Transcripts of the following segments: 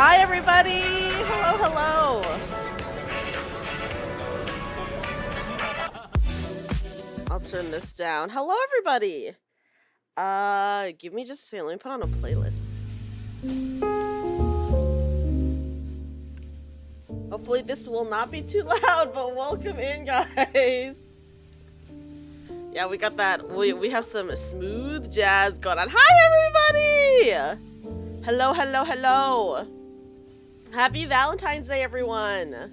Hi, everybody! Hello, hello! I'll turn this down. Hello, everybody! Give me just a second. Let me put on a playlist. Hopefully this will not be too loud, but welcome in, guys! Yeah, we got that. We have some smooth jazz going on. Hi, everybody! Hello, hello, hello! Happy Valentine's Day, everyone!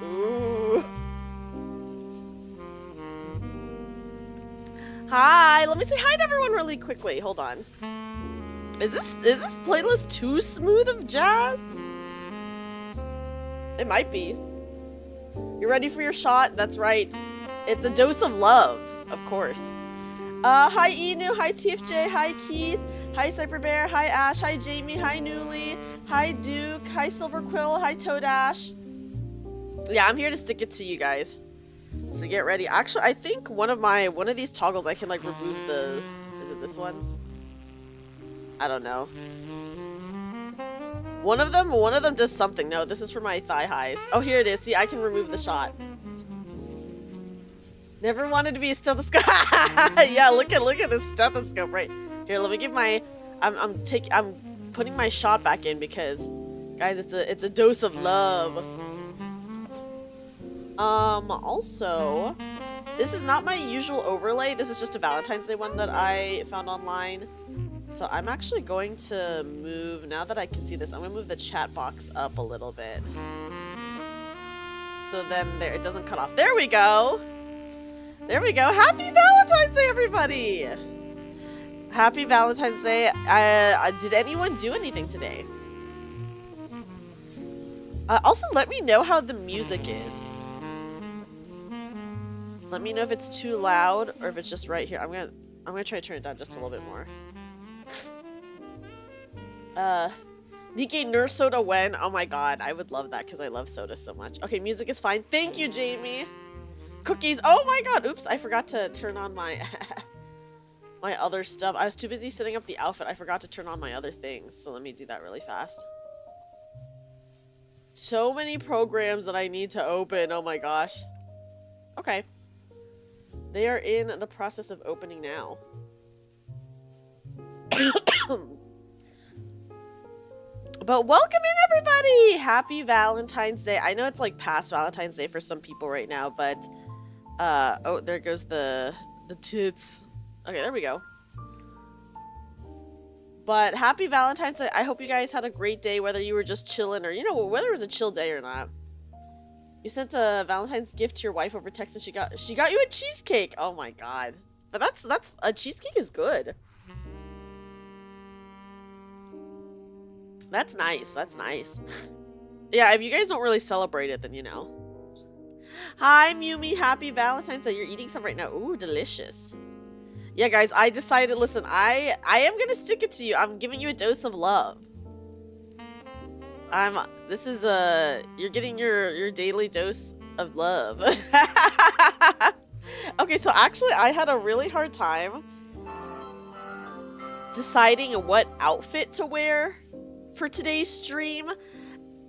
Ooh. Hi! Let me say hi to everyone really quickly. Hold on. Is this playlist too smooth of jazz? It might be. You ready for your shot? That's right. It's a dose of love, of course. Hi Inu, hi TFJ, hi Keith, hi Cyberbear, hi Ash, hi Jamie, hi Newly, hi Duke, hi Silver Quill, hi Toadash. Yeah, I'm here to stick it to you guys. So get ready. Actually, I think one of these toggles I can like remove the. Is it this one? I don't know. One of them does something. No, this is for my thigh highs. Oh, here it is. See, I can remove the shot. Never wanted to be a stethoscope. Yeah, look at this stethoscope right here. Let me give my. I'm putting my shot back in because, guys, it's a dose of love. Also, this is not my usual overlay. This is just a Valentine's Day one that I found online. So I'm actually going to move, now that I can see this, I'm going to move the chat box up a little bit. So then there, it doesn't cut off. There we go! There we go! Happy Valentine's Day, everybody! Happy Valentine's Day. Did anyone do anything today? Also, let me know how the music is. Let me know if it's too loud or if it's just right here. I'm gonna try to turn it down just a little bit more. Nikkei Nurse Soda when? Oh my god, I would love that because I love soda so much. Okay, music is fine. Thank you, Jamie. Cookies. Oh my god. Oops, I forgot to turn on my my other stuff. I was too busy setting up the outfit. I forgot to turn on my other things. So let me do that really fast. So many programs that I need to open. Oh my gosh. Okay. They are in the process of opening now. But welcome in, everybody! Happy Valentine's Day. I know it's like past Valentine's Day for some people right now, but oh, there goes the tits. Okay, there we go. But happy Valentine's Day. I hope you guys had a great day, whether you were just chilling or, you know, whether it was a chill day or not. You sent a Valentine's gift to your wife over text and she got you a cheesecake. Oh my god. But that's a cheesecake is good. That's nice. That's nice. Yeah, if you guys don't really celebrate it, then you know. Hi, Mumi. Happy Valentine's Day. You're eating some right now. Ooh, delicious. Yeah, guys, I decided, listen, I am going to stick it to you. I'm giving you a dose of love. This is, you're getting your daily dose of love. Okay, so actually, I had a really hard time deciding what outfit to wear for today's stream.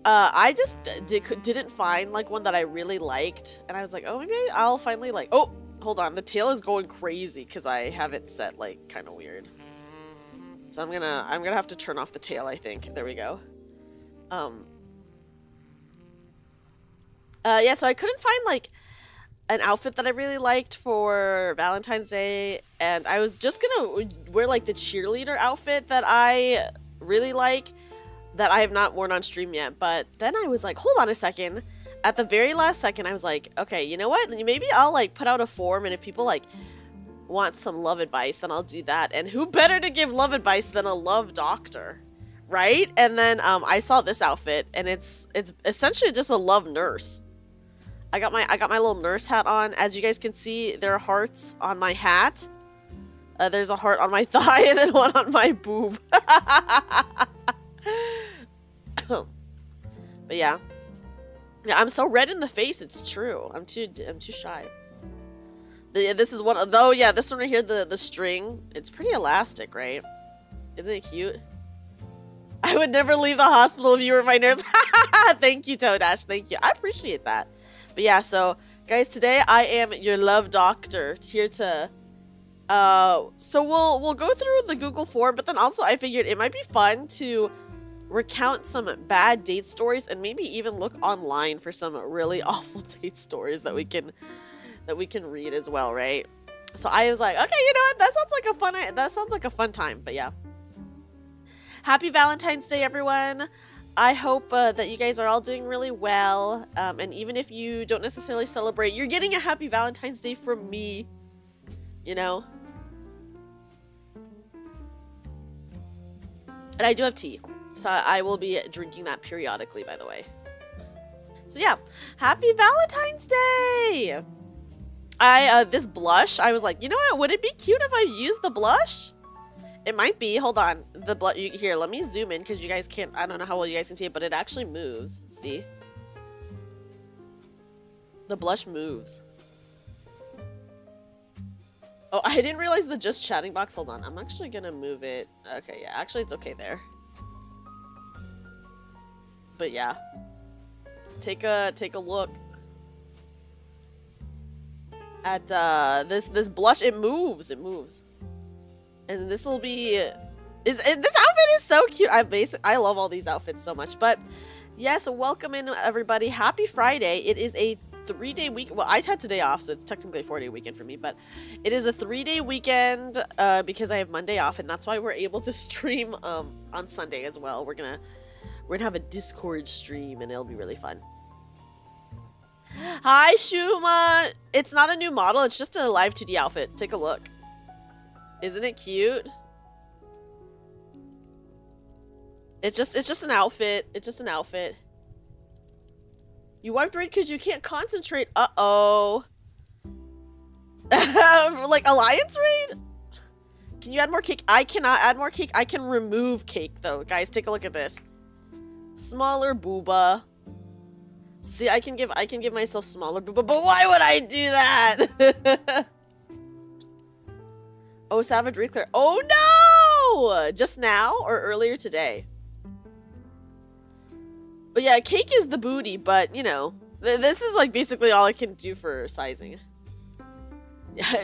I just didn't find like one that I really liked, and I was like, oh, maybe I'll finally like. Oh, hold on, the tail is going crazy because I have it set like kind of weird. So I'm gonna have to turn off the tail. I think there we go. Yeah. So I couldn't find like an outfit that I really liked for Valentine's Day, and I was just gonna wear like the cheerleader outfit that I really like, that I have not worn on stream yet. But then I was like, hold on a second. At the very last second, I was like, okay, you know what? Maybe I'll like put out a form, and if people like want some love advice, then I'll do that. And who better to give love advice than a love doctor, right? And then I saw this outfit, and it's essentially just a love nurse. I got my little nurse hat on. As you guys can see, there are hearts on my hat. There's a heart on my thigh and then one on my boob. But yeah. Yeah, I'm so red in the face, it's true. I'm too shy. This is one, though, yeah, this one right here, the string, it's pretty elastic, right? Isn't it cute? I would never leave the hospital if you were my nurse. Thank you, Toadash. Thank you. I appreciate that. But yeah, so guys, today I am your love doctor here to so we'll go through the Google form, but then also I figured it might be fun to recount some bad date stories and maybe even look online for some really awful date stories that we can read as well, right? So I was like, okay, you know what? That sounds like a fun time. But yeah. Happy Valentine's Day, everyone. I hope that you guys are all doing really well. And even if you don't necessarily celebrate, you're getting a happy Valentine's Day from me. You know? And I do have tea. So I will be drinking that periodically, by the way. So yeah, happy Valentine's Day! This blush, I was like, you know what? Would it be cute if I used the blush? It might be. Hold on. The blush. Here, let me zoom in because you guys can't. I don't know how well you guys can see it, but it actually moves. See? The blush moves. Oh, I didn't realize the just chatting box. Hold on. I'm actually gonna move it. Okay, yeah. Actually, it's okay there. But yeah. Take a look at this blush. It moves. It moves. And this will be, this outfit is so cute. I love all these outfits so much. But yes, welcome in everybody. Happy Friday. It is a 3-day week. Well, I had today off, so it's technically a 4-day weekend for me. But it is a 3-day weekend because I have Monday off, and that's why we're able to stream on Sunday as well. We're gonna have a Discord stream, and it'll be really fun. Hi, Shuma. It's not a new model. It's just a live 2D outfit. Take a look. Isn't it cute? It's just an outfit. It's just an outfit. You wiped raid because you can't concentrate. Uh-oh. Like Alliance raid? Can you add more cake? I cannot add more cake. I can remove cake though. Guys, take a look at this. Smaller booba. See, I can give myself smaller booba, but why would I do that? Oh, Savage Reclair. Oh no! Just now or earlier today? But yeah, cake is the booty, but you know, this is like basically all I can do for sizing.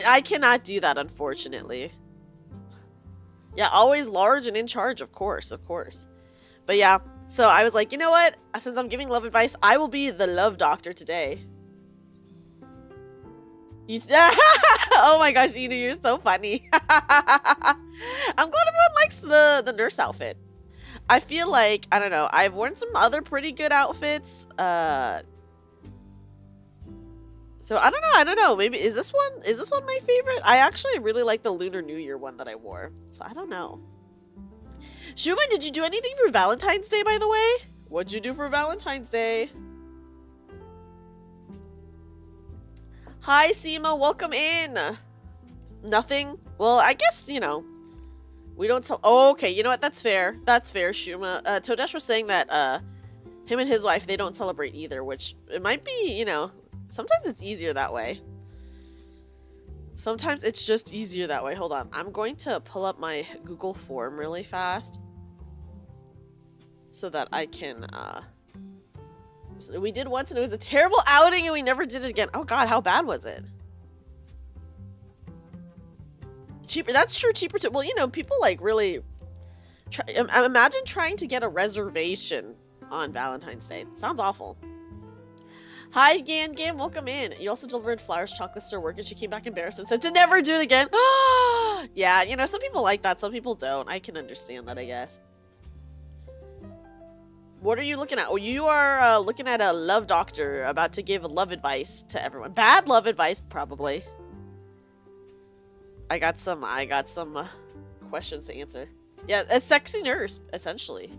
I cannot do that, unfortunately. Yeah, always large and in charge, of course, of course. But yeah, so I was like, you know what? Since I'm giving love advice, I will be the love doctor today. Oh my gosh, Ina, you're so funny. I'm glad everyone likes the nurse outfit. I feel like, I don't know, I've worn some other pretty good outfits. So I don't know. Maybe is this one my favorite? I actually really like the Lunar New Year one that I wore. So I don't know. Shuma, did you do anything for Valentine's Day, by the way? What'd you do for Valentine's Day? Hi, Seema. Welcome in. Nothing? Well, I guess, you know, we don't tell. Oh, okay. You know what? That's fair. That's fair, Shuma. Todesh was saying that him and his wife, they don't celebrate either, which it might be, you know, sometimes it's easier that way. Sometimes it's just easier that way. Hold on. I'm going to pull up my Google form really fast so that I can, so we did once and it was a terrible outing and we never did it again. Oh god, how bad was it? Cheaper. That's true. Cheaper too. Well, you know, people like really imagine trying to get a reservation on Valentine's Day. Sounds awful. Hi, Gan. Welcome in. You also delivered flowers, chocolates to work, and she came back embarrassed and said to never do it again. Yeah, you know, some people like that. Some people don't. I can understand that, I guess. What are you looking at? Oh, you are looking at a love doctor about to give love advice to everyone. Bad love advice, probably. I got some questions to answer. Yeah, a sexy nurse, essentially.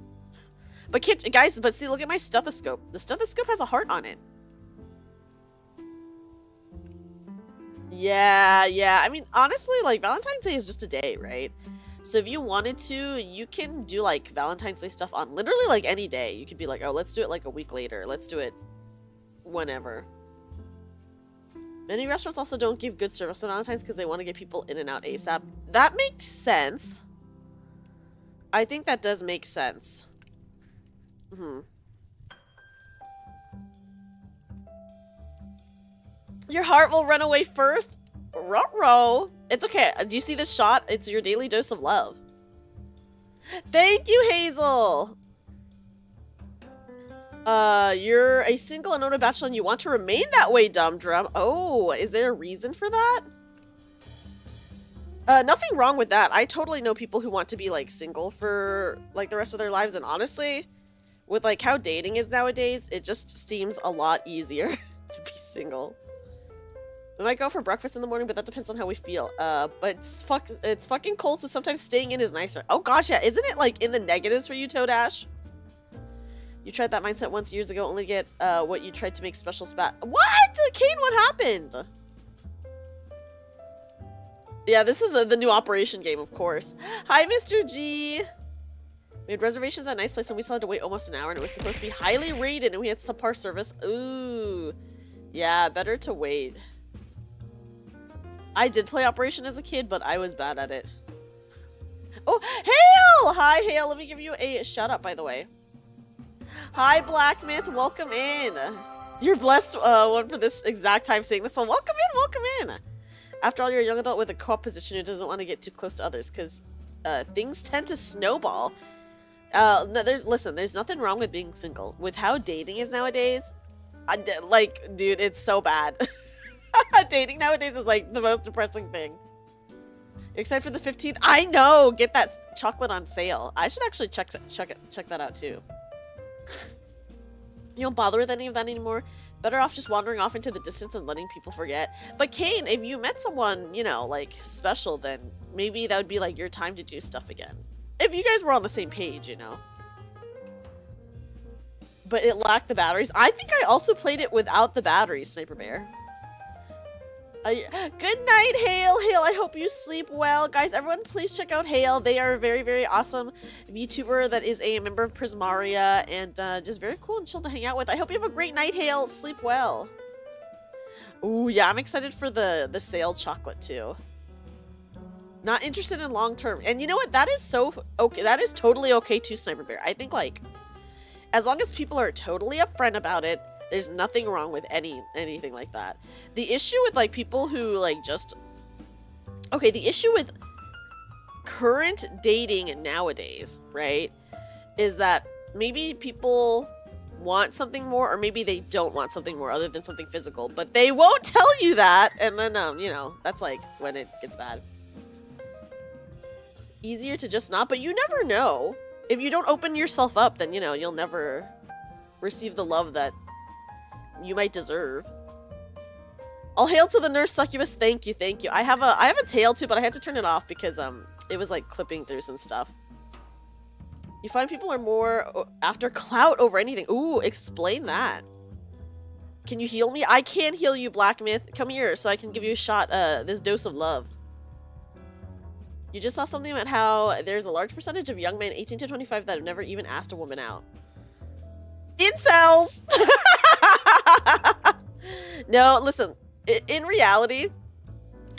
But guys, but see, look at my stethoscope. The stethoscope has a heart on it. Yeah. I mean, honestly, like, Valentine's Day is just a day, right? So if you wanted to, you can do, like, Valentine's Day stuff on literally, like, any day. You could be like, oh, let's do it, like, a week later. Let's do it whenever. Many restaurants also don't give good service on Valentine's because they want to get people in and out ASAP. That makes sense. I think that does make sense. Your heart will run away first. Ruh-roh. It's okay. Do you see this shot? It's your daily dose of love. Thank you, Hazel. You're a single and a bachelor and you want to remain that way, Dum Drum. Oh, is there a reason for that? Nothing wrong with that. I totally know people who want to be, like, single for, like, the rest of their lives. And honestly, with, like, how dating is nowadays, it just seems a lot easier to be single. We might go for breakfast in the morning, but that depends on how we feel. But it's fucking cold, so sometimes staying in is nicer. Oh gosh, yeah. Isn't it, like, in the negatives for you, Toadash? You tried that mindset once years ago, only get what you tried to make special spat. What? Kane, what happened? Yeah, this is the new Operation game, of course. Hi, Mr. G. We had reservations at a nice place, and we still had to wait almost an hour, and it was supposed to be highly rated, and we had subpar service. Ooh. Yeah, better to wait. I did play Operation as a kid, but I was bad at it. Oh, Hale! Hi, Hale. Let me give you a shout-out, by the way. Hi, Black Myth. Welcome in. You're blessed one for this exact time saying this one. Welcome in. Welcome in. After all, you're a young adult with a co-op position who doesn't want to get too close to others because things tend to snowball. No, listen, there's nothing wrong with being single. With how dating is nowadays, like, dude, it's so bad. Dating nowadays is like the most depressing thing. You're excited for the 15th? I know! Get that chocolate on sale. I should actually check that out too. You don't bother with any of that anymore? Better off just wandering off into the distance and letting people forget. But Kane, if you met someone, you know, like, special, then maybe that would be, like, your time to do stuff again. If you guys were on the same page, you know. But it lacked the batteries. I think I also played it without the batteries, Sniper Bear. Good night, Hale. Hale, I hope you sleep well. Guys, everyone, please check out Hale. They are a very, very awesome VTuber that is a member of Prismaria and just very cool and chill to hang out with. I hope you have a great night, Hale. Sleep well. Ooh, yeah, I'm excited for the sale chocolate, too. Not interested in long term. And you know what? That is so okay. That is totally okay, too, Sniper Bear. I think, like, as long as people are totally upfront about it, there's nothing wrong with anything like that. The issue with, like, people who, like, just... Okay, the issue with current dating nowadays, right, is that maybe people want something more, or maybe they don't want something more other than something physical, but they won't tell you that, and then, you know, that's, like, when it gets bad. Easier to just not, but you never know. If you don't open yourself up, then, you know, you'll never receive the love that you might deserve. All hail to the nurse succubus. Thank you, thank you. I have a tail too, but I had to turn it off because it was like clipping through some stuff. You find people are more after clout over anything. Ooh, explain that. Can you heal me? I can heal you, Black Myth. Come here so I can give you a shot, this dose of love. You just saw something about how there's a large percentage of young men 18 to 25 that have never even asked a woman out. Incels! No, listen. In reality,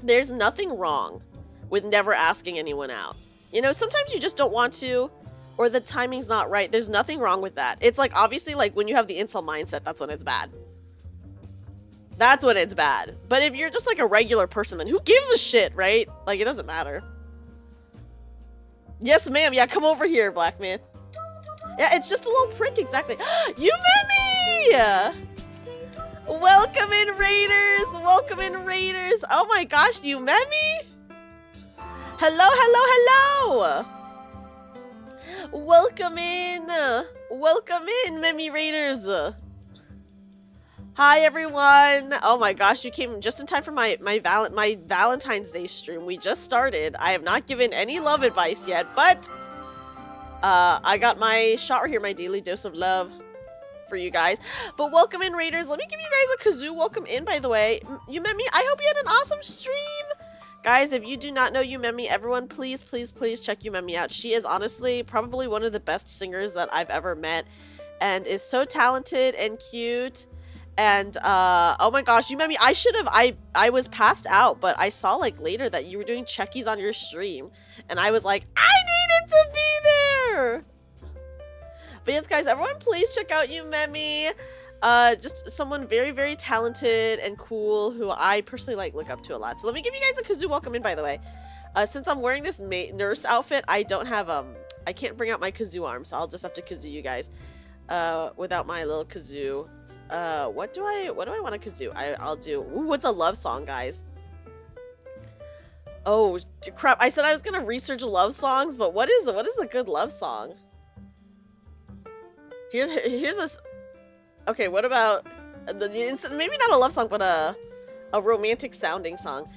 there's nothing wrong with never asking anyone out. You know, sometimes you just don't want to, or the timing's not right. There's nothing wrong with that. It's like, obviously, like, when you have the incel mindset, that's when it's bad. That's when it's bad. But if you're just, like, a regular person, then who gives a shit, right? Like, it doesn't matter. Yes, ma'am. Yeah, come over here, Black Myth. Yeah, it's just a little prick, exactly. You met me! Welcome in, Raiders! Welcome in, Raiders! Oh my gosh, you met me? Hello, hello, hello! Welcome in! Welcome in, Memi Raiders! Hi, everyone! Oh my gosh, you came just in time for my Valentine's Day stream. We just started. I have not given any love advice yet, but I got my shot right here, my daily dose of love for you guys. But welcome in, Raiders. Let me give you guys a kazoo welcome in, by the way. You met me. I hope you had an awesome stream. Guys, if you do not know Yumemi, everyone, please, please, please check Yumemi out. She is honestly probably one of the best singers that I've ever met and is so talented and cute. And, oh my gosh, Yumemi, I was passed out, but I saw, like, later that you were doing checkies on your stream. And I was like, I needed to be there! here. But yes, guys, everyone, please check out Yumemi. Just someone very, very talented and cool who I personally like look up to a lot. So let me give you guys a Kazoo welcome in, by the way. Since I'm wearing this nurse outfit, I don't have I can't bring out my Kazoo arm, so I'll just have to Kazoo you guys without my little Kazoo. What do I want to Kazoo? I'll do. Ooh, what's a love song, guys? Oh crap! I said I was gonna research love songs, but what is a good love song? Here's this. Okay, what about maybe not a love song, but a romantic sounding song.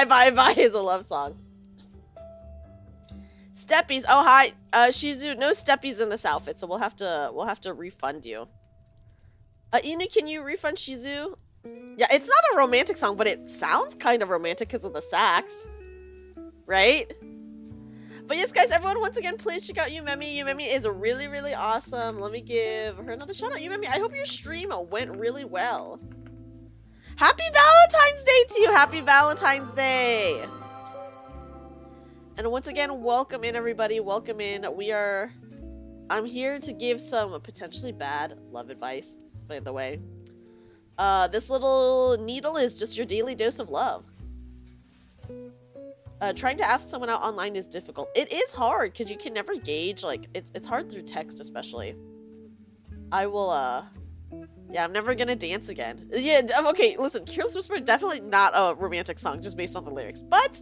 Bye bye is a love song. Steppies. Oh hi, Shizu. No steppies in this outfit, so we'll have to refund you. Inu, can you refund Shizu? Yeah, it's not a romantic song, but it sounds kind of romantic because of the sax, right? But yes, guys, everyone, once again, please check out Yumemi. Yumemi is really, really awesome. Let me give her another shout out. Yumemi, I hope your stream went really well. Happy Valentine's Day to you! Happy Valentine's Day! And once again, welcome in, everybody. Welcome in. I'm here to give some potentially bad love advice, by the way. This little needle is just your daily dose of love. Trying to ask someone out online is difficult. It is hard, because you can never gauge, like, it's hard through text, especially. I will, yeah, I'm never gonna dance again. Yeah, okay, listen, Careless Whisper, definitely not a romantic song, just based on the lyrics. But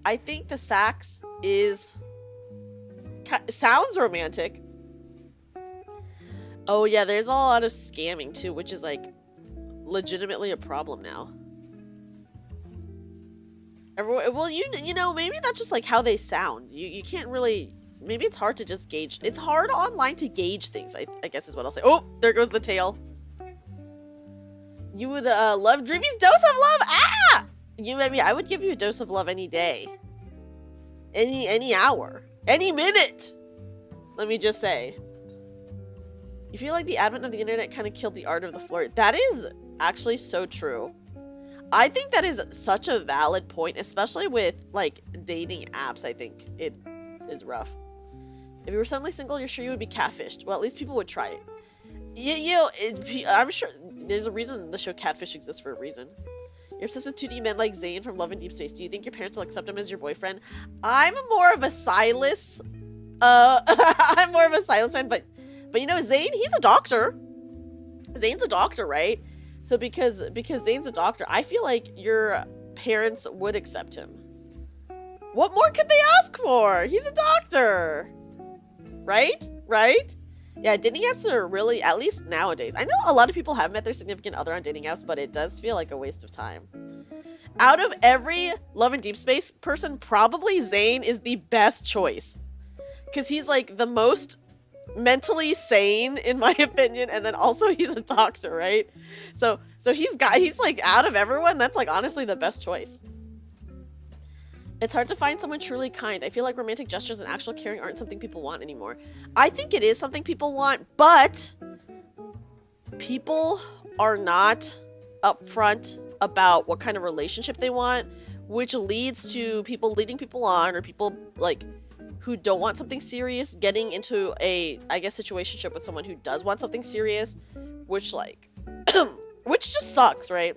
I think the sax sounds romantic. Oh yeah, there's a lot of scamming too, which is like legitimately a problem now. Everyone, well, you know, maybe that's just like how they sound. You can't really. Maybe it's hard to just gauge. It's hard online to gauge things, I guess is what I'll say. Oh, there goes the tail. You would love Dreamy's dose of love. Ah! I would give you a dose of love any day. Any hour. Any minute. Let me just say. You feel like the advent of the internet kind of killed the art of the flirt. That is actually so true. I think that is such a valid point, especially with like dating apps. I think it is rough. If you were suddenly single, you're sure you would be catfished. Well, at least people would try it. I'm sure there's a reason the show Catfish exists for a reason. You're obsessed with 2D men like Zane from Love and Deep Space. Do you think your parents will accept him as your boyfriend? I'm more of a Silas. I'm more of a Silas fan, but you know, Zane, he's a doctor. Zane's a doctor, right? So because Zane's a doctor, I feel like your parents would accept him. What more could they ask for? He's a doctor. Right? Right? Yeah, dating apps are really, at least nowadays. I know a lot of people have met their significant other on dating apps, but it does feel like a waste of time. Out of every Love and Deep Space person, probably Zane is the best choice. Because he's like the most mentally sane, in my opinion, and then also he's a doctor, right? So he's like, out of everyone, that's like honestly the best choice. It's hard to find someone truly kind. I feel like romantic gestures and actual caring aren't something people want anymore. I think it is something people want, but people are not upfront about what kind of relationship they want, which leads to people leading people on, or people like who don't want something serious getting into a, I guess, situationship with someone who does want something serious, which like, which just sucks, right?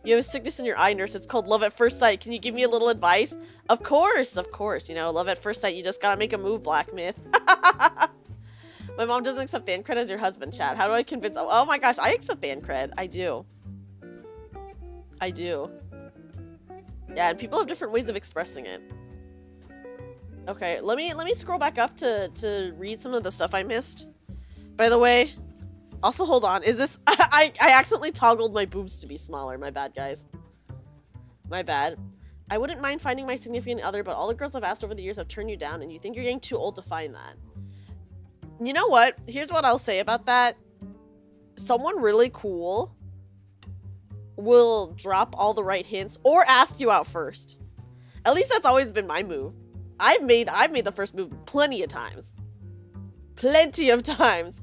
You have a sickness in your eye, nurse. It's called love at first sight. Can you give me a little advice? Of course. You know, love at first sight. You just gotta make a move, Black Myth. My mom doesn't accept Thancred as your husband, Chad. How do I convince... Oh my gosh, I accept Thancred. I do. Yeah, and people have different ways of expressing it. Okay, let me scroll back up to read some of the stuff I missed. By the way... Also, hold on. Is this... I accidentally toggled my boobs to be smaller. My bad, guys. My bad. I wouldn't mind finding my significant other, but all the girls I've asked over the years have turned you down, and you think you're getting too old to find that. You know what? Here's what I'll say about that. Someone really cool will drop all the right hints or ask you out first. At least that's always been my move. I've made the first move plenty of times. Plenty of times.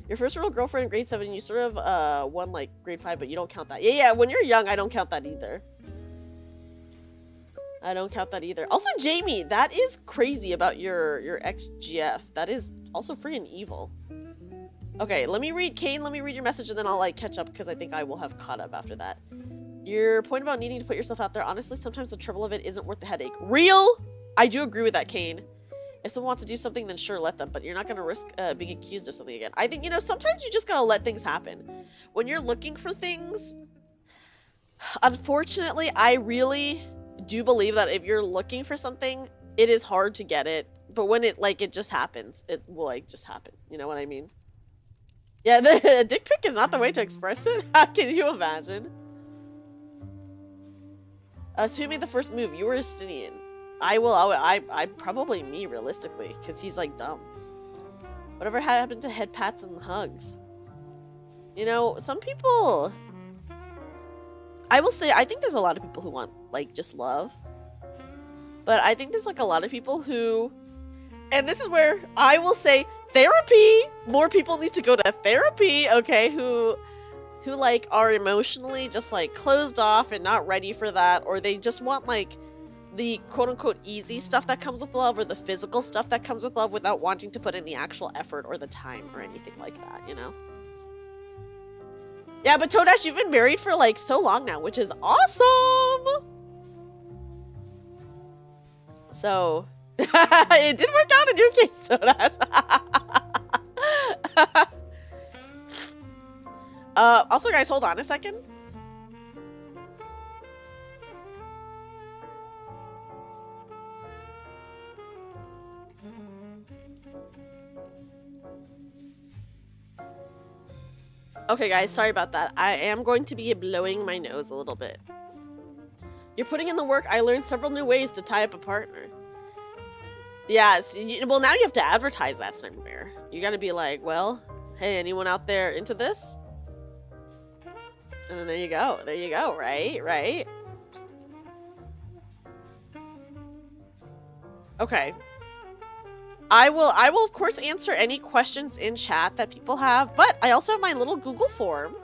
Your first real girlfriend in grade 7, you sort of won like grade 5, but you don't count that. Yeah, when you're young, I don't count that either. I don't count that either. Also, Jamie, that is crazy about your ex-GF. That is also freaking evil. Okay, let me read, Kane, let me read your message and then I'll like catch up because I think I will have caught up after that. Your point about needing to put yourself out there, honestly, sometimes the trouble of it isn't worth the headache. Real? I do agree with that, Kane. If someone wants to do something, then sure, let them, but you're not going to risk being accused of something again. I think, you know, sometimes you just got to let things happen. When you're looking for things, unfortunately, I really do believe that if you're looking for something, it is hard to get it. But when it, like, it just happens, it will, like, just happen. You know what I mean? Yeah, the dick pic is not the way to express it. How can you imagine? So who made the first move? You were Estinian. I probably me, realistically, because he's, like, dumb. Whatever happened to head pats and hugs? You know, some people... I will say, I think there's a lot of people who want, like, just love. But I think there's, like, a lot of people who... And this is where I will say, therapy! More people need to go to therapy, okay? Who like, are emotionally just, like, closed off and not ready for that. Or they just want, like, the quote-unquote easy stuff that comes with love. Or the physical stuff that comes with love without wanting to put in the actual effort or the time or anything like that, you know? Yeah, but Toadash, you've been married for, like, so long now, which is awesome! So, it did work out in your case, Toadash. Also, guys, hold on a second. Okay, guys, sorry about that. I am going to be blowing my nose a little bit. You're putting in the work. I learned several new ways to tie up a partner. Yes, well, now you have to advertise that, Sniper. You gotta be like, well, hey, anyone out there into this? And then there you go. There you go, right? Right? Okay. I will of course answer any questions in chat that people have, but I also have my little Google form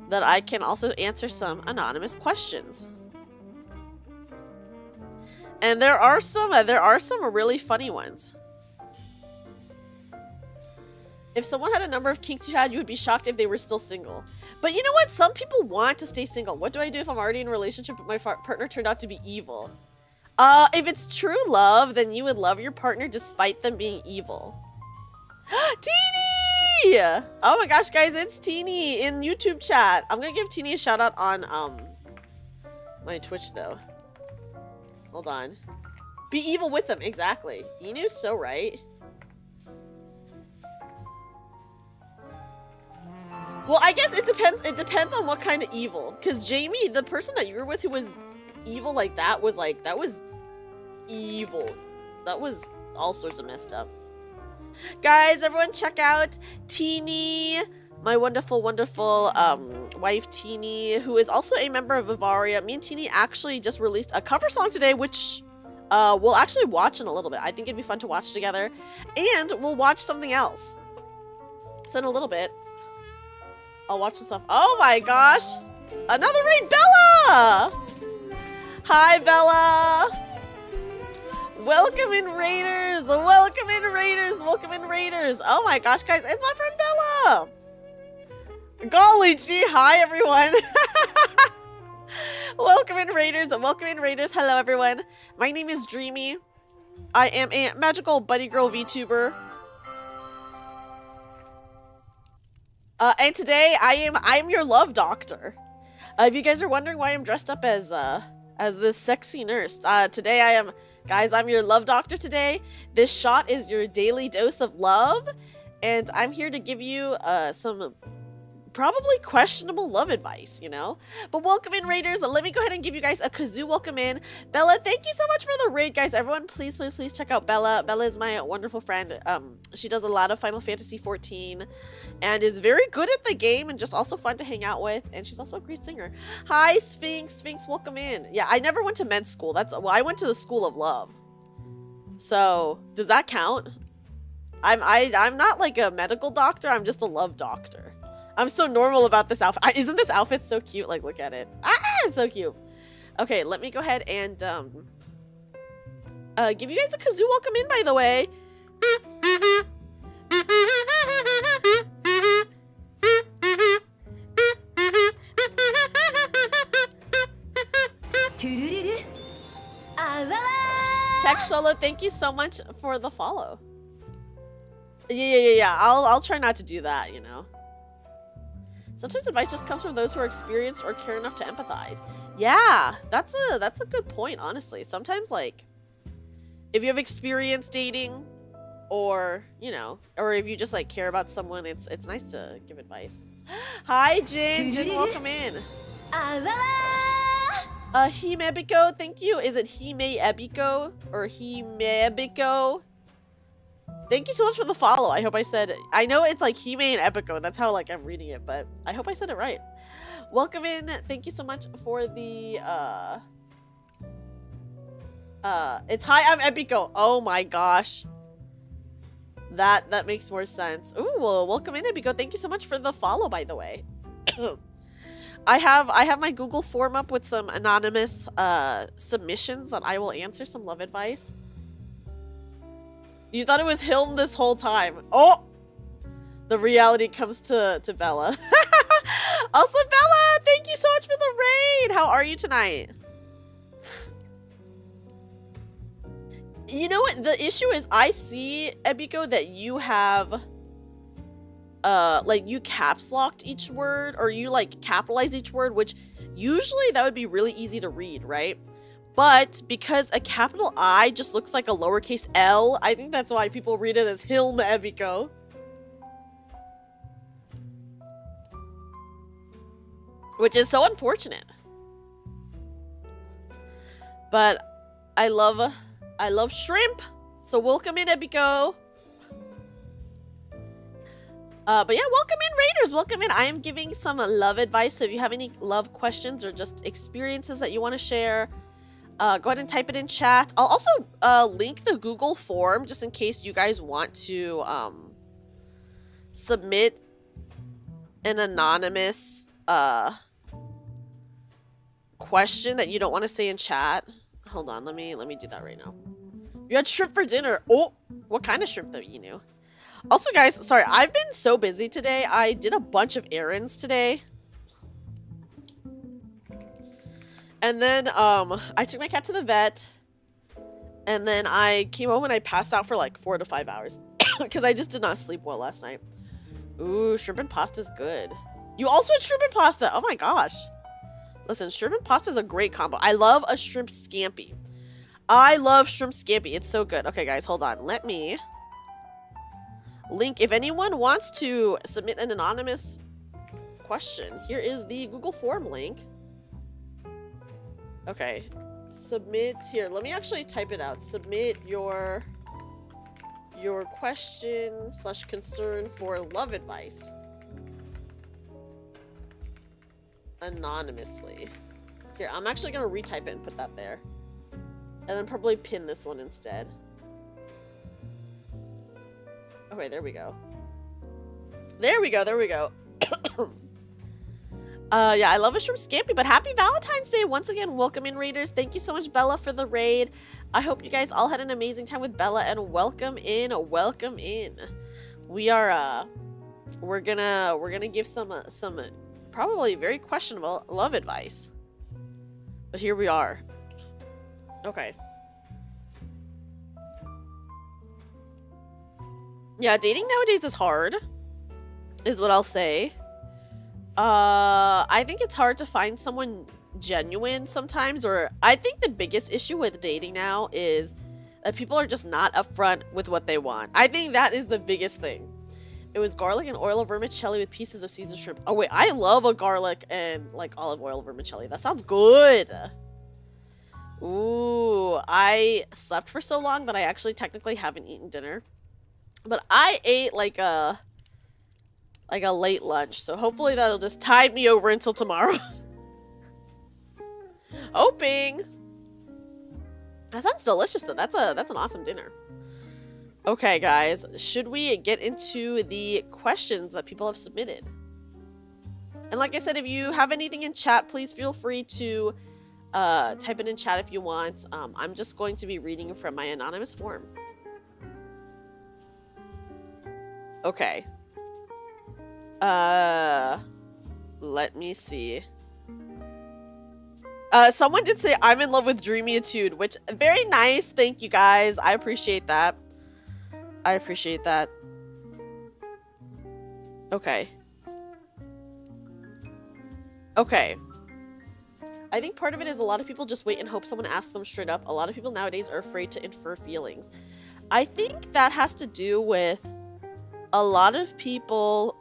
that I can also answer some anonymous questions. And there are some really funny ones. If someone had a number of kinks you had, you would be shocked if they were still single. But you know what? Some people want to stay single. What do I do if I'm already in a relationship but my partner turned out to be evil? If it's true love, then you would love your partner despite them being evil. Teeny! Oh my gosh, guys, it's Teeny in YouTube chat. I'm gonna give Teeny a shout out on, my Twitch, though. Hold on. Be evil with them, exactly. Inu's so right. Well, I guess it depends on what kind of evil. Because Jamie, the person that you were with who was evil like, that was evil. That was all sorts of messed up. Guys, everyone check out Teeny, my wonderful, wonderful wife Teeny, who is also a member of Bavaria. Me and Teeny actually just released a cover song today, which we'll actually watch in a little bit. I think it'd be fun to watch together. And we'll watch something else. So in a little bit, I'll watch some stuff. Oh my gosh! Another raid, Bella! Hi, Bella! Welcome in, Raiders! Welcome in, Raiders! Welcome in, Raiders! Oh my gosh, guys, it's my friend Bella! Golly gee, hi, everyone! Welcome in, Raiders! Welcome in, Raiders! Hello, everyone! My name is Dreamy. I am a magical bunny girl VTuber. And today I am your love doctor. If you guys are wondering why I'm dressed up as this sexy nurse, today I'm your love doctor today. This shot is your daily dose of love, and I'm here to give you some probably questionable love advice, you know? But welcome in, Raiders. Let me go ahead and give you guys a kazoo welcome in. Bella, thank you so much for the raid, guys. Everyone, please, please, please check out Bella. Bella is my wonderful friend. She does a lot of Final Fantasy 14 and is very good at the game and just also fun to hang out with. And she's also a great singer. Hi, Sphinx. Sphinx, welcome in. Yeah, I never went to men's school. Well, I went to the School of Love. So, does that count? I'm not like a medical doctor. I'm just a love doctor. I'm so normal about this outfit. Isn't this outfit so cute? Like, look at it. Ah, it's so cute. Okay, let me go ahead and give you guys a kazoo welcome in, by the way. Tech Solo, thank you so much for the follow. Yeah. I'll try not to do that, you know. Sometimes advice just comes from those who are experienced or care enough to empathize. Yeah, that's a good point, honestly. Sometimes, like, if you have experience dating, or, you know, or if you just, like, care about someone, it's nice to give advice. Hi, Jin. Jin, welcome in. Hime Ebiko, thank you. Is it Hime Ebiko or Hime Ebiko? Thank you so much for the follow. I hope I said, I know it's like Hime and Epico. That's how like I'm reading it, but I hope I said it right. Welcome in. Thank you so much for the, it's hi, I'm Epico. Oh my gosh. That makes more sense. Ooh, well, welcome in, Epico. Thank you so much for the follow, by the way. I have my Google form up with some anonymous, submissions that I will answer some love advice. You thought it was Hilm this whole time. Oh! The reality comes to Bella. Also, Bella, thank you so much for the raid! How are you tonight? You know what? The issue is I see, Ebiko, that you have... like, you caps locked each word, or you, like, capitalize each word, which usually that would be really easy to read, right? But because a capital I just looks like a lowercase L, I think that's why people read it as Hilm Ebiko. Which is so unfortunate. But I love shrimp. So welcome in, Ebiko. But yeah, welcome in, Raiders. Welcome in. I am giving some love advice. So if you have any love questions or just experiences that you want to share, go ahead and type it in chat. I'll also link the Google form just in case you guys want to submit an anonymous question that you don't want to say in chat. Hold on, let me do that right now. You had shrimp for dinner. Oh, what kind of shrimp though, you know? Also, guys, sorry, I've been so busy today. I did a bunch of errands today. And then, I took my cat to the vet. And then I came home and I passed out for like 4 to 5 hours. Because I just did not sleep well last night. Ooh, shrimp and pasta is good. You also had shrimp and pasta. Oh my gosh. Listen, shrimp and pasta is a great combo. I love a shrimp scampi. I love shrimp scampi. It's so good. Okay, guys, hold on. Let me link. If anyone wants to submit an anonymous question, here is the Google form link. Okay, submit here. Let me actually type it out. Submit your question / concern for love advice anonymously. Here, I'm actually gonna retype it and put that there, and then probably pin this one instead. Okay, there we go. There we go. There we go. Yeah, I love a shrimp scampi, but happy Valentine's Day once again. Welcome in, Raiders. Thank you so much, Bella, for the raid. I hope you guys all had an amazing time with Bella, and welcome in, welcome in. We are we're gonna give some probably very questionable love advice, but here we are. Okay. Yeah, dating nowadays is hard, is what I'll say. I think it's hard to find someone genuine sometimes, or I think the biggest issue with dating now is that people are just not upfront with what they want. I think that is the biggest thing. It was garlic and oil vermicelli with pieces of seasoned shrimp. Oh wait, I love a garlic and like olive oil vermicelli. That sounds good. Ooh, I slept for so long that I actually technically haven't eaten dinner. But I ate like a late lunch, so hopefully that'll just tide me over until tomorrow. Hoping. That sounds delicious though. That's an awesome dinner. Okay, guys, should we get into the questions that people have submitted? And like I said, if you have anything in chat, please feel free to type it in chat if you want. I'm just going to be reading from my anonymous form. Okay. Let me see. Someone did say I'm in love with Dreamy and I'm, which very nice. Thank you guys. I appreciate that. I appreciate that. Okay. Okay. I think part of it is a lot of people just wait and hope someone asks them straight up. A lot of people nowadays are afraid to infer feelings. I think that has to do with a lot of people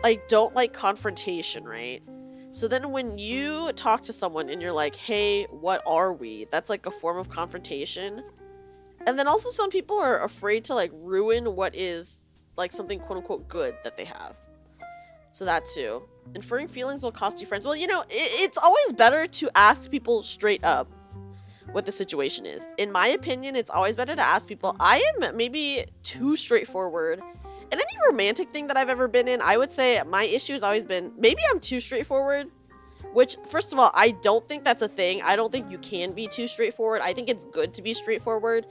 like don't like confrontation, right? So then when you talk to someone and you're like, hey, what are we? That's like a form of confrontation. And then also some people are afraid to like ruin what is like something quote unquote good that they have. So that too. Inferring feelings will cost you friends. Well, you know, it's always better to ask people straight up what the situation is. In my opinion, it's always better to ask people. I am maybe too straightforward. In any romantic thing that I've ever been in, I would say my issue has always been, maybe I'm too straightforward. Which, first of all, I don't think that's a thing. I don't think you can be too straightforward. I think it's good to be straightforward.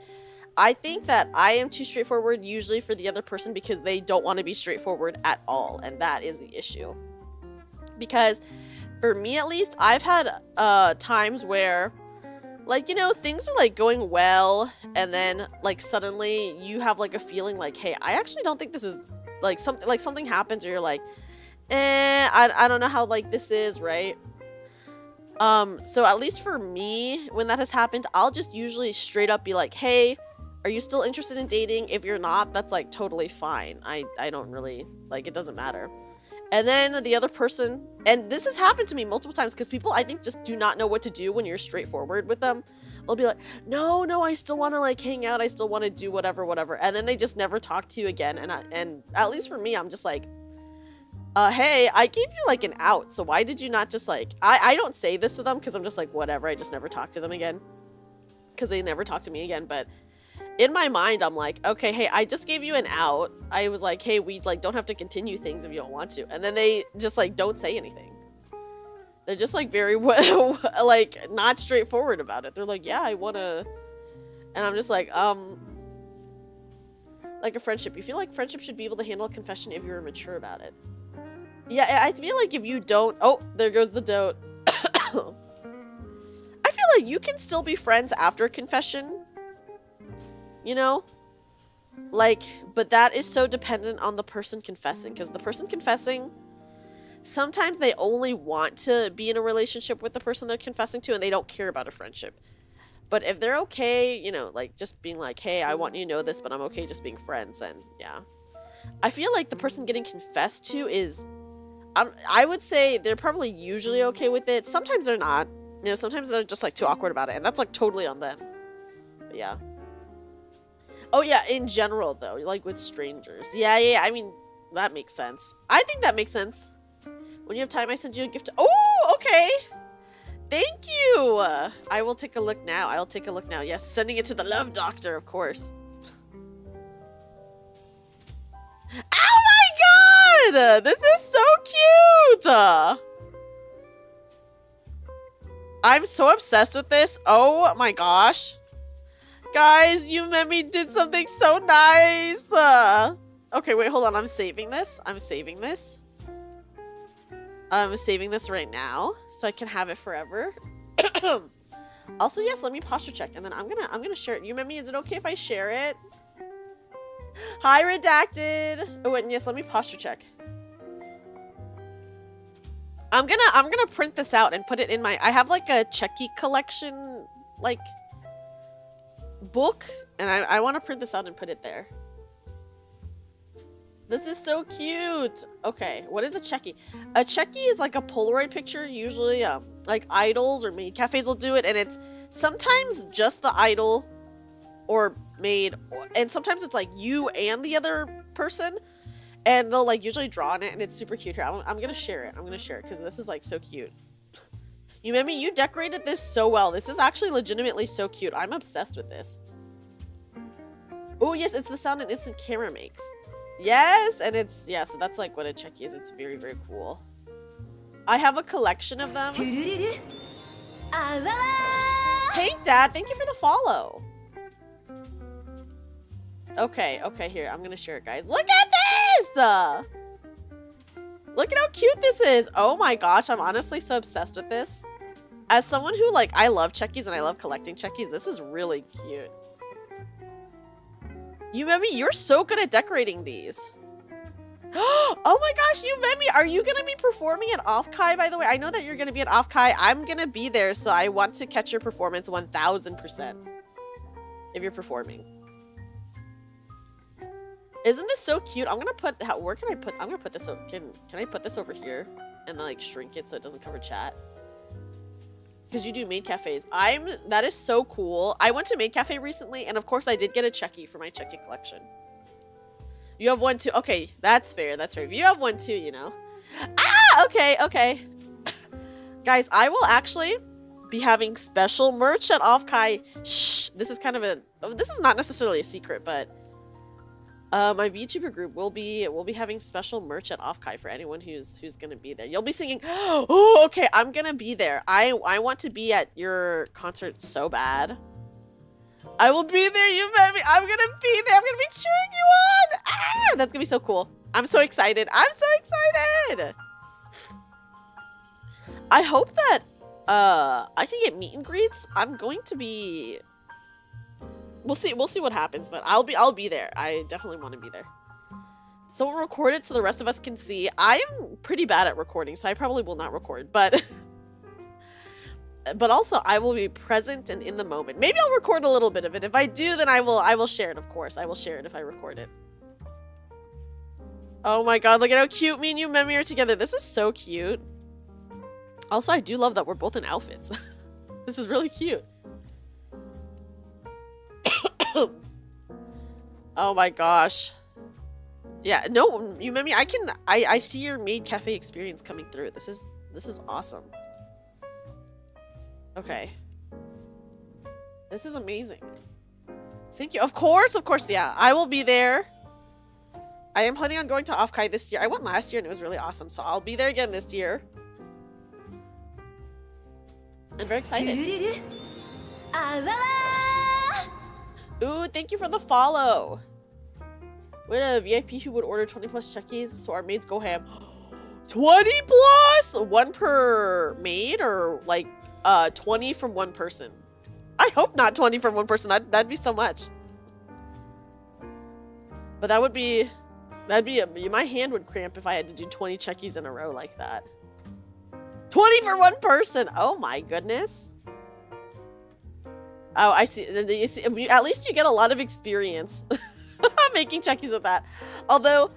I think that I am too straightforward usually for the other person because they don't want to be straightforward at all. And that is the issue. Because for me, at least, I've had times where, like, you know, things are like going well. And then like suddenly you have like a feeling like, hey, I actually don't think this is like something happens or you're like, I don't know how like this is, right? So at least for me, when that has happened, I'll just usually straight up be like, hey, are you still interested in dating? If you're not, that's like totally fine. I don't really, like, it doesn't matter. And then the other person, and this has happened to me multiple times because people, I think, just do not know what to do when you're straightforward with them. They'll be like, no, I still want to like hang out. I still want to do whatever. And then they just never talk to you again. And at least for me, I'm just like, hey, I gave you like an out. So why did you not just like, I don't say this to them because I'm just like, whatever. I just never talk to them again because they never talk to me again. But in my mind, I'm like, okay, hey, I just gave you an out. I was like, hey, we like don't have to continue things if you don't want to. And then they just like don't say anything. They're just like very like not straightforward about it. They're like, yeah, I want to. And I'm just like a friendship. You feel like friendship should be able to handle a confession if you're mature about it. Yeah, I feel like if you don't, oh, there goes the dote. I feel like you can still be friends after a confession. You know? Like, but that is so dependent on the person confessing. Because the person confessing, sometimes they only want to be in a relationship with the person they're confessing to and they don't care about a friendship. But if they're okay, you know, like just being like, hey, I want you to know this, but I'm okay just being friends, then yeah. I feel like the person getting confessed to is, I would say they're probably usually okay with it. Sometimes they're not. You know, sometimes they're just like too awkward about it. And that's like totally on them. But yeah. Oh yeah, in general though, like with strangers. Yeah, I mean, that makes sense. I think that makes sense. When you have time, I send you a gift. Oh, okay. Thank you. I will take a look now. I'll take a look now. Yes, sending it to the Love Doctor, of course. Oh my god! This is so cute! I'm so obsessed with this. Oh my gosh. Guys, Yumemi did something so nice. Okay, wait, hold on. I'm saving this. I'm saving this right now so I can have it forever. Also, yes, let me posture check and then I'm gonna share it. Yumemi, is it okay if I share it? Hi, Redacted. Oh, and yes, let me posture check. I'm gonna print this out and put it in my, I have like a Checky collection like book and I want to print this out and put it there. This is so cute. Okay, what is a checky? A checky is like a Polaroid picture. Usually, like idols or maid cafes will do it, and it's sometimes just the idol or maid, and sometimes it's like you and the other person, and they'll like usually draw on it, and it's super cute. Here, I'm gonna share it. I'm gonna share it because this is like so cute. Yumemi, you decorated this so well. This is actually legitimately so cute. I'm obsessed with this. Oh yes, it's the sound an instant camera makes. Yes, and it's, yeah, so that's like what a checky is. It's very, very cool. I have a collection of them. Tank Dad, thank you for the follow. Okay, okay, here, I'm gonna share it, guys. Look at this! Look at how cute this is. Oh my gosh, I'm honestly so obsessed with this. As someone who, like, I love checkies and I love collecting checkies, this is really cute. Yumemi, you're so good at decorating these. Oh my gosh, Yumemi, are you going to be performing at Off-Kai, by the way? I know that you're going to be at Off-Kai. I'm going to be there, so I want to catch your performance 1000% if you're performing. Isn't this so cute? I'm going to put, where can I put, I'm going to put this, can I put this over here and like shrink it so it doesn't cover chat? Because you do maid cafes. That is so cool. I went to maid cafe recently, and of course I did get a checky for my checky collection. You have one too. Okay, that's fair. That's fair. If you have one too, you know. Ah, okay, okay. Guys, I will actually be having special merch at Off-Kai. Shh, this is kind of this is not necessarily a secret, but my VTuber group will be having special merch at Off-Kai for anyone who's gonna be there. You'll be singing. Oh, okay. I'm gonna be there. I want to be at your concert so bad. I will be there, Yumemi. I'm gonna be there. I'm gonna be cheering you on. Ah, that's gonna be so cool. I'm so excited. I'm so excited. I hope that I can get meet and greets. I'm going to be. We'll see what happens, but I'll be there. I definitely want to be there. Someone record it so the rest of us can see. I'm pretty bad at recording, so I probably will not record, but also I will be present and in the moment. Maybe I'll record a little bit of it. If I do, then I will share it, of course. I will share it if I record it. Oh my god, look at how cute me and Yumemi are together. This is so cute. Also, I do love that we're both in outfits. This is really cute. Oh my gosh. Yeah, no, Yumemi, I see your maid cafe experience coming through. This is awesome. Okay. This is amazing. Thank you. Of course, yeah. I will be there. I am planning on going to Off-Kai this year. I went last year and it was really awesome, so I'll be there again this year. I'm very excited. Ooh, thank you for the follow. We're a VIP who would order 20 plus checkies, so our maids go ham. 20 plus? One per maid, or like 20 from one person? I hope not 20 from one person. That'd be so much. But that'd be my hand would cramp if I had to do 20 checkies in a row like that. 20 for one person. Oh my goodness. Oh, I see. At least you get a lot of experience making checkies with that. Although,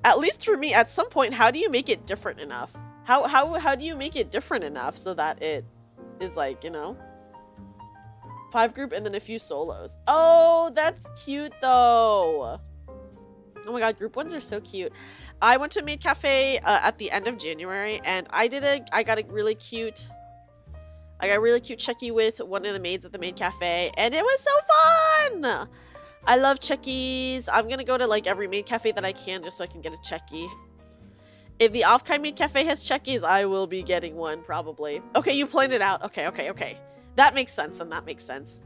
at least for me, at some point, how do you make it different enough? How do you make it different enough so that it is like, you know, 5 group and then a few solos? Oh, that's cute though. Oh my god, group ones are so cute. I went to a maid cafe at the end of January, and I got a really cute checky with one of the maids at the maid cafe, and it was so fun! I love checkies. I'm gonna go to like every maid cafe that I can just so I can get a checky. If the Off-Kai maid cafe has checkies, I will be getting one probably. Okay, you planned it out. Okay. That makes sense, and that makes sense.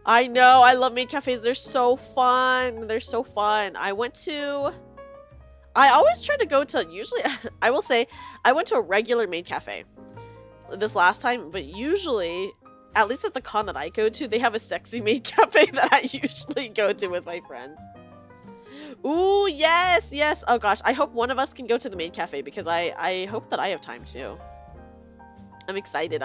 I know, I love maid cafes. They're so fun. They're so fun. I always try to go to, usually, I will say, I went to a regular maid cafe this last time, but usually, at least at the con that I go to, they have a sexy maid cafe that I usually go to with my friends. Ooh, yes. Oh gosh, I hope one of us can go to the maid cafe because I hope that I have time too. I'm excited.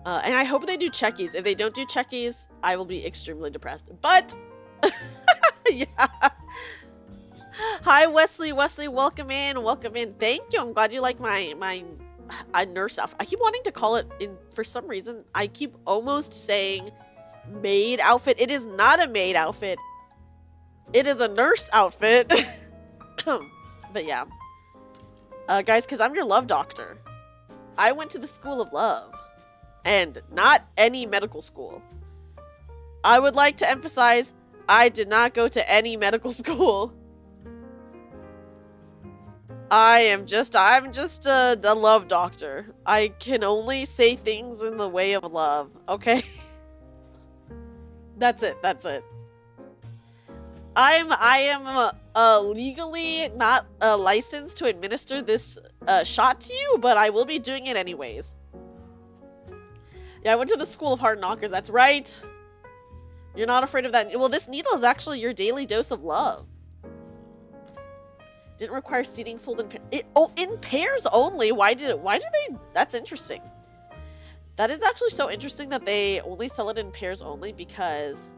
And I hope they do checkies. If they don't do checkies, I will be extremely depressed. But Yeah. Hi, Wesley. Wesley, welcome in. Welcome in. Thank you. I'm glad you like my nurse outfit. I keep wanting to call it for some reason. I keep almost saying maid outfit. It is not a maid outfit. It is a nurse outfit. But yeah. Guys, because I'm your love doctor. I went to the School of Love. And not any medical school. I would like to emphasize, I did not go to any medical school. I'm just the love doctor. I can only say things in the way of love, okay? That's it. I am legally not licensed to administer this shot to you, but I will be doing it anyways. Yeah, I went to the School of Hard Knockers, that's right. You're not afraid of that. Well, this needle is actually your daily dose of love. Didn't require seeding, sold in pairs. In pairs only? Why do they? That's interesting. That is actually so interesting that they only sell it in pairs only because,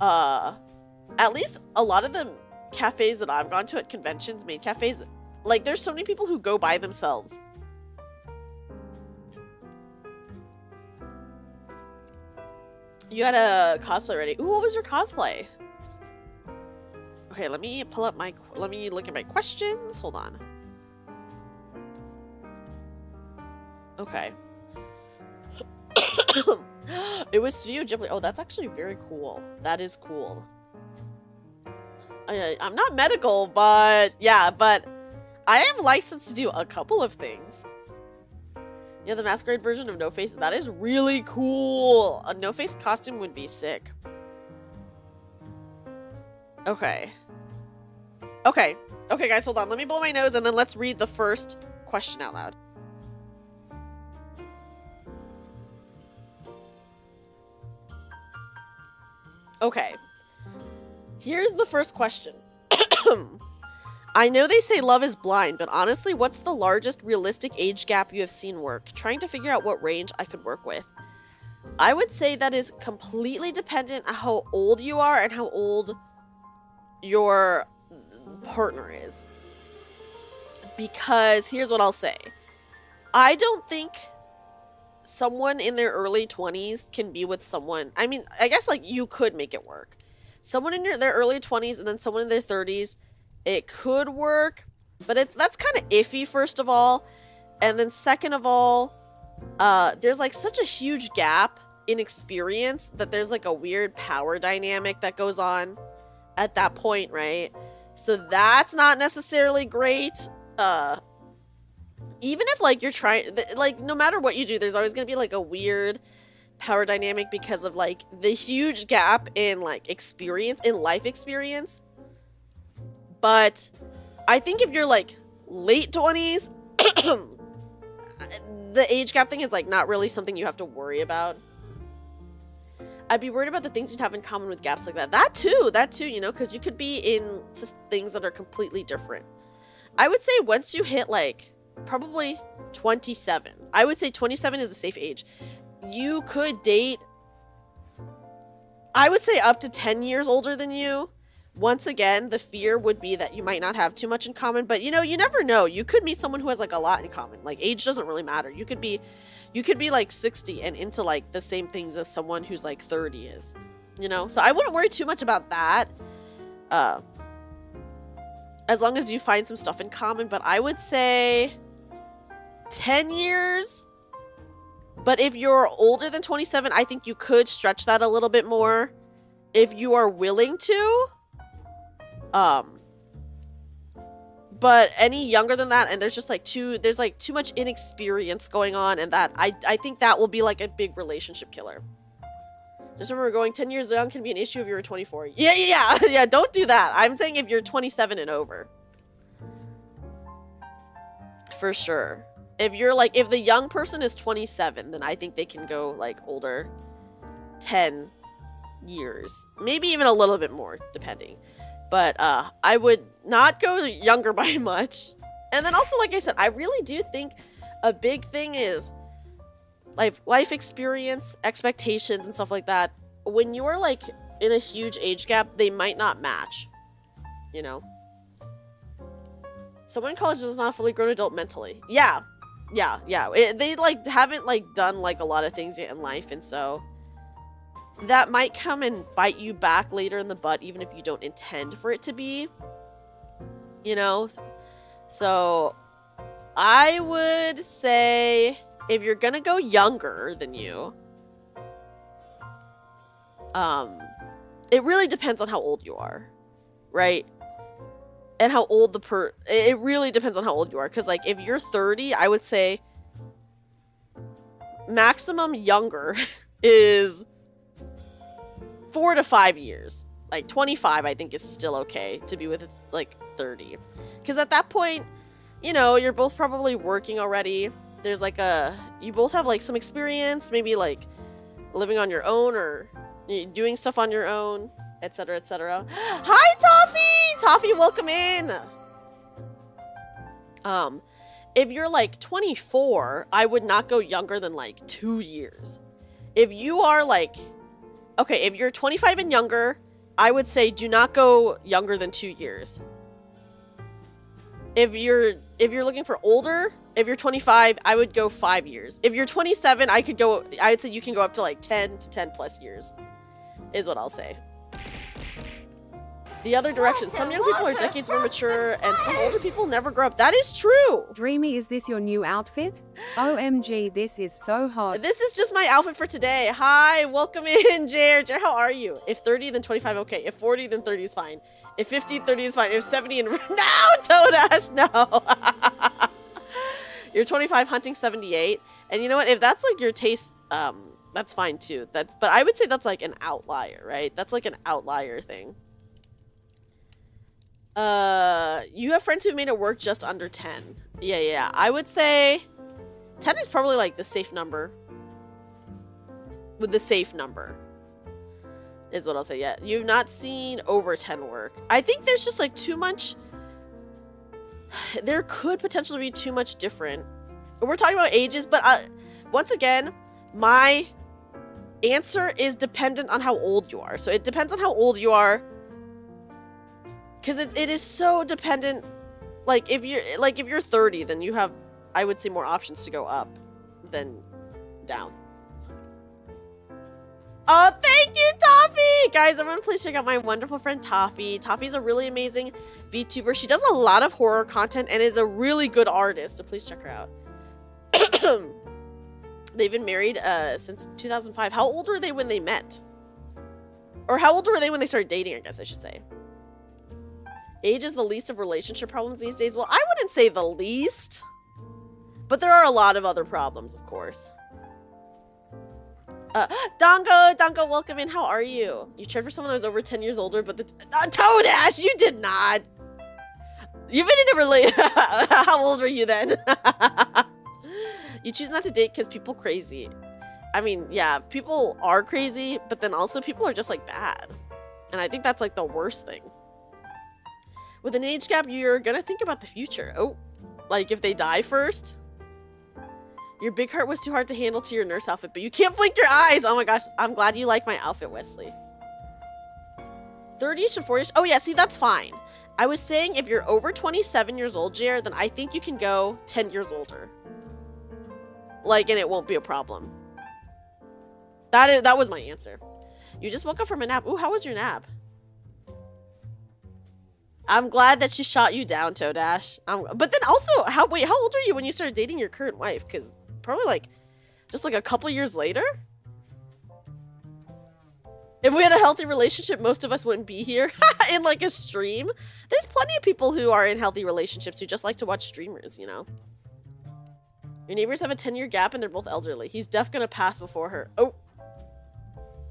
at least a lot of the cafes that I've gone to at conventions, maid cafes, like there's so many people who go by themselves. You had a cosplay ready. Ooh, what was your cosplay? Okay, let me look at my questions. Hold on. Okay. It was Studio Ghibli. Oh, that's actually very cool. That is cool. I'm not medical, but yeah, but I am licensed to do a couple of things. Yeah, the masquerade version of No Face. That is really cool. A No Face costume would be sick. Okay. Okay, guys, hold on. Let me blow my nose and then let's read the first question out loud. Okay. Here's the first question. I know they say love is blind, but honestly, what's the largest realistic age gap you have seen work? Trying to figure out what range I could work with. I would say that is completely dependent on how old you are and how old your partner is. Because here's what I'll say. I don't think someone in their early 20s can be with someone. I mean, I guess like you could make it work. Someone in their early 20s and then someone in their 30s, it could work, but that's kind of iffy, first of all. And then second of all, there's like such a huge gap in experience that there's like a weird power dynamic that goes on at that point, right? So that's not necessarily great. Even if like you're trying, like no matter what you do, there's always going to be like a weird power dynamic because of like the huge gap in like experience, in life experience. But I think if you're like late 20s, the age gap thing is like not really something you have to worry about. I'd be worried about the things you'd have in common with gaps like that. That too, you know, because you could be into things that are completely different. I would say once you hit like probably 27, I would say 27 is a safe age. You could date, I would say up to 10 years older than you. Once again, the fear would be that you might not have too much in common, but you know, you never know. You could meet someone who has like a lot in common. Like age doesn't really matter. You could be like 60 and into like the same things as someone who's like 30 is, you know? So I wouldn't worry too much about that. As long as you find some stuff in common, but I would say 10 years. But if you're older than 27, I think you could stretch that a little bit more if you are willing to. But any younger than that, and there's too much inexperience going on, and that I think that will be like a big relationship killer. Just remember, going 10 years young can be an issue if you're 24. Yeah, don't do that. I'm saying if you're 27 and over. For sure. If you're like, if the young person is 27, then I think they can go like older 10 years. Maybe even a little bit more, depending. But I would not go younger by much. And then also, like I said, I really do think a big thing is life experience, expectations, and stuff like that. When you're like in a huge age gap, they might not match, you know? Someone in college is not a fully grown adult mentally. Yeah. They, like, haven't, like, done, like, a lot of things yet in life, and so that might come and bite you back later in the butt, even if you don't intend for it to be, you know? So I would say if you're gonna go younger than you, it really depends on how old you are, right? And how old it really depends on how old you are. Because, like, if you're 30, I would say maximum younger is 4 to 5 years. Like, 25, I think, is still okay to be with, like, 30. Because at that point, you know, you're both probably working already. There's, like, you both have, like, some experience, maybe, like, living on your own or doing stuff on your own, etc., etc. Hi, Toffee! Toffee, welcome in! If you're, like, 24, I would not go younger than, like, 2 years. If you are, like... Okay, if you're 25 and younger, I would say do not go younger than 2 years. If you're looking for older, if you're 25, I would go 5 years. If you're 27, I would say you can go up to, like, 10 to 10 plus years. Is what I'll say. The other direction. Some young people are decades more mature, and some older people never grow up. That is true! Dreamy, is this your new outfit? OMG, this is so hot. This is just my outfit for today. Hi, welcome in, Jer. Jer, how are you? If 30, then 25, okay. If 40, then 30 is fine. If 50, 30 is fine. If 70 and... No, Toadash, no! You're 25, hunting 78. And you know what? If that's, like, your taste, that's fine, too. But I would say that's, like, an outlier, right? That's, like, an outlier thing. You have friends who've made it work just under 10. Yeah. I would say 10 is probably, like, the safe number. With the safe number. Is what I'll say. Yeah. You've not seen over 10 work. I think there's just, like, too much... There could potentially be too much different. We're talking about ages, but once again, my answer is dependent on how old you are. So it depends on how old you are. Because it is so dependent. Like if you're 30, then you have, I would say, more options to go up than down. Oh, thank you, Toffee! Guys, everyone please check out my wonderful friend Toffee. Toffee's a really amazing VTuber. She does a lot of horror content and is a really good artist, so please check her out. They've been married since 2005. How old were they when they met? Or how old were they when they started dating, I guess I should say. Age is the least of relationship problems these days. Well, I wouldn't say the least. But there are a lot of other problems, of course. Dongo, welcome in. How are you? You tried for someone that was over 10 years older, but Toadash, you did not. You've been in a relationship. How old were you then? You choose not to date because people crazy. I mean, yeah, people are crazy, but then also people are just, like, bad. And I think that's, like, the worst thing. With an age gap, you're gonna think about the future. Oh, like if they die first? Your big heart was too hard to handle to your nurse outfit, but you can't blink your eyes! Oh my gosh, I'm glad you like my outfit, Wesley. 30ish to 40ish? Oh yeah, see, that's fine. I was saying if you're over 27 years old, JR, then I think you can go 10 years older. Like, and it won't be a problem. That was my answer. You just woke up from a nap. Ooh, how was your nap? I'm glad that she shot you down, Toadash. But then also, how old were you when you started dating your current wife? Because probably, like, just, like, a couple years later? If we had a healthy relationship, most of us wouldn't be here in, like, a stream. There's plenty of people who are in healthy relationships who just like to watch streamers, you know? Your neighbors have a 10-year gap and they're both elderly. He's def gonna pass before her. Oh.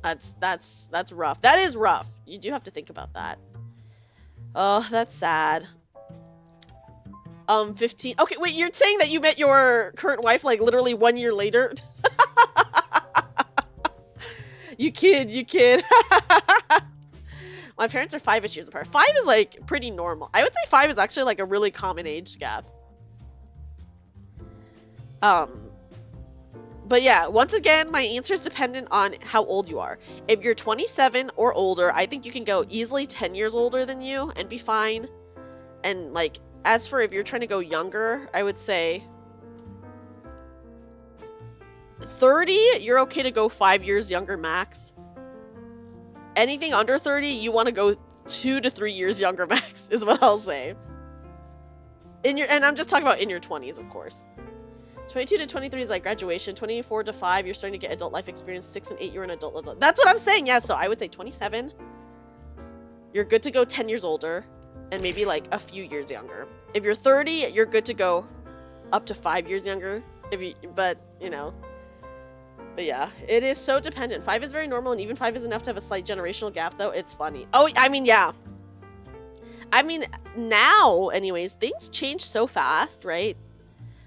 That's rough. That is rough. You do have to think about that. Oh, that's sad. 15. Okay, wait, you're saying that you met your current wife, like, literally 1 year later? You kid. My parents are 5-ish years apart. 5 is, like, pretty normal. I would say 5 is actually, like, a really common age gap. But yeah, once again, my answer is dependent on how old you are. If you're 27 or older, I think you can go easily 10 years older than you and be fine. And like, as for if you're trying to go younger, I would say 30, you're okay to go 5 years younger max. Anything under 30, you want to go 2 to 3 years younger max, is what I'll say. And I'm just talking about in your 20s, of course. 22 to 23 is like graduation. 24 to 5, you're starting to get adult life experience. 6 and 8, you're an adult. That's what I'm saying. Yeah, so I would say 27. You're good to go 10 years older and maybe like a few years younger. If you're 30, you're good to go up to 5 years younger. But yeah, it is so dependent. 5 is very normal, and even 5 is enough to have a slight generational gap, though. It's funny. Oh, I mean, yeah. I mean, now, anyways, things change so fast, right?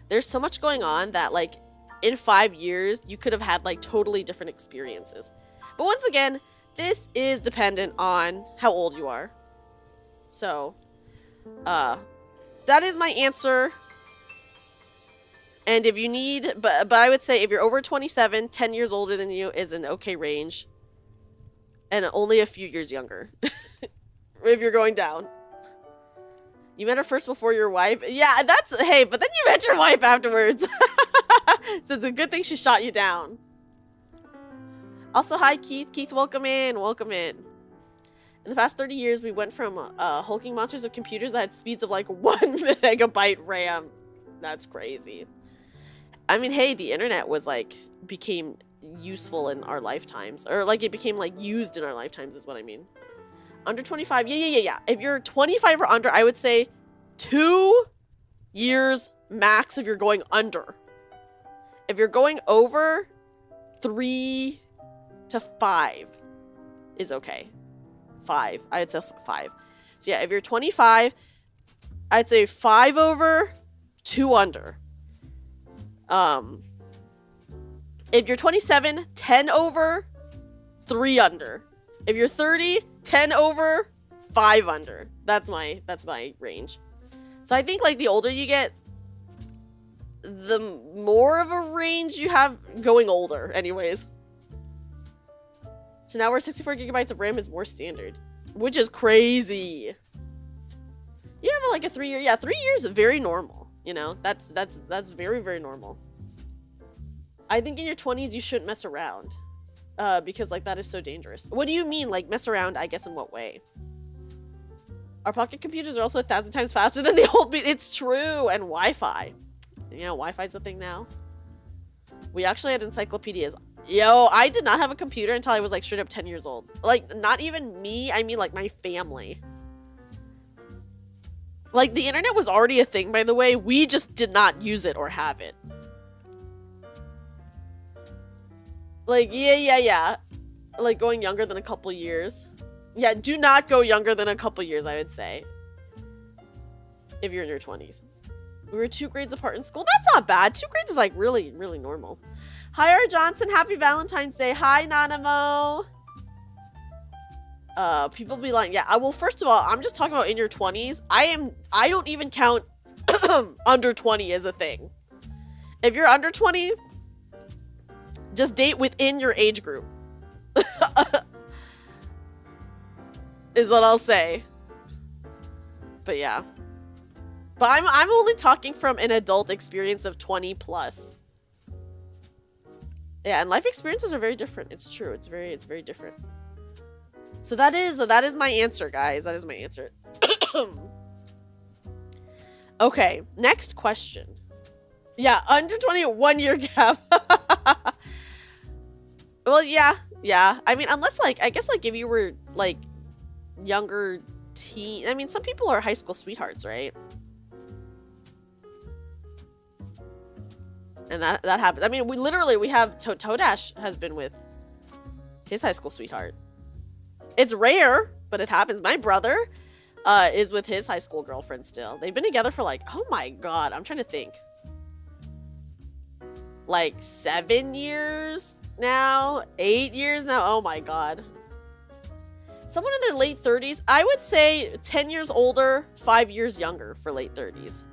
There's so much going on that, like, in 5 years, you could have had, like, totally different experiences. But once again, this is dependent on how old you are. So, that is my answer. And if you need, but I would say if you're over 27, 10 years older than you is an okay range. And only a few years younger. If you're going down. You met her first before your wife? Yeah, hey, but then you met your wife afterwards. So it's a good thing she shot you down. Also, hi, Keith. Keith, welcome in. Welcome in. In the past 30 years, we went from hulking monsters of computers that had speeds of like 1 megabyte RAM. That's crazy. I mean, hey, the internet was like, became useful in our lifetimes. Or like, it became like used in our lifetimes is what I mean. Under 25, yeah. If you're 25 or under, I would say 2 years max if you're going under. If you're going over, 3 to 5 is okay. 5, I'd say 5. So yeah, if you're 25, I'd say 5 over, 2 under. If you're 27, 10 over, 3 under. If you're 30, 10 over, 5 under. That's my range. So I think like the older you get, the more of a range you have going older anyways. So now where 64 gigabytes of RAM is more standard, which is crazy. You have like a 3 year, yeah, 3 years is very normal. You know, that's very, very normal. I think in your 20s you shouldn't mess around. Because like that is so dangerous. What do you mean like mess around? I guess in what way? Our pocket computers are also 1,000 times faster than the old. It's true. And Wi-Fi. You know, Wi-Fi's the thing now. We actually had encyclopedias. Yo, I did not have a computer until I was like straight up 10 years old. Like not even me. I mean like my family. Like the internet was already a thing, by the way. We just did not use it or have it. Like, yeah. Like, going younger than a couple years. Yeah, do not go younger than a couple years, I would say. If you're in your 20s. We were 2 grades apart in school. That's not bad. 2 grades is, like, really, really normal. Hi, R. Johnson. Happy Valentine's Day. Hi, Nanamo. People be like, yeah, well, first of all, I'm just talking about in your 20s. I don't even count under 20 as a thing. If you're under 20... just date within your age group. Is what I'll say. But yeah. But I'm only talking from an adult experience of 20 plus. Yeah, and life experiences are very different. It's true. It's very different. So that is my answer, guys. That is my answer. Okay, next question. Yeah, under 20, 1 year gap. Well, yeah. I mean, unless, like, I guess, like, if you were, like, younger teen... I mean, some people are high school sweethearts, right? And that happens. I mean, we have... Todash has been with his high school sweetheart. It's rare, but it happens. My brother is with his high school girlfriend still. They've been together for, like, oh my god, I'm trying to think. Like, 7 years... now 8 years now. Oh my god. Someone in their late 30s. I would say 10 years older, 5 years younger for late 30s.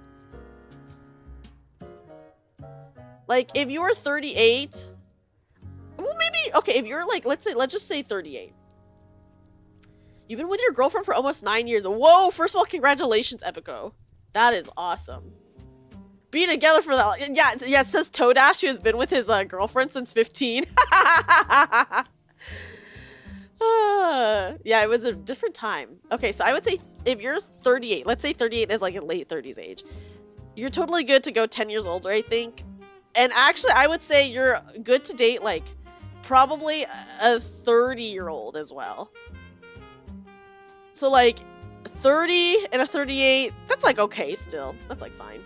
Like, if you were 38, well, maybe, okay, if you're like, let's just say 38. You've been with your girlfriend for almost 9 years. Whoa, first of all, congratulations, Epico. That is awesome. Being together for that. Yeah, it says Toadash, who has been with his girlfriend since 15. Yeah, it was a different time. Okay, so I would say if you're 38, let's say 38 is like a late 30s age. You're totally good to go 10 years older, I think. And actually, I would say you're good to date like probably a 30-year-old as well. So like 30 and a 38, that's like okay still. That's like fine.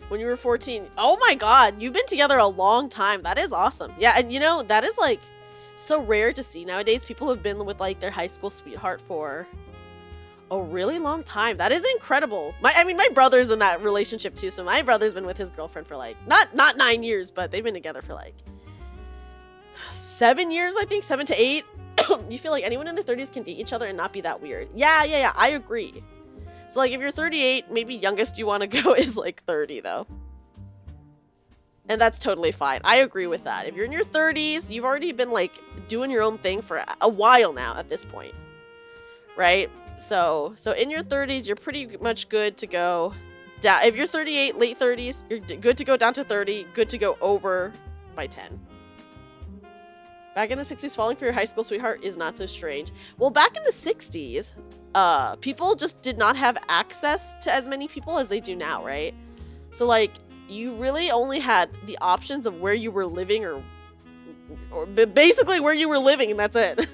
When you were 14, oh my god, you've been together a long time. That is awesome. Yeah, and you know, that is like so rare to see nowadays. People have been with like their high school sweetheart for a really long time. That is incredible. I mean, my brother's in that relationship too. So my brother's been with his girlfriend for like, not 9 years, but they've been together for like 7 years, I think, 7 to 8. You feel like anyone in their 30s can date each other and not be that weird. Yeah, I agree. So like if you're 38, maybe youngest you want to go is like 30 though. And that's totally fine. I agree with that. If you're in your 30s, you've already been like doing your own thing for a while now at this point. Right? So in your 30s, you're pretty much good to go down. If you're 38, late 30s, you're good to go down to 30, good to go over by 10. Back in the 60s, falling for your high school sweetheart is not so strange. Well, back in the 60s, people just did not have access to as many people as they do now, right? So, like, you really only had the options of where you were living or basically where you were living, and that's it.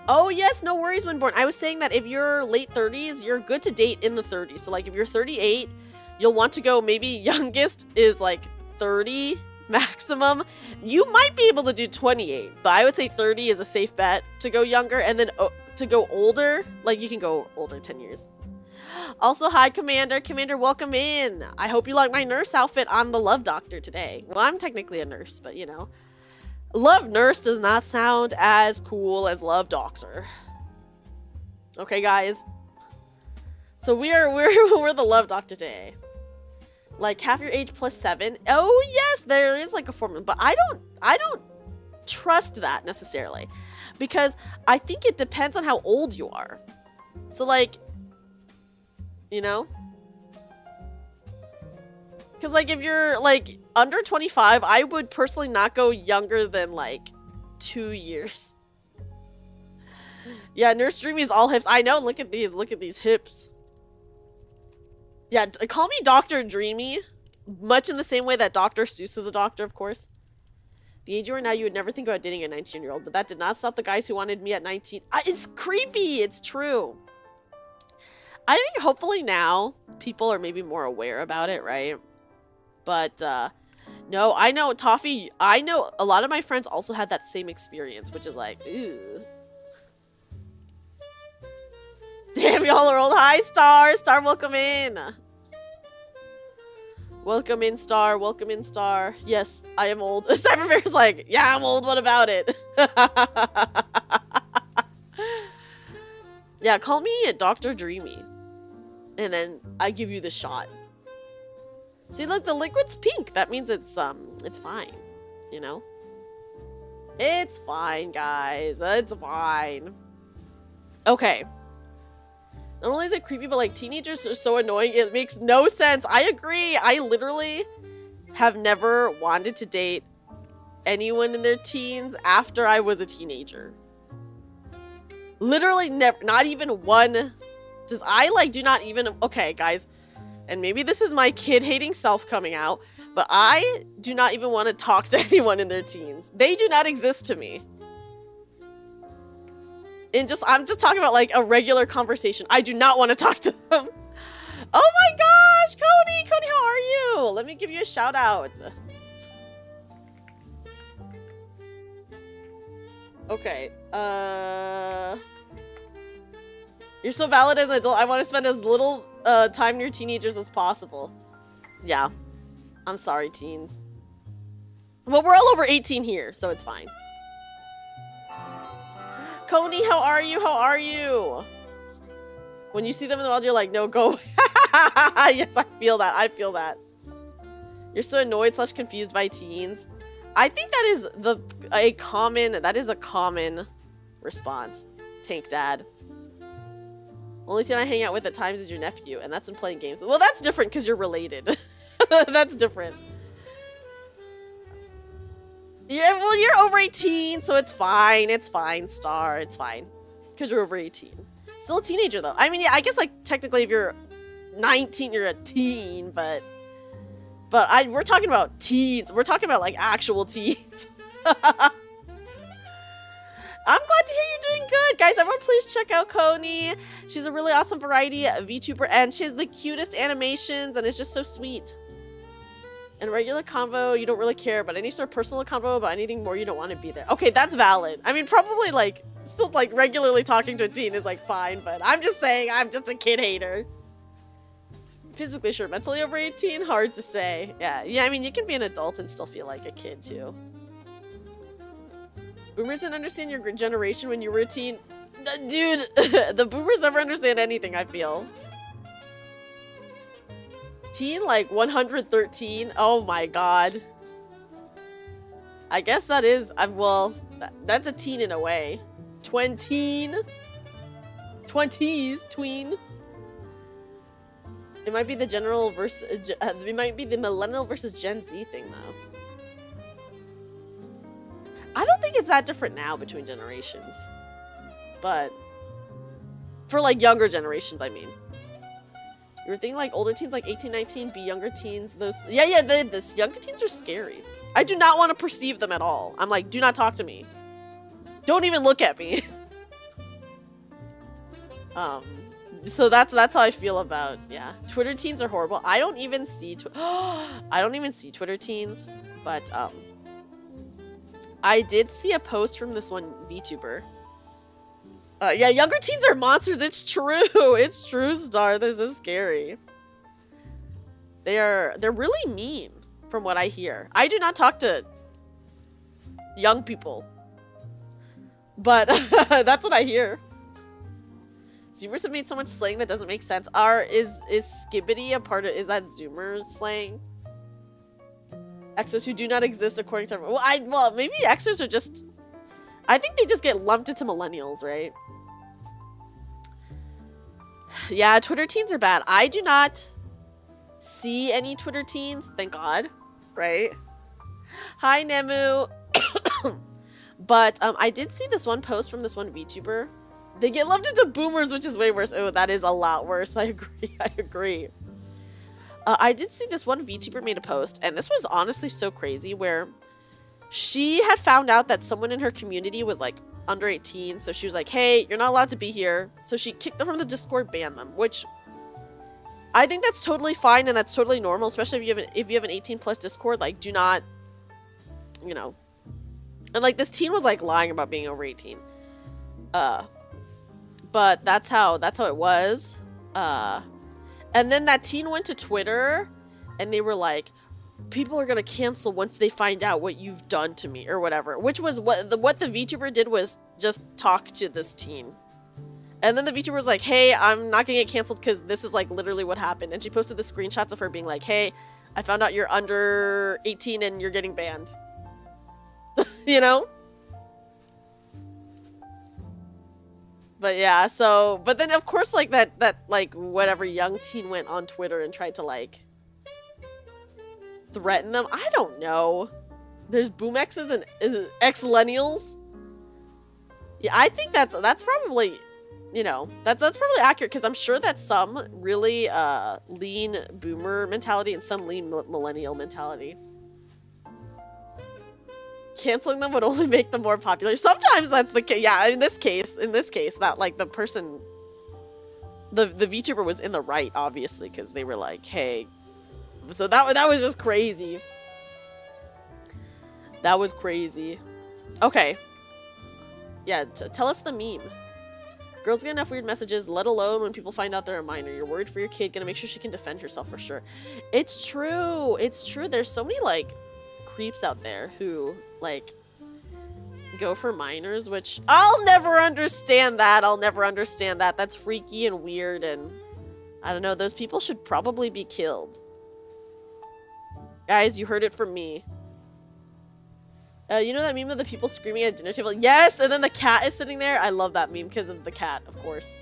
Oh, yes, no worries, Winborn. I was saying that if you're late 30s, you're good to date in the 30s. So, like, if you're 38, you'll want to go, maybe youngest is, like, 30 maximum. You might be able to do 28, but I would say 30 is a safe bet to go younger, and then to go older, like you can go older 10 years. Also, hi Commander. Commander, welcome in. I hope you like my nurse outfit on the Love Doctor today. Well, I'm technically a nurse, but you know. Love Nurse does not sound as cool as Love Doctor. Okay, guys. So we're the Love Doctor today. Like half your age plus 7. Oh yes, there is like a formula, but I don't trust that necessarily, because I think it depends on how old you are. So like, you know, because like if you're like under 25, I would personally not go younger than like 2 years. Yeah, Nurse Dreamy's all hips. I know. Look at these hips. Yeah, call me Dr. Dreamy, much in the same way that Dr. Seuss is a doctor, of course. The age you are now, you would never think about dating a 19-year-old, but that did not stop the guys who wanted me at 19. It's creepy, it's true. I think hopefully now people are maybe more aware about it, right? But, no, I know, Toffee, I know a lot of my friends also had that same experience, which is like, ew. Damn, y'all are old. Hi, Star. Star, welcome in. Welcome in, Star. Welcome in, Star. Yes, I am old. Cyberbear's like, yeah, I'm old. What about it? Yeah, call me Dr. Dreamy. And then I give you the shot. See, look, the liquid's pink. That means it's fine. You know? It's fine, guys. It's fine. Okay. Not only is it creepy, but like teenagers are so annoying. It makes no sense. I agree. I literally have never wanted to date anyone in their teens after I was a teenager. Literally never. Not even one. Do not even. Okay, guys. And maybe this is my kid hating self coming out, but I do not even want to talk to anyone in their teens. They do not exist to me. I'm just talking about like a regular conversation. I do not want to talk to them. Oh my gosh, Cody! Cody, how are you? Let me give you a shout out. Okay, you're so valid as an adult. I want to spend as little time near teenagers as possible. Yeah, I'm sorry, teens. Well, we're all over 18 here, so it's fine. Coney, how are you? How are you? When you see them in the wild, you're like, no, go. Yes, I feel that. I feel that. You're so annoyed / confused by teens. I think that is a common response. Tank Dad. Only teen I hang out with at times is your nephew, and that's in playing games. Well, that's different because you're related. That's different. Yeah, well, you're over 18, so it's fine. It's fine, Star. It's fine. Because you're over 18. Still a teenager, though. I mean, yeah, I guess, like, technically if you're 19, you're a teen, but we're talking about teens. We're talking about, like, actual teens. I'm glad to hear you're doing good. Guys, everyone please check out Coney. She's a really awesome variety VTuber, and she has the cutest animations, and it's just so sweet. In regular convo, you don't really care, but any sort of personal convo about anything more, you don't want to be there. Okay, that's valid. I mean, probably, like, still, like, regularly talking to a teen is, like, fine, but I'm just saying I'm just a kid hater. Physically sure, mentally over 18, hard to say. Yeah, I mean, you can be an adult and still feel like a kid, too. Boomers didn't understand your generation when you were a teen. Dude, the boomers never understand anything, I feel. Teen, like 113? Oh my god. I guess that is, well, that's a teen in a way. Twenteen? 20s? Tween? It might be the general versus, it might be the millennial versus Gen Z thing, though. I don't think it's that different now between generations. But for like younger generations, I mean. You were thinking like older teens, like 18, 19, be younger teens. Those, yeah, this younger teens are scary. I do not want to perceive them at all. I'm like, do not talk to me. Don't even look at me. So that's how I feel about, yeah. Twitter teens are horrible. I don't even see Twitter teens, but I did see a post from this one VTuber. Yeah, younger teens are monsters. It's true. It's true, Star. This is scary. They're really mean, from what I hear. I do not talk to young people, but that's what I hear. Zoomers have made so much slang that doesn't make sense. Is skibbity a part of? Is that Zoomer slang? Xers who do not exist according to everyone. Well, maybe Xers are just. I think they just get lumped into millennials, right? Yeah, Twitter teens are bad. I do not see any Twitter teens, thank God, right? Hi, Nemu. But I did see this one post from this one VTuber. They get lumped into boomers, which is way worse. Oh, that is a lot worse. I agree. I agree. I did see this one VTuber made a post, and this was honestly so crazy, where she had found out that someone in her community was like under 18, so she was like, hey, you're not allowed to be here. So she kicked them from the Discord, banned them, which I think that's totally fine and that's totally normal, especially if you have an 18 plus Discord. Like, do not, you know. And like this teen was like lying about being over 18. But that's how it was. And then that teen went to Twitter and they were like, people are gonna cancel once they find out what you've done to me or whatever. Which was what the VTuber did, was just talk to this teen. And then the VTuber was like, hey, I'm not gonna get canceled because this is like literally what happened. And she posted the screenshots of her being like, hey, I found out you're under 18 and you're getting banned. You know? But yeah, so, but then of course like that like whatever young teen went on Twitter and tried to like threaten them. I don't know. There's boom X's and X-lennials. Yeah, I think that's probably, you know, that's probably accurate, because I'm sure that some really lean boomer mentality and some lean millennial mentality. Canceling them would only make them more popular. Sometimes that's the case. Yeah, in this case, that like the person, the VTuber was in the right, obviously, because they were like, hey. So that was just crazy. That was crazy. Okay. Yeah, tell us the meme. Girls get enough weird messages, let alone when people find out they're a minor. You're worried for your kid, gonna make sure she can defend herself for sure. It's true. It's true. There's so many like creeps out there who like go for minors, which I'll never understand that. That's freaky and weird, and I don't know. Those people should probably be killed. Guys, you heard it from me. You know that meme of the people screaming at dinner table? Yes! And then the cat is sitting there? I love that meme because of the cat, of course.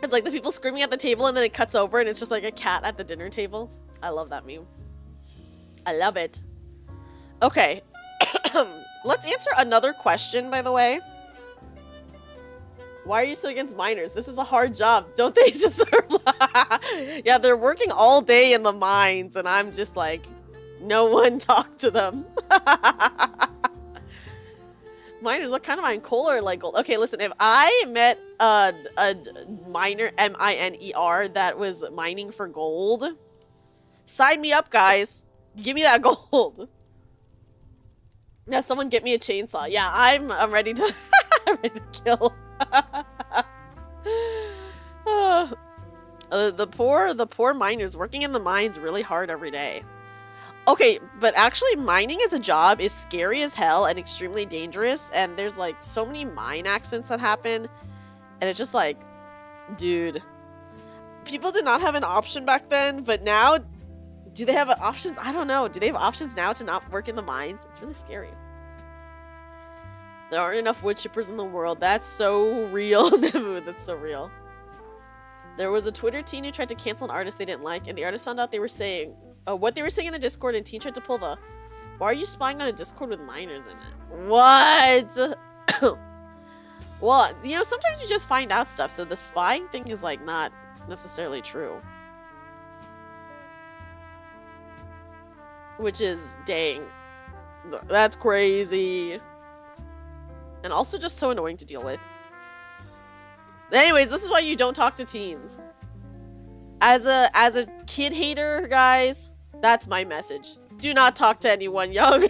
It's like the people screaming at the table and then it cuts over and it's just like a cat at the dinner table. I love that meme. I love it. Okay. Let's answer another question, by the way. Why are you so against minors? This is a hard job. Don't they deserve... Yeah, they're working all day in the mines, and I'm just like, no one talk to them. Miners, what kind of mine? Coal or like gold? Okay, listen, if I met a miner, M-I-N-E-R, that was mining for gold, sign me up, guys. Give me that gold. Now, someone get me a chainsaw. Yeah, I'm ready to, I'm ready to kill. The poor miners working in the mines really hard every day. Okay, but actually mining as a job is scary as hell and extremely dangerous, and there's like so many mine accidents that happen, and it's just like, dude, people did not have an option back then, but now, do they have options? I don't know. Do they have options now to not work in the mines? It's really scary. There aren't enough wood chippers in the world. That's so real. That's so real. There was a Twitter teen who tried to cancel an artist they didn't like, and the artist found out they were saying what they were saying in the Discord, and teen tried to pull the, why are you spying on a Discord with minors in it? What? Well, you know, sometimes you just find out stuff, so the spying thing is like not necessarily true. Which is, dang, that's crazy. And also just so annoying to deal with. Anyways, this is why you don't talk to teens. As a kid hater, guys, that's my message. Do not talk to anyone young.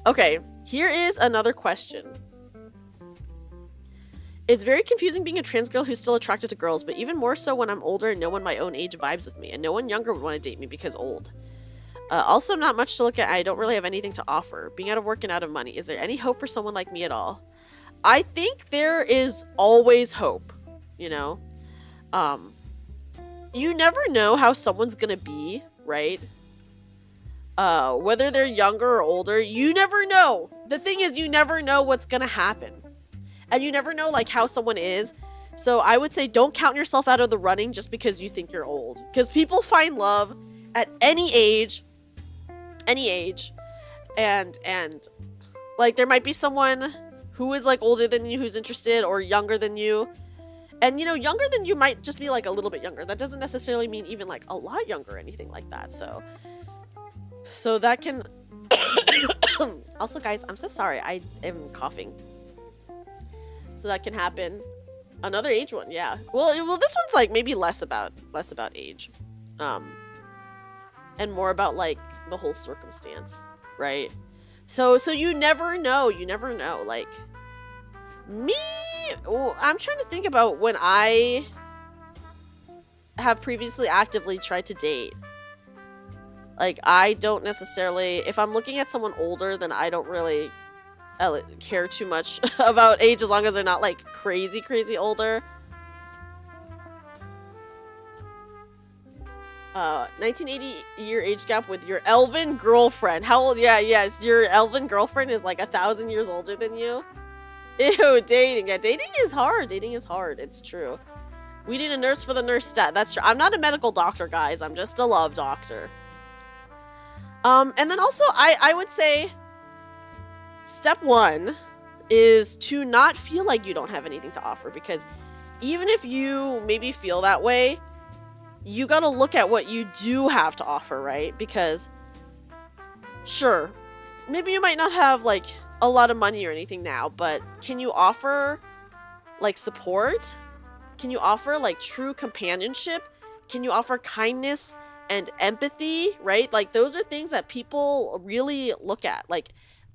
Okay, here is another question. It's very confusing being a trans girl who's still attracted to girls, but even more so when I'm older and no one my own age vibes with me, and no one younger would want to date me because old. Also, not much to look at. I don't really have anything to offer. Being out of work and out of money. Is there any hope for someone like me at all? I think there is always hope, you know? You never know how someone's gonna be, right? Whether they're younger or older, you never know. The thing is, you never know what's gonna happen. And you never know, like, how someone is. So I would say don't count yourself out of the running just because you think you're old. Because people find love at any age. And like there might be someone who is like older than you who's interested, or younger than you, and you know, younger than you might just be like a little bit younger. That doesn't necessarily mean even like a lot younger or anything like that. So that can also, guys, I'm so sorry, I am coughing. So that can happen. Another age one, yeah. Well, this one's like maybe less about age, and more about like the whole circumstance, right? So you never know. Like me, I'm trying to think about when I have previously actively tried to date. Like I don't necessarily, if I'm looking at someone older, then I don't really care too much about age as long as they're not like crazy older. 1980 year age gap with your elven girlfriend. How old? Yeah, yes, your elven girlfriend is like 1,000 years older than you. Ew, dating. Yeah, dating is hard. It's true. We need a nurse for the nurse stat. That's true. I'm not a medical doctor, guys. I'm just a love doctor. And then also, I would say step one is to not feel like you don't have anything to offer, because even if you maybe feel that way, you gotta look at what you do have to offer, right? Because, sure, maybe you might not have, like, a lot of money or anything now, but can you offer, like, support? Can you offer, like, true companionship? Can you offer kindness and empathy, right? Like, those are things that people really look at. Like,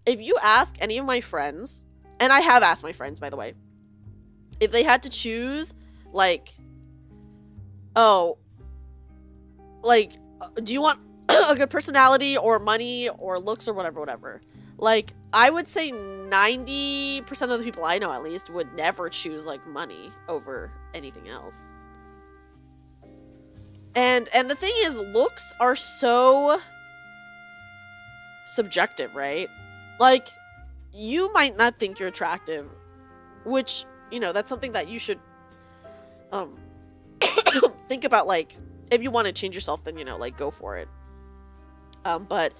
if you ask any of my friends, and I have asked my friends, by the way, if they had to choose, like, oh, like, do you want a good personality or money or looks or whatever? Like, I would say 90% of the people I know, at least, would never choose, like, money over anything else. And the thing is, looks are so subjective, right? Like, you might not think you're attractive, which, you know, that's something that you should think about. Like, if you want to change yourself, then, you know, like, go for it. But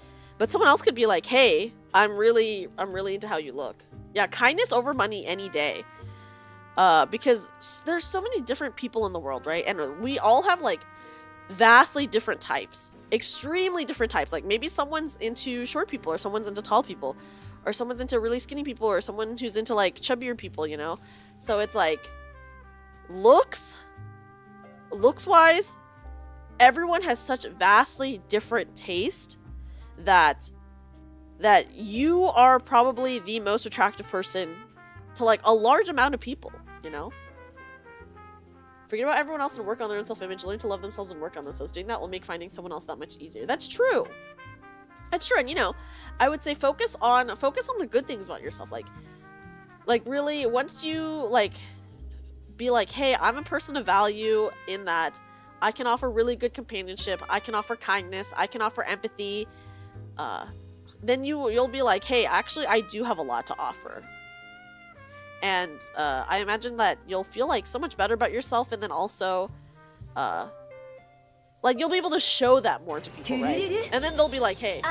someone else could be like, hey, I'm really into how you look. Yeah, kindness over money any day. Because there's so many different people in the world, right? And we all have, like, vastly different types. Extremely different types. Like, maybe someone's into short people, or someone's into tall people, or someone's into really skinny people, or someone who's into, like, chubbier people, you know? So it's like, looks-wise, everyone has such vastly different taste that you are probably the most attractive person to, like, a large amount of people, you know? Forget about everyone else and work on their own self-image. Learn to love themselves and work on themselves. Doing that will make finding someone else that much easier. That's true. That's true. And, you know, I would say focus on the good things about yourself. Like really, once you, like, be like, hey, I'm a person of value in that I can offer really good companionship. I can offer kindness. I can offer empathy. Then you'll be like, hey, actually, I do have a lot to offer. And I imagine that you'll feel, like, so much better about yourself, and then also, like, you'll be able to show that more to people, right? And then they'll be like, hey,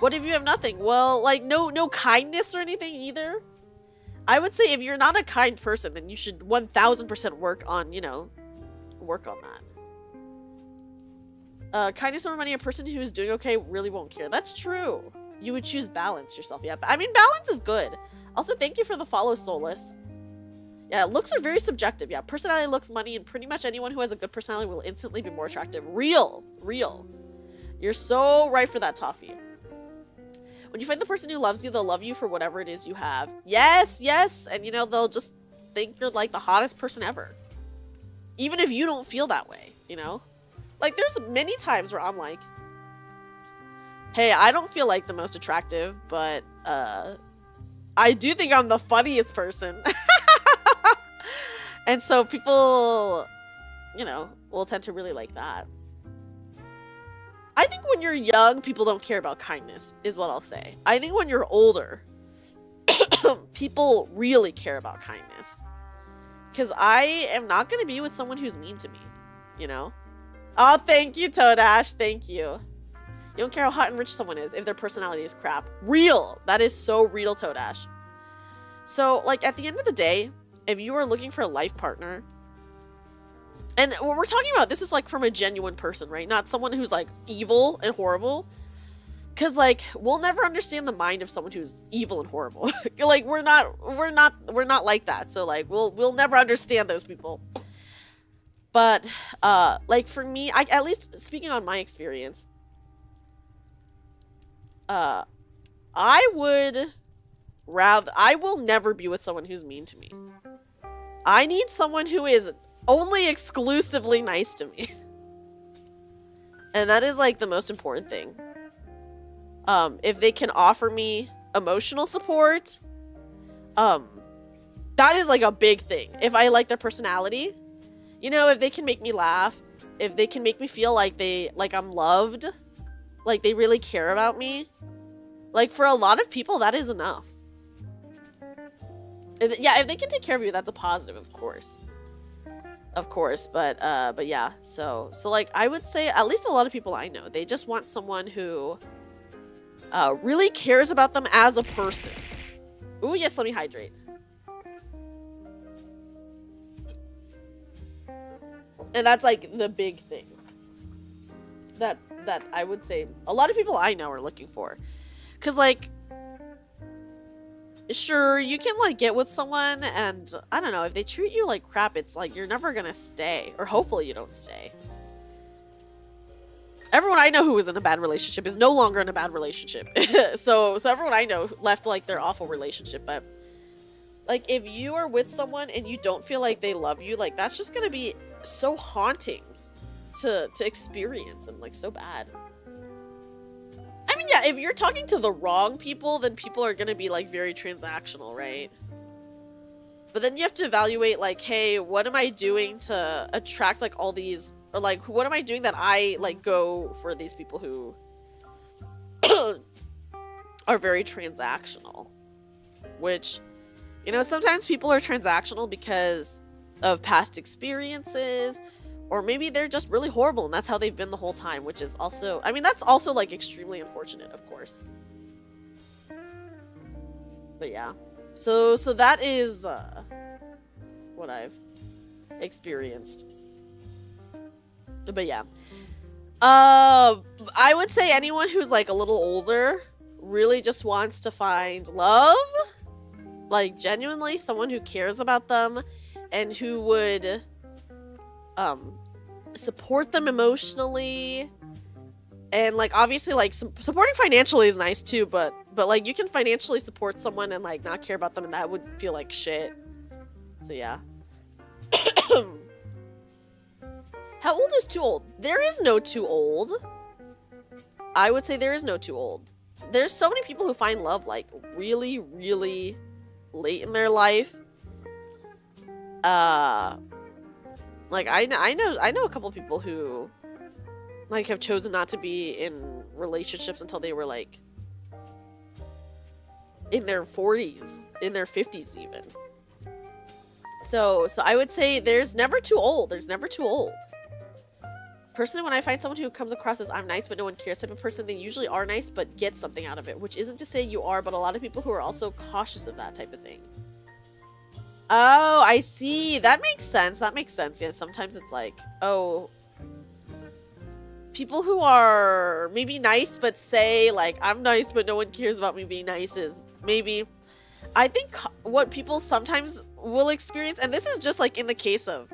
what if you have nothing? Well, like, no kindness or anything either. I would say if you're not a kind person, then you should 1000% work on, you know, work on that. Kindness over money, a person who is doing okay really won't care. That's true. You would choose balance yourself. Yeah, I mean, balance is good. Also, thank you for the follow, Solus. Yeah, looks are very subjective. Yeah, personality, looks, money, and pretty much anyone who has a good personality will instantly be more attractive. Real. You're so right for that, Toffee. When you find the person who loves you, they'll love you for whatever it is you have. Yes. And, you know, they'll just think you're, like, the hottest person ever. Even if you don't feel that way, you know? Like, there's many times where I'm like, hey, I don't feel like the most attractive, but, I do think I'm the funniest person. And so people, you know, will tend to really like that. I think when you're young, people don't care about kindness, is what I'll say. I think when you're older, people really care about kindness. Because I am not going to be with someone who's mean to me, you know? Oh, thank you, Toadash. Thank you. You don't care how hot and rich someone is if their personality is crap. Real. That is so real, Toadash. So, like, at the end of the day, if you are looking for a life partner, and what we're talking about, this is, like, from a genuine person, right? Not someone who's, like, evil and horrible. Because, like, we'll never understand the mind of someone who's evil and horrible. Like, we're not like that. So, like, we'll never understand those people. But, like, for me, at least speaking on my experience, I will never be with someone who's mean to me. I need someone who is only exclusively nice to me. And that is, like, the most important thing. If they can offer me emotional support, that is, like, a big thing. If I like their personality, you know, if they can make me laugh, if they can make me feel like I'm loved, like they really care about me, like, for a lot of people, that is enough. Yeah, if they can take care of you, that's a positive, of course. But yeah, so like, I would say at least a lot of people I know, they just want someone who really cares about them as a person. Ooh, yes, let me hydrate. And that's, like, the big thing that I would say a lot of people I know are looking for. Because, like, sure, you can, like, get with someone and, I don't know, if they treat you like crap, it's like you're never gonna stay. Or hopefully you don't stay. Everyone I know who was in a bad relationship is no longer in a bad relationship. So everyone I know left, like, their awful relationship. But, like, if you are with someone and you don't feel like they love you, like, that's just gonna be so haunting to experience and, like, so bad. I mean, yeah, yeah, if you're talking to the wrong people, then people are gonna be like very transactional, right? But then you have to evaluate like, hey, what am I doing to attract like all these, or like what am I doing that I like go for these people who are very transactional? Which, you know, sometimes people are transactional because of past experiences, or maybe they're just really horrible and that's how they've been the whole time, which is also, I mean, that's also like extremely unfortunate, of course. But yeah, so that is what I've experienced. But yeah, I would say anyone who's like a little older really just wants to find love, like genuinely someone who cares about them and who would support them emotionally, and like obviously like supporting financially is nice too, but like you can financially support someone and like not care about them and that would feel like shit. So yeah. How old is too old? There is no too old. I would say there is no too old. There's so many people who find love like really, really late in their life. Like I know a couple people who like have chosen not to be in relationships until they were like in their 40s, in their 50s even. So I would say there's never too old. There's never too old. Personally, when I find someone who comes across as I'm nice but no one cares type of person, they usually are nice but get something out of it, which isn't to say you are, but a lot of people who are also cautious of that type of thing. Oh, I see. That makes sense. That makes sense. Yeah, sometimes it's like, oh, people who are maybe nice but say like I'm nice but no one cares about me being nice is maybe, I think what people sometimes will experience, and this is just like in the case of,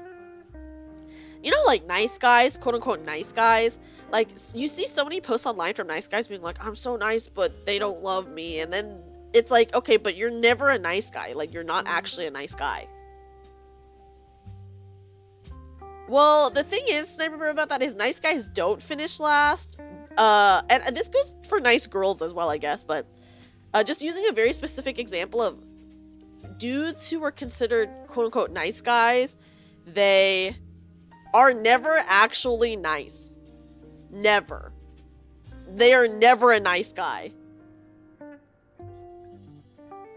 you know, like nice guys, quote unquote nice guys, like you see so many posts online from nice guys being like, I'm so nice but they don't love me, and then it's like, okay, but you're never a nice guy, like you're not actually a nice guy. Well, the thing is, Sniper, about that is nice guys don't finish last, and this goes for nice girls as well, I guess, but just using a very specific example of dudes who were considered quote unquote nice guys, they are never actually nice. Never. They are never a nice guy.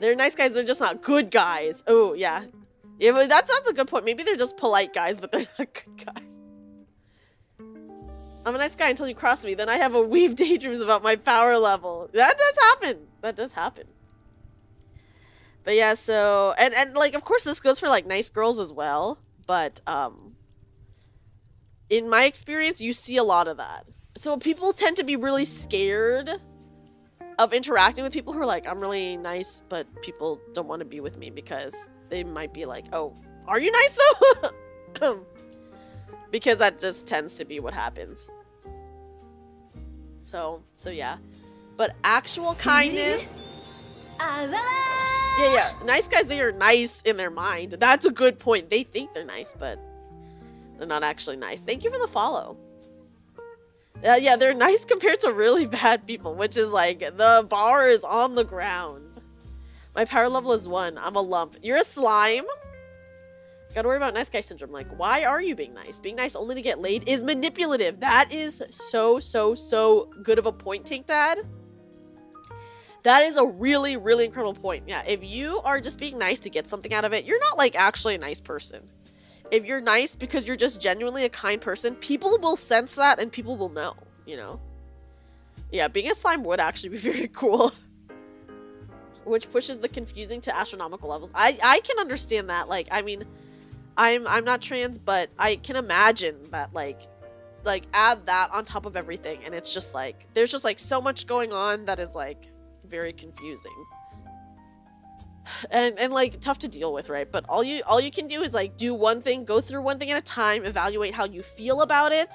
They're nice guys, they're just not good guys. Oh, yeah. Yeah, but that's a good point. Maybe they're just polite guys, but they're not good guys. I'm a nice guy until you cross me. Then I have a weave daydreams about my power level. That does happen. That does happen. But yeah, so... And like, of course, this goes for, like, nice girls as well. But, in my experience, you see a lot of that. So people tend to be really scared of interacting with people who are like, I'm really nice, but people don't want to be with me because they might be like, oh, are you nice though? Because that just tends to be what happens. So yeah. But actual kindness... Yeah, nice guys, they are nice in their mind. That's a good point. They think they're nice, but they're not actually nice. Thank you for the follow. Yeah, they're nice compared to really bad people, which is like, the bar is on the ground. My power level is 1. I'm a lump. You're a slime? Gotta worry about nice guy syndrome. Like, why are you being nice? Being nice only to get laid is manipulative. That is so good of a point, Tank Dad. That is a really, really incredible point. Yeah, if you are just being nice to get something out of it, you're not like actually a nice person. If you're nice because you're just genuinely a kind person, people will sense that and people will know, you know? Yeah, being a slime would actually be very cool. Which pushes the confusing to astronomical levels. I can understand that. Like, I mean, I'm not trans, but I can imagine that, like add that on top of everything and it's just like, there's just like so much going on that is like very confusing. And like tough to deal with, right? But all you can do is like do one thing, go through one thing at a time, evaluate how you feel about it,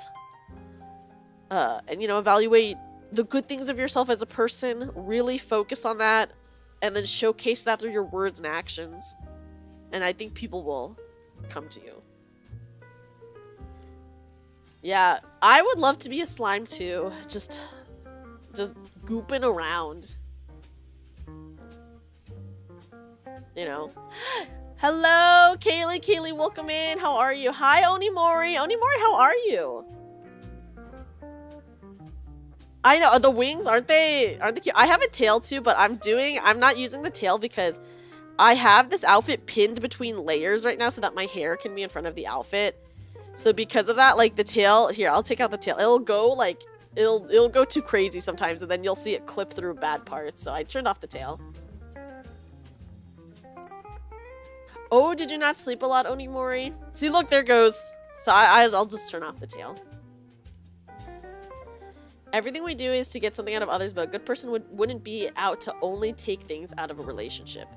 and you know, evaluate the good things of yourself as a person, really focus on that, and then showcase that through your words and actions, and I think people will come to you. Yeah, I would love to be a slime too. Just gooping around. You know. Hello, Kaylee. Kaylee, welcome in. How are you? Hi, Onimori. Onimori, how are you? I know the wings, aren't they cute? I have a tail too, but I'm not using the tail because I have this outfit pinned between layers right now so that my hair can be in front of the outfit. So because of that, like the tail, here, I'll take out the tail. It'll go like it'll go too crazy sometimes, and then you'll see it clip through bad parts. So I turned off the tail. Oh, did you not sleep a lot, Onimori? See, look, there goes. So I'll just turn off the tail. Everything we do is to get something out of others, but a good person wouldn't be out to only take things out of a relationship.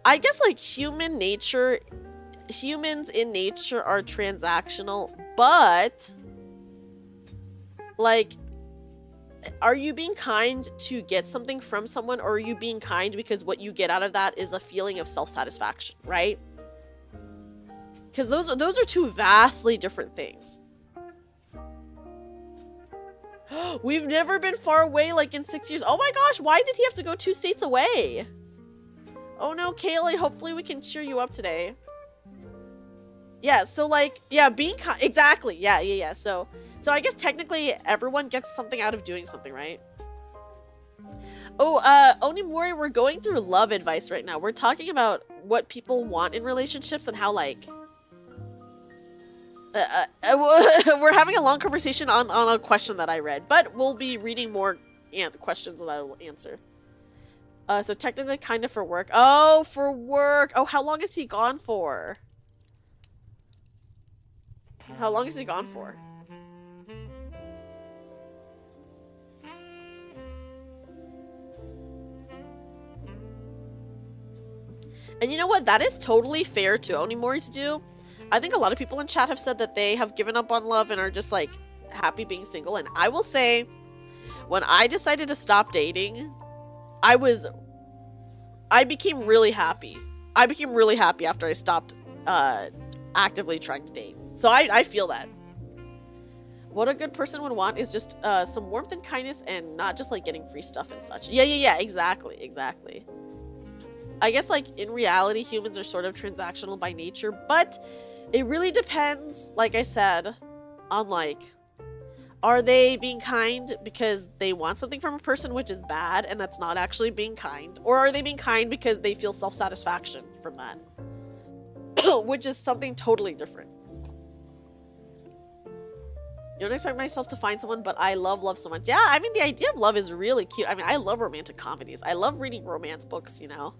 I guess, like, humans in nature are transactional, but, like, are you being kind to get something from someone, or are you being kind because what you get out of that is a feeling of self-satisfaction, right? Because those are two vastly different things. We've never been far away like in 6 years. Oh my gosh, why did he have to go 2 states away? Oh no, Kaylee, hopefully we can cheer you up today. Yeah, so like, yeah, being kind, exactly, yeah. So I guess technically everyone gets something out of doing something, right? Oh, Onimori, we're going through love advice right now. We're talking about what people want in relationships and how, like, we're having a long conversation on a question that I read, but we'll be reading more questions that I will answer. So technically kind of for work. Oh, for work. Oh, how long is he gone for? How long is he gone for? And you know what? That is totally fair to Onimori to do. I think a lot of people in chat have said that they have given up on love and are just like happy being single. And I will say, when I decided to stop dating, I became really happy. I became really happy after I stopped actively trying to date. So I feel that. What a good person would want is just some warmth and kindness and not just like getting free stuff and such. Yeah, exactly. I guess like in reality, humans are sort of transactional by nature, but it really depends, like I said, on like, are they being kind because they want something from a person, which is bad, and that's not actually being kind? Or are they being kind because they feel self-satisfaction from that? Which is something totally different. You don't expect myself to find someone, but I love so much. Yeah, I mean, the idea of love is really cute. I mean, I love romantic comedies. I love reading romance books, you know?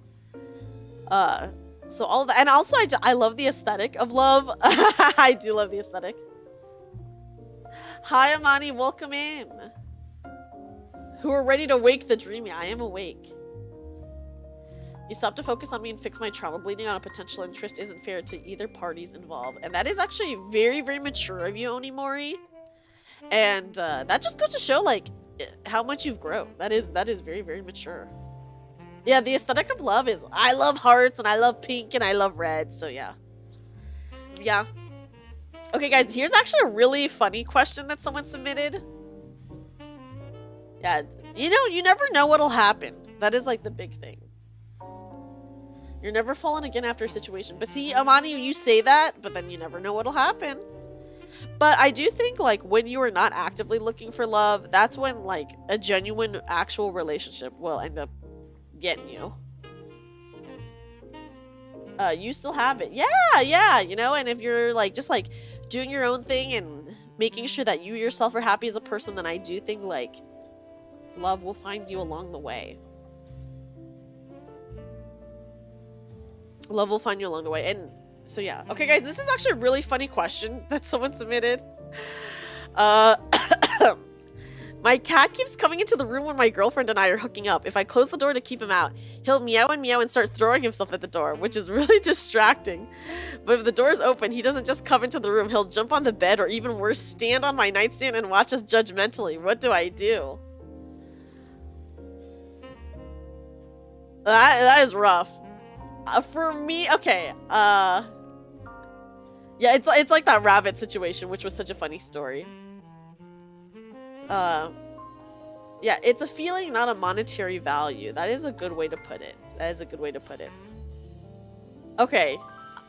So all of that, and also I love the aesthetic of love. I do love the aesthetic. Hi, Amani, welcome in. Who are ready to wake the dreamy? I am awake. You stop to focus on me and fix my trauma. Bleeding on a potential interest isn't fair to either parties involved. And that is actually very, very mature of you, Onimori. And that just goes to show, like, how much you've grown. That is very, very mature. Yeah, the aesthetic of love is, I love hearts, and I love pink, and I love red, so yeah. Yeah. Okay, guys, here's actually a really funny question that someone submitted. Yeah, you know, you never know what'll happen. That is, like, the big thing. You're never falling again after a situation. But see, Amani, you say that, but then you never know what'll happen. But I do think, like, when you are not actively looking for love, that's when, like, a genuine, actual relationship will end up getting you. You still have it. Yeah, you know, and if you're, like, just, like, doing your own thing and making sure that you yourself are happy as a person, then I do think, like, love will find you along the way. Love will find you along the way. And so, yeah. Okay, guys, this is actually a really funny question that someone submitted. My cat keeps coming into the room when my girlfriend and I are hooking up. If I close the door to keep him out, he'll meow and start throwing himself at the door, which is really distracting. But if the door is open, he doesn't just come into the room. He'll jump on the bed or even worse, stand on my nightstand and watch us judgmentally. What do I do? That is rough. For me, okay. Yeah, it's like that rabbit situation, which was such a funny story. Yeah, it's a feeling, not a monetary value. That is a good way to put it. That is a good way to put it. Okay.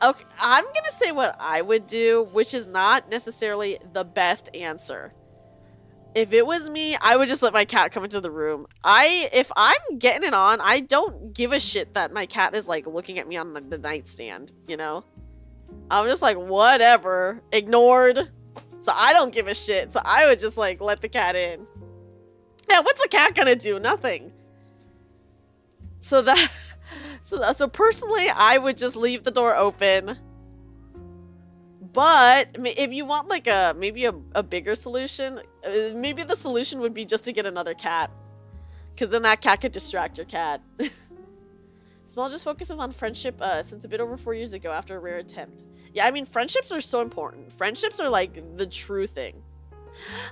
Okay, I'm gonna say what I would do, which is not necessarily the best answer. If it was me, I would just let my cat come into the room. If I'm getting it on, I don't give a shit that my cat is like looking at me on the nightstand, you know? I'm just like, whatever, ignored. So I don't give a shit. So I would just like let the cat in. Yeah, what's the cat gonna do? Nothing. So personally, I would just leave the door open. But if you want like maybe a bigger solution, maybe the solution would be just to get another cat, because then that cat could distract your cat. Small just focuses on friendship since a bit over 4 years ago after a rare attempt. Yeah, I mean, friendships are so important. Friendships are like the true thing.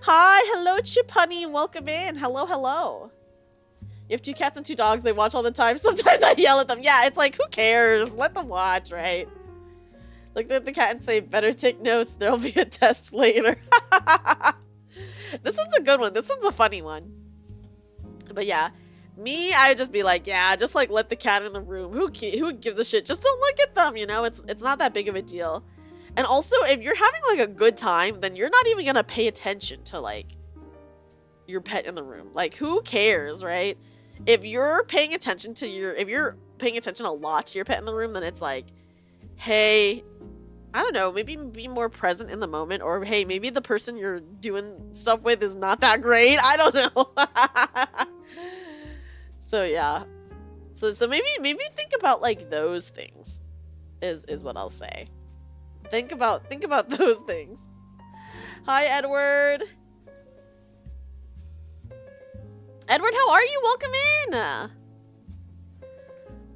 Hi, hello, Chip Honey, welcome in. Hello, hello. You have 2 cats and 2 dogs. They watch all the time. Sometimes I yell at them. Yeah, it's like, who cares? Let them watch, right? Look at the cat and say, better take notes. There'll be a test later. This one's a good one. This one's a funny one. But yeah, me, I would just be like, yeah, just like let the cat in the room. Who gives a shit? Just don't look at them, you know? It's not that big of a deal. And also, if you're having like a good time, then you're not even gonna pay attention to like your pet in the room. Like, who cares, right? If you're paying attention a lot to your pet in the room, then it's like, hey, I don't know, maybe be more present in the moment, or hey, maybe the person you're doing stuff with is not that great. I don't know. So yeah. So maybe think about like those things is what I'll say. Think about those things. Hi, Edward. Edward, how are you? Welcome in.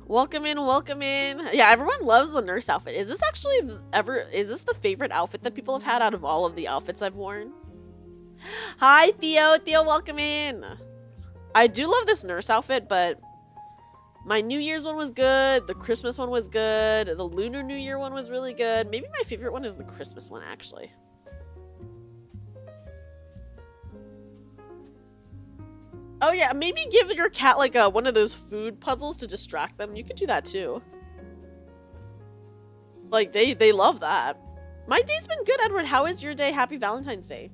Welcome in, welcome in. Yeah, everyone loves the nurse outfit. Is this the favorite outfit that people have had out of all of the outfits I've worn? Hi, Theo. Theo, welcome in. I do love this nurse outfit, but my New Year's one was good. The Christmas one was good. The Lunar New Year one was really good. Maybe my favorite one is the Christmas one, actually. Oh yeah, maybe give your cat like one of those food puzzles to distract them. You could do that too. Like they love that. My day's been good, Edward. How is your day? Happy Valentine's Day.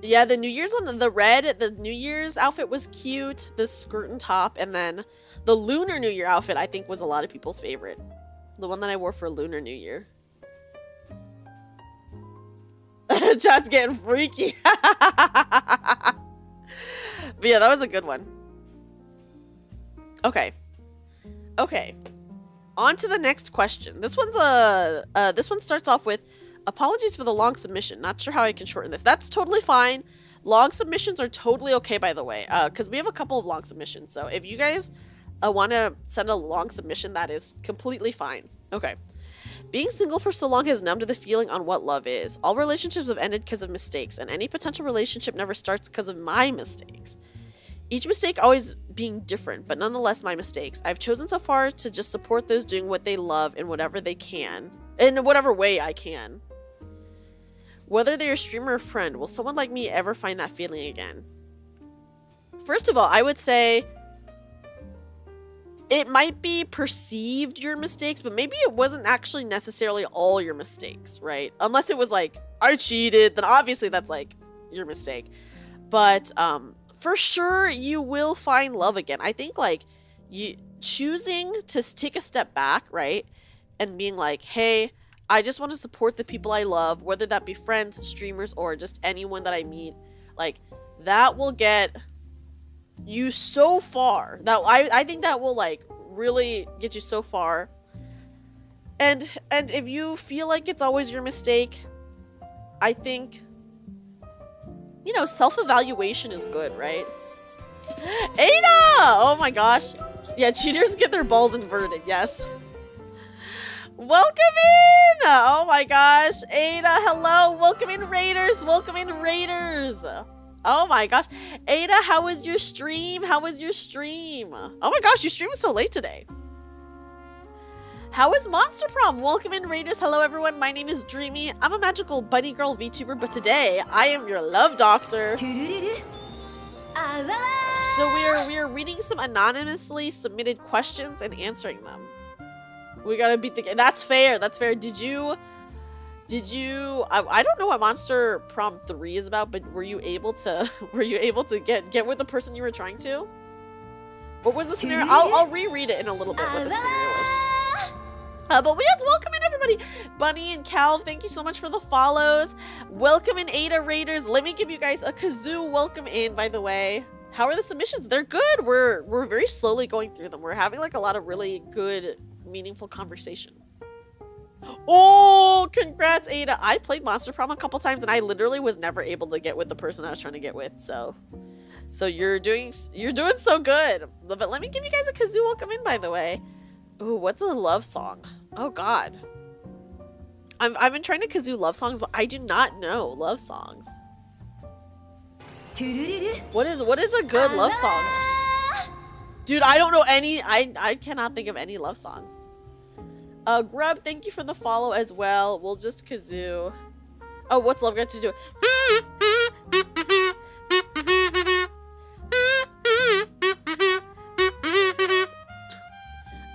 Yeah, the New Year's one, the New Year's outfit was cute. The skirt and top, and then the Lunar New Year outfit I think was a lot of people's favorite. The one that I wore for Lunar New Year. Chat's getting freaky. But yeah, that was a good one. Okay. Okay. On to the next question. This one starts off with, apologies for the long submission. Not sure how I can shorten this. That's totally fine. Long submissions are totally okay, by the way, because we have a couple of long submissions. So if you guys want to send a long submission, that is completely fine. Okay. Being single for so long has numbed the feeling on what love is. All relationships have ended because of mistakes, and any potential relationship never starts because of my mistakes. Each mistake always being different, but nonetheless my mistakes. I've chosen so far to just support those doing what they love in whatever they can, in whatever way I can. Whether they're a streamer or friend, will someone like me ever find that feeling again? First of all, I would say it might be perceived your mistakes, but maybe it wasn't actually necessarily all your mistakes, right? Unless it was like, I cheated, then obviously that's like your mistake. But for sure, you will find love again. I think like you choosing to take a step back, right? And being like, hey, I just want to support the people I love, whether that be friends, streamers, or just anyone that I meet. Like, that will get you so far. That I think that will like really get you so far. And if you feel like it's always your mistake, I think, you know, self-evaluation is good, right? Ada! Oh my gosh. Yeah, cheaters get their balls inverted, yes. Welcome in! Oh my gosh. Ada, hello. Welcome in, Raiders. Welcome in, Raiders. Oh my gosh. Ada, how was your stream? How was your stream? Oh my gosh, you streamed so late today. How is Monster Prom? Welcome in, Raiders. Hello, everyone. My name is Dreamy. I'm a magical bunny girl VTuber, but today I am your love doctor. So we are reading some anonymously submitted questions and answering them. We gotta beat the game. That's fair. That's fair. Did you? I don't know what Monster Prom 3 is about, but were you able to get with the person you were trying to? What was the scenario? I'll reread it in a little bit what the scenario was. But yes, welcome in, everybody. Bunny and Cal, thank you so much for the follows. Welcome in, Ada Raiders. Let me give you guys a kazoo welcome in, by the way. How are the submissions? They're good. We're very slowly going through them. We're having like a lot of really good, meaningful conversation. Oh, congrats, Ada. I played Monster Prom a couple times and I literally was never able to get with the person I was trying to get with. So you're doing so good. But let me give you guys a kazoo welcome in, by the way. Ooh, what's a love song? Oh God. I've been trying to kazoo love songs, but I do not know love songs. What is a good love song? Dude, I don't know any. I cannot think of any love songs. Grub, thank you for the follow as well. We'll just kazoo. Oh, what's love got to do?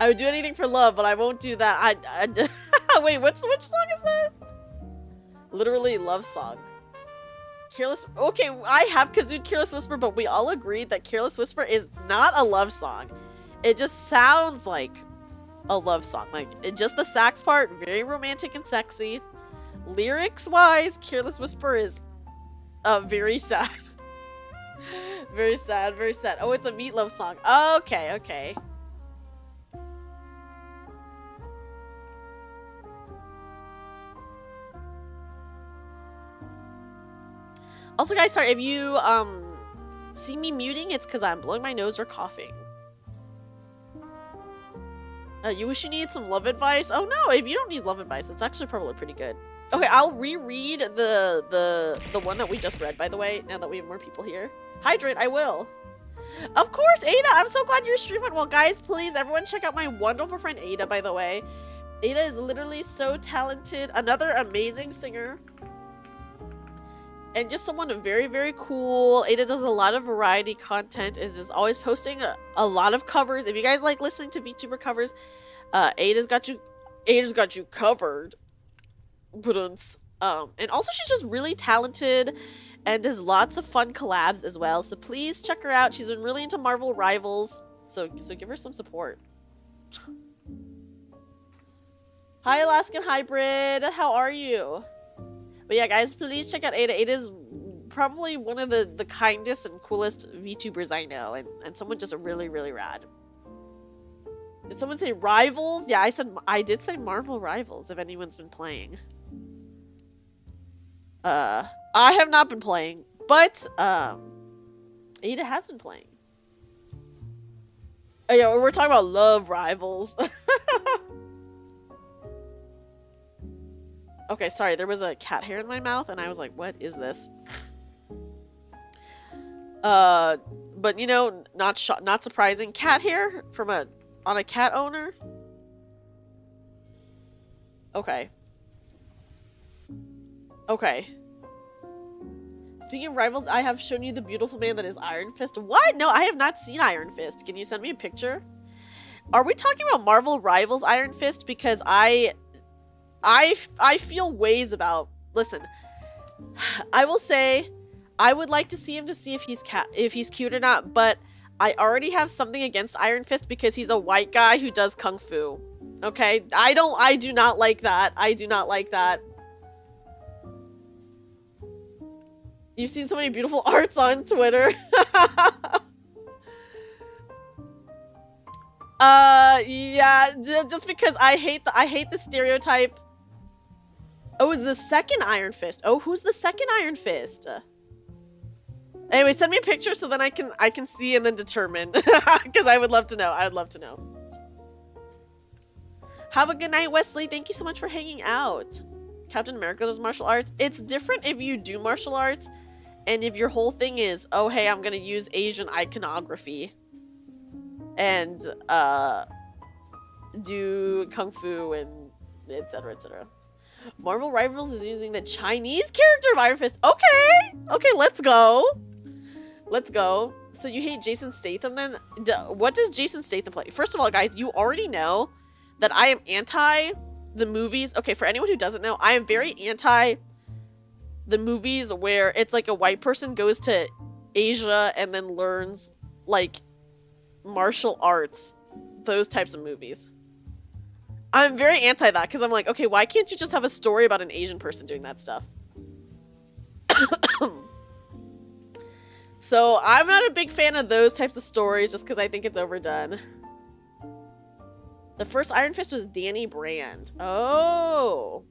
I would do anything for love, but I won't do that. Wait, which song is that? Literally love song. Careless. Okay, I have kazooed Careless Whisper, but we all agreed that Careless Whisper is not a love song. It just sounds like a love song. Like, just the sax part, very romantic and sexy. Lyrics-wise, Careless Whisper is very sad. Very sad, very sad. Oh, it's a Meatloaf song. Okay, okay. Also, guys, sorry, if you see me muting, it's because I'm blowing my nose or coughing. You wish you needed some love advice? Oh no, if you don't need love advice, it's actually probably pretty good. Okay, I'll reread the one that we just read, by the way, now that we have more people here. Hydrate, I will. Of course, Ada, I'm so glad you're streaming. Well, guys, please, everyone check out my wonderful friend Ada, by the way. Ada is literally so talented. Another amazing singer. And just someone very, very cool. Ada does a lot of variety content and is always posting a lot of covers. If you guys like listening to VTuber covers, Ada's got you covered. And also she's just really talented and does lots of fun collabs as well. So please check her out. She's been really into Marvel Rivals. So give her some support. Hi, Alaskan Hybrid. How are you? But yeah, guys, please check out Ada. Ada is probably one of the kindest and coolest VTubers I know, and someone just really, really rad. Did someone say Rivals? Yeah, I did say Marvel Rivals, if anyone's been playing. I have not been playing, but Ada has been playing. Oh yeah, we're talking about Love Rivals. Okay, sorry, there was a cat hair in my mouth, and I was like, what is this? But you know, not surprising. Cat hair on a cat owner? Okay. Okay. Speaking of Rivals, I have shown you the beautiful man that is Iron Fist. What? No, I have not seen Iron Fist. Can you send me a picture? Are we talking about Marvel Rivals Iron Fist? Because I feel ways about. Listen, I will say I would like to see him to see if he's cute or not, but I already have something against Iron Fist because he's a white guy who does kung fu. Okay? I do not like that. I do not like that. You've seen so many beautiful arts on Twitter. Yeah, just because I hate the stereotype. Oh, is the second Iron Fist? Oh, who's the second Iron Fist? Anyway, send me a picture so then I can see and then determine. Because I would love to know. I would love to know. Have a good night, Wesley. Thank you so much for hanging out. Captain America does martial arts. It's different if you do martial arts and if your whole thing is, oh, hey, I'm going to use Asian iconography. And do kung fu and etc. etc. Marvel Rivals is using the Chinese character of Iron Fist. Okay, okay, let's go. Let's go. So you hate Jason Statham then? What does Jason Statham play? First of all, guys, you already know that I am anti the movies. Okay, for anyone who doesn't know, I am very anti the movies where it's like a white person goes to Asia and then learns like martial arts. Those types of movies. I'm very anti that because I'm like, okay, why can't you just have a story about an Asian person doing that stuff? So I'm not a big fan of those types of stories just because I think it's overdone. The first Iron Fist was Danny Brand. Oh.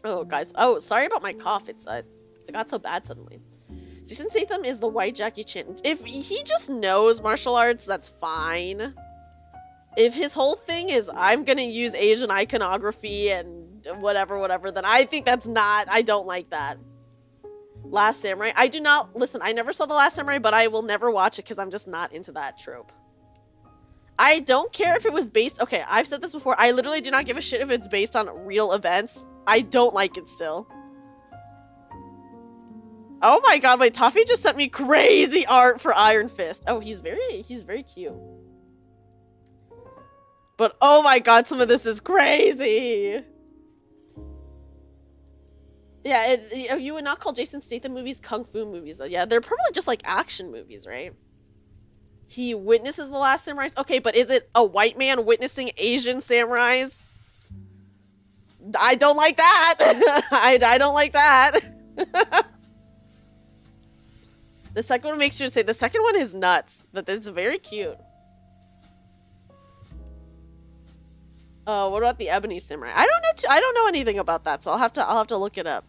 Oh, guys. Oh, sorry about my cough. It got so bad suddenly. Jason Statham is the white Jackie Chan. If he just knows martial arts, that's fine. If his whole thing is, I'm gonna use Asian iconography and whatever, then I think that's not, I don't like that. Last Samurai. I do not, listen, I never saw The Last Samurai, but I will never watch it because I'm just not into that trope. I don't care if it was based, okay, I've said this before, I literally do not give a shit if it's based on real events. I don't like it still. Oh my god, wait, Toffee just sent me crazy art for Iron Fist. Oh, he's very cute. But oh my god, some of this is crazy. Yeah, you would not call Jason Statham movies kung fu movies though. Yeah, they're probably just like action movies, right? He witnesses The Last Samurais. Okay, but is it a white man witnessing Asian samurais? I don't like that. I don't like that. The second one makes you say the second one is nuts, but it's very cute. What about the Ebony Samurai? I don't know anything about that, so I'll have to look it up.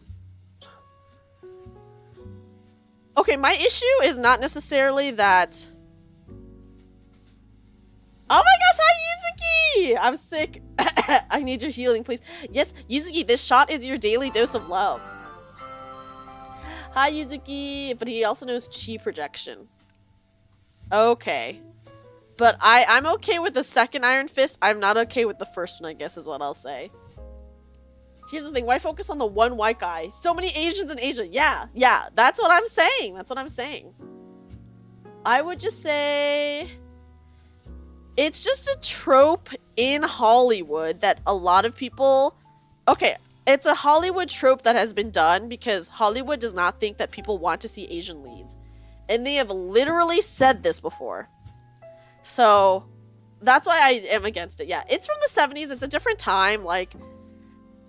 Okay, my issue is not necessarily that. Oh my gosh, hi Yuzuki! I'm sick. I need your healing, please. Yes, Yuzuki, this shot is your daily dose of love. Hi, Yuzuki. But he also knows chi projection. Okay. But I'm okay with the second Iron Fist. I'm not okay with the first one, I guess is what I'll say. Here's the thing. Why focus on the one white guy? So many Asians in Asia. Yeah. That's what I'm saying. That's what I'm saying. I would just say it's just a trope in Hollywood that a lot of people... Okay. It's a Hollywood trope that has been done because Hollywood does not think that people want to see Asian leads. And they have literally said this before. So, that's why I am against it. Yeah, it's from the 70s. It's a different time. Like,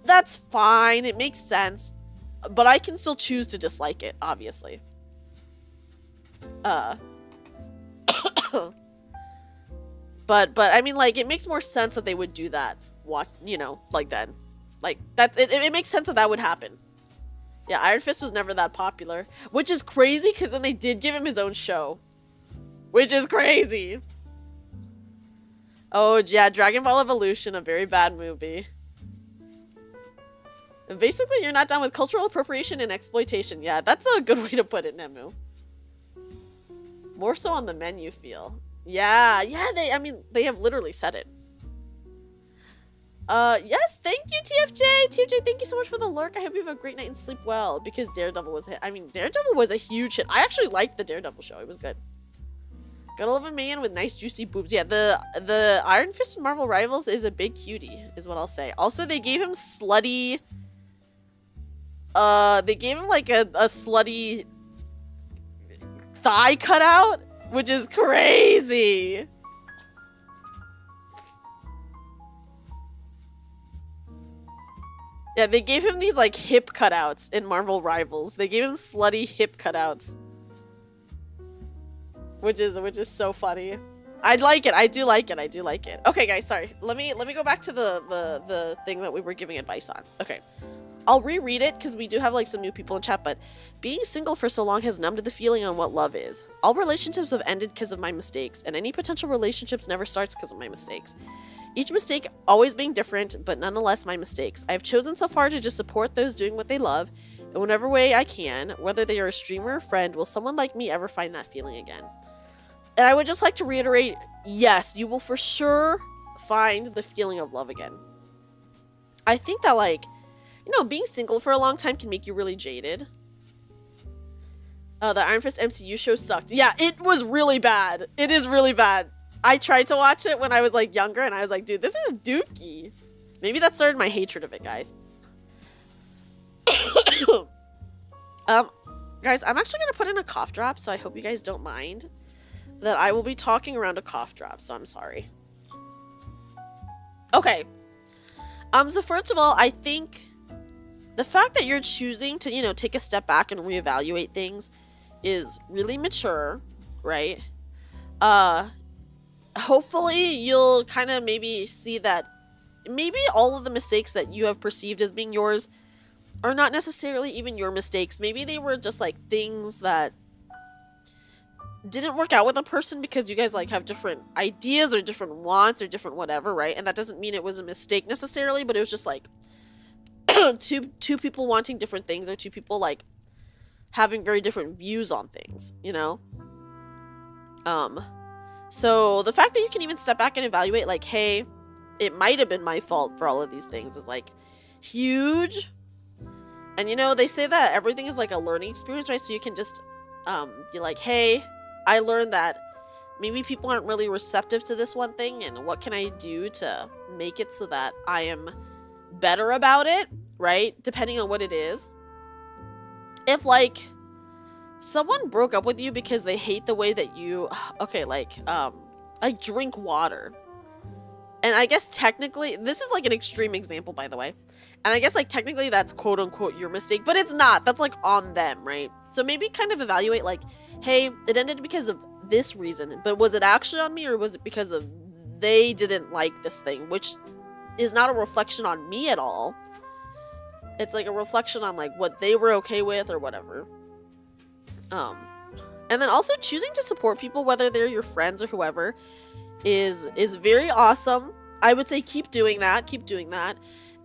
that's fine. It makes sense. But I can still choose to dislike it, obviously. But I mean, like, it makes more sense that they would do that. What, you know, like then. Like, that's it. It makes sense that would happen. Yeah, Iron Fist was never that popular. Which is crazy, because then they did give him his own show. Which is crazy. Oh, yeah, Dragon Ball Evolution, a very bad movie. And basically, you're not down with cultural appropriation and exploitation. Yeah, that's a good way to put it, Nemu. More so on the men, you feel. Yeah, they have literally said it. Yes, thank you, TFJ. TFJ, thank you so much for the lurk. I hope you have a great night and sleep well, because Daredevil was a hit. I mean, Daredevil was a huge hit. I actually liked the Daredevil show. It was good. Gotta love a man with nice juicy boobs. Yeah, the Iron Fist in Marvel Rivals is a big cutie, is what I'll say. Also, they gave him slutty... they gave him, like, a slutty thigh cutout, which is crazy. Yeah, they gave him these, like, hip cutouts in Marvel Rivals. They gave him slutty hip cutouts. Which is so funny. I like it. I do like it. I do like it. Okay, guys, sorry. Let me go back to the thing that we were giving advice on. Okay. I'll reread it because we do have like some new people in chat, but being single for so long has numbed the feeling on what love is. All relationships have ended because of my mistakes, and any potential relationships never starts because of my mistakes. Each mistake always being different, but nonetheless my mistakes. I have chosen so far to just support those doing what they love in whatever way I can, whether they are a streamer or a friend. Will someone like me ever find that feeling again? And I would just like to reiterate, yes, you will for sure find the feeling of love again. I think that, like, you know, being single for a long time can make you really jaded. The Iron Fist MCU show sucked. Yeah, it was really bad. It is really bad. I tried to watch it when I was, like, younger, and I was like, dude, this is dookie. Maybe that started my hatred of it, guys. Guys, I'm actually gonna put in a cough drop, so I hope you guys don't mind that I will be talking around a cough drop, so I'm sorry. Okay. So first of all, I think the fact that you're choosing to, you know, take a step back and reevaluate things is really mature, right? Hopefully you'll kind of maybe see that maybe all of the mistakes that you have perceived as being yours are not necessarily even your mistakes. Maybe they were just like things that didn't work out with a person because you guys like have different ideas or different wants or different whatever, right? And that doesn't mean it was a mistake necessarily, but it was just like two people wanting different things, or two people like having very different views on things, you know? So the fact that you can even step back and evaluate like, hey, it might have been my fault for all of these things is like huge. And you know, they say that everything is like a learning experience, right? So you can just be like, hey, I learned that maybe people aren't really receptive to this one thing, and what can I do to make it so that I am better about it, right? Depending on what it is. If like someone broke up with you because they hate the way that you, okay, like drink water. And I guess technically, this is like an extreme example, by the way. And I guess like technically that's quote unquote your mistake, but it's not. That's like on them, right? So maybe kind of evaluate like, hey, it ended because of this reason, but was it actually on me, or was it because of they didn't like this thing, which is not a reflection on me at all. It's like a reflection on like what they were okay with or whatever. And then also choosing to support people, whether they're your friends or whoever, is very awesome. I would say keep doing that.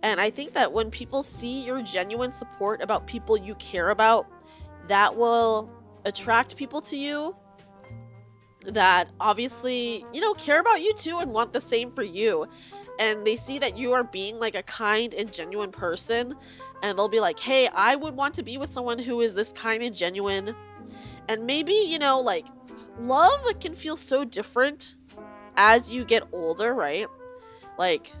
And I think that when people see your genuine support about people you care about, that will attract people to you that obviously, you know, care about you too and want the same for you. And they see that you are being like a kind and genuine person, and they'll be like, hey, I would want to be with someone who is this kind and genuine. And maybe, you know, like, love can feel so different as you get older, right? Like,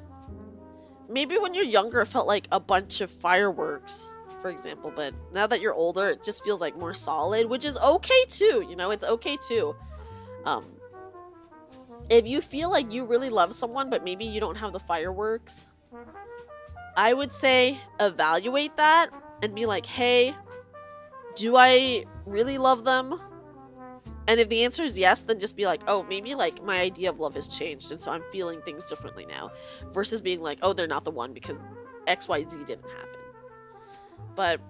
maybe when you're younger, it felt like a bunch of fireworks, for example. But now that you're older, it just feels like more solid, which is okay too. You know, it's okay too. If you feel like you really love someone, but maybe you don't have the fireworks, I would say evaluate that and be like, hey, do I really love them? And if the answer is yes, then just be like, oh, maybe like my idea of love has changed, and so I'm feeling things differently now, versus being like, oh, they're not the one because XYZ didn't happen. But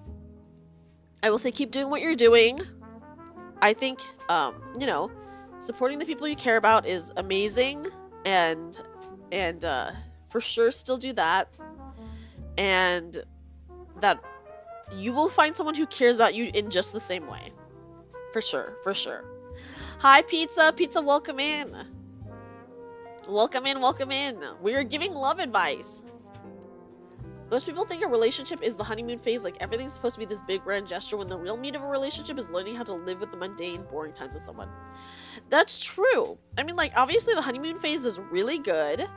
I will say keep doing what you're doing. I think, you know, supporting the people you care about is amazing, and for sure still do that. And that you will find someone who cares about you in just the same way. For sure, for sure. Hi, Pizza. Pizza, welcome in. Welcome in, welcome in. We are giving love advice. Most people think a relationship is the honeymoon phase, like everything's supposed to be this big grand gesture, when the real meat of a relationship is learning how to live with the mundane, boring times with someone. That's true. I mean, like, obviously the honeymoon phase is really good,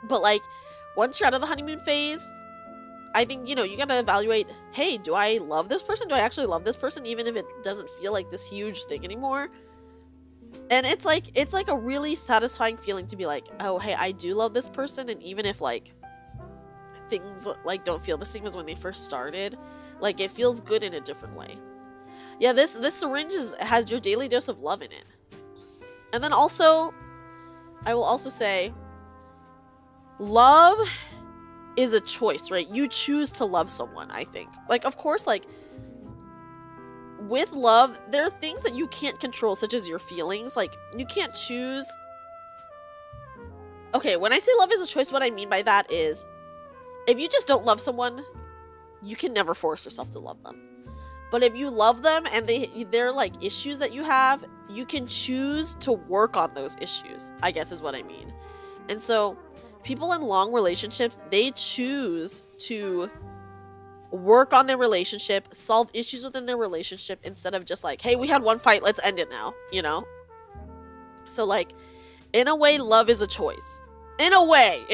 but like, once you're out of the honeymoon phase, I think, you know, you gotta evaluate, hey, do I love this person? Do I actually love this person, even if it doesn't feel like this huge thing anymore? And it's like a really satisfying feeling to be like, oh, hey, I do love this person, and even if like things like don't feel the same as when they first started, like it feels good in a different way. Yeah, this syringe has your daily dose of love in it. And then also, I will also say, love is a choice, right? You choose to love someone, I think. Like, of course, like, with love, there are things that you can't control, such as your feelings. Like, you can't choose. Okay, when I say love is a choice, what I mean by that is, if you just don't love someone, you can never force yourself to love them. But if you love them and they're like issues that you have, you can choose to work on those issues, I guess is what I mean. And so people in long relationships, they choose to work on their relationship, solve issues within their relationship, instead of just like, hey, we had one fight, let's end it now, you know? So like, in a way, love is a choice. In a way.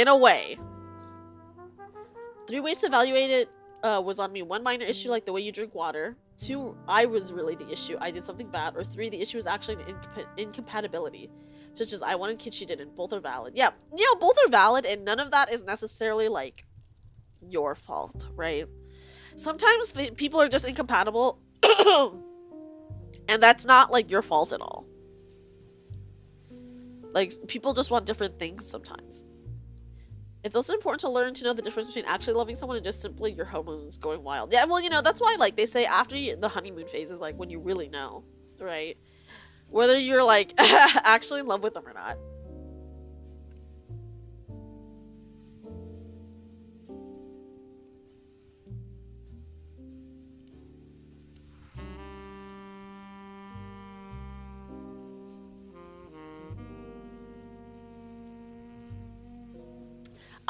3 ways to evaluate it was on me. 1, minor issue, like the way you drink water. 2, I was really the issue, I did something bad. Or 3, the issue is actually an incompatibility, such as I wanted kids, she didn't. Both are valid. Yeah, you know, both are valid, and none of that is necessarily like your fault, right? Sometimes people are just incompatible and that's not like your fault at all. Like, people just want different things sometimes. It's also important to learn to know the difference between actually loving someone and just simply your hormones going wild. Yeah, well, you know, that's why, like, they say after the honeymoon phase is, like, when you really know, right? Whether you're, like, actually in love with them or not.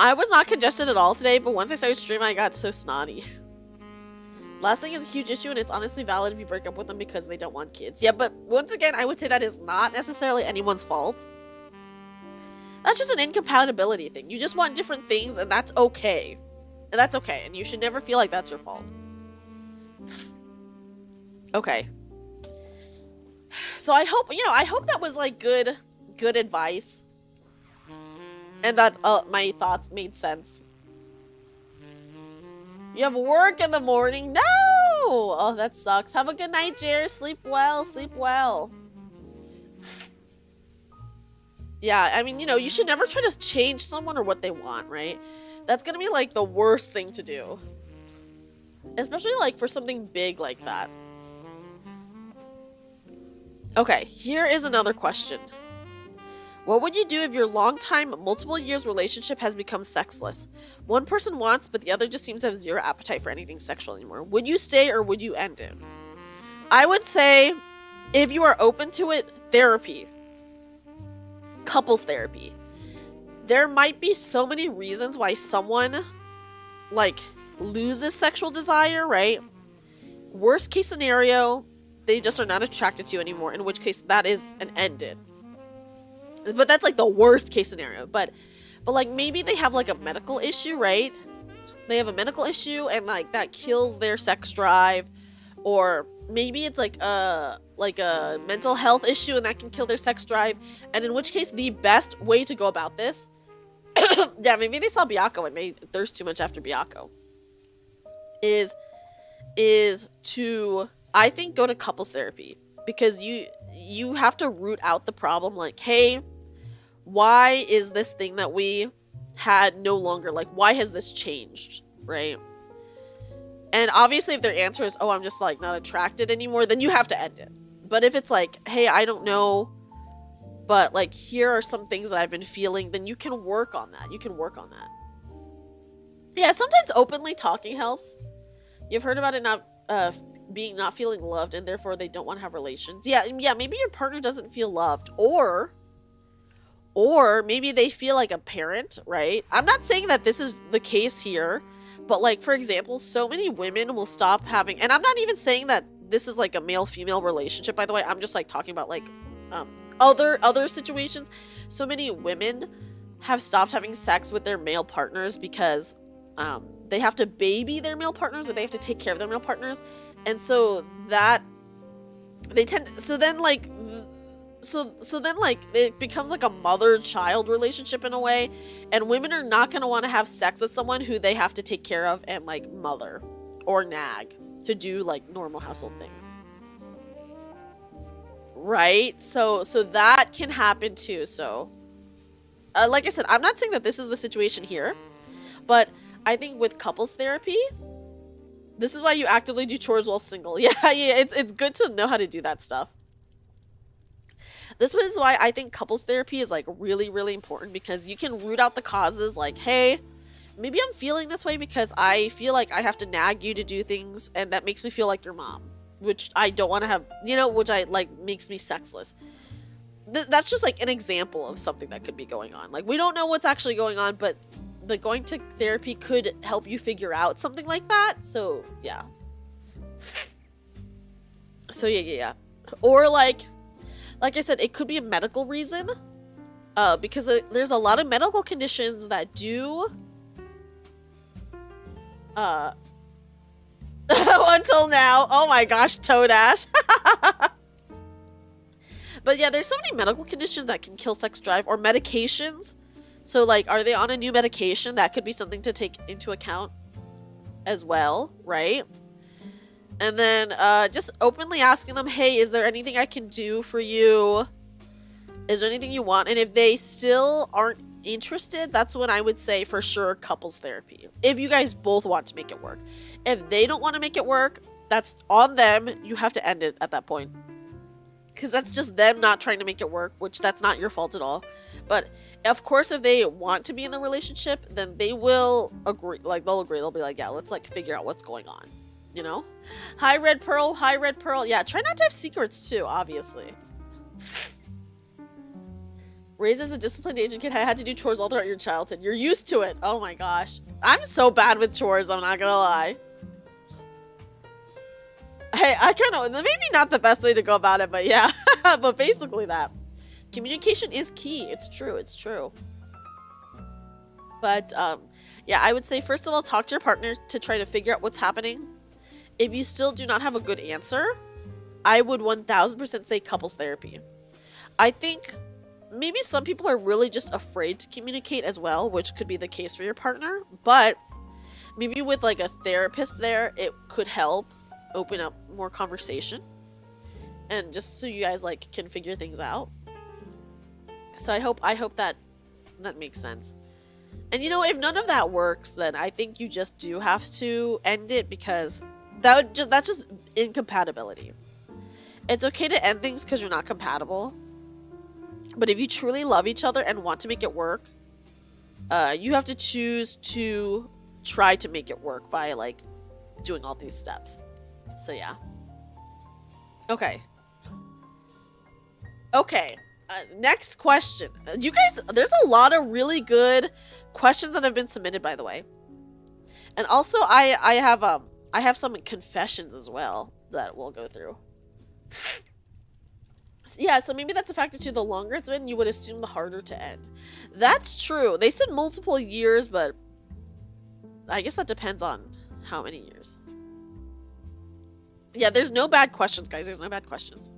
I was not congested at all today, but once I started streaming, I got so snotty. Last thing is a huge issue, and it's honestly valid if you break up with them because they don't want kids. Yeah, but once again, I would say that is not necessarily anyone's fault. That's just an incompatibility thing. You just want different things, and that's okay. And that's okay, and you should never feel like that's your fault. Okay. So I hope, you know, I hope that was like good advice. And that my thoughts made sense. You have work in the morning? No! Oh, that sucks. Have a good night, Jer. Sleep well. Sleep well. Yeah, I mean, you know, you should never try to change someone or what they want, right? That's gonna be, like, the worst thing to do. Especially, like, for something big like that. Okay, here is another question. What would you do if your long-time, multiple years relationship has become sexless? One person wants, but the other just seems to have zero appetite for anything sexual anymore. Would you stay or would you end it? I would say, if you are open to it, therapy. Couples therapy. There might be so many reasons why someone, like, loses sexual desire, right? Worst case scenario, they just are not attracted to you anymore, in which case that is an ended. But that's like the worst case scenario. But like maybe they have like a medical issue, right? They have a medical issue and like that kills their sex drive, or maybe it's like a mental health issue and that can kill their sex drive. And in which case the best way to go about this, yeah, maybe they saw Byakko and they thirst too much after Byakko, is to, I think, go to couples therapy, because you have to root out the problem. Like, hey, why is this thing that we had no longer, like, why has this changed, right? And obviously if their answer is, oh, I'm just like not attracted anymore, then you have to end it. But if it's like, hey, I don't know, but like here are some things that I've been feeling, then you can work on that. Yeah, sometimes openly talking helps. You've heard about it not feeling loved, and therefore they don't want to have relations. Yeah, maybe your partner doesn't feel loved, or maybe they feel like a parent, right? I'm not saying that this is the case here, but like, for example, so many women will stop having, and I'm not even saying that this is like a male-female relationship, by the way. I'm just like talking about like other situations. So many women have stopped having sex with their male partners because they have to baby their male partners, or they have to take care of their male partners. And so that they tend, so then like it becomes like a mother-child relationship in a way, and women are not going to want to have sex with someone who they have to take care of and like mother or nag to do like normal household things, right? So that can happen too. So like I said, I'm not saying that this is the situation here, but I think with couples therapy, this is why you actively do chores while single. Yeah, it's good to know how to do that stuff. This is why I think couples therapy is like really, really important, because you can root out the causes. Like, hey, maybe I'm feeling this way because I feel like I have to nag you to do things, and that makes me feel like your mom, which I don't want to have, you know, which I like makes me sexless. That's just like an example of something that could be going on. Like, we don't know what's actually going on, but going to therapy could help you figure out something like that. So yeah. So yeah. Or like I said, it could be a medical reason. Because there's a lot of medical conditions that do until now. Oh my gosh, Toadash. But yeah, there's so many medical conditions that can kill sex drive, or medications. So like, are they on a new medication? That could be something to take into account as well, right? And then just openly asking them, hey, is there anything I can do for you? Is there anything you want? And if they still aren't interested, that's when I would say for sure couples therapy. If you guys both want to make it work. If they don't want to make it work, that's on them. You have to end it at that point. Because that's just them not trying to make it work, which that's not your fault at all. But of course, if they want to be in the relationship, then they will agree. Like, they'll agree. They'll be like, yeah, let's like figure out what's going on. You know? Hi, Red Pearl. Hi, Red Pearl. Yeah, try not to have secrets too, obviously. Raised as a disciplined Asian kid, I had to do chores all throughout your childhood. You're used to it. Oh my gosh. I'm so bad with chores, I'm not gonna lie. Hey, I kind of, maybe not the best way to go about it, but yeah. But basically that. Communication is key. It's true. It's true. But, yeah, I would say, first of all, talk to your partner to try to figure out what's happening. If you still do not have a good answer, I would 1000% say couples therapy. I think maybe some people are really just afraid to communicate as well, which could be the case for your partner, but maybe with like a therapist there, it could help open up more conversation, and just so you guys like can figure things out. So I hope that makes sense. And you know, if none of that works, then I think you just do have to end it, because that's just incompatibility. It's okay to end things because you're not compatible. But if you truly love each other and want to make it work, you have to choose to try to make it work by like doing all these steps. So yeah. Okay. Next question. You guys, there's a lot of really good questions that have been submitted, by the way. And also I have some confessions as well that we'll go through. Yeah, so maybe that's a factor too. The longer it's been, you would assume the harder to end. That's true. They said multiple years, but I guess that depends on how many years. Yeah, there's no bad questions, guys. There's no bad questions.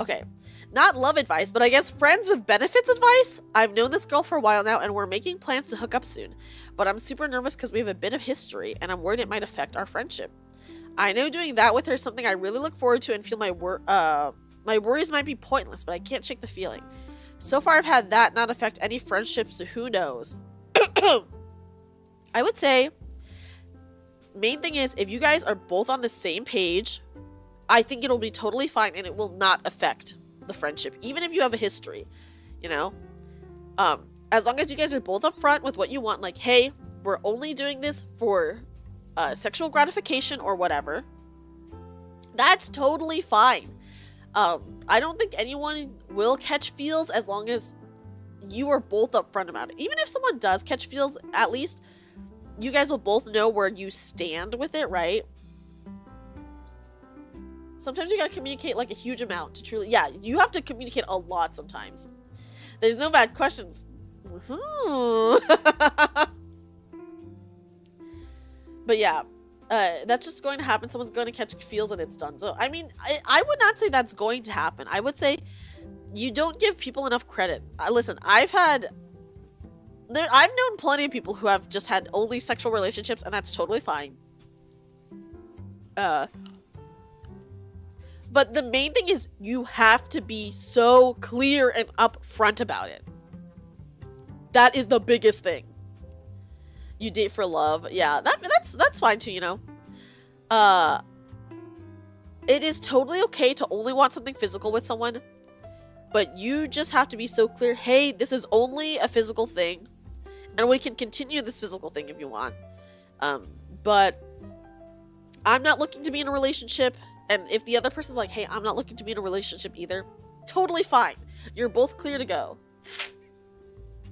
Okay, not love advice, but I guess friends with benefits advice. I've known this girl for a while now, and we're making plans to hook up soon. But I'm super nervous because we have a bit of history, and I'm worried it might affect our friendship. I know doing that with her is something I really look forward to, and feel my worries might be pointless, but I can't shake the feeling. So far, I've had that not affect any friendships, so who knows? I would say, main thing is, if you guys are both on the same page, I think it'll be totally fine, and it will not affect the friendship, even if you have a history, you know? As long as you guys are both upfront with what you want, like, hey, we're only doing this for sexual gratification or whatever, that's totally fine. I don't think anyone will catch feels as long as you are both upfront about it. Even if someone does catch feels, at least you guys will both know where you stand with it, right? Sometimes you gotta communicate like a huge amount to truly, yeah, you have to communicate a lot sometimes. There's no bad questions. But yeah, that's just going to happen. Someone's going to catch feels and it's done. So, I mean, I would not say that's going to happen. I would say you don't give people enough credit. Listen, I've known plenty of people who have just had only sexual relationships, and that's totally fine. But the main thing is you have to be so clear and upfront about it. That is the biggest thing. You date for love. Yeah, that's fine too, you know. It is totally okay to only want something physical with someone, but you just have to be so clear, hey, this is only a physical thing, and we can continue this physical thing if you want. But I'm not looking to be in a relationship, And if the other person's like, hey, I'm not looking to be in a relationship either, totally fine. You're both clear to go.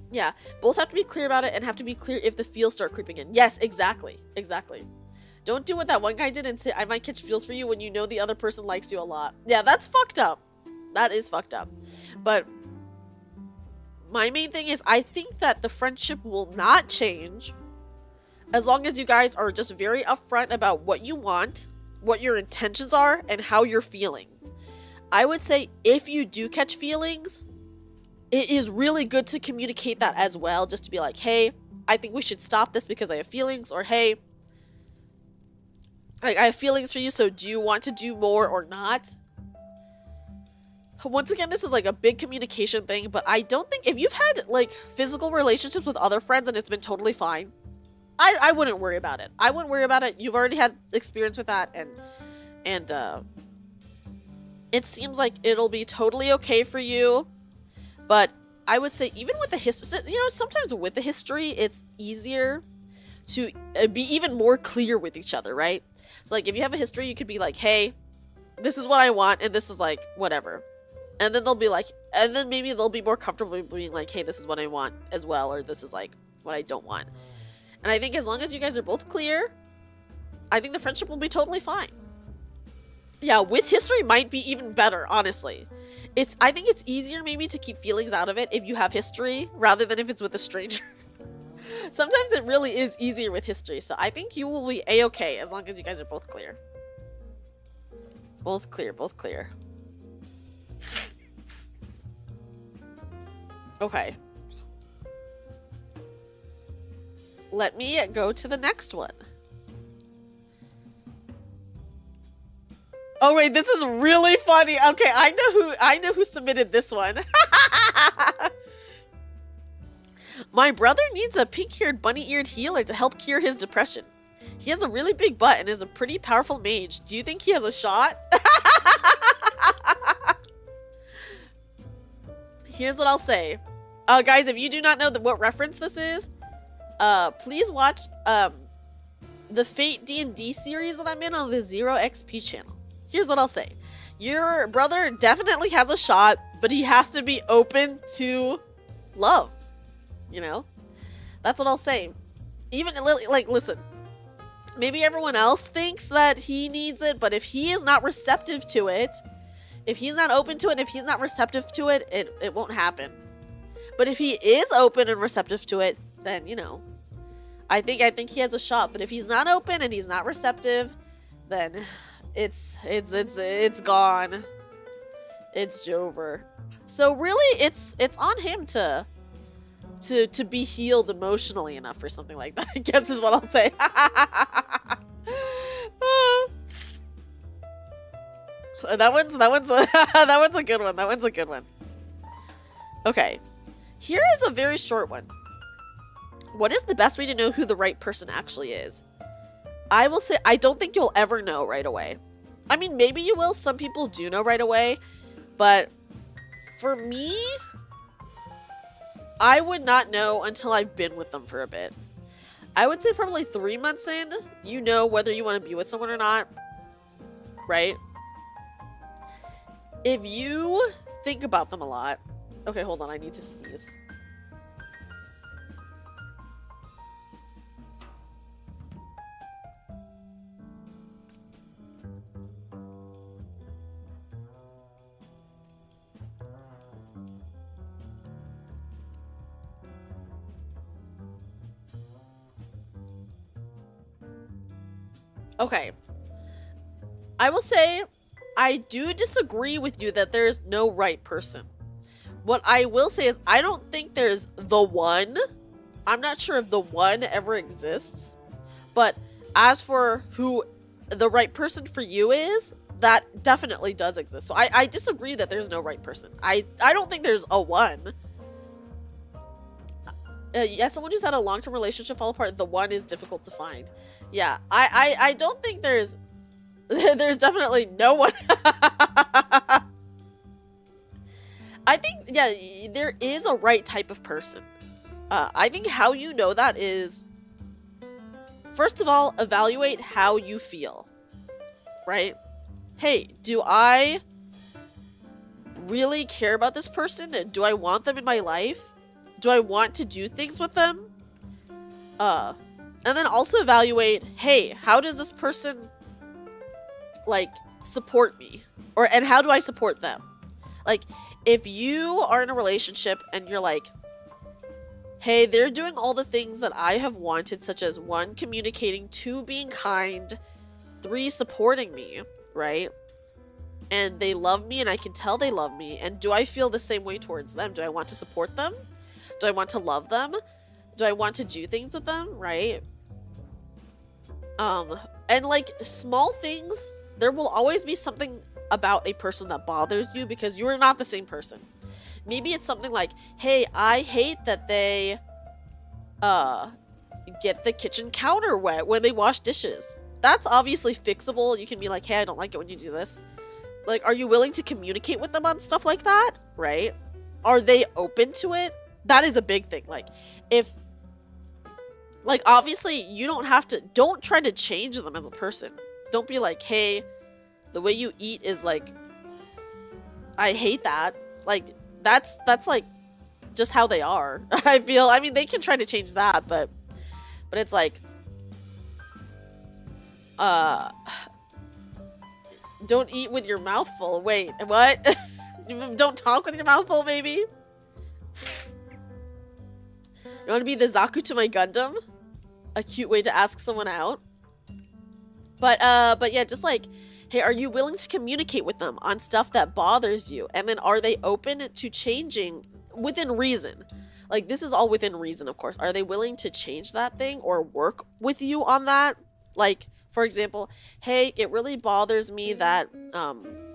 Yeah, both have to be clear about it and have to be clear if the feels start creeping in. Yes, exactly. Exactly. Don't do what that one guy did and say, I might catch feels for you when you know the other person likes you a lot. Yeah, that's fucked up. That is fucked up. But my main thing is I think that the friendship will not change as long as you guys are just very upfront about what you want, what your intentions are, and how you're feeling. I would say if you do catch feelings, it is really good to communicate that as well, just to be like, hey, I think we should stop this because I have feelings, or hey, I have feelings for you, so do you want to do more or not? Once again, this is like a big communication thing, but I don't think if you've had like physical relationships with other friends and it's been totally fine, I wouldn't worry about it. I wouldn't worry about it. You've already had experience with that, and it seems like it'll be totally okay for you. But I would say even with the history, you know, sometimes with the history, it's easier to be even more clear with each other, right? So like if you have a history, you could be like, hey, this is what I want, and this is like whatever. And then they'll be like, and then maybe they'll be more comfortable being like, hey, this is what I want as well, or this is like what I don't want. And I think as long as you guys are both clear, I think the friendship will be totally fine. Yeah, with history might be even better, honestly. I think it's easier maybe to keep feelings out of it if you have history rather than if it's with a stranger. Sometimes it really is easier with history, so I think you will be a-okay as long as you guys are both clear. Both clear, both clear. Okay. Let me go to the next one. Oh wait, this is really funny. Okay, I know who submitted this one. My brother needs a pink-haired, bunny-eared healer to help cure his depression. He has a really big butt and is a pretty powerful mage. Do you think he has a shot? Here's what I'll say. Guys, if you do not know what reference this is, please watch the Fate D&D series that I'm in on the Zero XP channel. Here's what I'll say. Your brother definitely has a shot, but he has to be open to love. You know? That's what I'll say. Even, like, listen. Maybe everyone else thinks that he needs it, but if he is not receptive to it, if he's not open to it, if he's not receptive to it, it won't happen. But if he is open and receptive to it, then, you know, I think he has a shot. But if he's not open and he's not receptive, then it's gone. It's Jover. So really, it's on him to be healed emotionally enough for something like that, I guess is what I'll say. that one's a good one. That one's a good one. Okay. Here is a very short one. What is the best way to know who the right person actually is? I will say I don't think you'll ever know right away. I mean, maybe you will. Some people do know right away. But for me, I would not know until I've been with them for a bit. I would say probably 3 months in, you know whether you want to be with someone or not. Right? If you think about them a lot. Okay, hold on. I need to sneeze. Okay. I will say, I do disagree with you that there is no right person. What I will say is, I don't think there's the one. I'm not sure if the one ever exists. But as for who the right person for you is, that definitely does exist. So I disagree that there's no right person. I don't think there's a one. Yes, someone who's had a long-term relationship fall apart, the one is difficult to find. Yeah, I don't think there's definitely no one. I think, yeah, there is a right type of person. I think how you know that is, first of all, evaluate how you feel, right? hey, do I really care about this person? Do I want them in my life? Do I want to do things with them? And then also evaluate, hey, how does this person, like, support me? And how do I support them? Like, if you are in a relationship and you're like, hey, they're doing all the things that I have wanted, such as 1, communicating, 2, being kind, 3, supporting me, right? And they love me and I can tell they love me. And do I feel the same way towards them? Do I want to support them? Do I want to love them? Do I want to do things with them, right? And like small things, there will always be something about a person that bothers you because you are not the same person. Maybe it's something like, hey, I hate that they get the kitchen counter wet when they wash dishes. That's obviously fixable. You can be like, hey, I don't like it when you do this. Like, are you willing to communicate with them on stuff like that? Right? Are they open to it? That is a big thing. Like, if, like, obviously you don't try to change them as a person. Don't be like, hey, the way you eat is like, I hate that. Like, that's like just how they are. I mean, they can try to change that, but it's like, don't eat with your mouth full. Wait, what? Don't talk with your mouth full, maybe? You want to be the Zaku to my Gundam? A cute way to ask someone out. But yeah, just like, hey, are you willing to communicate with them on stuff that bothers you? And then are they open to changing within reason? Like, this is all within reason, of course. Are they willing to change that thing or work with you on that? Like, for example, hey, it really bothers me that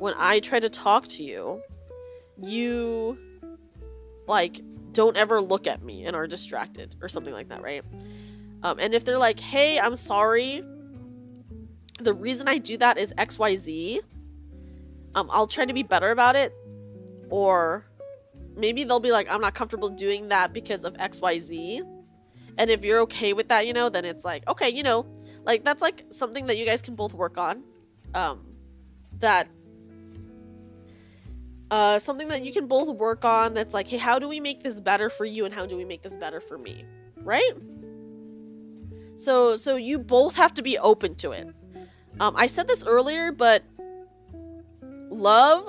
when I try to talk to you, you, like, don't ever look at me and are distracted or something like that, right? And if they're like, hey, I'm sorry, the reason I do that is XYZ, I'll try to be better about it. Or maybe they'll be like, I'm not comfortable doing that because of XYZ. And if you're okay with that, you know, then it's like, okay, you know, like, that's like something that you guys can both work on. Something that you can both work on that's like, hey, how do we make this better for you and how do we make this better for me? Right? So you both have to be open to it. I said this earlier, but love,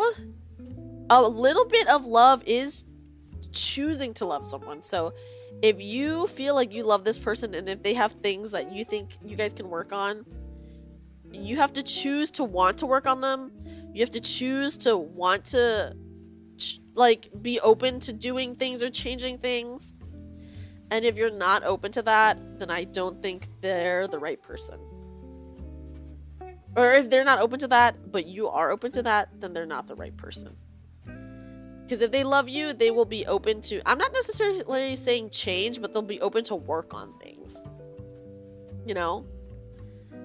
a little bit of love is choosing to love someone. So if you feel like you love this person and if they have things that you think you guys can work on, you have to choose to want to work on them. You have to choose to want to like be open to doing things or changing things. And if you're not open to that, then I don't think they're the right person. Or if they're not open to that, but you are open to that, then they're not the right person. Because if they love you, they will be open to, I'm not necessarily saying change, but they'll be open to work on things. You know?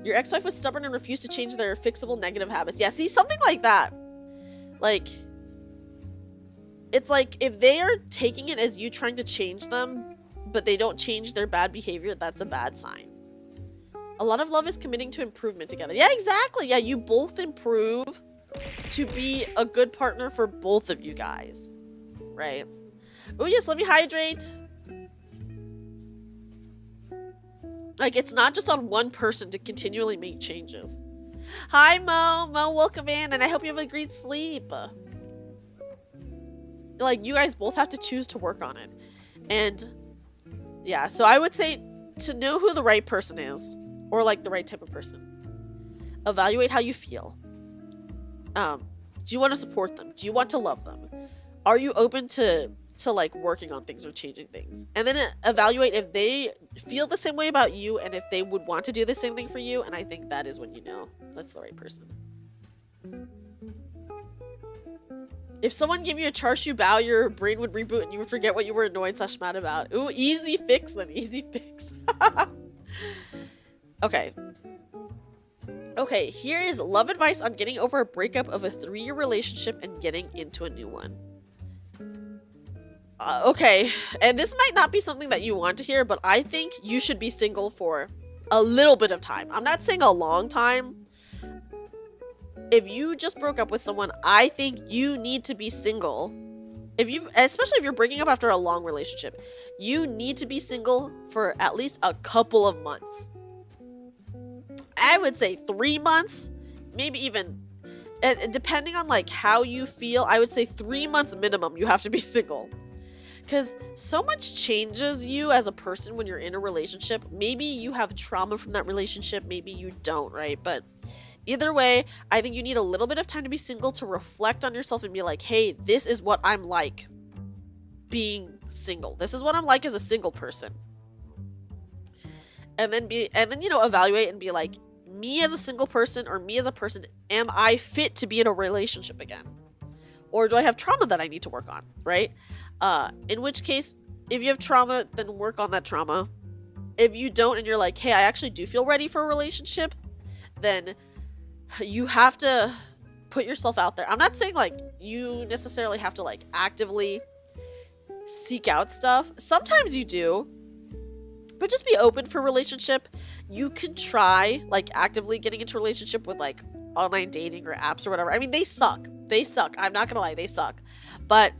Your ex-wife was stubborn and refused to change their fixable negative habits. Yeah, see, something like that. Like, it's like, if they are taking it as you trying to change them, but they don't change their bad behavior, that's a bad sign. A lot of love is committing to improvement together. Yeah, exactly. Yeah, you both improve to be a good partner for both of you guys. Right? Oh, yes, let me hydrate. Like, it's not just on one person to continually make changes. Hi, Mo. Mo, welcome in, and I hope you have a great sleep. Like, you guys both have to choose to work on it. And, yeah, so I would say to know who the right person is, or, like, the right type of person, evaluate how you feel. Do you want to support them? Do you want to love them? Are you open to like working on things or changing things? And then evaluate if they feel the same way about you and if they would want to do the same thing for you. And I think that is when you know that's the right person. If someone gave you a char-siu bao, your brain would reboot and you would forget what you were annoyed / mad about. Ooh, easy fix then. Easy fix. Okay. Okay, here is love advice on getting over a breakup of a 3-year relationship and getting into a new one. Okay, and this might not be something that you want to hear, but I think you should be single for a little bit of time. I'm not saying a long time, if you just broke up with someone, I think you need to be single. Especially if you're breaking up after a long relationship, you need to be single for at least a couple of months. I would say 3 months, maybe even, depending on like how you feel, I would say 3 months minimum you have to be single. Because so much changes you as a person when you're in a relationship. Maybe you have trauma from that relationship, maybe you don't, right? But either way, I think you need a little bit of time to be single to reflect on yourself and be like, hey, this is what I'm like being single. This is what I'm like as a single person. And then evaluate and be like, me as a single person or me as a person, am I fit to be in a relationship again? Or do I have trauma that I need to work on, right? In which case, if you have trauma, then work on that trauma. If you don't and you're like, hey, I actually do feel ready for a relationship, then you have to put yourself out there. I'm not saying like you necessarily have to like actively seek out stuff. Sometimes you do, but just be open for relationship. You can try like actively getting into a relationship with like online dating or apps or whatever. I mean, they suck. I'm not gonna lie, they suck. But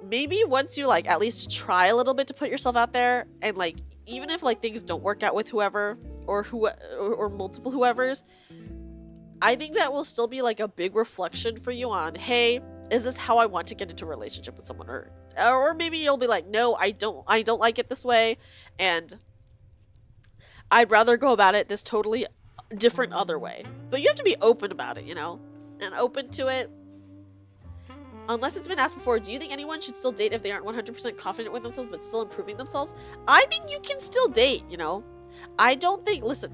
maybe once you like at least try a little bit to put yourself out there, and like even if like things don't work out with whoever or multiple whoever's, I think that will still be like a big reflection for you on, hey, is this how I want to get into a relationship with someone? Or maybe you'll be like, no, I don't like it this way, and I'd rather go about it this totally different other way. But you have to be open about it, and open to it. Unless it's been asked before, do you think anyone should still date if they aren't 100% confident with themselves but still improving themselves? I think you can still date, I don't think, listen,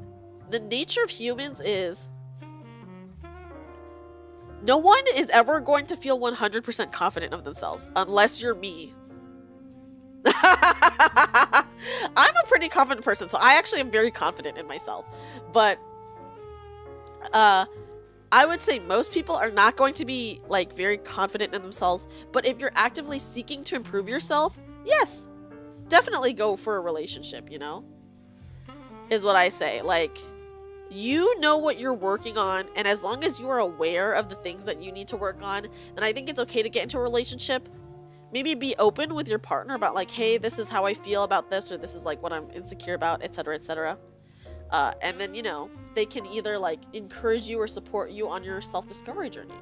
the nature of humans is no one is ever going to feel 100% confident of themselves unless you're me. I'm a pretty confident person, so I actually am very confident in myself. But I would say most people are not going to be like very confident in themselves, but if you're actively seeking to improve yourself, yes, definitely go for a relationship, is what I say. Like, you know what you're working on, and as long as you are aware of the things that you need to work on, then I think it's okay to get into a relationship. Maybe be open with your partner about like, hey, this is how I feel about this, or this is like what I'm insecure about, etc., etc. And then, they can either like encourage you or support you on your self-discovery journey.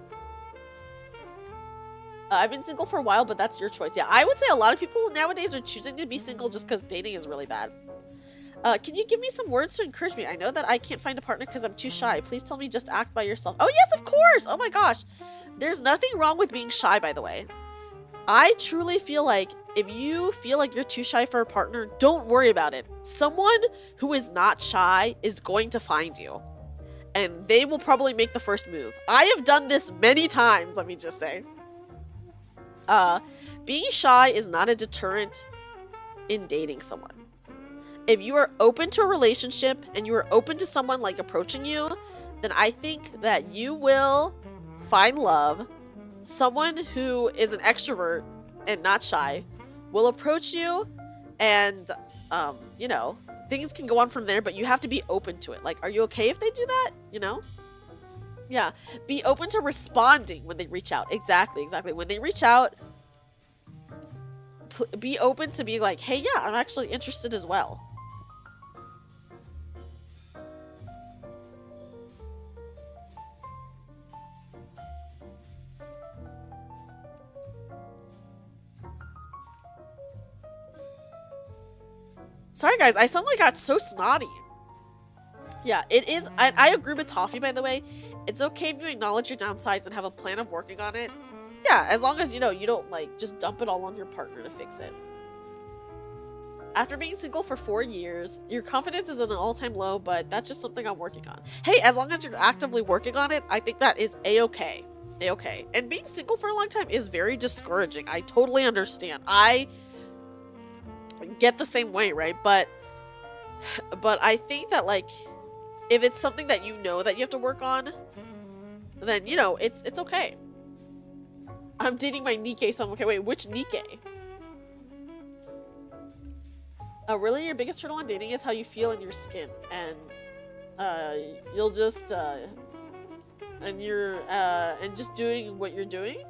I've been single for a while, but that's your choice. Yeah, I would say a lot of people nowadays are choosing to be single just because dating is really bad. Can you give me some words to encourage me? I know that I can't find a partner because I'm too shy. Please tell me just act by yourself. Oh yes, of course! Oh my gosh. There's nothing wrong with being shy, by the way. I truly feel like if you feel like you're too shy for a partner, don't worry about it. Someone who is not shy is going to find you. And they will probably make the first move. I have done this many times, let me just say. Being shy is not a deterrent in dating someone. If you are open to a relationship and you are open to someone like approaching you, then I think that you will find love. Someone who is an extrovert and not shy will approach you, and things can go on from there, but you have to be open to it. Like, are you okay if they do that? Yeah, be open to responding when they reach out. Exactly. When they reach out, be open to be like, hey, yeah, I'm actually interested as well. Sorry guys, I suddenly got so snotty. Yeah, it is. I agree with Toffee, by the way. It's okay if you acknowledge your downsides and have a plan of working on it. Yeah, as long as you don't like just dump it all on your partner to fix it. After being single for 4 years, your confidence is at an all-time low, but that's just something I'm working on. Hey, as long as you're actively working on it, I think that is a-okay. A-okay. And being single for a long time is very discouraging. I totally understand. I get the same way, right? But I think that like if it's something that you know that you have to work on, then it's okay. I'm dating my Nikkei, so I'm okay. Wait, which Nikkei? Really, your biggest hurdle on dating is how you feel in your skin, and you'll just and you're and just doing what you're doing.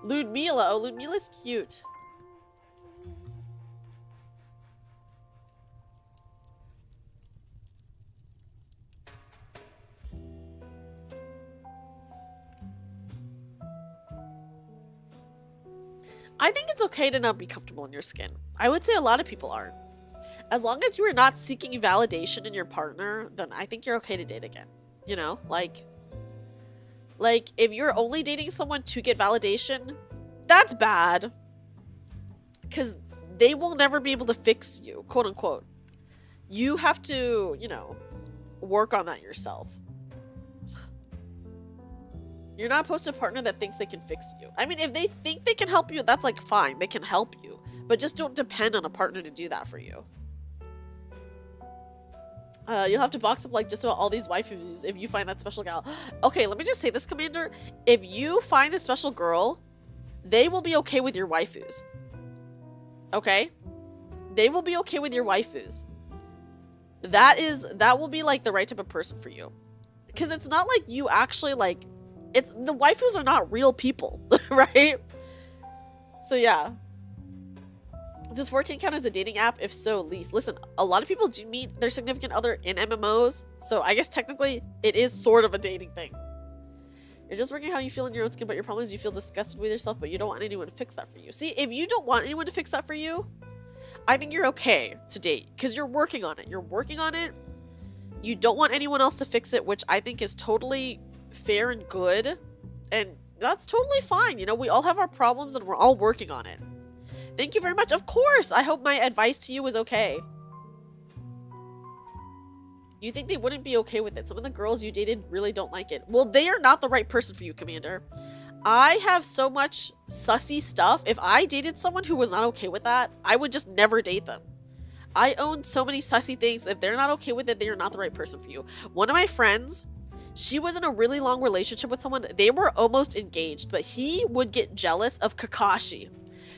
Ludmila, oh, Ludmila's cute. I think it's okay to not be comfortable in your skin. I would say a lot of people aren't. As long as you are not seeking validation in your partner, then I think you're okay to date again. You know, like if you're only dating someone to get validation, that's bad. Because they will never be able to fix you, quote unquote. You have to, you know, work on that yourself. You're not supposed to a partner that thinks they can fix you. I mean, if they think they can help you, that's like fine. They can help you. But just don't depend on a partner to do that for you. You'll have to box up like just about all these waifus if you find that special gal. Okay, let me just say this, Commander. If you find a special girl, they will be okay with your waifus. Okay? They will be okay with your waifus. That will be like the right type of person for you. Because it's not like you actually like... the waifus are not real people, right? So yeah. Does 14 count as a dating app? If so, least. Listen, a lot of people do meet their significant other in MMOs, so I guess technically it is sort of a dating thing. You're just working how you feel in your own skin, but your problem is you feel disgusted with yourself, but you don't want anyone to fix that for you. See, if you don't want anyone to fix that for you, I think you're okay to date, because you're working on it. You're working on it. You don't want anyone else to fix it, which I think is totally fair and good, and that's totally fine. You know, we all have our problems and we're all working on it. Thank you very much. Of course, I hope my advice to you is okay. You think they wouldn't be okay with it? Some of the girls you dated really don't like it. Well, they are not the right person for you, Commander. I have so much sussy stuff. If I dated someone who was not okay with that, I would just never date them. I own so many sussy things. If they're not okay with it, they are not the right person for you. One of my friends, she was in a really long relationship with someone. They were almost engaged, but he would get jealous of Kakashi.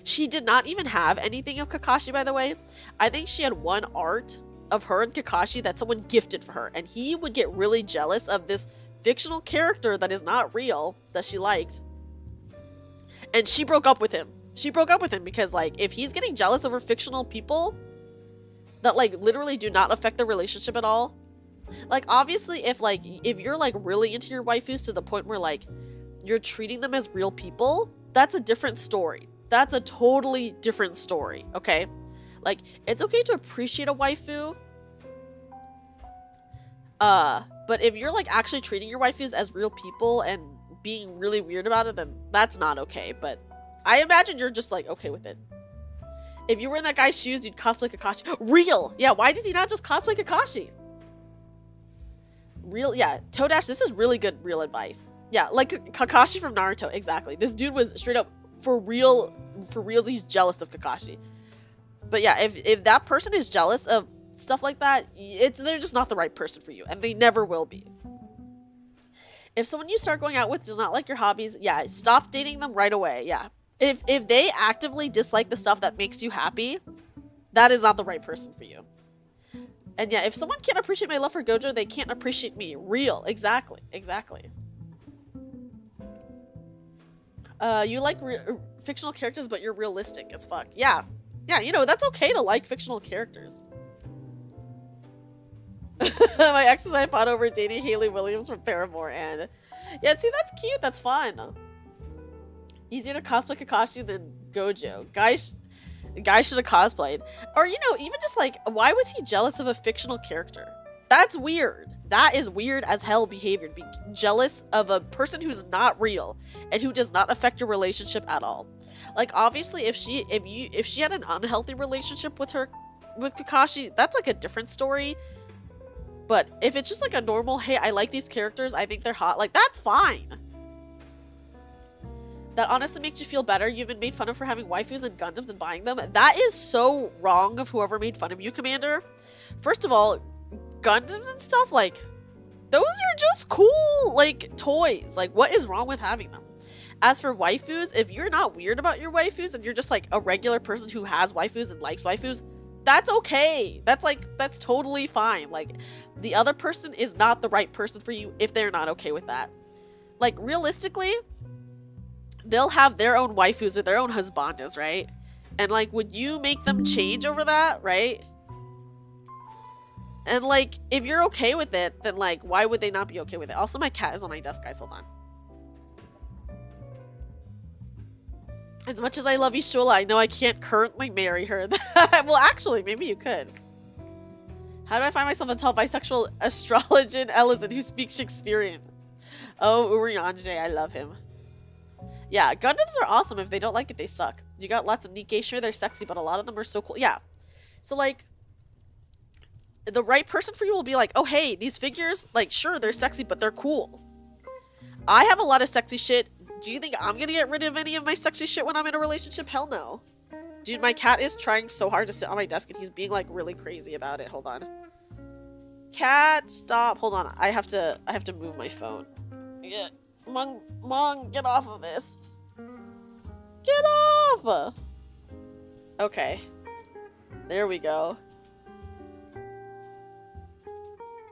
She did not even have anything of Kakashi, by the way. I think she had one art of her and Kakashi that someone gifted for her, and he would get really jealous of this fictional character that is not real that she liked. And she broke up with him. She broke up with him because, like, if he's getting jealous over fictional people that, like, literally do not affect the relationship at all, like, obviously, if you're, like, really into your waifus to the point where, like, you're treating them as real people, that's a different story. That's a totally different story, okay? Like, it's okay to appreciate a waifu. But if you're, like, actually treating your waifus as real people and being really weird about it, then that's not okay. But I imagine you're just, like, okay with it. If you were in that guy's shoes, you'd cosplay Kakashi. Real! Yeah, why did he not just cosplay Kakashi? Real, yeah. Toadash, this is really good real advice. Yeah, like Kakashi from Naruto, exactly. This dude was straight up for real, he's jealous of Kakashi. But yeah, if that person is jealous of stuff like that, they're just not the right person for you, and they never will be. If someone you start going out with does not like your hobbies, yeah, stop dating them right away. Yeah. If they actively dislike the stuff that makes you happy, that is not the right person for you. And yeah, if someone can't appreciate my love for Gojo, they can't appreciate me. Real. Exactly. Exactly. You like fictional characters, but you're realistic as fuck. Yeah. Yeah, you know, that's okay to like fictional characters. My ex and I fought over dating Hayley Williams from Paramore, and yeah, see, that's cute. That's fun. Easier to cosplay Kakashi than Gojo. Guys should have cosplayed. Or, you know, even just like, why was he jealous of a fictional character? That's weird. That is weird as hell behavior, to be jealous of a person who's not real and who does not affect your relationship at all. Like, obviously, if she had an unhealthy relationship with Kakashi, that's like a different story. But if it's just like a normal, hey, I like these characters, I think they're hot, like, that's fine. That honestly makes you feel better. You've been made fun of for having waifus and Gundams and buying them. That is so wrong of whoever made fun of you, Commander. First of all, Gundams and stuff, like, those are just cool, like, toys. Like, what is wrong with having them? As for waifus, if you're not weird about your waifus and you're just, like, a regular person who has waifus and likes waifus, that's okay. That's totally fine. Like, the other person is not the right person for you if they're not okay with that. like, realistically, they'll have their own waifus or their own husbandas, right? And, like, would you make them change over that, right? And, like, if you're okay with it, then, like, why would they not be okay with it? Also, my cat is on my desk, guys. Hold on. As much as I love Ishula, I know I can't currently marry her. Well, actually, maybe you could. How do I find myself a tall bisexual astrologian Ellison who speaks Shakespearean? Oh, Urianjay, I love him. Yeah, Gundams are awesome. If they don't like it, they suck. You got lots of Nikkei. Sure, they're sexy, but a lot of them are so cool. Yeah. So, like, the right person for you will be like, oh, hey, these figures, like, sure, they're sexy, but they're cool. I have a lot of sexy shit. Do you think I'm gonna get rid of any of my sexy shit when I'm in a relationship? Hell no. Dude, my cat is trying so hard to sit on my desk and he's being, like, really crazy about it. Hold on. Cat, stop. Hold on. I have to move my phone. Yeah. Mong, get off of this. Get off! Okay. There we go.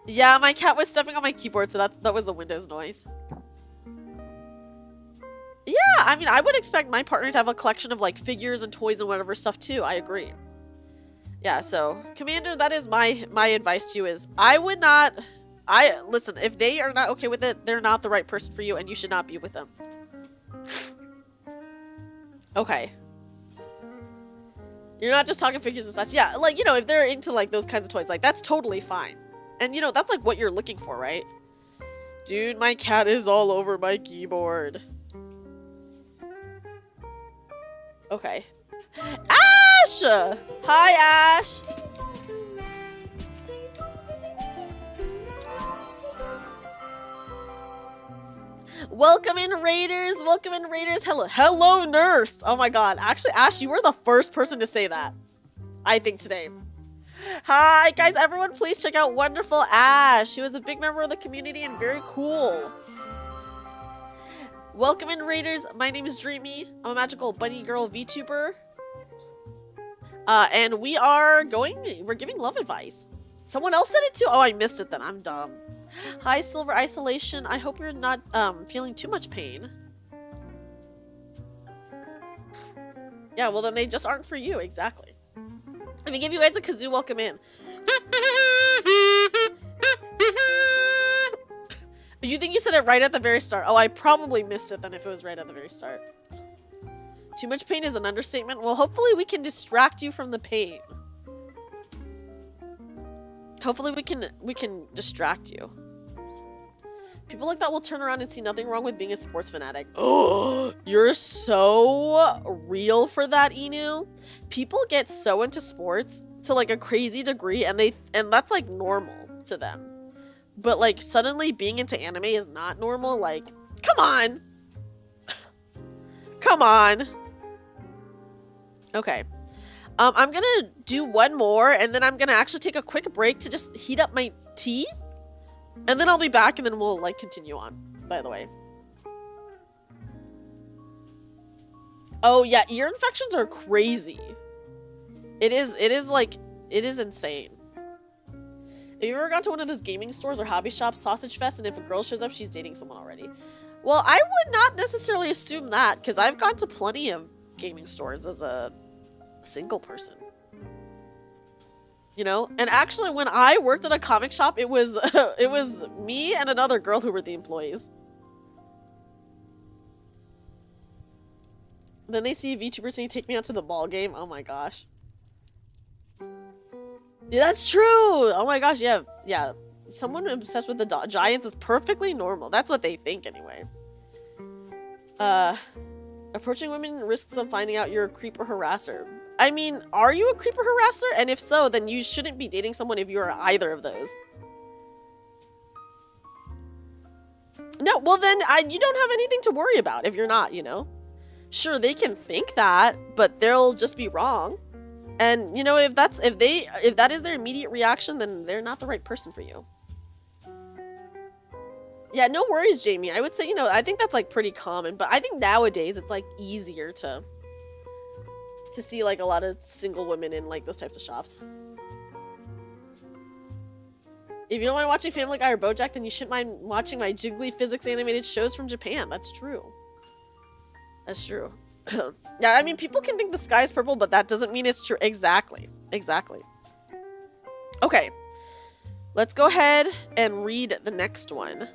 Yeah, my cat was stepping on my keyboard, so that was the Windows noise. Yeah, I mean, I would expect my partner to have a collection of, like, figures and toys and whatever stuff, too. I agree. Yeah, so, Commander, that is my advice to you is, listen, if they are not okay with it, they're not the right person for you, and you should not be with them. Okay. You're not just talking figures and such. Yeah, like, you know, if they're into, like, those kinds of toys, like, that's totally fine. And, you know, that's, like, what you're looking for, right? Dude, my cat is all over my keyboard. Okay. Ash! Hi, Ash! Welcome in, Raiders! Welcome in, Raiders! Hello, Nurse! Oh my god. Actually, Ash, you were the first person to say that. I think today. Hi, guys. Everyone, please check out Wonderful Ash. She was a big member of the community and very cool. Welcome in, Raiders. My name is Dreamy. I'm a magical bunny girl VTuber. And we're giving love advice. Someone else said it too? Oh, I missed it then. I'm dumb. Hi, Silver Isolation. I hope you're not feeling too much pain. Yeah, well then they just aren't for you. Exactly. Let me give you guys a kazoo welcome in. You think you said it right at the very start? Oh, I probably missed it then if it was right at the very start. Too much pain is an understatement. Well, hopefully we can distract you from the pain. Hopefully we can distract you. People like that will turn around and see nothing wrong with being a sports fanatic. Oh, you're so real for that, Inu. People get so into sports to like a crazy degree and that's like normal to them. But like suddenly being into anime is not normal. Like, come on. Come on. Okay. I'm gonna do one more and then I'm gonna actually take a quick break to just heat up my tea. And then I'll be back and then we'll like continue on, by the way. Oh yeah, ear infections are crazy. It is insane. Have you ever gone to one of those gaming stores or hobby shops, Sausage Fest, and if a girl shows up, she's dating someone already? Well, I would not necessarily assume that, because I've gone to plenty of gaming stores as a single person. You know? And actually, when I worked at a comic shop, it was it was me and another girl who were the employees. Then they see a VTuber saying, take me out to the ball game. Oh my gosh. Yeah, that's true. Oh my gosh, yeah. Yeah. Someone obsessed with the Giants is perfectly normal. That's what they think anyway. Approaching women risks them finding out you're a creep or harasser. I mean, are you a creep or harasser? And if so, then you shouldn't be dating someone if you're either of those. No, well then, you don't have anything to worry about if you're not, you know? Sure, they can think that, but they'll just be wrong. And, you know, if that is their immediate reaction, then they're not the right person for you. Yeah, no worries, Jamie. I would say, you know, I think that's, like, pretty common. But I think nowadays it's, like, easier to see, like, a lot of single women in, like, those types of shops. If you don't mind watching Family Guy or BoJack, then you shouldn't mind watching my jiggly physics animated shows from Japan. That's true. That's true. Yeah, I mean, people can think the sky is purple, but that doesn't mean it's true. Exactly. Exactly. Okay. Let's go ahead and read the next one.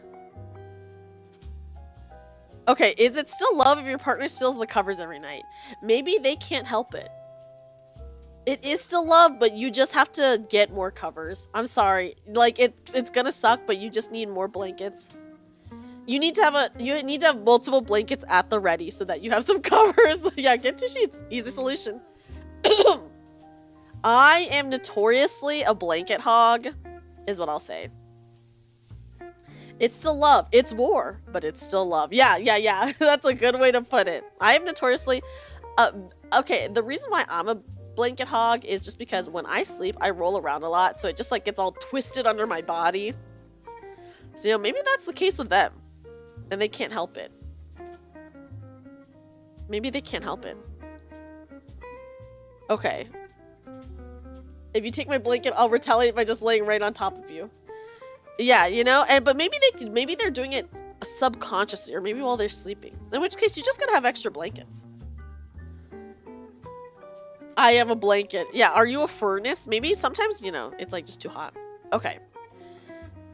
Okay, is it still love if your partner steals the covers every night? Maybe they can't help it. It is still love, but you just have to get more covers. I'm sorry. Like, it's gonna suck, but you just need more blankets. You need to have multiple blankets at the ready so that you have some covers. Yeah, get 2 sheets. Easy solution. I am notoriously a blanket hog, is what I'll say. It's still love. It's war, but it's still love. Yeah. That's a good way to put it. I am notoriously... okay, the reason why I'm a blanket hog is just because when I sleep, I roll around a lot, so it just like gets all twisted under my body. So, you know, maybe that's the case with them. And they can't help it. Maybe they can't help it. Okay. If you take my blanket, I'll retaliate by just laying right on top of you. Yeah, you know, but maybe they're doing it subconsciously, or maybe while they're sleeping. In which case, you just gotta have extra blankets. I am a blanket. Yeah, are you a furnace? Maybe sometimes, you know, it's like just too hot. Okay.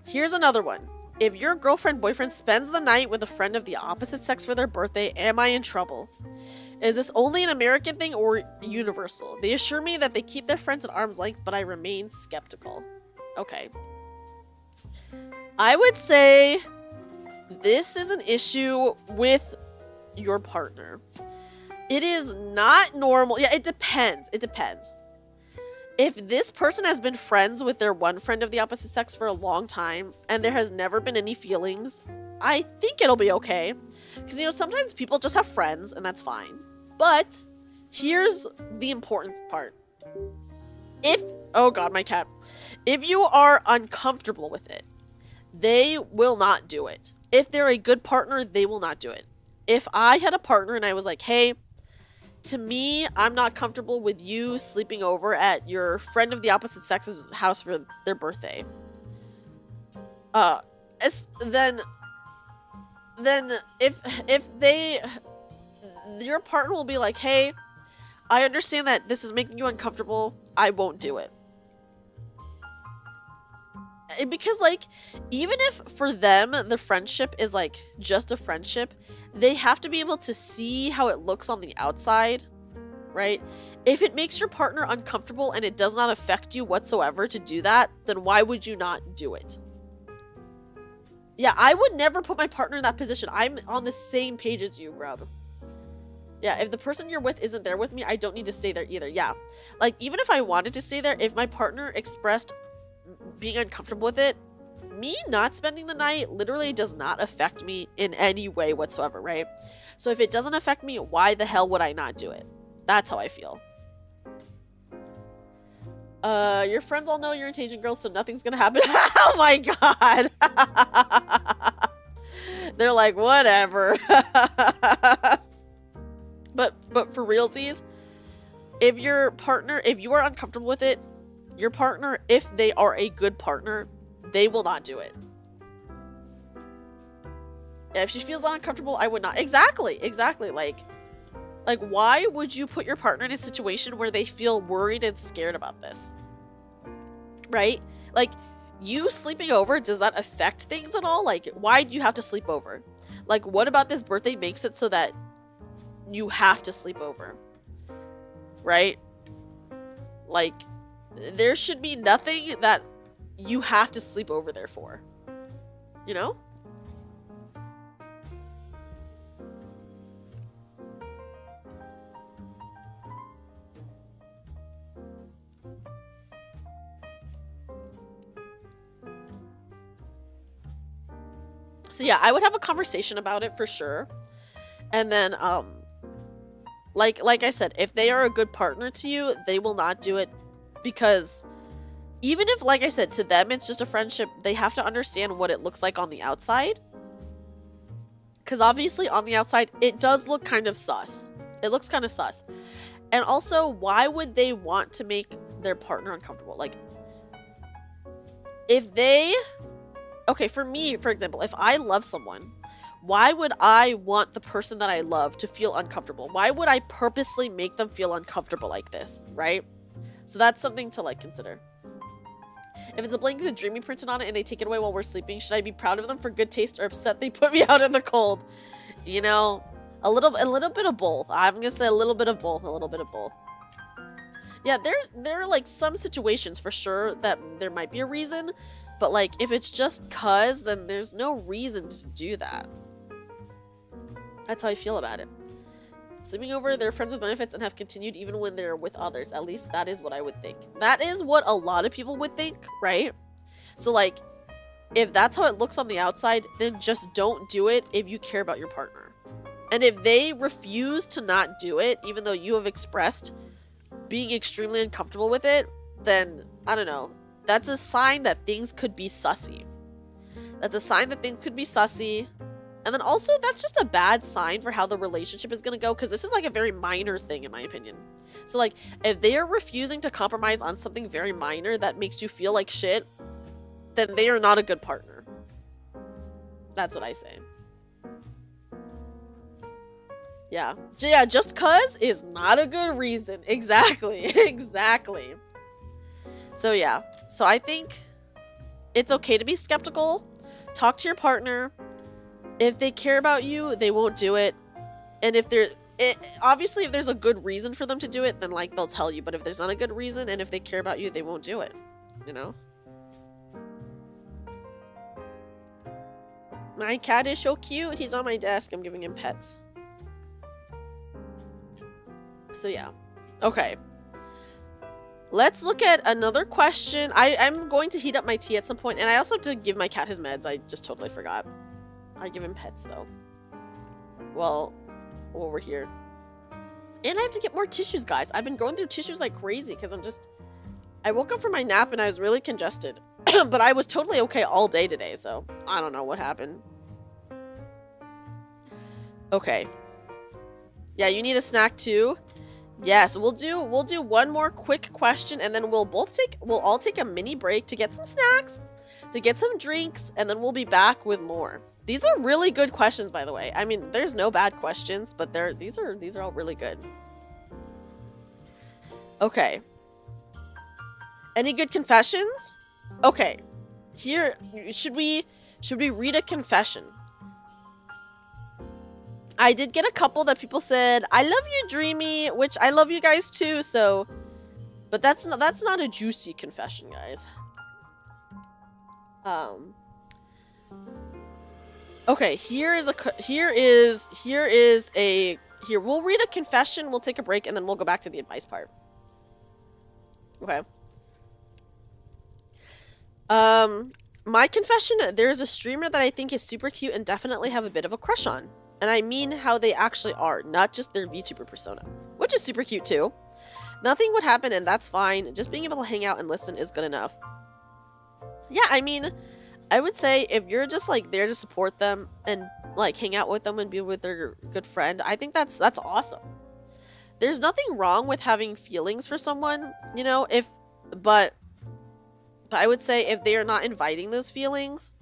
Here's another one. If your girlfriend, boyfriend spends the night with a friend of the opposite sex for their birthday, am I in trouble? Is this only an American thing or universal? They assure me that they keep their friends at arm's length, but I remain skeptical. Okay. I would say this is an issue with your partner. It is not normal. Yeah, it depends. It depends. If this person has been friends with their one friend of the opposite sex for a long time and there has never been any feelings, I think it'll be okay. Because, you know, sometimes people just have friends and that's fine. But here's the important part. Oh God, my cat. If you are uncomfortable with it, they will not do it. If they're a good partner, they will not do it. If I had a partner and I was like, hey, to me, I'm not comfortable with you sleeping over at your friend of the opposite sex's house for their birthday. Then if your partner will be like, hey, I understand that this is making you uncomfortable. I won't do it. Because, like, even if for them the friendship is like just a friendship, they have to be able to see how it looks on the outside, right? If it makes your partner uncomfortable and it does not affect you whatsoever to do that, then why would you not do it? Yeah, I would never put my partner in that position. I'm on the same page as you, Grub. Yeah, if the person you're with isn't there with me, I don't need to stay there either. Yeah, like, even if I wanted to stay there, if my partner expressed being uncomfortable with it, me not spending the night literally does not affect me in any way whatsoever, right? So if it doesn't affect me, why the hell would I not do it? That's how I feel. Your friends all know you're an Asian girl, so nothing's gonna happen. Oh my God. They're like, whatever. But for realsies, if you are uncomfortable with it, your partner, if they are a good partner, they will not do it. Yeah, if she feels uncomfortable, I would not. Exactly. Like, why would you put your partner in a situation where they feel worried and scared about this? Right? Like, you sleeping over, does that affect things at all? Like, why do you have to sleep over? Like, what about this birthday makes it so that you have to sleep over? Right? Like, there should be nothing that you have to sleep over there for. You know? So yeah, I would have a conversation about it for sure. And then, like I said, if they are a good partner to you, they will not do it, because even if, like I said, to them it's just a friendship, they have to understand what it looks like on the outside. Because obviously on the outside, it does look kind of sus. It looks kind of sus. And also, why would they want to make their partner uncomfortable? Like, if they, okay, for me, for example, if I love someone, why would I want the person that I love to feel uncomfortable? Why would I purposely make them feel uncomfortable like this, right? So that's something to like consider. If it's a blanket with Dreamy printed on it and they take it away while we're sleeping, should I be proud of them for good taste or upset they put me out in the cold? You know, a little bit of both. I'm gonna say a little bit of both, Yeah, there are like some situations for sure that there might be a reason, but like if it's just cuz, then there's no reason to do that. That's how I feel about it. Sleeping over, they're friends with benefits and have continued even when they're with others. At least that is what I would think. That is what a lot of people would think, right? So like, if that's how it looks on the outside, then just don't do it if you care about your partner. And if they refuse to not do it, even though you have expressed being extremely uncomfortable with it, then, I don't know, that's a sign that things could be sussy. That's a sign that things could be sussy. And then also, that's just a bad sign for how the relationship is going to go, because this is like a very minor thing, in my opinion. So like, if they are refusing to compromise on something very minor that makes you feel like shit, then they are not a good partner. That's what I say. Yeah. Yeah, just cuz is not a good reason. Exactly. Exactly. So yeah. So I think it's okay to be skeptical. Talk to your partner. If they care about you, they won't do it. And if obviously if there's a good reason for them to do it, then like they'll tell you. But if there's not a good reason and if they care about you, they won't do it. You know? My cat is so cute. He's on my desk. I'm giving him pets. So yeah. Okay. Let's look at another question. I'm going to heat up my tea at some point, and I also have to give my cat his meds. I just totally forgot. I give him pets though. Well, while we're here. And I have to get more tissues, guys. I've been going through tissues like crazy because I woke up from my nap and I was really congested. But I was totally okay all day today, so I don't know what happened. Okay. Yeah, you need a snack too? Yes, we'll do one more quick question and then we'll all take a mini break to get some snacks, to get some drinks, and then we'll be back with more. These are really good questions, by the way. I mean, there's no bad questions, but these are all really good. Okay. Any good confessions? Okay. Here, should we read a confession? I did get a couple that people said, "I love you, Dreamy," which I love you guys too, so but that's not a juicy confession, guys. Okay, here we'll read a confession, we'll take a break, and then we'll go back to the advice part. Okay. My confession, there's a streamer that I think is super cute and definitely have a bit of a crush on. And I mean how they actually are, not just their VTuber persona, which is super cute too. Nothing would happen and that's fine. Just being able to hang out and listen is good enough. Yeah, I mean, I would say if you're just like there to support them and like hang out with them and be with their good friend, I think that's awesome. There's nothing wrong with having feelings for someone, you know, but I would say if they are not inviting those feelings,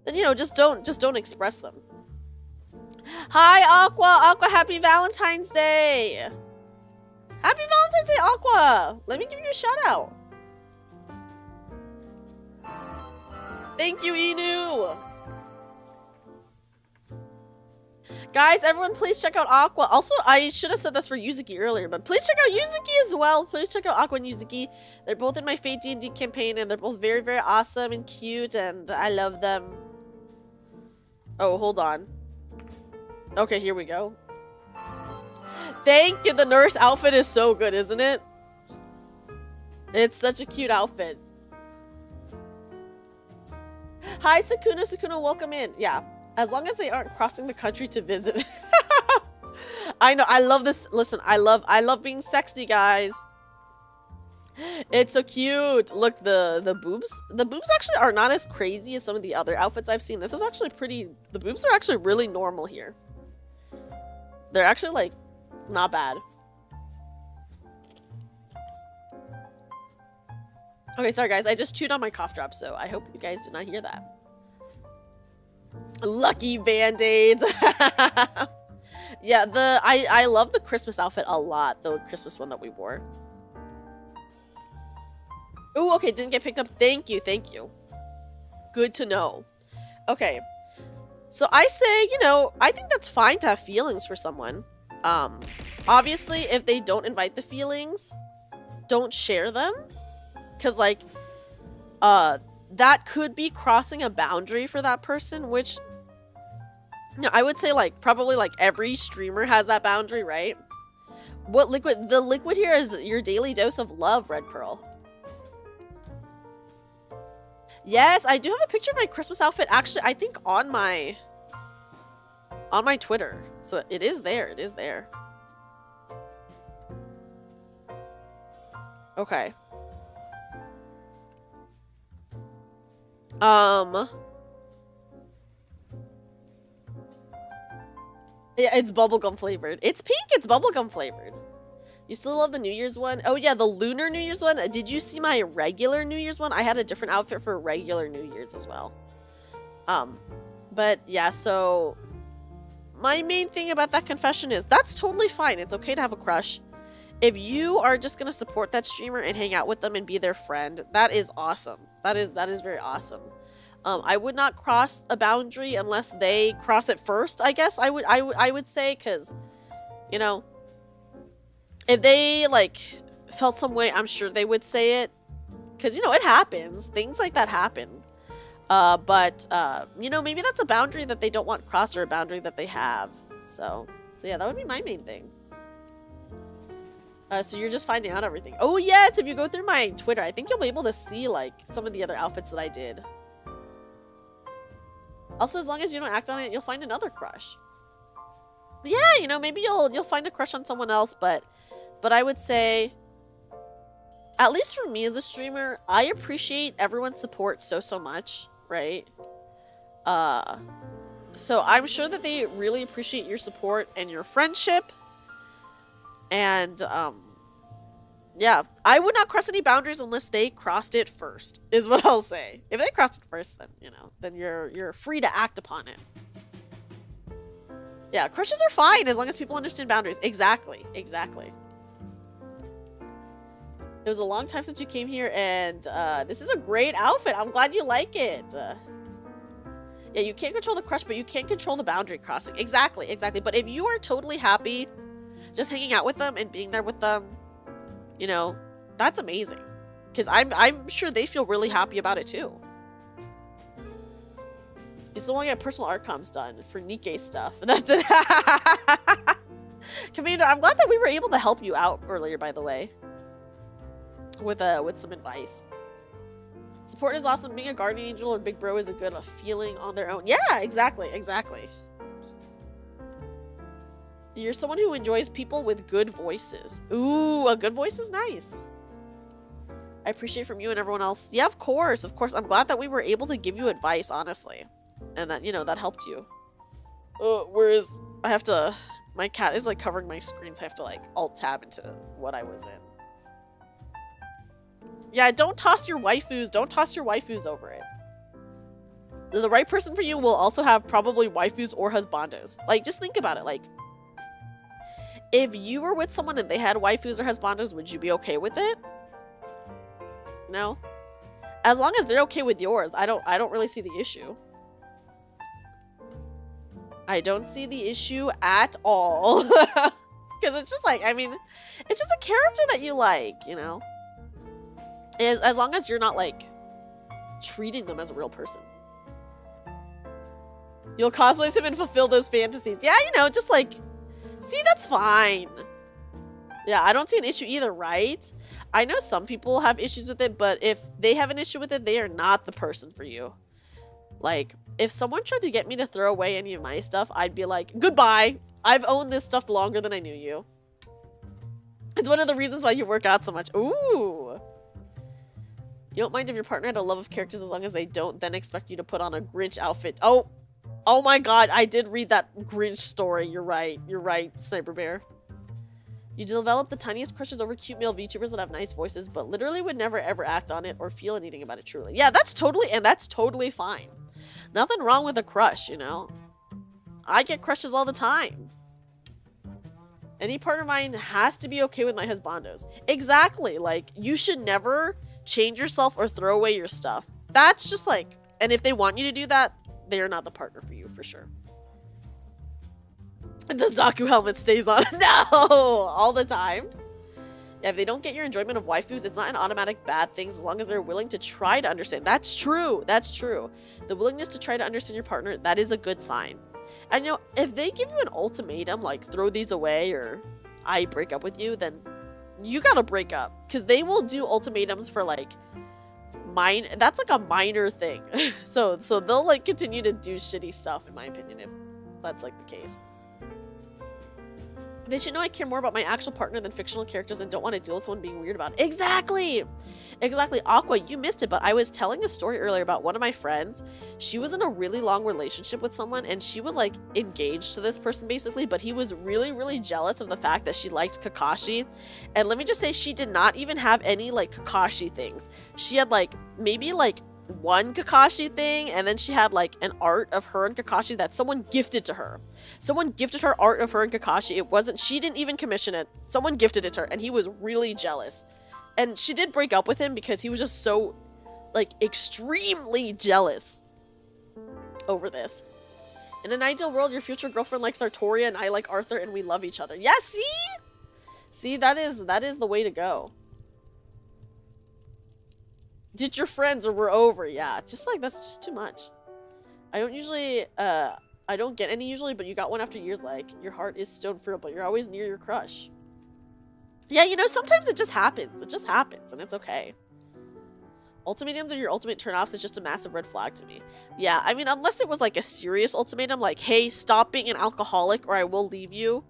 then you know, just don't express them. Hi, Aqua, happy Valentine's Day. Happy Valentine's Day, Aqua. Let me give you a shout out. Thank you, Inu. Guys, everyone, please check out Aqua. Also, I should have said this for Yuzuki earlier, but please check out Yuzuki as well. Please check out Aqua and Yuzuki. They're both in my Fate D&D campaign, and they're both very, very awesome and cute, and I love them. Oh, hold on. Okay, here we go. Thank you. The nurse outfit is so good, isn't it? It's such a cute outfit. Hi, Sakuna. Sakuna, welcome in. Yeah, as long as they aren't crossing the country to visit. I know. I love this. Listen, I love being sexy, guys. It's so cute. Look, the boobs. The boobs actually are not as crazy as some of the other outfits I've seen. This is actually pretty. The boobs are actually really normal here. They're actually like not bad. Okay, sorry guys, I just chewed on my cough drop, so I hope you guys did not hear that. Lucky band-aids. Yeah, I love the Christmas outfit a lot, the Christmas one that we wore. Oh, okay, didn't get picked up. Thank you, thank you. Good to know. Okay. So I say, you know, I think that's fine to have feelings for someone. Obviously, if they don't invite the feelings, don't share them. Because, like, that could be crossing a boundary for that person, which, you know, I would say, like, probably, like, every streamer has that boundary, right? What liquid? The liquid here is your daily dose of love, Red Pearl. Yes, I do have a picture of my Christmas outfit, actually, I think on my Twitter. So it is there, it is there. Okay. Yeah, it's bubblegum flavored. It's pink, it's bubblegum flavored. You still love the New Year's one? Oh yeah, the lunar New Year's one. Did you see my regular New Year's one? I had a different outfit for regular New Year's as well. But yeah, so my main thing about that confession is that's totally fine. It's okay to have a crush. If you are just gonna support that streamer and hang out with them and be their friend, that is awesome. That is very awesome. I would not cross a boundary unless they cross it first, I guess. I would say, because, you know, if they, like, felt some way, I'm sure they would say it. Because, you know, it happens. Things like that happen. But you know, maybe that's a boundary that they don't want crossed or a boundary that they have. So yeah, that would be my main thing. So you're just finding out everything. Oh, yes, if you go through my Twitter, I think you'll be able to see, like, some of the other outfits that I did. Also, as long as you don't act on it, you'll find another crush. Yeah, you know, maybe you'll find a crush on someone else, but I would say, at least for me as a streamer, I appreciate everyone's support so much, right? So I'm sure that they really appreciate your support and your friendship. And, yeah, I would not cross any boundaries unless they crossed it first, is what I'll say. If they crossed it first, then, you know, then you're free to act upon it. Yeah, crushes are fine as long as people understand boundaries. Exactly, exactly. It was a long time since you came here, and this is a great outfit. I'm glad you like it. Yeah, you can't control the crush, but you can control the boundary crossing. Exactly, exactly. But if you are totally happy just hanging out with them and being there with them, you know, that's amazing. Because I'm sure they feel really happy about it too. You still want to get personal art comms done for Nikkei stuff. That's it. Commander, I'm glad that we were able to help you out earlier, by the way. With some advice. Support is awesome. Being a guardian angel or big bro is a good feeling on their own. Yeah, exactly, exactly. You're someone who enjoys people with good voices. Ooh, a good voice is nice. I appreciate from you and everyone else. Yeah, of course, of course. I'm glad that we were able to give you advice, honestly. And that, you know, that helped you. Whereas I have to, my cat is like covering my screen, so I have to like alt-tab into what I was in. Yeah, don't toss your waifus. Don't toss your waifus over it. The right person for you will also have probably waifus or husbandos. Like, just think about it. Like, if you were with someone and they had waifus or husbandos, would you be okay with it? No? As long as they're okay with yours, I don't really see the issue. I don't see the issue at all. Because it's just like, I mean, it's just a character that you like, you know? As long as you're not, like, treating them as a real person. You'll cosplay him and fulfill those fantasies. Yeah, you know, just like, see, that's fine. Yeah, I don't see an issue either, right? I know some people have issues with it, but if they have an issue with it, they are not the person for you. Like, if someone tried to get me to throw away any of my stuff, I'd be like, goodbye. I've owned this stuff longer than I knew you. It's one of the reasons why you work out so much. Ooh. You don't mind if your partner had a love of characters as long as they don't then expect you to put on a Grinch outfit. Oh my god, I did read that Grinch story. You're right, Sniper Bear. You develop the tiniest crushes over cute male VTubers that have nice voices, but literally would never ever act on it or feel anything about it truly. Yeah, that's totally fine. Nothing wrong with a crush, you know? I get crushes all the time. Any partner of mine has to be okay with my husbandos. Exactly. Like, you should never change yourself or throw away your stuff. That's just like, and if they want you to do that, they're not the partner for you, for sure. The Zaku helmet stays on. No! All the time. Yeah, if they don't get your enjoyment of waifus, it's not an automatic bad thing as long as they're willing to try to understand. That's true. That's true. The willingness to try to understand your partner, that is a good sign. And you know, if they give you an ultimatum, like throw these away or I break up with you, then you gotta break up. Because they will do ultimatums for like that's like a minor thing. so they'll like continue to do shitty stuff in my opinion if that's like the case. They should know I care more about my actual partner than fictional characters and don't want to deal with someone being weird about it. Exactly! Exactly. Aqua, you missed it, but I was telling a story earlier about one of my friends. She was in a really long relationship with someone and she was like engaged to this person basically, but he was really, really jealous of the fact that she liked Kakashi. And let me just say, she did not even have any like Kakashi things. She had like maybe like one Kakashi thing, and then she had like an art of her and Kakashi that someone gifted to her. Someone gifted her art of her and Kakashi. It wasn't, she didn't even commission it. Someone gifted it to her and he was really jealous. And she did break up with him because he was just so like extremely jealous over this. In an ideal world, your future girlfriend likes Artoria and I like Arthur and we love each other. Yeah, see? See, that is the way to go. Did your friends or we're over? Yeah, just like that's just too much. I don't usually I don't get any usually, but you got one after years. Like your heart is stone fertile, but you're always near your crush. Yeah, you know, sometimes it just happens. It just happens and it's okay. Ultimatums are your ultimate turnoffs. It's just a massive red flag to me. Yeah, I mean, unless it was like a serious ultimatum, like, hey, stop being an alcoholic or I will leave you.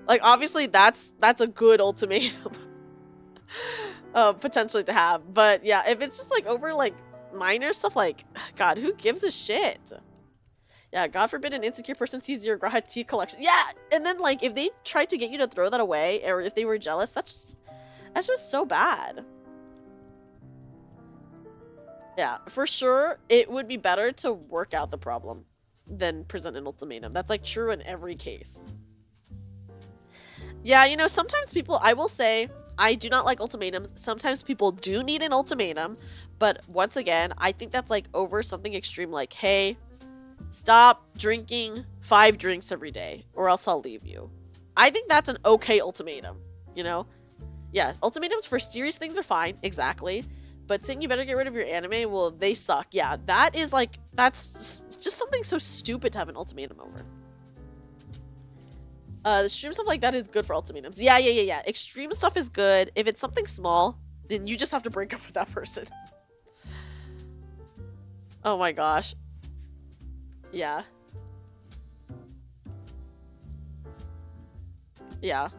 Like, obviously that's a good ultimatum. Potentially to have, but yeah, if it's just like over like minor stuff, like God, who gives a shit? Yeah, God forbid an insecure person sees your Graha tea collection. Yeah, and then like if they tried to get you to throw that away, or if they were jealous, that's just so bad. Yeah, for sure, it would be better to work out the problem than present an ultimatum. That's like true in every case. Yeah, you know, sometimes people, I will say, I do not like ultimatums. Sometimes people do need an ultimatum, but once again, I think that's like over something extreme like, hey, stop drinking 5 drinks every day or else I'll leave you. I think that's an okay ultimatum, you know? Yeah, ultimatums for serious things are fine, exactly. But saying you better get rid of your anime, well, they suck. Yeah, that is like, that's just something so stupid to have an ultimatum over. The extreme stuff like that is good for ultimatums. Yeah. Extreme stuff is good. If it's something small, then you just have to break up with that person. Oh my gosh. Yeah. Yeah.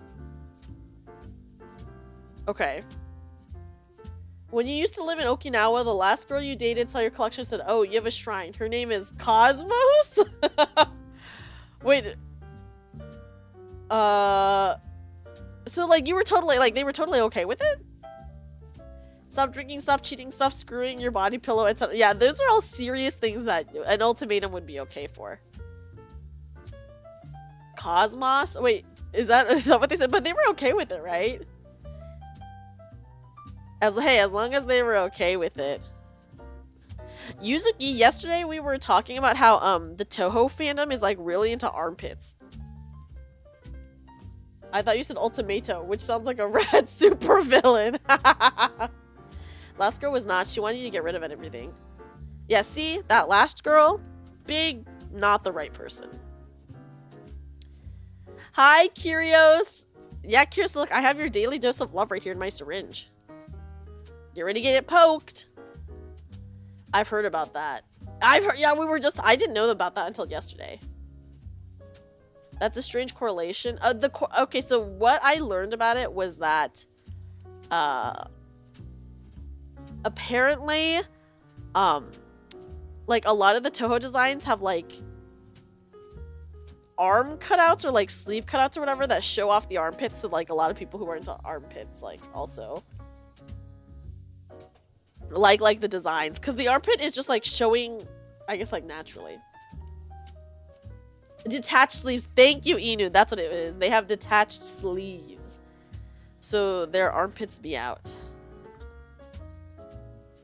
Okay. When you used to live in Okinawa, the last girl you dated saw your collection and said, oh, you have a shrine. Her name is Cosmos? Wait. So like you were totally like they were totally okay with it? Stop drinking, stop cheating, stop screwing your body pillow, etc. Yeah, those are all serious things that an ultimatum would be okay for. Cosmos? Wait, is that what they said? But they were okay with it, right? As long as they were okay with it. Yuzuki, yesterday we were talking about how the Toho fandom is like really into armpits. I thought you said Ultimato, which sounds like a red super villain. Last girl was not. She wanted you to get rid of it and everything. Yeah, see? That last girl? Big, not the right person. Hi, Kyrios. Yeah, Kyrios, look, I have your daily dose of love right here in my syringe. Get ready to get it poked. I've heard about that. I've heard, yeah, I didn't know about that until yesterday. That's a strange correlation. Okay, so what I learned about it was that, apparently, like a lot of the Toho designs have like arm cutouts or like sleeve cutouts or whatever that show off the armpits, so like a lot of people who are into armpits like also like the designs, because the armpit is just like showing, I guess, like naturally. Detached sleeves. Thank you, Inu. That's what it is. They have detached sleeves, so their armpits be out.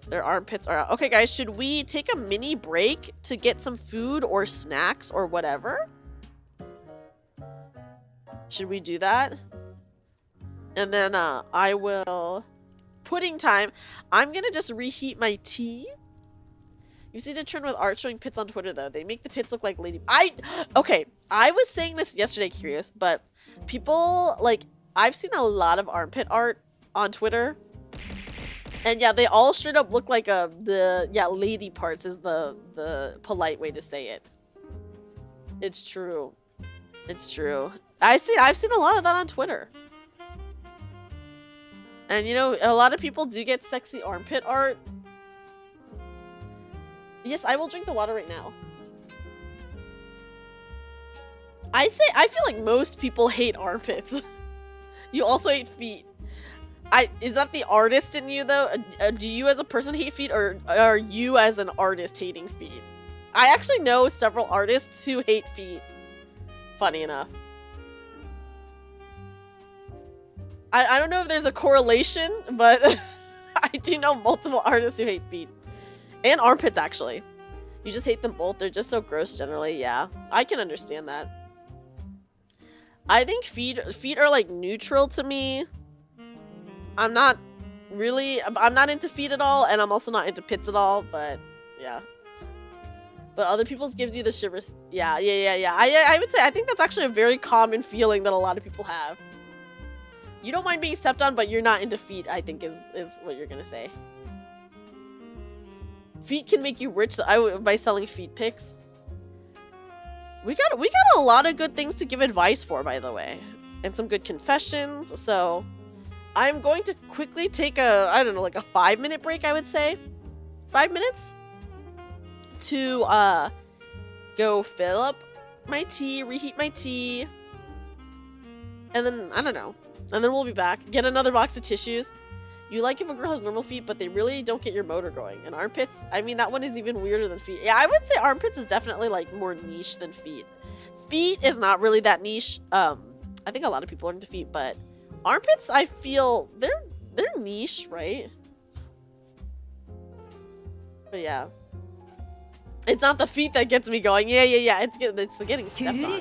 Their armpits are out. Okay, guys, should we take a mini break to get some food or snacks or whatever? Should we do that? And then I will... Pudding time. I'm gonna just reheat my tea. You see the trend with art showing pits on Twitter, though. They make the pits look like lady... Okay, I was saying this yesterday, Curious, but people, like, I've seen a lot of armpit art on Twitter. And yeah, they all straight up look like lady parts is the polite way to say it. It's true. It's true. I've seen a lot of that on Twitter. And you know, a lot of people do get sexy armpit art. Yes, I will drink the water right now. I feel like most people hate armpits. You also hate feet. Is that the artist in you, though? Do you as a person hate feet, or are you as an artist hating feet? I actually know several artists who hate feet. Funny enough. I don't know if there's a correlation, but I do know multiple artists who hate feet. And armpits, actually. You just hate them both. They're just so gross generally. Yeah, I can understand that. I think feet are like neutral to me. I'm not into feet at all, and I'm also not into pits at all, but yeah. But other people's gives you the shivers. Yeah. I would say, I think that's actually a very common feeling that a lot of people have. You don't mind being stepped on, but you're not into feet, I think is what you're gonna say. Feet can make you rich by selling feet pics. We got a lot of good things to give advice for, by the way. And some good confessions, so... I'm going to quickly take I don't know, like a 5-minute break, I would say. 5 minutes? To, go fill up my tea, reheat my tea. And then, I don't know. And then we'll be back. Get another box of tissues. You like if a girl has normal feet, but they really don't get your motor going. And armpits? I mean, that one is even weirder than feet. Yeah, I would say armpits is definitely, like, more niche than feet. Feet is not really that niche. I think a lot of people are into feet, but... Armpits, I feel they're niche, right? But yeah, it's not the feet that gets me going. Yeah. It's the getting stepped on.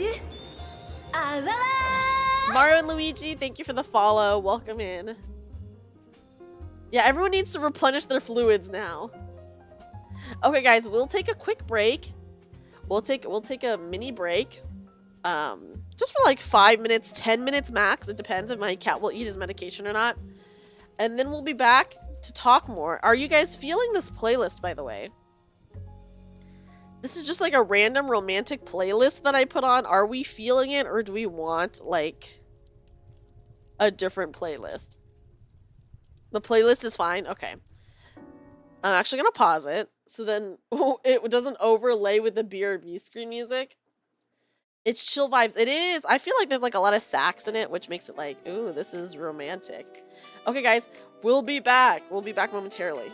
Mario and Luigi, thank you for the follow. Welcome in. Yeah, everyone needs to replenish their fluids now. Okay, guys, we'll take a quick break. We'll take a mini break. Just for like 5 minutes, 10 minutes max. It depends if my cat will eat his medication or not. And then we'll be back to talk more. Are you guys feeling this playlist, by the way? This is just like a random romantic playlist that I put on. Are we feeling it, or do we want like a different playlist? The playlist is fine? Okay. I'm actually gonna pause it so then it doesn't overlay with the BRB screen music. It's chill vibes. It is. I feel like there's like a lot of sax in it, which makes it like, ooh, this is romantic. Okay, guys, we'll be back. We'll be back momentarily.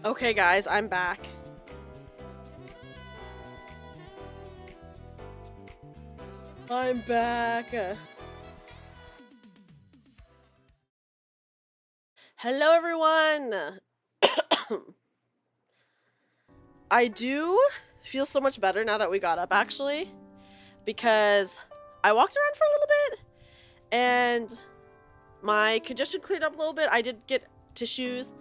Okay, guys, I'm back. I'm back. Hello, everyone. I do feel so much better now that we got up, actually, because I walked around for a little bit and my congestion cleared up a little bit. I did get tissues,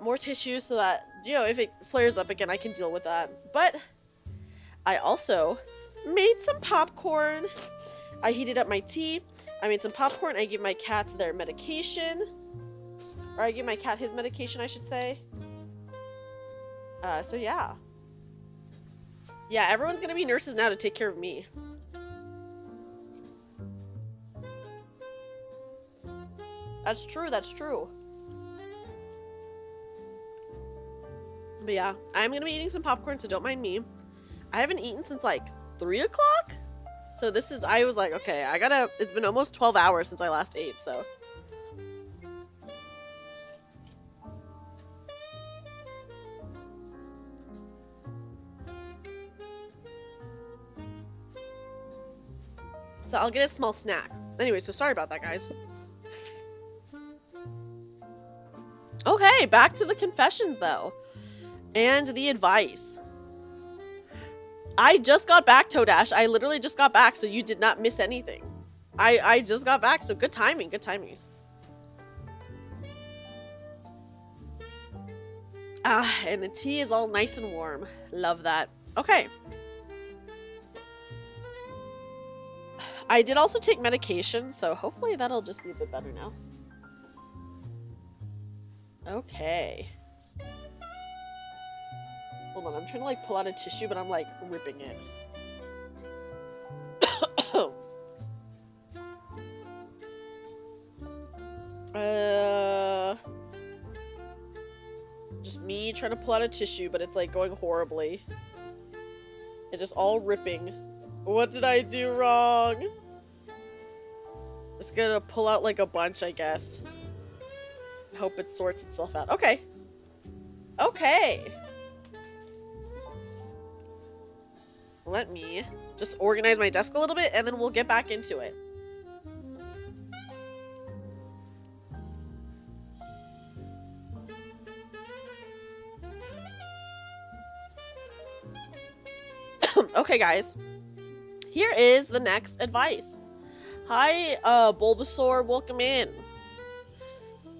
more tissues so that, you know, if it flares up again, I can deal with that. But I also made some popcorn. I heated up my tea. I made some popcorn. I gave my cats their medication. Or I gave my cat his medication, I should say. So yeah. Yeah, everyone's gonna be nurses now to take care of me. That's true, that's true. But yeah, I'm gonna be eating some popcorn, so don't mind me. I haven't eaten since like 3 o'clock. So this is, I was like, okay, it's been almost 12 hours since I last ate, so. So I'll get a small snack. Anyway, so sorry about that, guys. Okay, back to the confessions though. And the advice. I just got back, Toadash. I literally just got back, so you did not miss anything. I just got back, so good timing, good timing. Ah, and the tea is all nice and warm. Love that. Okay. I did also take medication, so hopefully that'll just be a bit better now. Okay. Hold on, I'm trying to like pull out a tissue, but I'm like ripping it. Just me trying to pull out a tissue, but it's like going horribly. It's just all ripping. What did I do wrong? Just gonna pull out like a bunch, I guess. Hope it sorts itself out. Okay. Okay. Let me just organize my desk a little bit and then we'll get back into it. Okay, guys. Here is the next advice. Hi, Bulbasaur, welcome in.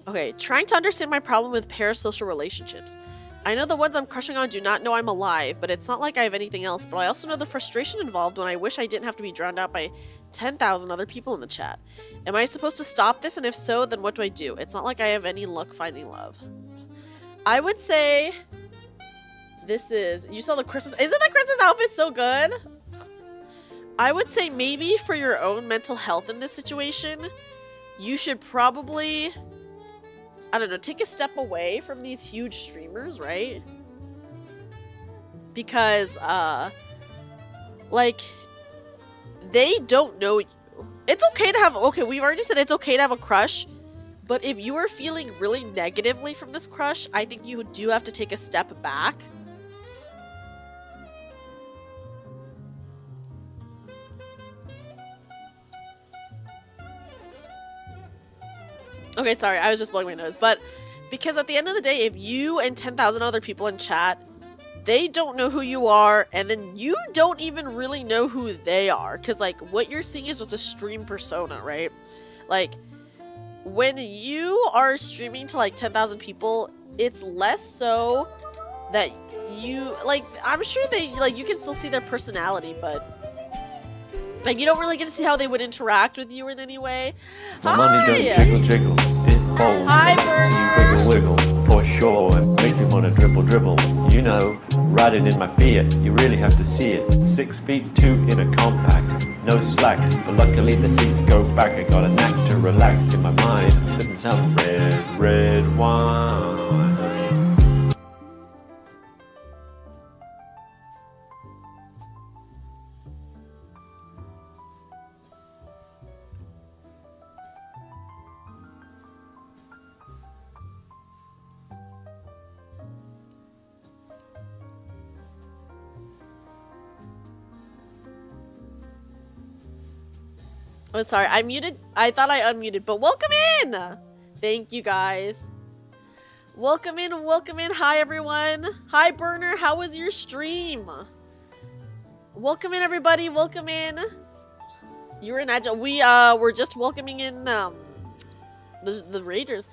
Okay, trying to understand my problem with parasocial relationships. I know the ones I'm crushing on do not know I'm alive, but it's not like I have anything else, but I also know the frustration involved when I wish I didn't have to be drowned out by 10,000 other people in the chat. Am I supposed to stop this, and if so, then what do I do? It's not like I have any luck finding love. I would say this is... You saw the Christmas... Isn't the Christmas outfit so good? I would say maybe for your own mental health in this situation, you should probably... I don't know, take a step away from these huge streamers, right? Because, like, they don't know you. It's okay to have, okay, we've already said it's okay to have a crush, but if you are feeling really negatively from this crush, I think you do have to take a step back. Okay, sorry, I was just blowing my nose, but because at the end of the day, if you and 10,000 other people in chat, they don't know who you are, and then you don't even really know who they are, because, like, what you're seeing is just a stream persona, right? Like, when you are streaming to, like, 10,000 people, it's less so that you, like, I'm sure they, like, you can still see their personality, but... like, you don't really get to see how they would interact with you in any way. My money don't jiggle jiggle, it folds. Hi, Bernard. Wiggle wiggle, for sure, and make me wanna dribble dribble. You know, riding in my Fiat, you really have to see it. 6'2" in a compact, no slack, but luckily the seats go back. I got a knack to relax in my mind, I'm sipping some red wine. Oh, sorry, I muted. I thought I unmuted, but welcome in! Thank you, guys. Welcome in, welcome in. Hi, everyone. Hi, Burner. How was your stream? Welcome in, everybody. Welcome in. You're in Agile. We're just welcoming in, the raiders.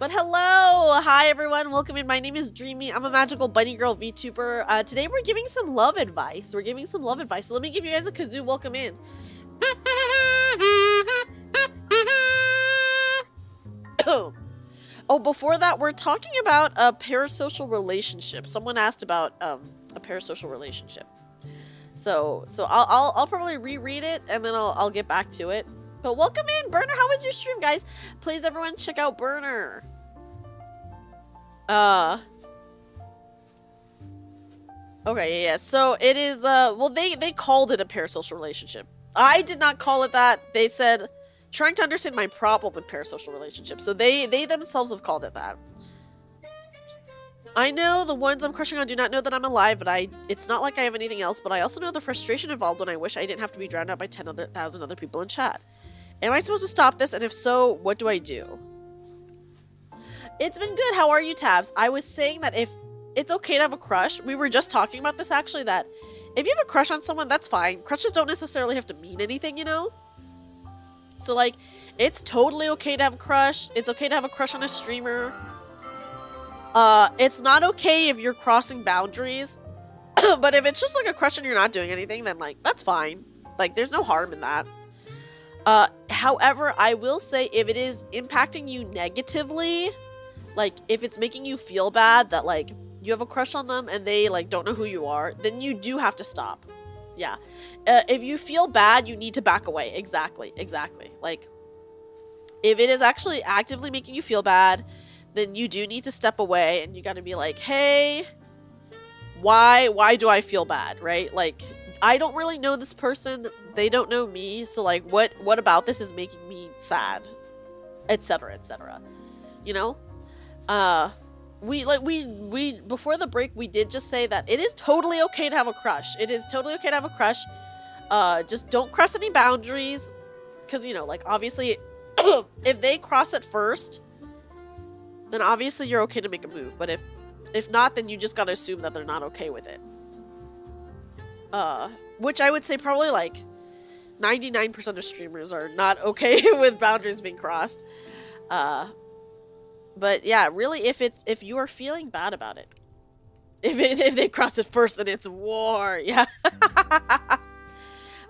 But hello! Hi, everyone. Welcome in. My name is Dreamy. I'm a magical bunny girl VTuber. Today, we're giving some love advice. So let me give you guys a kazoo. Welcome in. Oh, before that, we're talking about a parasocial relationship. Someone asked about a parasocial relationship. So I'll probably reread it and then I'll get back to it. But welcome in, Burner. How was your stream, guys? Please, everyone, check out Burner. Okay, yeah. So it is. Well, they called it a parasocial relationship. I did not call it that. They said, trying to understand my problem with parasocial relationships. So they themselves have called it that. I know the ones I'm crushing on do not know that I'm alive, but it's not like I have anything else, but I also know the frustration involved when I wish I didn't have to be drowned out by 10,000 other people in chat. Am I supposed to stop this? And if so, what do I do? It's been good. How are you, Tabs? I was saying that if it's okay to have a crush, we were just talking about this actually, that if you have a crush on someone, that's fine. Crushes don't necessarily have to mean anything, you know? So, like, it's totally okay to have a crush. It's okay to have a crush on a streamer. It's not okay if you're crossing boundaries. But if it's just, like, a crush and you're not doing anything, then, like, that's fine. Like, there's no harm in that. However, I will say if it is impacting you negatively, like, if it's making you feel bad that, like, you have a crush on them and they, like, don't know who you are, then you do have to stop. Yeah. If you feel bad, you need to back away. Exactly. Like, if it is actually actively making you feel bad, then you do need to step away and you gotta be like, hey, why do I feel bad, right? Like, I don't really know this person. They don't know me. So, like, what about this is making me sad? Etc. You know? We before the break, we did just say that it is totally okay to have a crush. It is totally okay to have a crush. Just don't cross any boundaries. Because, you know, like, obviously, if they cross it first, then obviously you're okay to make a move. But if not, then you just gotta assume that they're not okay with it. Which I would say probably, like, 99% of streamers are not okay with boundaries being crossed. But yeah, really, if you are feeling bad about it, if they cross it first, then it's war. Yeah.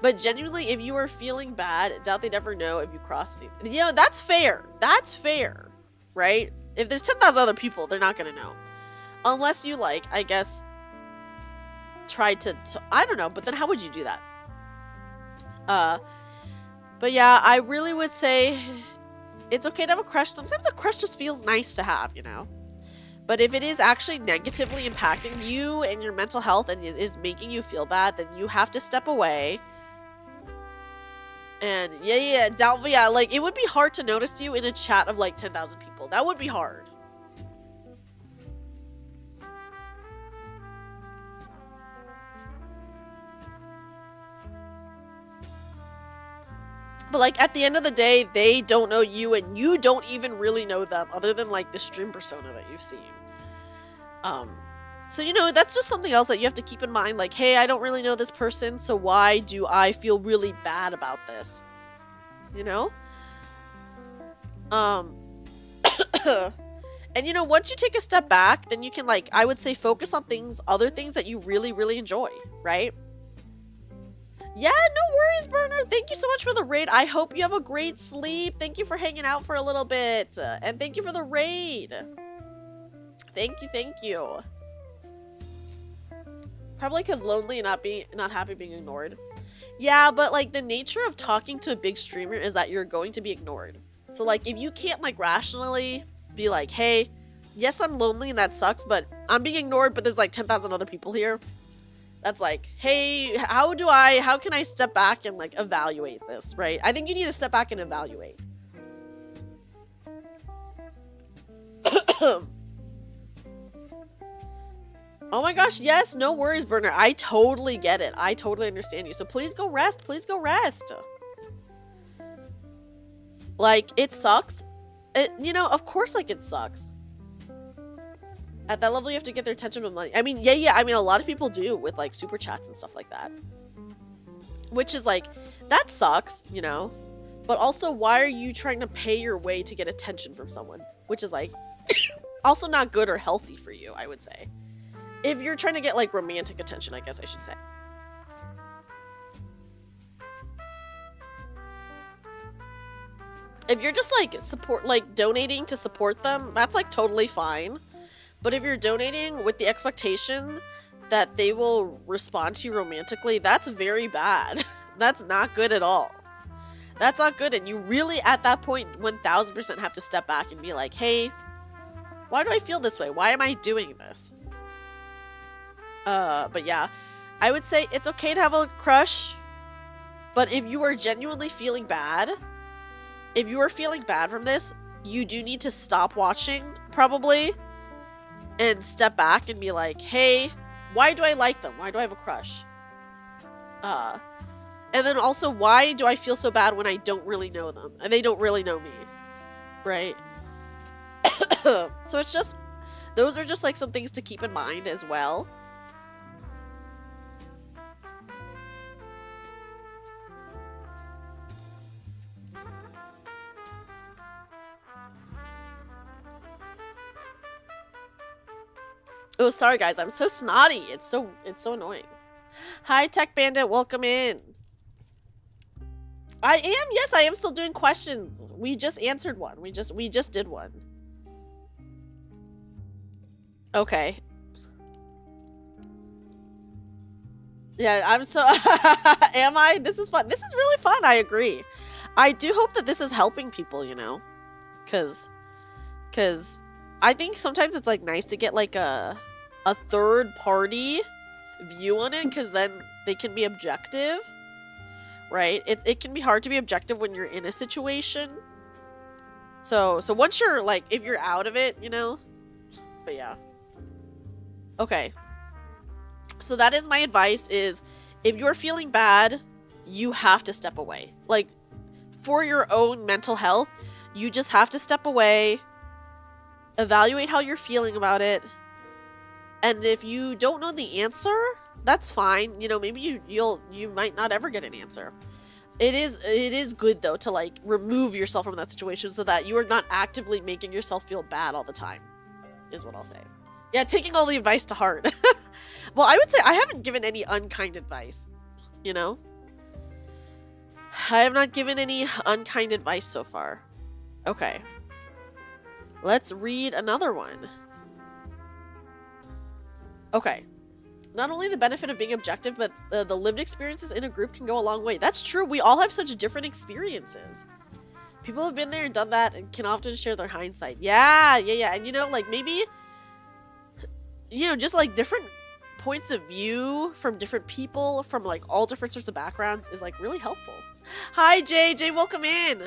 But genuinely, if you are feeling bad, doubt they'd ever know if you cross it. You know, that's fair. That's fair, right? If there's 10,000 other people, they're not gonna know, unless you, like, I guess, try to I don't know. But then how would you do that? But yeah, I really would say it's okay to have a crush. Sometimes a crush just feels nice to have, you know? But if it is actually negatively impacting you and your mental health and it is making you feel bad, then you have to step away. And yeah, like, it would be hard to notice you in a chat of, like, 10,000 people. That would be hard. But, like, at the end of the day, they don't know you, and you don't even really know them, other than, like, the stream persona that you've seen. So, you know, that's just something else that you have to keep in mind. Like, hey, I don't really know this person, so why do I feel really bad about this? You know? And, you know, once you take a step back, then you can, like, I would say focus on other things that you really, really enjoy, right? Yeah, no worries, Burner. Thank you so much for the raid. I hope you have a great sleep. Thank you for hanging out for a little bit. And thank you for the raid. Thank you. Probably because lonely and not happy being ignored. Yeah, but, like, the nature of talking to a big streamer is that you're going to be ignored. So, like, if you can't, like, rationally be like, hey, yes, I'm lonely and that sucks, but I'm being ignored, but there's, like, 10,000 other people here. That's like, hey, how can I step back and, like, evaluate this, right? I think you need to step back and evaluate. Oh my gosh, yes, no worries, Burner. I totally get it. I totally understand you. So please go rest. Please go rest. Like, it sucks. You know, of course, like, it sucks. At that level, you have to get their attention with money. I mean, yeah. I mean, a lot of people do with, like, super chats and stuff like that. Which is, like, that sucks, you know? But also, why are you trying to pay your way to get attention from someone? Which is, like, also not good or healthy for you, I would say. If you're trying to get, like, romantic attention, I guess I should say. If you're just, like, donating to support them, that's, like, totally fine. But if you're donating with the expectation that they will respond to you romantically, that's very bad. That's not good at all. That's not good, and you really, at that point, 1000% have to step back and be like, hey, why do I feel this way? Why am I doing this? But yeah, I would say it's okay to have a crush, but if you are genuinely feeling bad, if you are feeling bad from this, you do need to stop watching, probably, and step back and be like, hey, why do I like them? Why do I have a crush? And then also, why do I feel so bad when I don't really know them? And they don't really know me. Right? So it's just, those are just like some things to keep in mind as well. Oh, sorry guys, I'm so snotty. It's so annoying. Hi, Tech Bandit, welcome in. I am, yes, I am still doing questions. We just answered one. We just did one. Okay. Yeah, I'm so am I? This is fun. This is really fun, I agree. I do hope that this is helping people, you know? Cause I think sometimes it's like nice to get like a third party view on it, because then they can be objective, right? It can be hard to be objective when you're in a situation. So once you're like, if you're out of it, you know. But yeah. Okay. So that is my advice: is if you're feeling bad, you have to step away. Like, for your own mental health, you just have to step away. Evaluate how you're feeling about it, and if you don't know the answer, that's fine. You know, maybe you might not ever get an answer. It is good though to like remove yourself from that situation so that you are not actively making yourself feel bad all the time, is what I'll say. Yeah, taking all the advice to heart. Well, I would say I haven't given any unkind advice, you know? I have not given any unkind advice so far. Okay. Let's read another one. Okay. Not only the benefit of being objective, but the lived experiences in a group can go a long way. That's true. We all have such different experiences. People have been there and done that and can often share their hindsight. Yeah. And you know, like maybe, you know, just like different points of view from different people from like all different sorts of backgrounds is like really helpful. Hi, Jay. Jay, welcome in.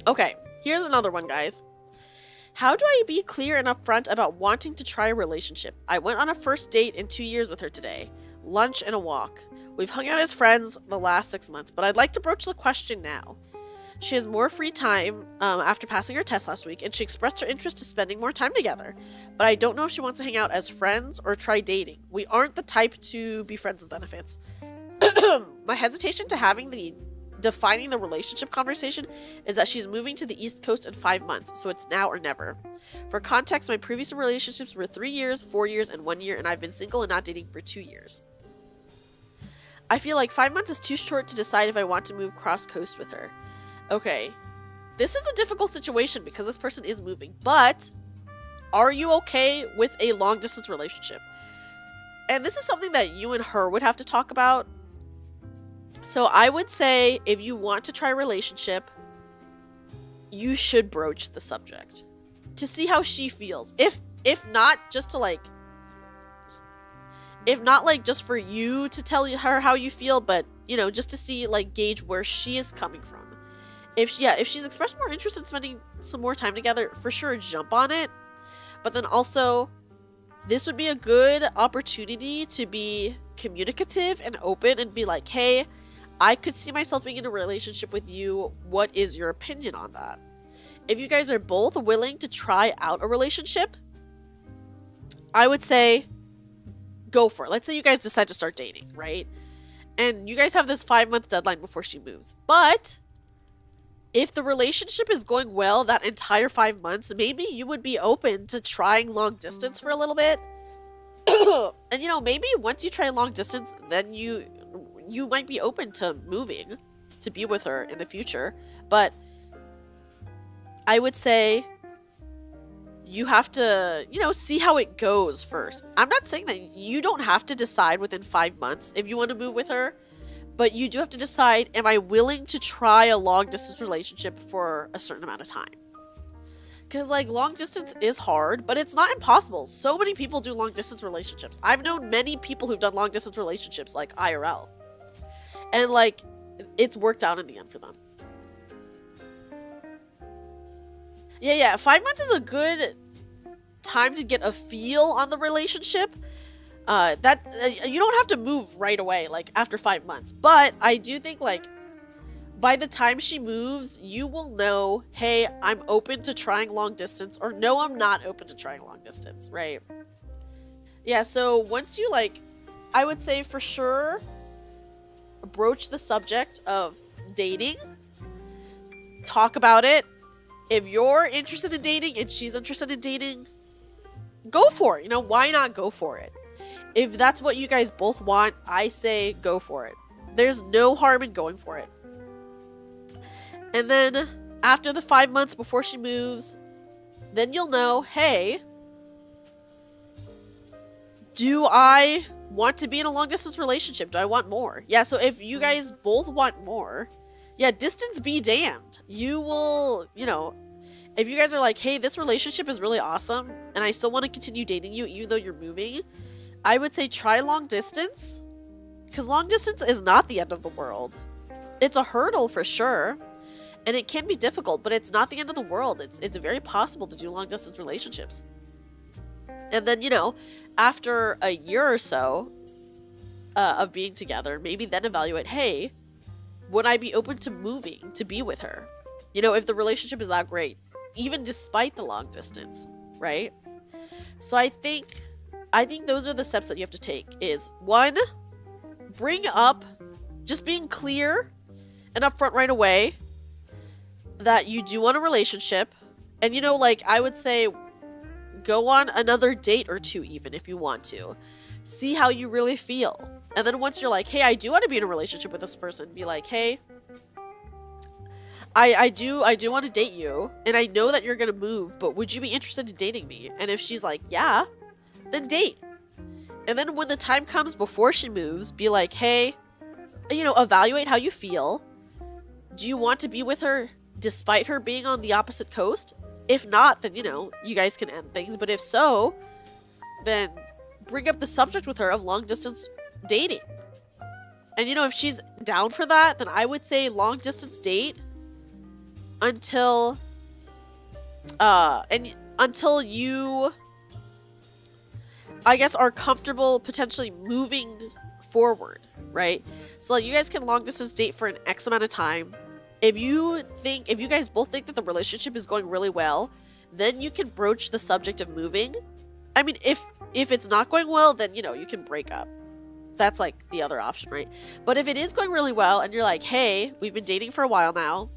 Okay, here's another one, guys. How do I be clear and upfront about wanting to try a relationship? I went on a first date in 2 years with her today. Lunch and a walk. We've hung out as friends the last 6 months, but I'd like to broach the question now. She has more free time after passing her test last week, and she expressed her interest to spending more time together. But I don't know if she wants to hang out as friends or try dating. We aren't the type to be friends with benefits. My hesitation to defining the relationship conversation is that she's moving to the East Coast in 5 months, so it's now or never. For context, my previous relationships were 3 years, 4 years, and 1 year, and I've been single and not dating for 2 years. I feel like 5 months is too short to decide if I want to move cross-coast with her. Okay, this is a difficult situation because this person is moving, but are you okay with a long-distance relationship? And this is something that you and her would have to talk about. So I would say if you want to try a relationship, you should broach the subject to see how she feels. If not just to like, if not like just for you to tell her how you feel, but you know, just to see like gauge where she is coming from. If she's expressed more interest in spending some more time together, for sure jump on it. But then also, this would be a good opportunity to be communicative and open and be like, hey, I could see myself being in a relationship with you. What is your opinion on that? If you guys are both willing to try out a relationship, I would say go for it. Let's say you guys decide to start dating, right? And you guys have this 5-month deadline before she moves. But if the relationship is going well that entire 5 months, maybe you would be open to trying long distance for a little bit. And, you know, maybe once you try long distance, then you might be open to moving to be with her in the future. But I would say you have to, you know, see how it goes first. I'm not saying that you don't have to decide within 5 months if you want to move with her, but you do have to decide, am I willing to try a long distance relationship for a certain amount of time? Because, like, long distance is hard, but it's not impossible. So many people do long distance relationships. I've known many people who've done long distance relationships, like IRL. And, like, it's worked out in the end for them. Yeah, 5 months is a good time to get a feel on the relationship. You don't have to move right away, like, after 5 months. But I do think, like, by the time she moves, you will know, hey, I'm open to trying long distance, or no, I'm not open to trying long distance, right? Yeah, so once you, like, I would say for sure, broach the subject of dating. Talk about it. If you're interested in dating and she's interested in dating, go for it. You know, why not go for it? If that's what you guys both want, I say go for it. There's no harm in going for it. And then after the 5 months before she moves, then you'll know, hey, do I want to be in a long distance relationship? Do I want more? Yeah, so if you guys both want more, yeah, distance be damned. You will, you know, if you guys are like, hey, this relationship is really awesome and I still want to continue dating you even though you're moving, I would say try long distance, because long distance is not the end of the world. It's a hurdle for sure, and it can be difficult, but it's not the end of the world. It's very possible to do long distance relationships. And then, you know, after a year or so of being together, maybe then evaluate, hey, would I be open to moving to be with her? You know, if the relationship is that great, even despite the long distance, right? So I think those are the steps that you have to take. Is 1, bring up, just being clear and upfront right away that you do want a relationship. And, you know, like, I would say go on another date or 2 even if you want to. See how you really feel. And then once you're like, hey, I do want to be in a relationship with this person, be like, hey, I do want to date you, and I know that you're gonna move, but would you be interested in dating me? And if she's like, yeah, then date. And then when the time comes before she moves, be like, hey, you know, evaluate how you feel. Do you want to be with her despite her being on the opposite coast? If not, then, you know, you guys can end things. But if so, then bring up the subject with her of long distance dating. And, you know, if she's down for that, then I would say long distance date until you, I guess, are comfortable potentially moving forward, right? So like, you guys can long distance date for an X amount of time. If you guys both think that the relationship is going really well, then you can broach the subject of moving. I mean, if it's not going well, then, you know, you can break up. That's like the other option, right? But if it is going really well and you're like, hey, we've been dating for a while now,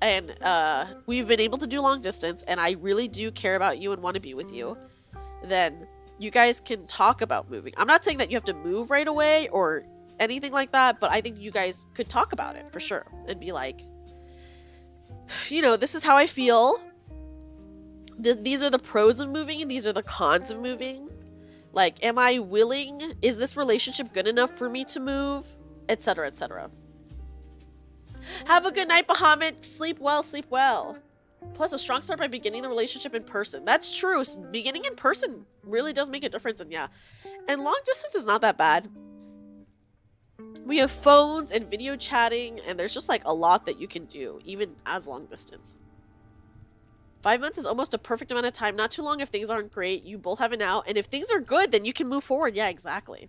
and we've been able to do long distance, and I really do care about you and want to be with you, then you guys can talk about moving. I'm not saying that you have to move right away or anything like that, but I think you guys could talk about it for sure and be like, you know, this is how I feel. These are the pros of moving and these are the cons of moving. Like, am I willing? Is this relationship good enough for me to move? Etc., etc. Have a good night, Bahamut. Sleep well, sleep well. Plus, a strong start by beginning the relationship in person. That's true. Beginning in person really does make a difference, and yeah. And long distance is not that bad. We have phones and video chatting, and there's just like a lot that you can do, even as long distance. 5 months is almost a perfect amount of time. Not too long if things aren't great. You both have an out. And if things are good, then you can move forward. Yeah, exactly.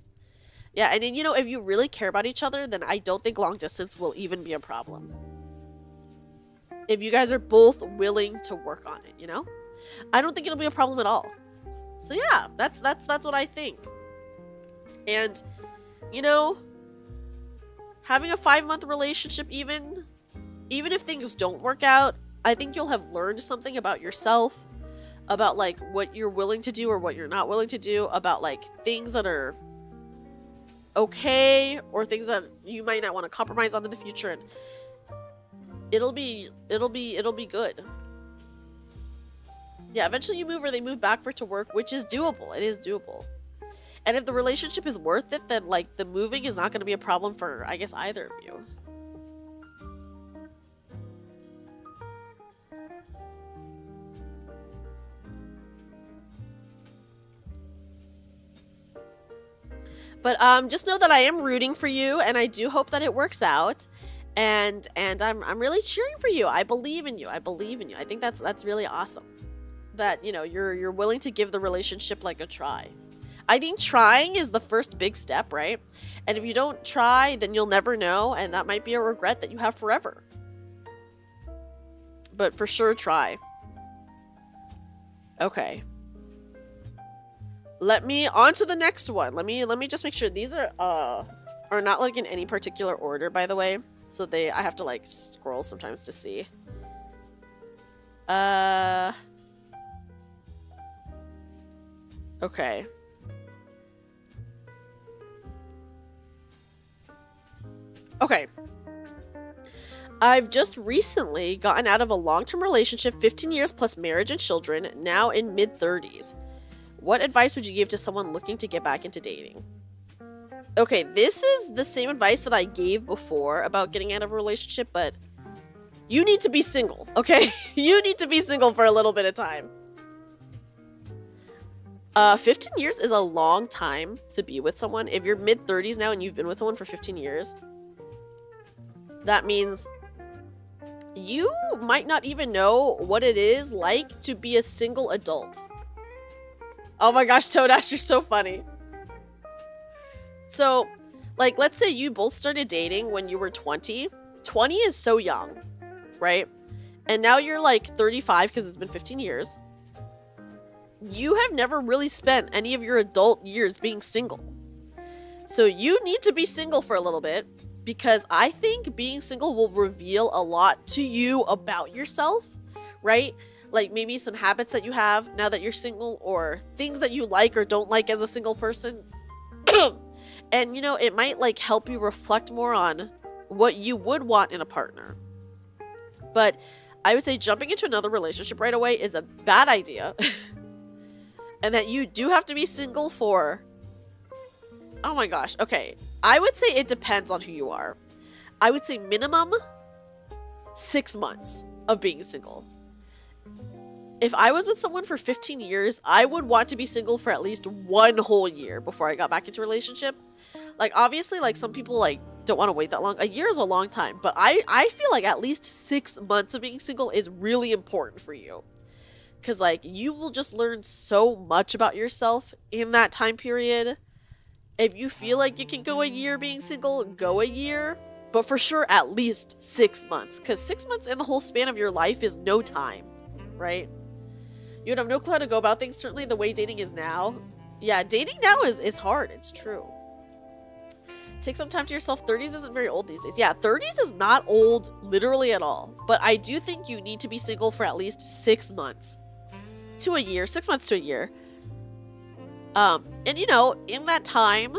Yeah, and then, you know, if you really care about each other, then I don't think long distance will even be a problem. If you guys are both willing to work on it, you know? I don't think it'll be a problem at all. So yeah, that's what I think. And, you know, having a 5-month relationship even if things don't work out, I think you'll have learned something about yourself, about like what you're willing to do or what you're not willing to do, about like things that are okay or things that you might not want to compromise on in the future, and it'll be good. Yeah, eventually you move or they move back for it to work, which is doable. It is doable. And if the relationship is worth it, then like the moving is not going to be a problem for, I guess, either of you. But just know that I am rooting for you, and I do hope that it works out. And I'm really cheering for you. I believe in you. I believe in you. I think that's really awesome. That, you know, you're willing to give the relationship like a try. I think trying is the first big step, right? And if you don't try, then you'll never know, and that might be a regret that you have forever. But for sure, try. Okay. On to the next one. Let me just make sure these are not like in any particular order, by the way. So I have to like scroll sometimes to see. Okay. Okay. I've just recently gotten out of a long-term relationship, 15 years plus marriage and children, now in mid-30s. What advice would you give to someone looking to get back into dating? Okay, this is the same advice that I gave before about getting out of a relationship, but you need to be single, okay? You need to be single for a little bit of time. 15 years is a long time to be with someone. If you're mid-30s now and you've been with someone for 15 years, that means you might not even know what it is like to be a single adult. Oh my gosh, Toadash, you're so funny. So, like, let's say you both started dating when you were 20. 20 is so young, right? And now you're like 35 because it's been 15 years. You have never really spent any of your adult years being single. So you need to be single for a little bit, because I think being single will reveal a lot to you about yourself, right? Like maybe some habits that you have now that you're single, or things that you like or don't like as a single person. And, you know, it might like help you reflect more on what you would want in a partner. But I would say jumping into another relationship right away is a bad idea. And that you do have to be single for... Oh my gosh. Okay. I would say it depends on who you are. I would say minimum 6 months of being single. If I was with someone for 15 years, I would want to be single for at least 1 whole year before I got back into a relationship. Like, obviously, like, some people, like, don't want to wait that long. A year is a long time. But I feel like at least 6 months of being single is really important for you. Because, like, you will just learn so much about yourself in that time period. If you feel like you can go a year being single, go a year. But for sure, at least 6 months. Because 6 months in the whole span of your life is no time, right? You would have no clue how to go about things. Certainly the way dating is now. Yeah, dating now is hard. It's true. Take some time to yourself. 30s isn't very old these days. Yeah, 30s is not old literally at all. But I do think you need to be single for at least 6 months to a year. 6 months to a year. And you know, in that time,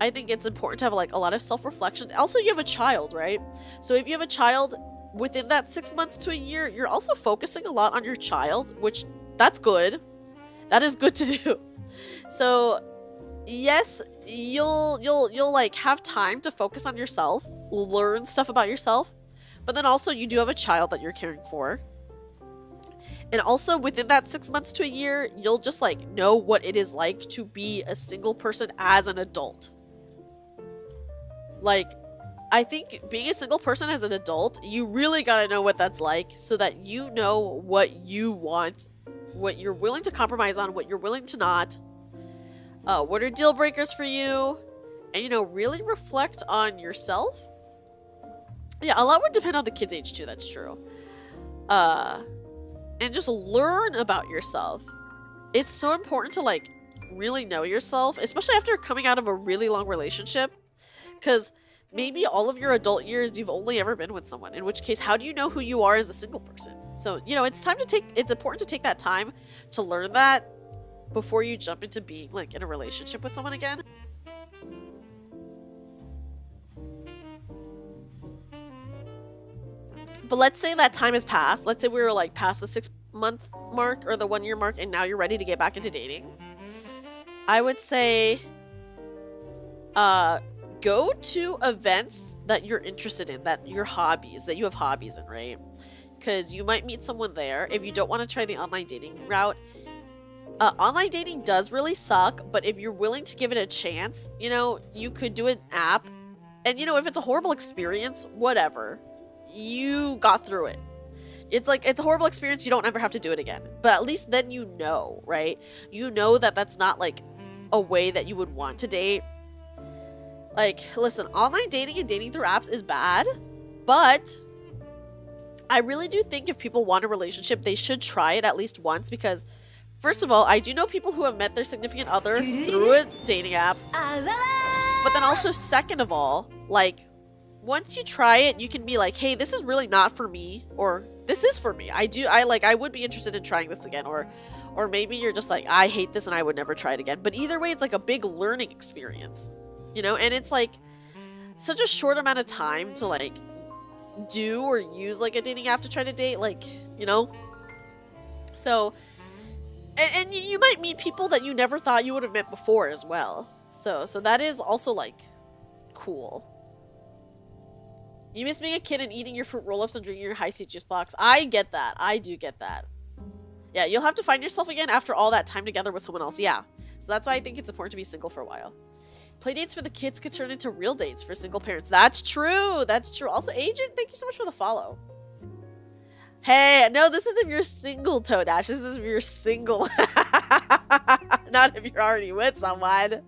I think it's important to have like a lot of self-reflection. Also, you have a child, right? So if you have a child within that 6 months to a year, you're also focusing a lot on your child, which that's good. That is good to do. So yes, you'll like have time to focus on yourself, learn stuff about yourself, but then also you do have a child that you're caring for. And also within that 6 months to a year, you'll just like know what it is like to be a single person as an adult. Like, I think being a single person as an adult, you really gotta know what that's like so that you know what you want, what you're willing to compromise on, what you're willing to not, what are deal breakers for you, and, you know, really reflect on yourself. Yeah, a lot would depend on the kid's age too, that's true. And just learn about yourself. It's so important to, like, really know yourself, especially after coming out of a really long relationship, because maybe all of your adult years you've only ever been with someone, in which case how do you know who you are as a single person? So, you know, it's important to take that time to learn that before you jump into being, like, in a relationship with someone again. But let's say that time has passed. Let's say we were, like, past the 6-month mark or the 1-year mark, and now you're ready to get back into dating. I would say go to events that you're interested in, that you have hobbies in, right? Because you might meet someone there. If you don't want to try the online dating route, online dating does really suck, but if you're willing to give it a chance, you know, you could do an app, and, you know, if it's a horrible experience, whatever, you got through it. It's like, it's a horrible experience, you don't ever have to do it again, but at least then you know, right? You know that that's not, like, a way that you would want to date. Like, listen, online dating and dating through apps is bad, but I really do think if people want a relationship, they should try it at least once, because first of all, I do know people who have met their significant other through a dating app, but then also second of all, like, once you try it, you can be like, hey, this is really not for me, or this is for me. I would be interested in trying this again, or maybe you're just like, I hate this and I would never try it again. But either way, it's like a big learning experience, you know? And it's like such a short amount of time to, like, do or use, like, a dating app to try to date, like, you know? So, and you might meet people that you never thought you would have met before as well. So that is also, like, cool. You miss being a kid and eating your fruit roll-ups and drinking your high C juice box. I get that. I do get that. Yeah, you'll have to find yourself again after all that time together with someone else. Yeah. So that's why I think it's important to be single for a while. Playdates for the kids could turn into real dates for single parents. That's true. That's true. Also, Agent, thank you so much for the follow. Hey, no, this is if you're single, Toadash. This is if you're single. Not if you're already with someone.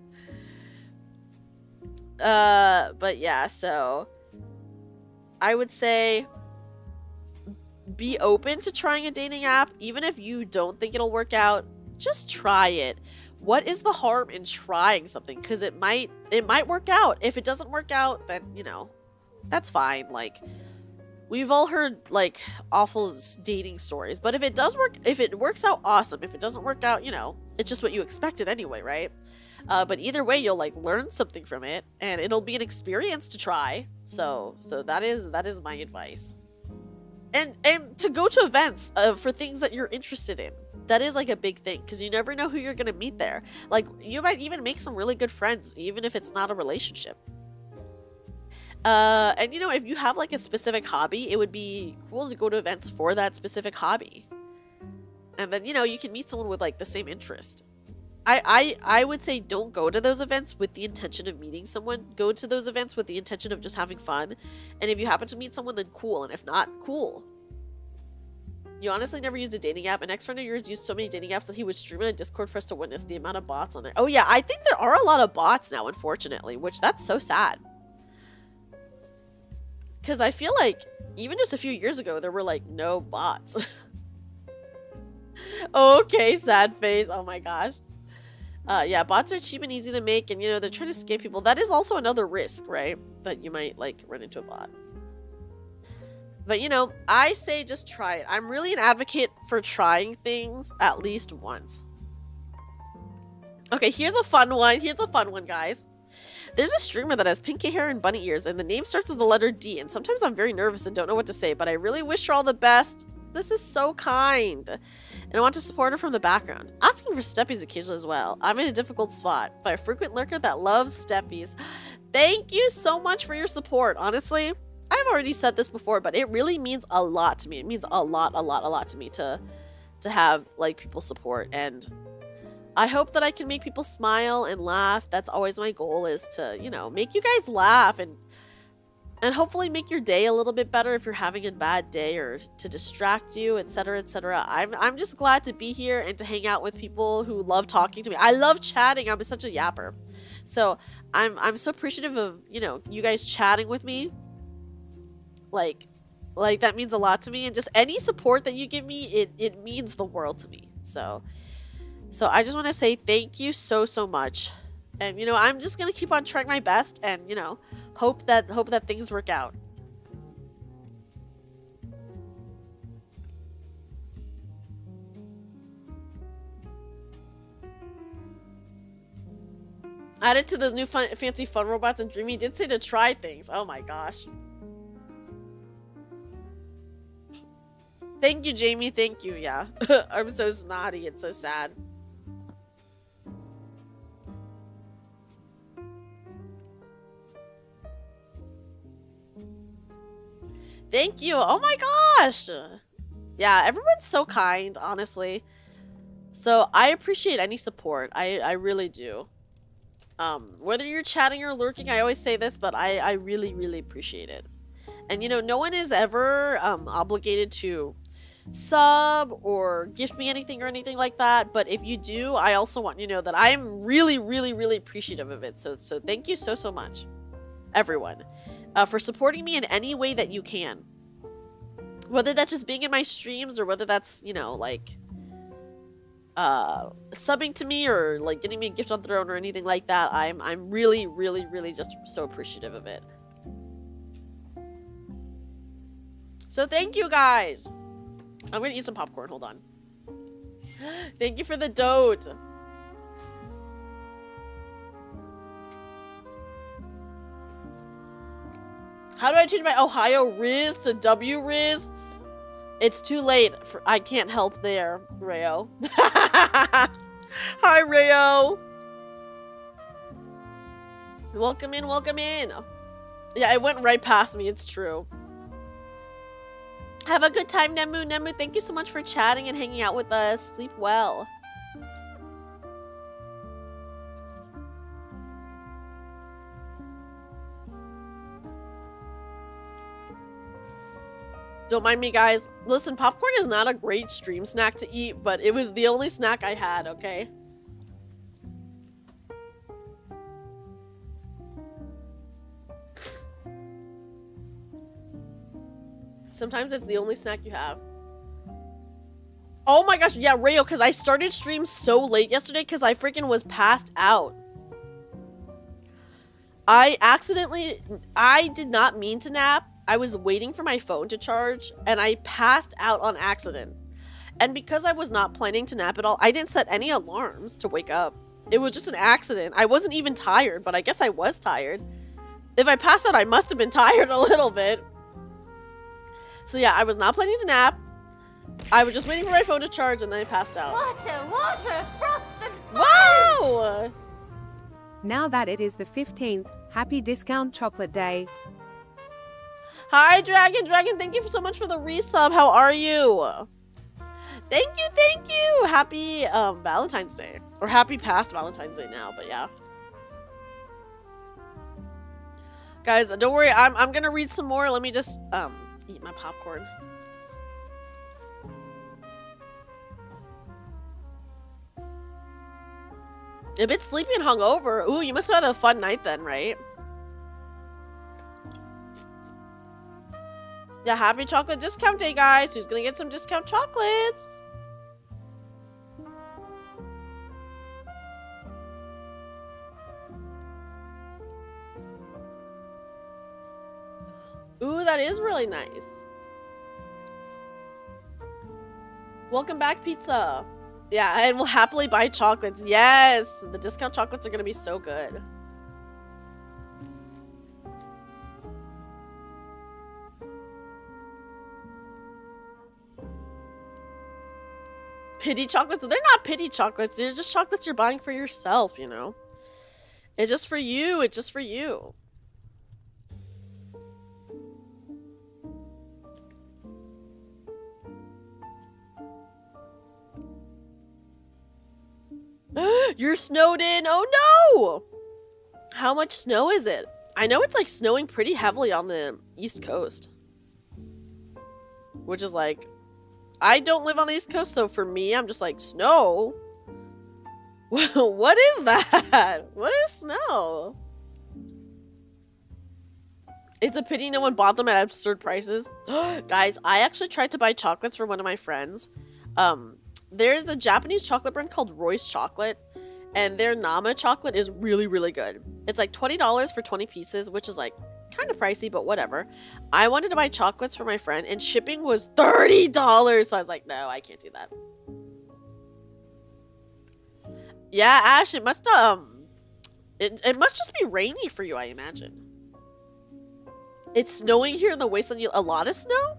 But yeah, so I would say be open to trying a dating app. Even if you don't think it'll work out, just try it. What is the harm in trying something? Because it might work out. If it doesn't work out, then, you know, that's fine. Like, we've all heard, like, awful dating stories. But if it does work, if it works out, awesome. If it doesn't work out, you know, it's just what you expected anyway, right? But either way, you'll, like, learn something from it, and it'll be an experience to try. So that is my advice. And to go to events for things that you're interested in. That is, like, a big thing, because you never know who you're gonna meet there. Like, you might even make some really good friends, even if it's not a relationship. And, you know, if you have, like, a specific hobby, it would be cool to go to events for that specific hobby. And then, you know, you can meet someone with, like, the same interest. I would say don't go to those events with the intention of meeting someone. Go to those events with the intention of just having fun. And if you happen to meet someone, then cool. And if not, cool. You honestly never used a dating app. An ex-friend of yours used so many dating apps that he would stream on a Discord for us to witness the amount of bots on there. Oh yeah, I think there are a lot of bots now, unfortunately, which that's so sad. Because I feel like even just a few years ago, there were, like, no bots. Okay, sad face. Oh my gosh. Yeah, bots are cheap and easy to make, and, you know, they're trying to scam people. That is also another risk, right? That you might, like, run into a bot. But, you know, I say just try it. I'm really an advocate for trying things at least once. Okay, here's a fun one. Here's a fun one, guys. There's a streamer that has pinky hair and bunny ears, and the name starts with the letter D, and sometimes I'm very nervous and don't know what to say, but I really wish her all the best. This is so kind. And I want to support her from the background. Asking for steppies occasionally as well. I'm in a difficult spot by a frequent lurker that loves steppies. Thank you so much for your support. Honestly, I've already said this before, but it really means a lot to me. It means a lot to me to have, like, people support. And I hope that I can make people smile and laugh. That's always my goal, is to, you know, make you guys laugh. And and hopefully make your day a little bit better if you're having a bad day, or to distract you, etc., etc. I'm just glad to be here and to hang out with people who love talking to me. I love chatting. I'm such a yapper. So I'm so appreciative of, you know, you guys chatting with me. Like that means a lot to me, and just any support that you give me, it means the world to me. So I just want to say thank you so much. And, you know, I'm just going to keep on trying my best and, you know, hope that things work out. Added to those new fancy fun robots, and Dreamy did say to try things. Oh my gosh. Thank you, Jamie. Thank you. Yeah. I'm so snotty. It's so sad. Thank you. Oh my gosh. Yeah, everyone's so kind, honestly. So I appreciate any support. I really do. Whether you're chatting or lurking, I always say this, but I really appreciate it. And, you know, no one is ever obligated to sub or gift me anything or anything like that. But if you do, I also want you to know that I'm really appreciative of it. So thank you so much, everyone, for supporting me in any way that you can. Whether that's just being in my streams, or whether that's, you know, like subbing to me, or like getting me a gift on Throne or anything like that. I'm really just so appreciative of it. So thank you guys. I'm gonna eat some popcorn. Hold on. Thank you for the dote. How do I change my Ohio Riz to W Riz? It's too late. I can't help there, Rayo. Hi, Rayo. Welcome in, welcome in. Yeah, it went right past me. It's true. Have a good time, Nemu. Nemu, thank you so much for chatting and hanging out with us. Sleep well. Don't mind me, guys. Listen, popcorn is not a great stream snack to eat, but it was the only snack I had, okay? Sometimes it's the only snack you have. Oh my gosh, yeah, Rayo, because I started stream so late yesterday because I freaking was passed out. I did not mean to nap. I was waiting for my phone to charge, and I passed out on accident. And because I was not planning to nap at all, I didn't set any alarms to wake up. It was just an accident. I wasn't even tired, but I guess I was tired. If I passed out, I must have been tired a little bit. So yeah, I was not planning to nap. I was just waiting for my phone to charge, and then I passed out. Water, froth and Wow! Now that it is the 15th, happy discount chocolate day. Hi, Dragon, thank you so much for the resub. How are you? Thank you. Happy Valentine's Day. Or happy past Valentine's Day now, but yeah. Guys, don't worry, I'm gonna read some more. Let me just eat my popcorn. A bit sleepy and hungover. Ooh, you must have had a fun night then, right? Yeah, happy chocolate discount day, guys. Who's gonna get some discount chocolates? Ooh, that is really nice. Welcome back, pizza. Yeah, and we'll happily buy chocolates. Yes, the discount chocolates are gonna be so good. Pity chocolates? They're not pity chocolates. They're just chocolates you're buying for yourself, you know? It's just for you. It's just for you. You're snowed in. Oh no! How much snow is it? I know it's like snowing pretty heavily on the East Coast. Which is like, I don't live on the East Coast, so for me, I'm just like, snow? What is that? What is snow? It's a pity no one bought them at absurd prices. Guys, I actually tried to buy chocolates for one of my friends. There's a Japanese chocolate brand called Roy's Chocolate, and their Nama chocolate is really, really good. It's like $20 for 20 pieces, which is like kind of pricey, but whatever. I wanted to buy chocolates for my friend, and shipping was $30. So I was like, no, I can't do that. Yeah, Ash, it must it must just be rainy for you, I imagine. It's snowing here in the wasteland. A lot of snow?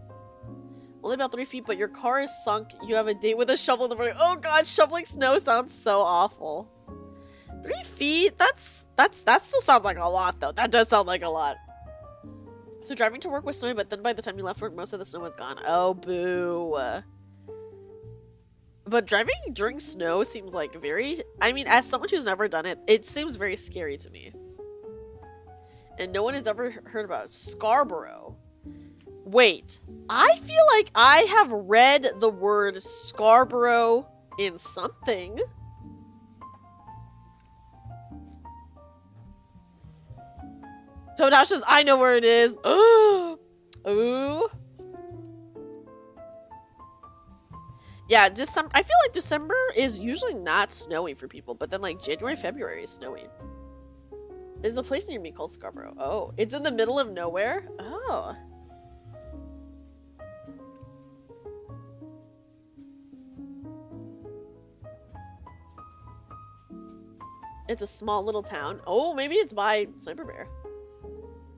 Only about 3 feet, but your car is sunk. You have a date with a shovel in the morning. Oh god, shoveling snow sounds so awful. 3 feet? That still sounds like a lot, though. That does sound like a lot. So driving to work was snowy, but then by the time you left work, most of the snow was gone. Oh, boo. But driving during snow seems like very... I mean, as someone who's never done it, it seems very scary to me. And no one has ever heard about Scarborough. Wait, I feel like I have read the word Scarborough in something. Todash says, I know where it is. Ooh. Yeah, I feel like December is usually not snowy for people, but then like January, February is snowy. There's a place near me called Scarborough. Oh, it's in the middle of nowhere? Oh. It's a small little town. Oh, maybe it's by Sniper Bear.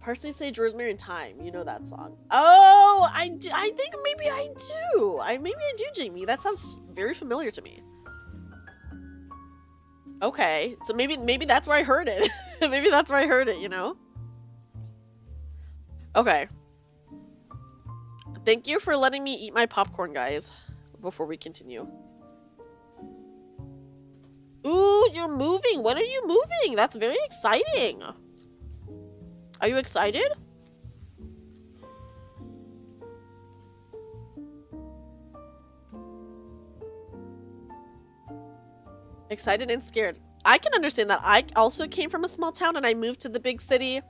Parsley, Sage, Rosemary, and Thyme. You know that song. Oh, I think maybe I do. Maybe I do, Jamie. That sounds very familiar to me. Okay, so maybe that's where I heard it. Maybe that's where I heard it, you know? Okay. Thank you for letting me eat my popcorn, guys, before we continue. Ooh, you're moving. When are you moving? That's very exciting. Are you excited? Excited and scared. I can understand that. I also came from a small town and I moved to the big city.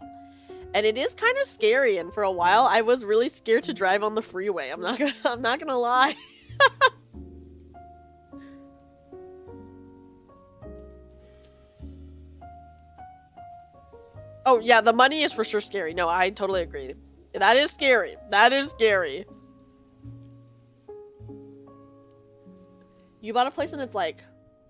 And it is kind of scary, and for a while I was really scared to drive on the freeway. I'm not gonna lie. Oh yeah, the money is for sure scary. No, I totally agree. That is scary. That is scary. You bought a place and it's like,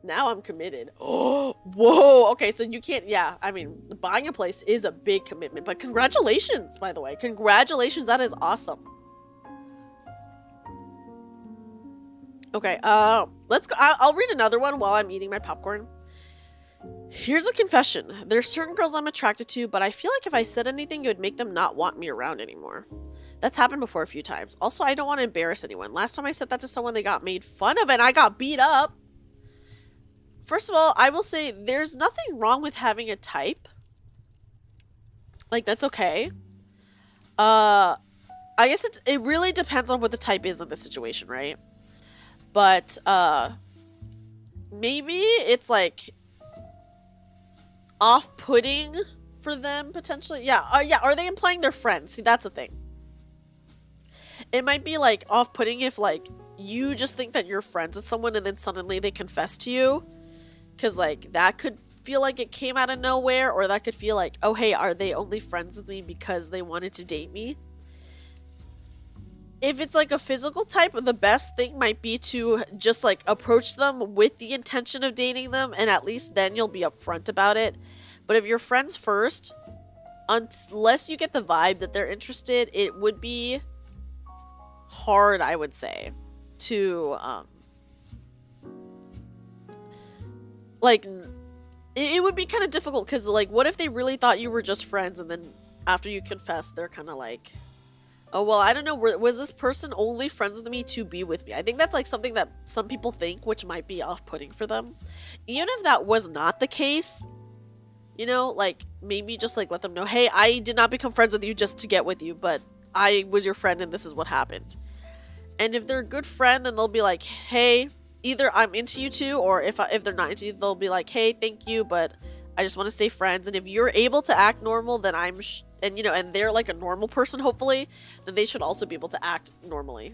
now I'm committed. Oh, whoa. Okay, so you can't, yeah, I mean, buying a place is a big commitment, but congratulations, by the way. Congratulations, that is awesome. Okay, let's go. I'll read another one while I'm eating my popcorn. Here's a confession. There's certain girls I'm attracted to, but I feel like if I said anything, it would make them not want me around anymore. That's happened before a few times. Also, I don't want to embarrass anyone. Last time I said that to someone, they got made fun of and I got beat up. First of all, I will say there's nothing wrong with having a type. Like, that's okay. I guess it really depends on what the type is in the situation, right? But, maybe it's like off-putting for them, potentially. Yeah, yeah, are they implying they're friends? See, that's a thing. It might be, like, off-putting if, like, you just think that you're friends with someone and then suddenly they confess to you. Because, like, that could feel like it came out of nowhere, or that could feel like, oh, hey, are they only friends with me because they wanted to date me? If it's, like, a physical type, the best thing might be to just, like, approach them with the intention of dating them, and at least then you'll be upfront about it. But if you're friends first, unless you get the vibe that they're interested, it would be hard, I would say, to, like, it would be kind of difficult, because, like, what if they really thought you were just friends, and then after you confess, they're kind of like, oh, well, I don't know, was this person only friends with me to be with me? I think that's, like, something that some people think, which might be off-putting for them. Even if that was not the case, You know, like, maybe just, like, let them know, hey, I did not become friends with you just to get with you, but I was your friend and this is what happened. And if they're a good friend, then they'll be like, hey, either I'm into you too, or if they're not into you, they'll be like, hey, thank you, but I just want to stay friends. And if you're able to act normal, then and they're like a normal person, hopefully, then they should also be able to act normally.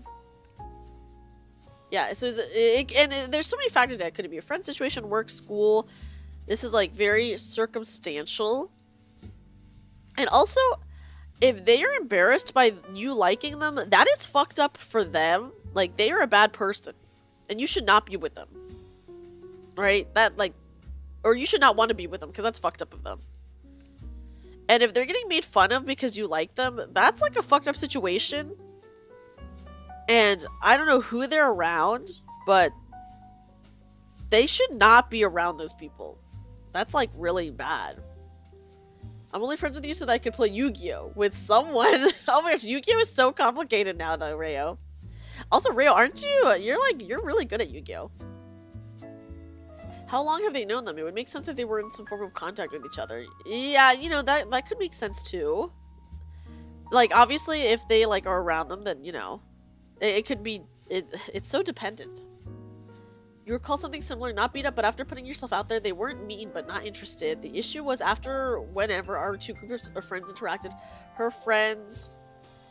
Yeah, so there's so many factors that could be a friend situation, work, school. This is like very circumstantial. And also, if they are embarrassed by you liking them, that is fucked up for them. Like, they are a bad person. And you should not be with them. Right? Or you should not want to be with them, because that's fucked up of them. And if they're getting made fun of because you like them, that's like a fucked up situation. And I don't know who they're around, but they should not be around those people. That's like really bad. I'm only friends with you so that I can play Yu-Gi-Oh! With someone. Oh my gosh, Yu-Gi-Oh! Is so complicated now though, Reo. Also, Reo, aren't you? You're really good at Yu-Gi-Oh! How long have they known them? It would make sense if they were in some form of contact with each other. Yeah, you know, that could make sense too. Like, obviously, if they, like, are around them, then, you know, it could be, it's so dependent. You recall something similar, not beat up, but after putting yourself out there, they weren't mean, but not interested. The issue was whenever our two groups of friends interacted, her friends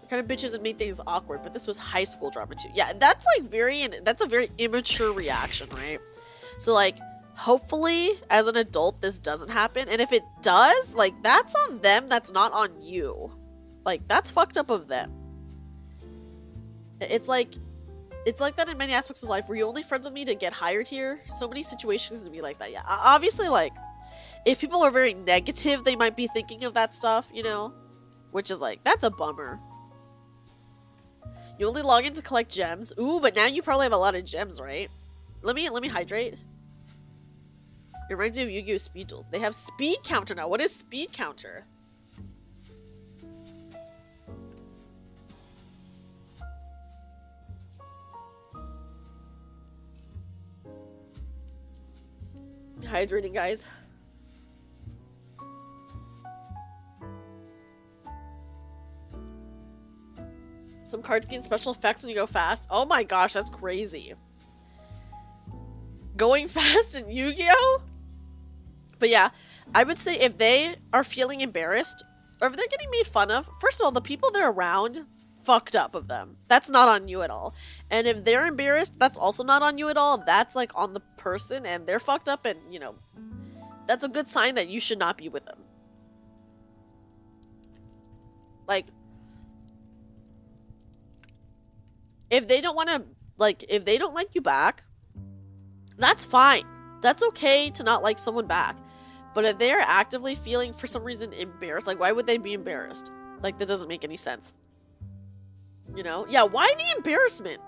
were kind of bitches and made things awkward, but this was high school drama too. Yeah, that's, like, that's a very immature reaction, right? So, like, hopefully, as an adult, this doesn't happen. And if it does, like, that's on them. That's not on you. Like, that's fucked up of them. It's like that in many aspects of life. Were you only friends with me to get hired here? So many situations to be like that. Yeah, obviously, like, if people are very negative, they might be thinking of that stuff, you know? Which is like, that's a bummer. You only log in to collect gems. Ooh, but now you probably have a lot of gems, right? Let me hydrate. It reminds me of Yu-Gi-Oh! Speed Duels. They have speed counter now. What is speed counter? Hydrating, guys. Some cards gain special effects when you go fast. Oh my gosh, that's crazy. Going fast in Yu-Gi-Oh? But yeah, I would say if they are feeling embarrassed, or if they're getting made fun of, first of all, the people they're around, fucked up of them. That's not on you at all. And if they're embarrassed, that's also not on you at all. That's like on the person, and they're fucked up, and, you know, that's a good sign that you should not be with them. Like, if they don't want to, like, if they don't like you back, that's fine. That's okay to not like someone back. But if they're actively feeling, for some reason, embarrassed, like, why would they be embarrassed? Like, that doesn't make any sense. You know? Yeah, why the embarrassment?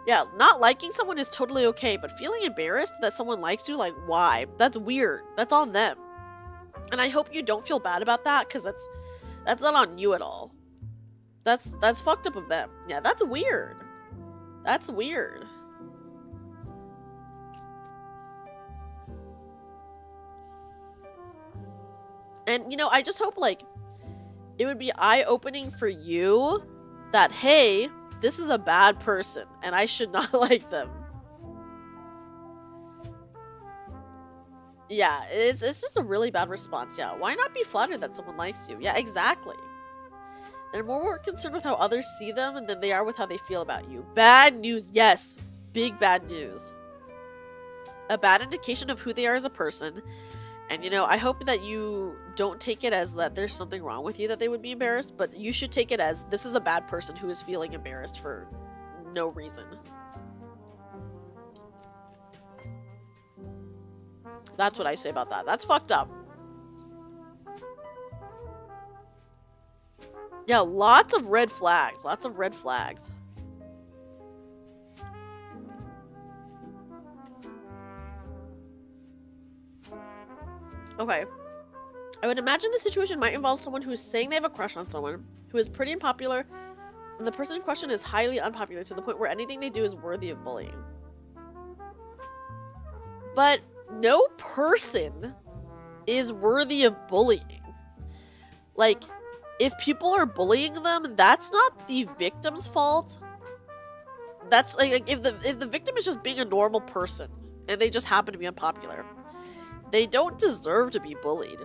Yeah, not liking someone is totally okay, but feeling embarrassed that someone likes you, like, why? That's weird. That's on them. And I hope you don't feel bad about that, because that's not on you at all. That's fucked up of them. Yeah, that's weird. That's weird. And, you know, I just hope, like, it would be eye-opening for you that, hey, this is a bad person, and I should not like them. Yeah, it's just a really bad response. Yeah, why not be flattered that someone likes you? Yeah, exactly. They're more concerned with how others see them than they are with how they feel about you. Bad news. Yes, big bad news. A bad indication of who they are as a person. And, you know, I hope that you don't take it as that there's something wrong with you that they would be embarrassed, but you should take it as this is a bad person who is feeling embarrassed for no reason. That's what I say about that. That's fucked up. Yeah, lots of red flags. Lots of red flags. Okay. I would imagine the situation might involve someone who is saying they have a crush on someone who is pretty unpopular, and the person in question is highly unpopular to the point where anything they do is worthy of bullying. But no person is worthy of bullying. Like, if people are bullying them, that's not the victim's fault. That's like if the victim is just being a normal person and they just happen to be unpopular, they don't deserve to be bullied.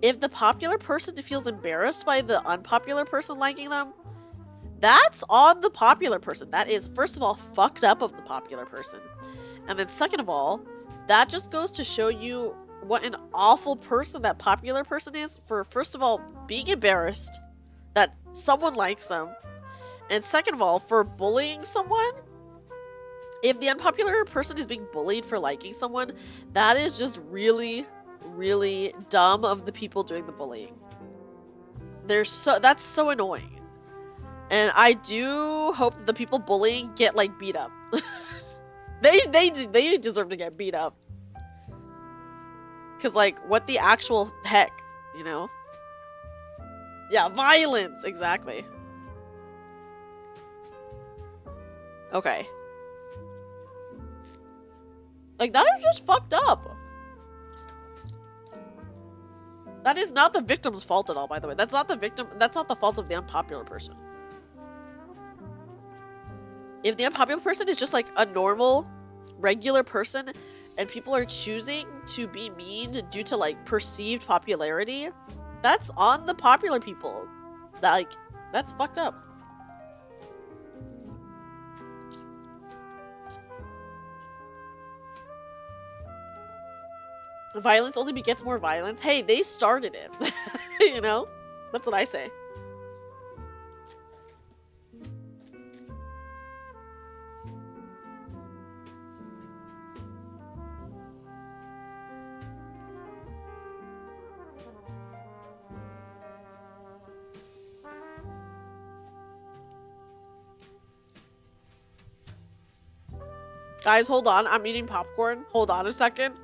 If the popular person feels embarrassed by the unpopular person liking them, that's on the popular person. That is, first of all, fucked up of the popular person. And then second of all, that just goes to show you what an awful person that popular person is for, first of all, being embarrassed that someone likes them. And second of all, for bullying someone. If the unpopular person is being bullied for liking someone, that is just really, really dumb of the people doing the bullying. That's so annoying. And I do hope that the people bullying get, like, beat up. They deserve to get beat up. Because, like, what the actual heck, you know? Yeah, violence, exactly. Okay. Like, that is just fucked up. That is not the victim's fault at all, by the way. That's not the fault of the unpopular person. If the unpopular person is just like a normal, regular person and people are choosing to be mean due to like perceived popularity, that's on the popular people. That's fucked up. Violence only begets more violence. Hey, they started it. You know? That's what I say. Guys, hold on. I'm eating popcorn. Hold on a second.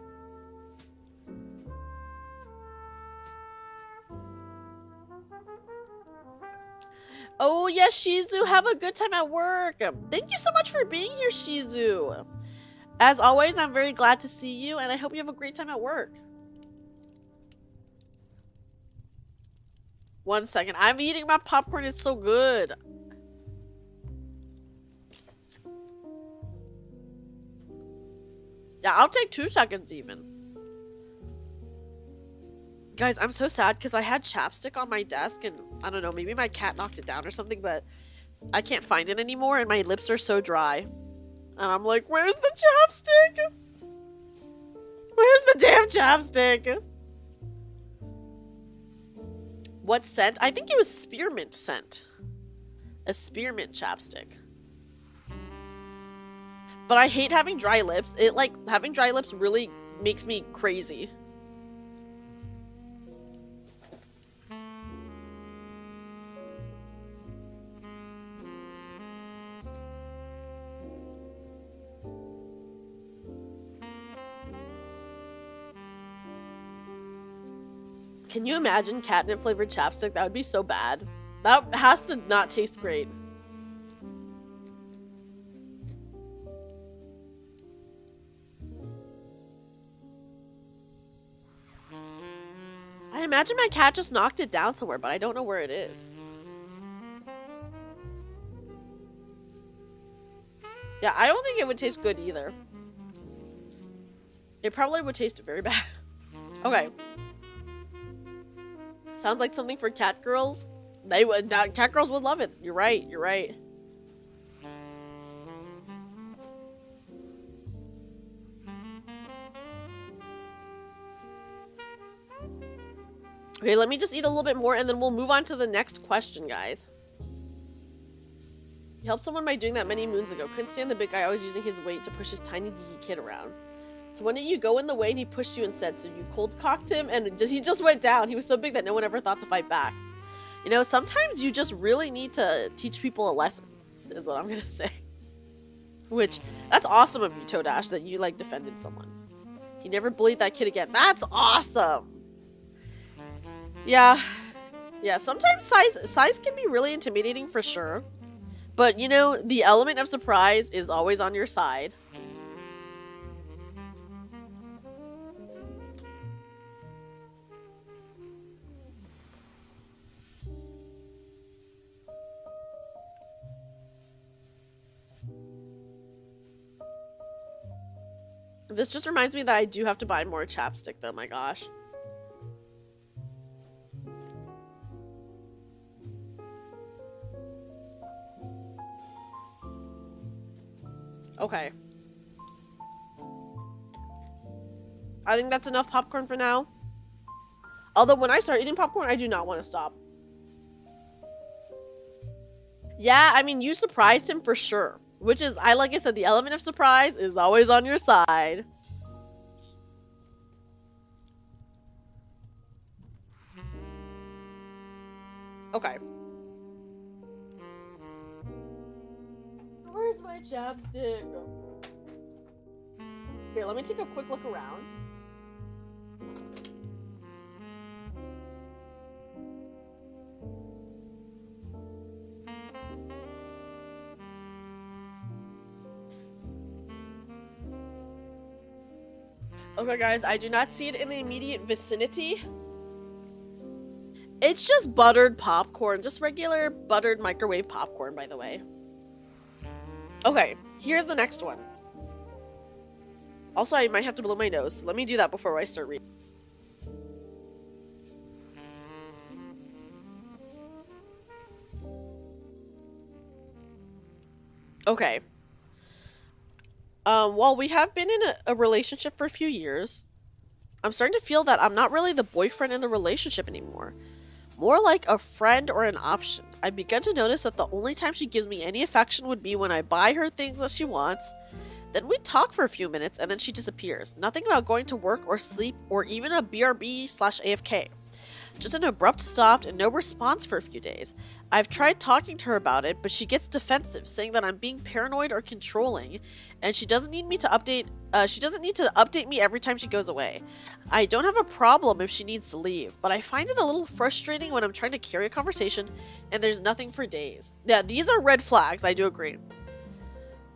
Oh, yes, Shizu. Have a good time at work. Thank you so much for being here, Shizu. As always, I'm very glad to see you, and I hope you have a great time at work. 1 second. I'm eating my popcorn. It's so good. Yeah, I'll take 2 seconds even. Guys, I'm so sad because I had chapstick on my desk and I don't know, maybe my cat knocked it down or something, but I can't find it anymore and my lips are so dry. And I'm like, where's the chapstick? Where's the damn chapstick? What scent? I think it was spearmint scent. A spearmint chapstick. But I hate having dry lips. Having dry lips really makes me crazy. Can you imagine catnip flavored chapstick? That would be so bad. That has to not taste great. I imagine my cat just knocked it down somewhere, but I don't know where it is. Yeah, I don't think it would taste good either. It probably would taste very bad. Okay. Sounds like something for cat girls. Cat girls would love it. You're right, you're right. Okay, let me just eat a little bit more and then we'll move on to the next question, guys. He helped someone by doing that many moons ago. Couldn't stand the big guy always using his weight to push his tiny geeky kid around. So when did you go in the way and he pushed you instead? So you cold cocked him and he just went down. He was so big that no one ever thought to fight back. You know, sometimes you just really need to teach people a lesson, is what I'm gonna say. Which, that's awesome of you, Toadash, that you like defended someone. He never bullied that kid again. That's awesome! Yeah, sometimes size can be really intimidating for sure. But, you know, the element of surprise is always on your side. This just reminds me that I do have to buy more chapstick though, my gosh. Okay. I think that's enough popcorn for now. Although when I start eating popcorn, I do not want to stop. Yeah, I mean, you surprised him for sure. Which is, like I said, the element of surprise is always on your side. Okay. Where's my chapstick? Here, let me take a quick look around. Okay, guys, I do not see it in the immediate vicinity. It's just buttered popcorn. Just regular buttered microwave popcorn, by the way. Okay, here's the next one. Also, I might have to blow my nose. Let me do that before I start reading. Okay. While we have been in a relationship for a few years, I'm starting to feel that I'm not really the boyfriend in the relationship anymore. More like a friend or an option. I've begun to notice that the only time she gives me any affection would be when I buy her things that she wants. Then we talk for a few minutes and then she disappears. Nothing about going to work or sleep or even a BRB/AFK. Just an abrupt stop and no response for a few days. I've tried talking to her about it, but she gets defensive, saying that I'm being paranoid or controlling, and she doesn't need me to update. She doesn't need to update me every time she goes away. I don't have a problem if she needs to leave, but I find it a little frustrating when I'm trying to carry a conversation and there's nothing for days. Yeah, these are red flags. I do agree.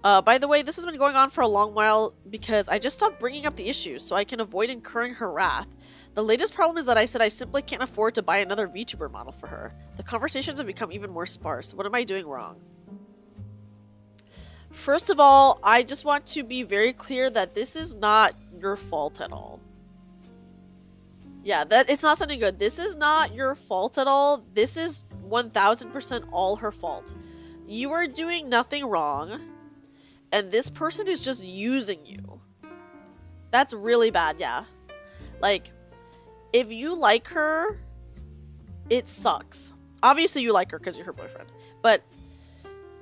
By the way, this has been going on for a long while because I just stopped bringing up the issues so I can avoid incurring her wrath. The latest problem is that I said I simply can't afford to buy another VTuber model for her. The conversations have become even more sparse. What am I doing wrong? First of all, I just want to be very clear that this is not your fault at all. Yeah, it's not something good. This is not your fault at all. This is 1000% all her fault. You are doing nothing wrong, and this person is just using you. That's really bad, yeah. Like, if you like her, it sucks. Obviously you like her because you're her boyfriend. But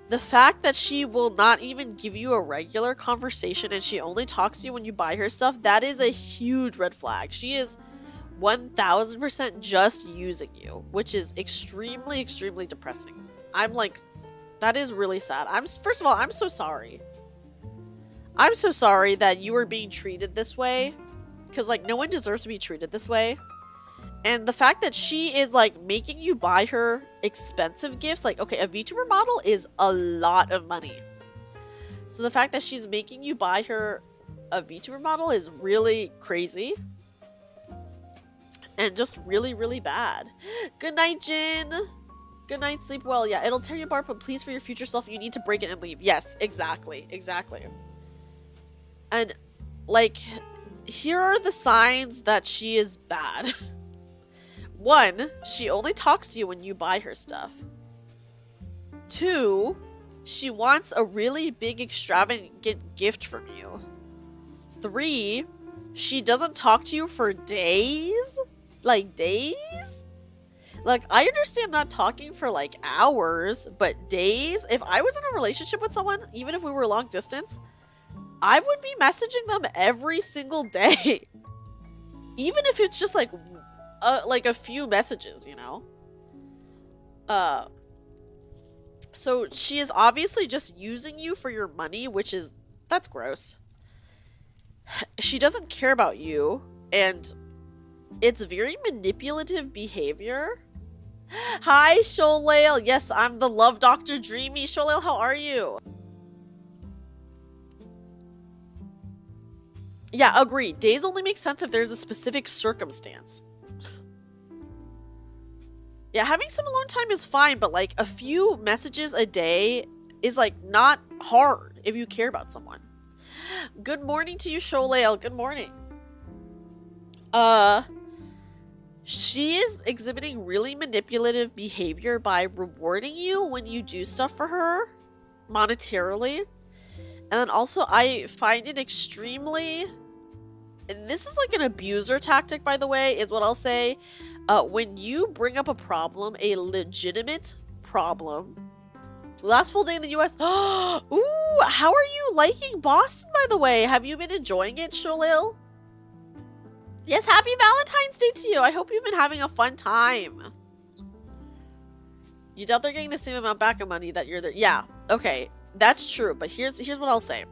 the fact that she will not even give you a regular conversation and she only talks to you when you buy her stuff, that is a huge red flag. She is 1000% just using you, which is extremely, extremely depressing. I'm like, that is really sad. First of all, I'm so sorry. I'm so sorry that you are being treated this way. Because, like, no one deserves to be treated this way. And the fact that she is, like, making you buy her expensive gifts. Like, okay, a VTuber model is a lot of money. So the fact that she's making you buy her a VTuber model is really crazy. And just really, really bad. Good night, Jin. Good night, sleep well. Yeah, it'll tear you apart, but please, for your future self, you need to break it and leave. Yes, exactly. Exactly. And, like, here are the signs that she is bad. 1, she only talks to you when you buy her stuff. 2, she wants a really big extravagant gift from you. 3, she doesn't talk to you for days? Like, days? Like, I understand not talking for, like, hours, but days? If I was in a relationship with someone, even if we were long distance, I would be messaging them every single day. Even if it's just, like a few messages, you know? So she is obviously just using you for your money, that's gross. She doesn't care about you, and it's very manipulative behavior. Hi, Sholale. Yes, I'm the Love Doctor Dreamy. Sholale, how are you? Yeah, agreed. Days only make sense if there's a specific circumstance. Yeah, having some alone time is fine, but like a few messages a day is like not hard if you care about someone. Good morning to you, Sholale. Good morning. She is exhibiting really manipulative behavior by rewarding you when you do stuff for her monetarily. And then also, I find it extremely... And this is like an abuser tactic, by the way, is what I'll say. When you bring up a problem, a legitimate problem... Last full day in the US. Ooh, how are you liking Boston, by the way? Have you been enjoying it, Sholil? Yes, happy Valentine's Day to you. I hope you've been having a fun time. You doubt they're getting the same amount back of money that you're there. Yeah, okay, that's true. But here's what I'll say.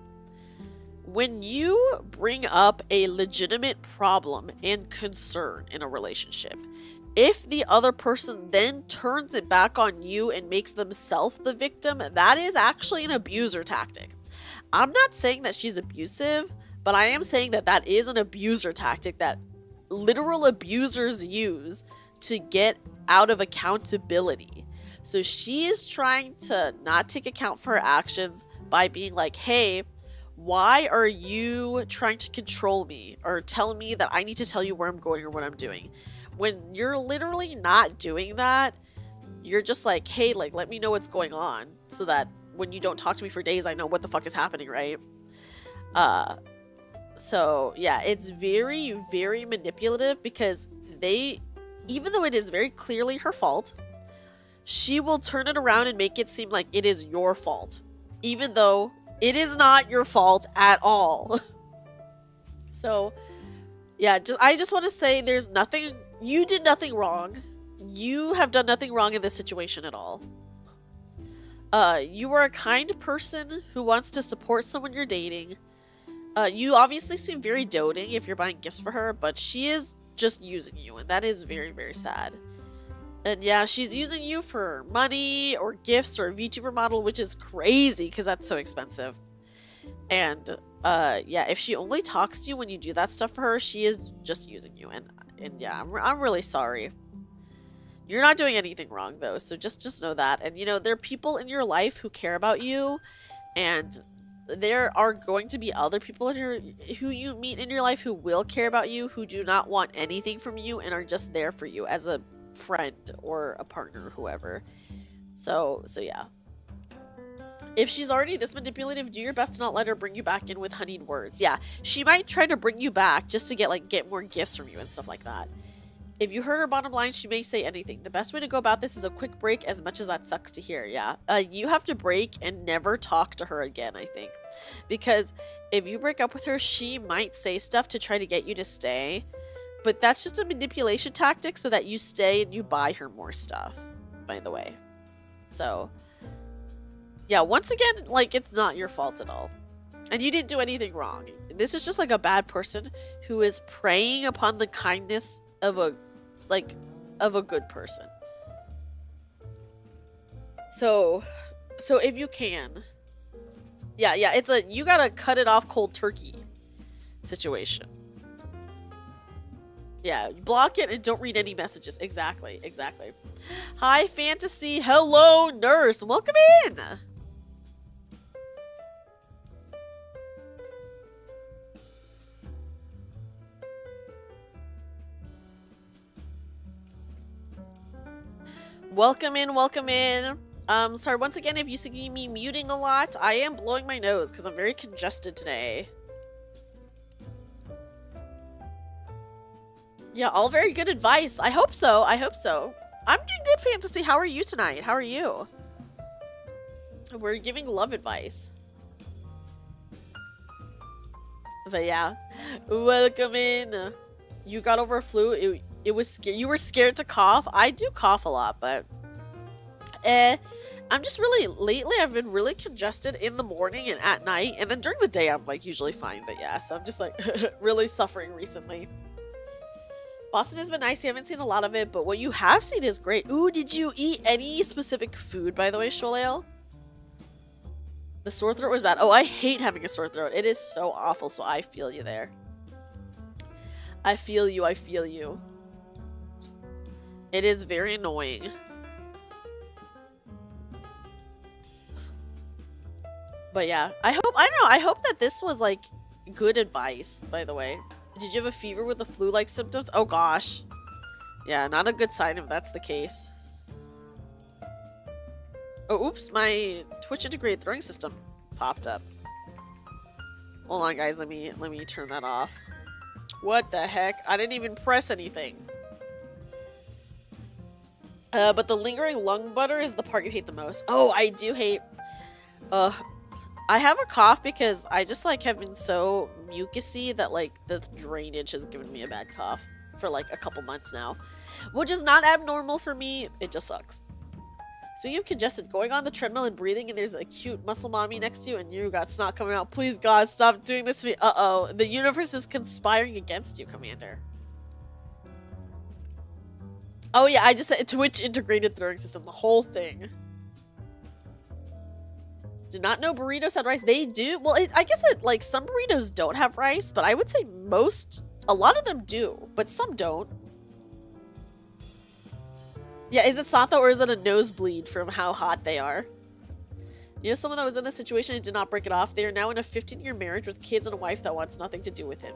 When you bring up a legitimate problem and concern in a relationship, if the other person then turns it back on you and makes themselves the victim, that is actually an abuser tactic. I'm not saying that she's abusive, but I am saying that that is an abuser tactic that literal abusers use to get out of accountability. So she is trying to not take account for her actions by being like, hey, why are you trying to control me or tell me that I need to tell you where I'm going or what I'm doing? When you're literally not doing that, you're just like, hey, like, let me know what's going on so that when you don't talk to me for days, I know what the fuck is happening, right? So yeah, it's very, very manipulative because even though it is very clearly her fault, she will turn it around and make it seem like it is your fault, even though it is not your fault at all. So yeah, I just want to say there's nothing, you did nothing wrong. You have done nothing wrong in this situation at all. You are a kind person who wants to support someone you're dating. You obviously seem very doting if you're buying gifts for her, but she is just using you, and that is very, very sad. And yeah, she's using you for money or gifts or a VTuber model, which is crazy because that's so expensive. And yeah, if she only talks to you when you do that stuff for her, she is just using you. And yeah, I'm really sorry. You're not doing anything wrong though, so just know that. And you know, there are people in your life who care about you, and there are going to be other people who you meet in your life who will care about you, who do not want anything from you and are just there for you as a friend or a partner or whoever. So yeah. If she's already this manipulative, do your best to not let her bring you back in with honeyed words. Yeah, she might try to bring you back just to get more gifts from you and stuff like that. If you heard her bottom line, she may say anything. The best way to go about this is a quick break, as much as that sucks to hear, yeah. You have to break and never talk to her again, I think. Because if you break up with her, she might say stuff to try to get you to stay. But that's just a manipulation tactic so that you stay and you buy her more stuff, by the way. So, yeah, once again, like, it's not your fault at all. And you didn't do anything wrong. This is just like a bad person who is preying upon the kindness of a good person. So if you can, yeah, it's a you gotta cut it off cold turkey situation. Yeah, block it and don't read any messages. Exactly. Hi, Fantasy. Hello, Nurse. Welcome in. Welcome in. Sorry, once again, if you see me muting a lot, I am blowing my nose because I'm very congested today. Yeah, all very good advice. I hope so. I'm doing good, Fantasy. How are you tonight? How are you? We're giving love advice. But yeah, welcome in. You got over a flu. It was scary. You were scared to cough. I do cough a lot, but I'm just really lately. I've been really congested in the morning and at night, and then during the day I'm like usually fine. But yeah, so I'm just like really suffering recently. Boston has been nice. You haven't seen a lot of it, but what you have seen is great. Ooh, did you eat any specific food, by the way, Sholale? The sore throat was bad. Oh, I hate having a sore throat. It is so awful, so I feel you there. I feel you. It is very annoying. But yeah, I hope that this was like good advice, by the way. Did you have a fever with the flu-like symptoms? Oh gosh. Yeah, not a good sign if that's the case. Oh, oops, my Twitch integrated throwing system popped up. Hold on, guys, let me turn that off. What the heck? I didn't even press anything. But the lingering lung butter is the part you hate the most. Oh, I do hate... I have a cough because I just, like, have been so mucusy that, like, the drainage has given me a bad cough for, like, a couple months now. Which is not abnormal for me, it just sucks. Speaking of congested, going on the treadmill and breathing and there's a cute muscle mommy next to you and you got snot coming out. Please, God, stop doing this to me. Uh-oh. The universe is conspiring against you, Commander. Oh, yeah, I just said Twitch integrated throwing system. The whole thing. Did not know burritos had rice. They do. Well, I guess like some burritos don't have rice, but I would say a lot of them do, but some don't. Yeah, is it snot though, or is it a nosebleed from how hot they are? You know, someone that was in this situation and did not break it off. They are now in a 15-year marriage with kids and a wife that wants nothing to do with him.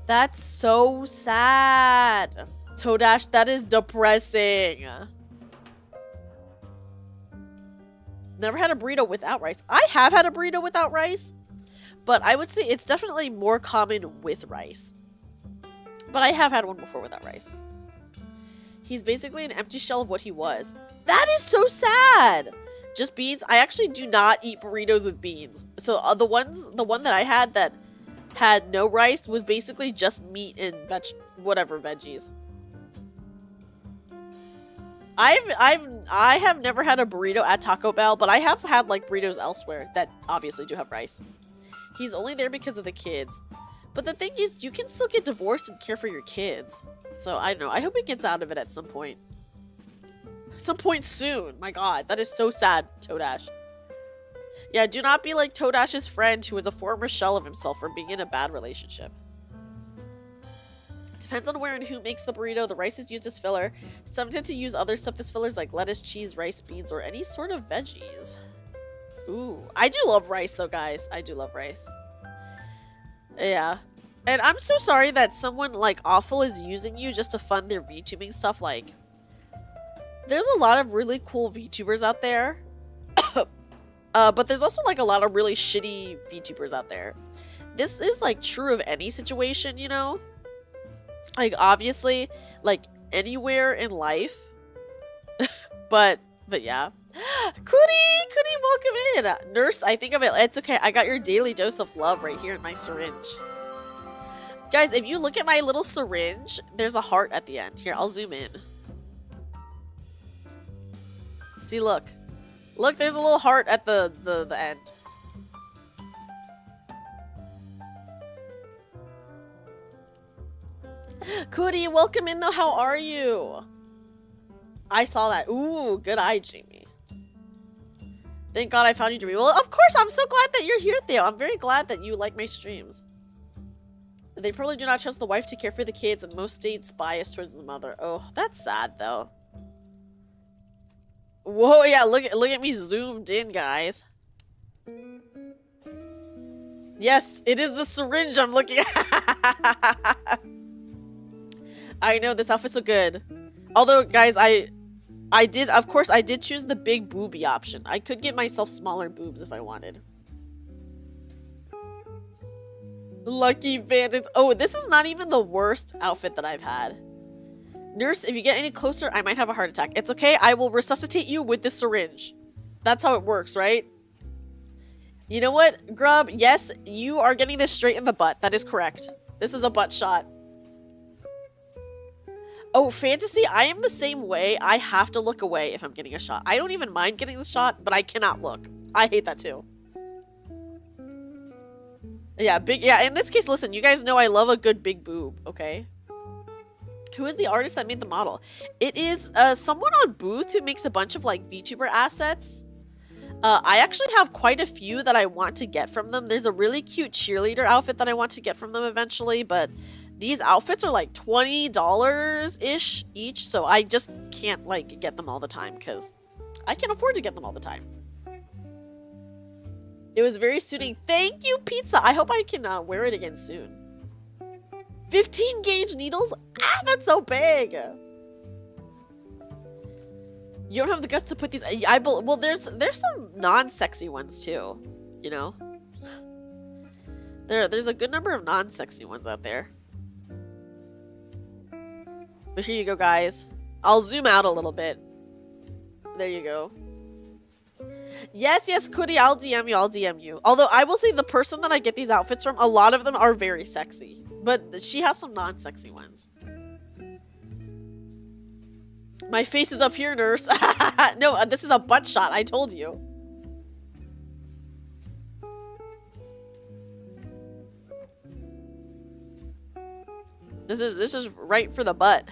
That's so sad. Toadash, that is depressing. Never had a burrito without rice. I have had a burrito without rice, but I would say it's definitely more common with rice. But I have had one before without rice. He's basically an empty shell of what he was. That is so sad! Just beans? I actually do not eat burritos with beans. So the one that I had that had no rice was basically just meat and whatever veggies. I have never had a burrito at Taco Bell, but I have had like burritos elsewhere that obviously do have rice. He's only there because of the kids. But the thing is, you can still get divorced and care for your kids. So I don't know. I hope he gets out of it at some point. Some point soon. My god, that is so sad, Toadash. Yeah, do not be like Toadash's friend who is a former shell of himself from being in a bad relationship. Depends on where and who makes the burrito. The rice is used as filler. Some tend to use other stuff as fillers like lettuce, cheese, rice, beans, or any sort of veggies. Ooh, I do love rice though, guys. I do love rice. Yeah. And I'm so sorry that someone like awful is using you just to fund their VTubing stuff. Like, there's a lot of really cool VTubers out there. But there's also like a lot of really shitty VTubers out there. This is like true of any situation, you know? Like, obviously, like, anywhere in life. but yeah. Cootie, welcome in. Nurse, I think of it. It's okay. I got your daily dose of love right here in my syringe. Guys, if you look at my little syringe, there's a heart at the end. Here, I'll zoom in. See, look. Look, there's a little heart at the end. Cootie, welcome in though. How are you? I saw that. Ooh, good eye, Jamie. Thank God I found you, Dreamy. Well, of course, I'm so glad that you're here, Theo. I'm very glad that you like my streams. They probably do not trust the wife to care for the kids, and most states bias towards the mother. Oh, that's sad, though. Whoa, yeah, look at me zoomed in, guys. Yes, it is the syringe I'm looking at. I know, this outfit's so good. Although, guys, I did choose the big boobie option. I could get myself smaller boobs if I wanted. Lucky bandits. Oh, this is not even the worst outfit that I've had. Nurse, if you get any closer, I might have a heart attack. It's okay, I will resuscitate you with this syringe. That's how it works, right? You know what, Grub? Yes, you are getting this straight in the butt. That is correct. This is a butt shot. Oh, fantasy, I am the same way. I have to look away if I'm getting a shot. I don't even mind getting the shot, but I cannot look. I hate that too. Yeah, in this case, listen, you guys know I love a good big boob, okay? Who is the artist that made the model? It is someone on Booth who makes a bunch of like VTuber assets. I actually have quite a few that I want to get from them. There's a really cute cheerleader outfit that I want to get from them eventually, but these outfits are like $20-ish each, so I just can't like get them all the time because I can't afford to get them all the time. It was very suiting. Thank you, pizza. I hope I can wear it again soon. 15 gauge needles? Ah, that's so big. You don't have the guts to put these. Well, there's some non-sexy ones too. You know, there's a good number of non-sexy ones out there. But here you go, guys. I'll zoom out a little bit. There you go. Yes, yes, Cootie, I'll DM you, I'll DM you. Although I will say the person that I get these outfits from, a lot of them are very sexy. But she has some non-sexy ones. My face is up here, nurse. No, this is a butt shot, I told you. This is right for the butt.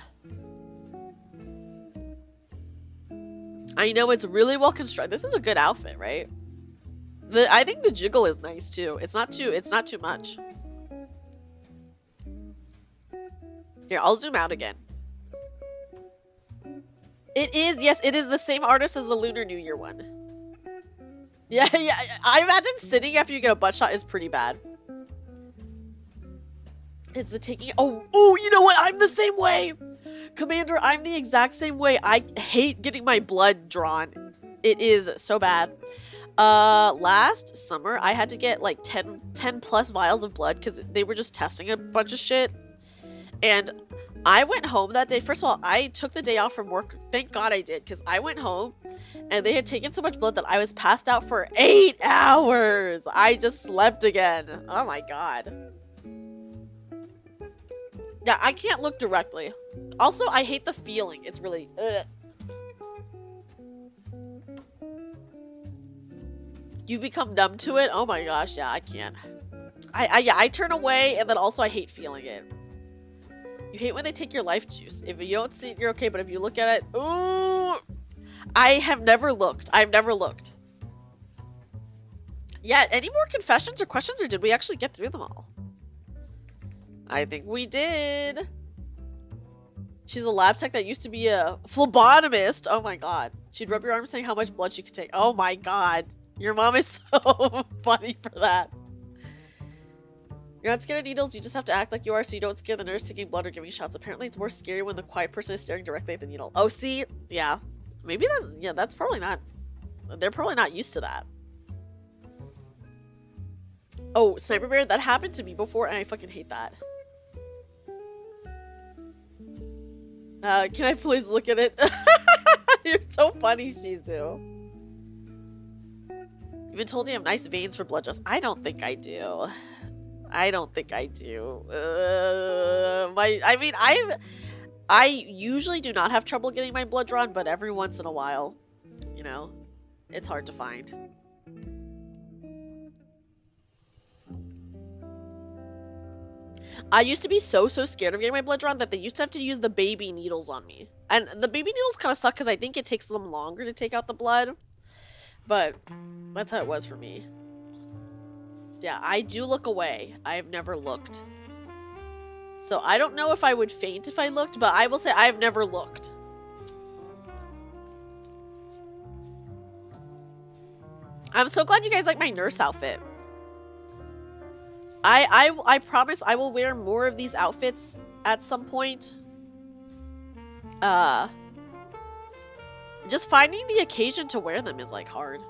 I know it's really well constructed. This is a good outfit, right? I think the jiggle is nice too. It's not too much. Here, I'll zoom out again. It is, yes, it is the same artist as the Lunar New Year one. Yeah, yeah. I imagine sitting after you get a butt shot is pretty bad. It's the taking. Oh, you know what? I'm the same way. Commander, I'm the exact same way. I hate getting my blood drawn. It is so bad. Last summer, I had to get like 10 plus vials of blood because they were just testing a bunch of shit. And I went home that day. First of all, I took the day off from work. Thank God I did, because I went home and they had taken so much blood that I was passed out for 8 hours. I just slept again. Oh my God. Yeah, I can't look directly. Also, I hate the feeling. It's really... ugh. You've become numb to it? Oh my gosh, yeah, I can't. I turn away, and then also I hate feeling it. You hate when they take your life juice. If you don't see it, you're okay, but if you look at it... Ooh! I have never looked. I've never looked. Yeah, any more confessions or questions, or did we actually get through them all? I think we did. She's a lab tech that used to be a phlebotomist. Oh my God. She'd rub your arm saying how much blood she could take. Oh my God. Your mom is so funny for that. You're not scared of needles. You just have to act like you are so you don't scare the nurse taking blood or giving shots. Apparently it's more scary when the quiet person is staring directly at the needle. Oh, see? Yeah. Maybe that, yeah, that's probably not, they're probably not used to that. Oh, Sniper Bear, that happened to me before and I fucking hate that. Can I please look at it? You're so funny, Shizu. You've been told you have nice veins for blood draws. I don't think I do. I don't think I do. I usually do not have trouble getting my blood drawn, but every once in a while, you know, it's hard to find. I used to be so scared of getting my blood drawn that they used to have to use the baby needles on me. And the baby needles kind of suck because I think it takes them longer to take out the blood. But that's how it was for me. Yeah, I do look away. I've never looked. So I don't know if I would faint if I looked, but I will say I've never looked. I'm so glad you guys like my nurse outfit. I promise I will wear more of these outfits at some point. Just finding the occasion to wear them is like hard.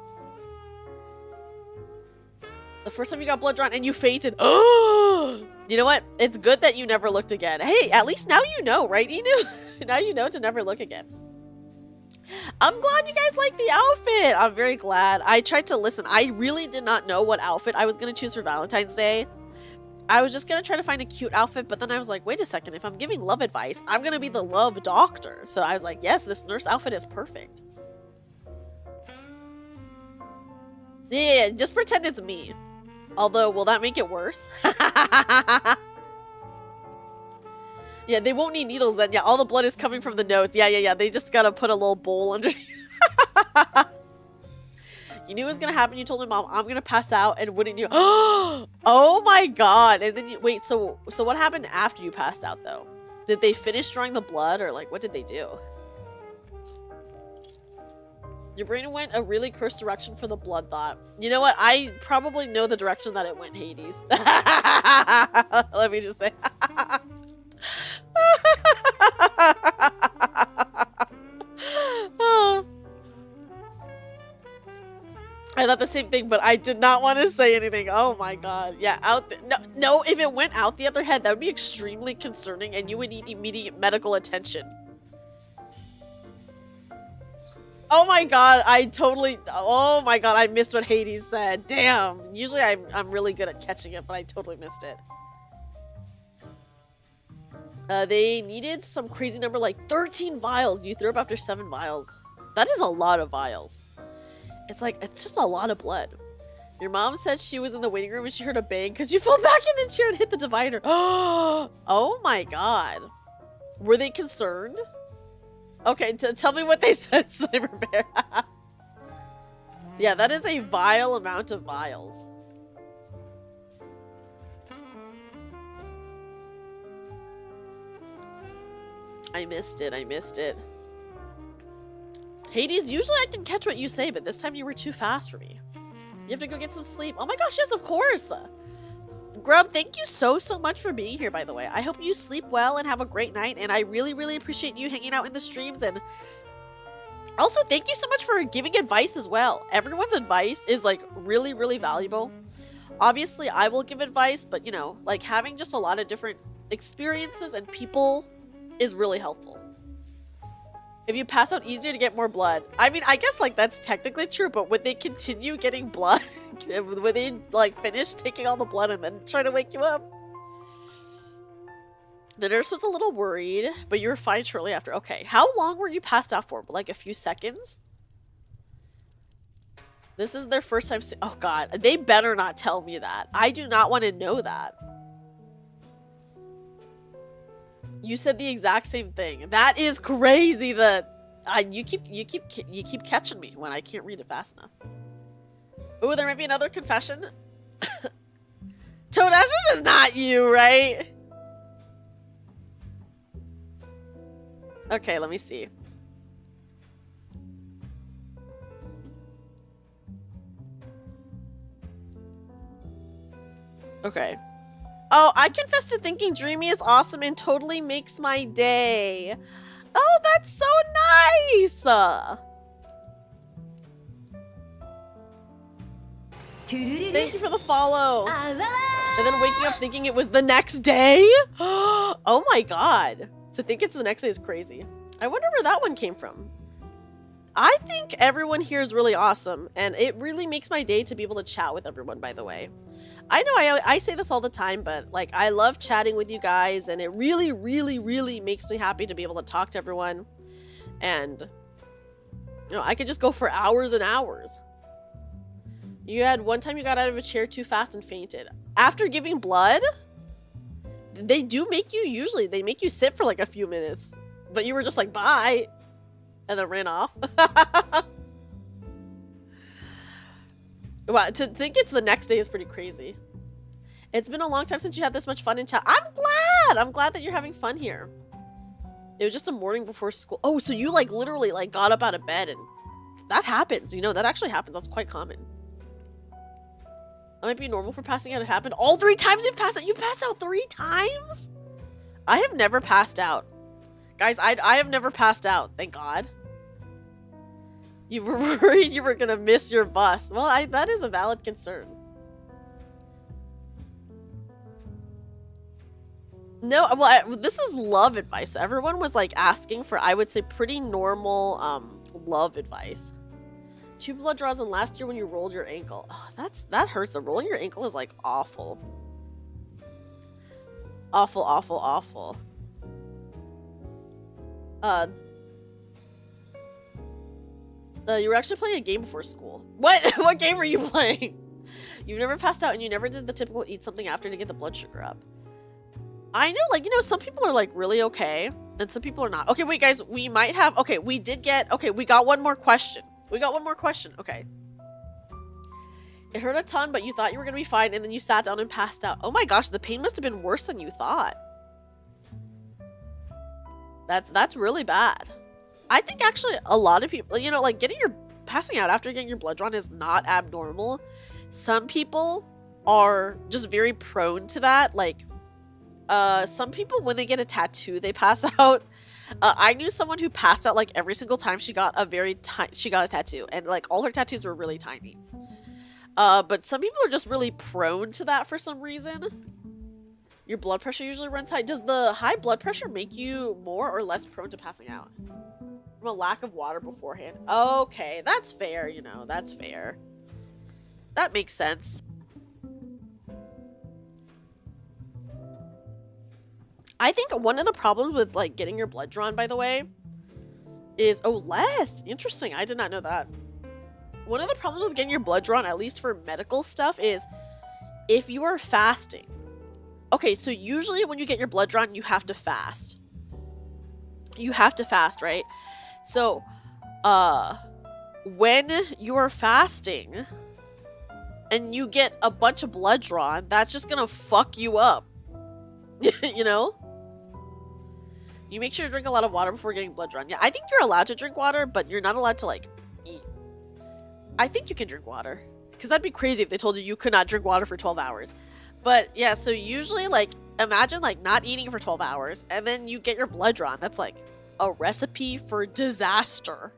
The first time you got blood drawn and you fainted. Oh, you know what? It's good that you never looked again. Hey, at least now you know, right, Inu? Now you know to never look again. I'm glad you guys like the outfit. I'm very glad. I tried to listen. I really did not know what outfit I was going to choose for Valentine's Day. I was just going to try to find a cute outfit, but then I was like, wait a second. If I'm giving love advice, I'm going to be the love doctor. So I was like, yes, this nurse outfit is perfect. Yeah, just pretend it's me. Although, will that make it worse? Yeah, they won't need needles then. Yeah, all the blood is coming from the nose. Yeah. They just gotta put a little bowl under. You knew it was gonna happen. You told my mom, I'm gonna pass out, and wouldn't you? Oh my God. And then you, wait, so what happened after you passed out though? Did they finish drawing the blood, or like what did they do? Your brain went a really cursed direction for the blood thought. You know what? I probably know the direction that it went, Hades. Let me just say. I thought the same thing, but I did not want to say anything. Oh my god. Yeah, no, if it went out the other head, that would be extremely concerning and you would need immediate medical attention. Oh my god, oh my god, I missed what Hades said. Damn. Usually I'm really good at catching it, but I totally missed it. They needed some crazy number like 13 vials. You threw up after 7 vials. That is a lot of vials. It's just a lot of blood. Your mom said she was in the waiting room and she heard a bang because you fell back in the chair and hit the divider. Oh my god. Were they concerned? Okay, tell me what they said, Sniper Bear. Yeah, that is a vile amount of vials. I missed it. Hades, usually I can catch what you say, but this time you were too fast for me. You have to go get some sleep. Oh my gosh, yes, of course. Grub, thank you so much for being here, by the way. I hope you sleep well and have a great night, and I really appreciate you hanging out in the streams, and also thank you so much for giving advice as well. Everyone's advice is like really valuable. Obviously, I will give advice, but you know, like having just a lot of different experiences and people is really helpful. If you pass out easier to get more blood. I mean, I guess like that's technically true, but would they continue getting blood? Would they like finish taking all the blood and then try to wake you up? The nurse was a little worried, but you were fine shortly after. Okay, how long were you passed out for? Like a few seconds? This is their first time. Oh god, they better not tell me that. I do not want to know that. You said the exact same thing. That is crazy. That you keep catching me when I can't read it fast enough. Oh, there might be another confession. Toadash, this is not you, right? Okay, let me see. Okay. Oh, I confess to thinking Dreamy is awesome and totally makes my day. Oh, that's so nice! Thank you for the follow. And then waking up thinking it was the next day? Oh my god. To think it's the next day is crazy. I wonder where that one came from. I think everyone here is really awesome, and it really makes my day to be able to chat with everyone, by the way. I know I say this all the time, but like I love chatting with you guys, and it really makes me happy to be able to talk to everyone. And you know, I could just go for hours and hours. You had one time you got out of a chair too fast and fainted. After giving blood, they do make you, usually they make you sit for like a few minutes, but you were just like, bye, and then ran off. Wow, to think it's the next day is pretty crazy. It's been a long time since you had this much fun in chat. I'm glad that you're having fun here. It was just a morning before school. Oh, so you like literally like got up out of bed, and that happens, you know, that actually happens. That's quite common. That might be normal for passing out. It happened all 3 times you've passed out. You passed out 3 times? I have never passed out. Guys, I have never passed out, thank God. You were worried you were gonna miss your bus. Well, that is a valid concern. No, well, this is love advice. Everyone was like asking for, I would say, pretty normal love advice. 2 blood draws in last year when you rolled your ankle. Oh, that hurts. Rolling your ankle is like awful. Awful. You were actually playing a game before school. What? What game were you playing? You've never passed out and you never did the typical eat something after to get the blood sugar up. I know, like, you know, some people are like really okay and some people are not. Okay, wait guys, we might have, okay, we got one more question. Okay. It hurt a ton, but you thought you were gonna be fine and then you sat down and passed out. Oh my gosh, the pain must have been worse than you thought. That's really bad. I think actually a lot of people, you know, like getting your passing out after getting your blood drawn is not abnormal. Some people are just very prone to that. Like, some people, when they get a tattoo, they pass out. I knew someone who passed out like every single time she got a tattoo, and like all her tattoos were really tiny. But some people are just really prone to that for some reason. Your blood pressure usually runs high. Does the high blood pressure make you more or less prone to passing out? From a lack of water beforehand. Okay, that's fair, you know, that's fair. That makes sense. I think one of the problems with like getting your blood drawn, by the way, is less. Interesting. I did not know that. One of the problems with getting your blood drawn, at least for medical stuff, is if you are fasting. Okay, so usually when you get your blood drawn, you have to fast. You have to fast, right? So, when you are fasting and you get a bunch of blood drawn, that's just gonna fuck you up. You know? You make sure to drink a lot of water before getting blood drawn. Yeah, I think you're allowed to drink water, but you're not allowed to, like, eat. I think you can drink water. Because that'd be crazy if they told you you could not drink water for 12 hours. But, yeah, so usually, like, imagine, like, not eating for 12 hours, and then you get your blood drawn. That's, like, a recipe for disaster.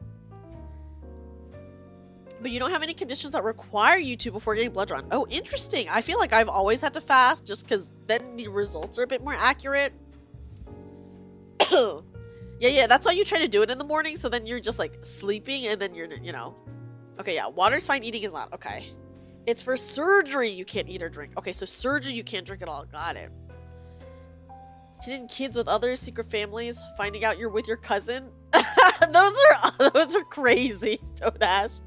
But you don't have any conditions that require you to before getting blood drawn. Oh, interesting. I feel like I've always had to fast just because then the results are a bit more accurate. Yeah, that's why you try to do it in the morning, so then you're just, like, sleeping, and then you're, you know. Okay, yeah, water's fine, eating is not. Okay. It's for surgery you can't eat or drink. Okay, so surgery you can't drink at all. Got it. Hidden kids with others, secret families, finding out you're with your cousin. those are crazy, Toadash.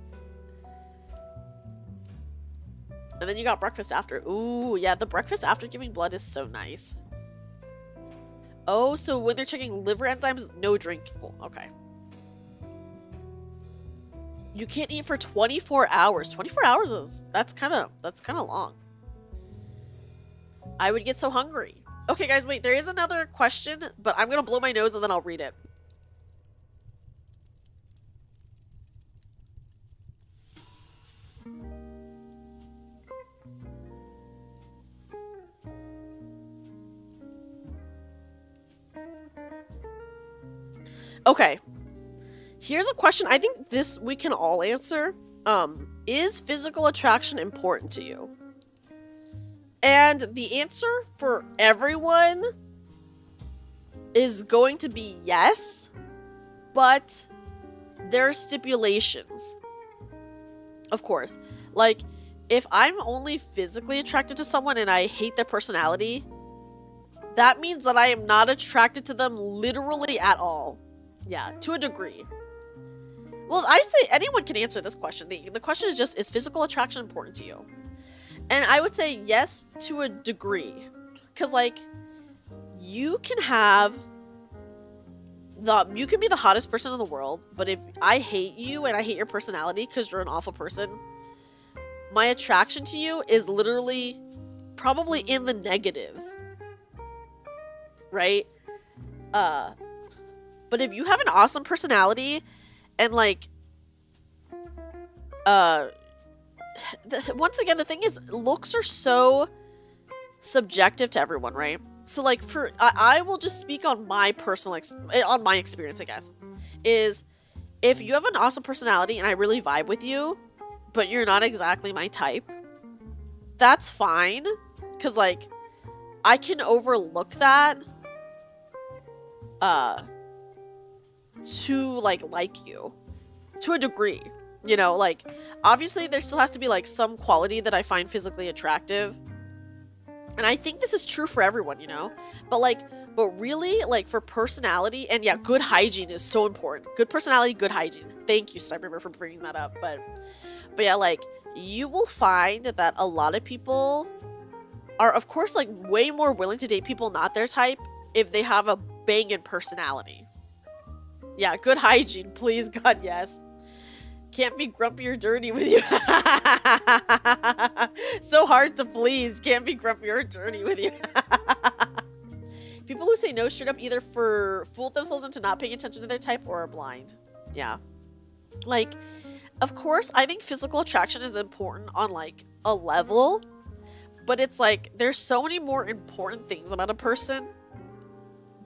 And then you got breakfast after. Ooh, yeah, the breakfast after giving blood is so nice. Oh, so when they're checking liver enzymes, no drinking. Oh, okay. You can't eat for 24 hours. 24 hours is that's kind of long. I would get so hungry. Okay, guys, wait. There is another question, but I'm gonna blow my nose and then I'll read it. Okay. Here's a question I think this we can all answer. Is physical attraction important to you? And the answer for everyone is going to be yes, but there are stipulations. Of course. Like, if I'm only physically attracted to someone and I hate their personality, that means that I am not attracted to them literally at all. Yeah, to a degree. Well, I'd say anyone can answer this question. The question is just, is physical attraction important to you? And I would say yes to a degree. Because, like, you can be the hottest person in the world, but if I hate you and I hate your personality because you're an awful person, my attraction to you is literally probably in the negatives. Right? But if you have an awesome personality and, like, once again, the thing is, looks are so subjective to everyone, right? So, like, I will just speak on my on my experience, I guess, is if you have an awesome personality and I really vibe with you, but you're not exactly my type, that's fine, because, like, I can overlook that, to like you to a degree, you know. Like, obviously there still has to be, like, some quality that I find physically attractive, and I think this is true for everyone, you know, but really, like, for personality, and yeah, good hygiene is so important. Good personality, good hygiene. Thank you, Sniper, for bringing that up. But yeah, like, you will find that a lot of people are, of course, like, way more willing to date people not their type if they have a banging personality. Yeah, good hygiene, please, God, yes. Can't be grumpy or dirty with you. So hard to please. Can't be grumpy or dirty with you. People who say no straight up either fool themselves into not paying attention to their type or are blind. Yeah. Like, of course, I think physical attraction is important on like a level, but it's like there's so many more important things about a person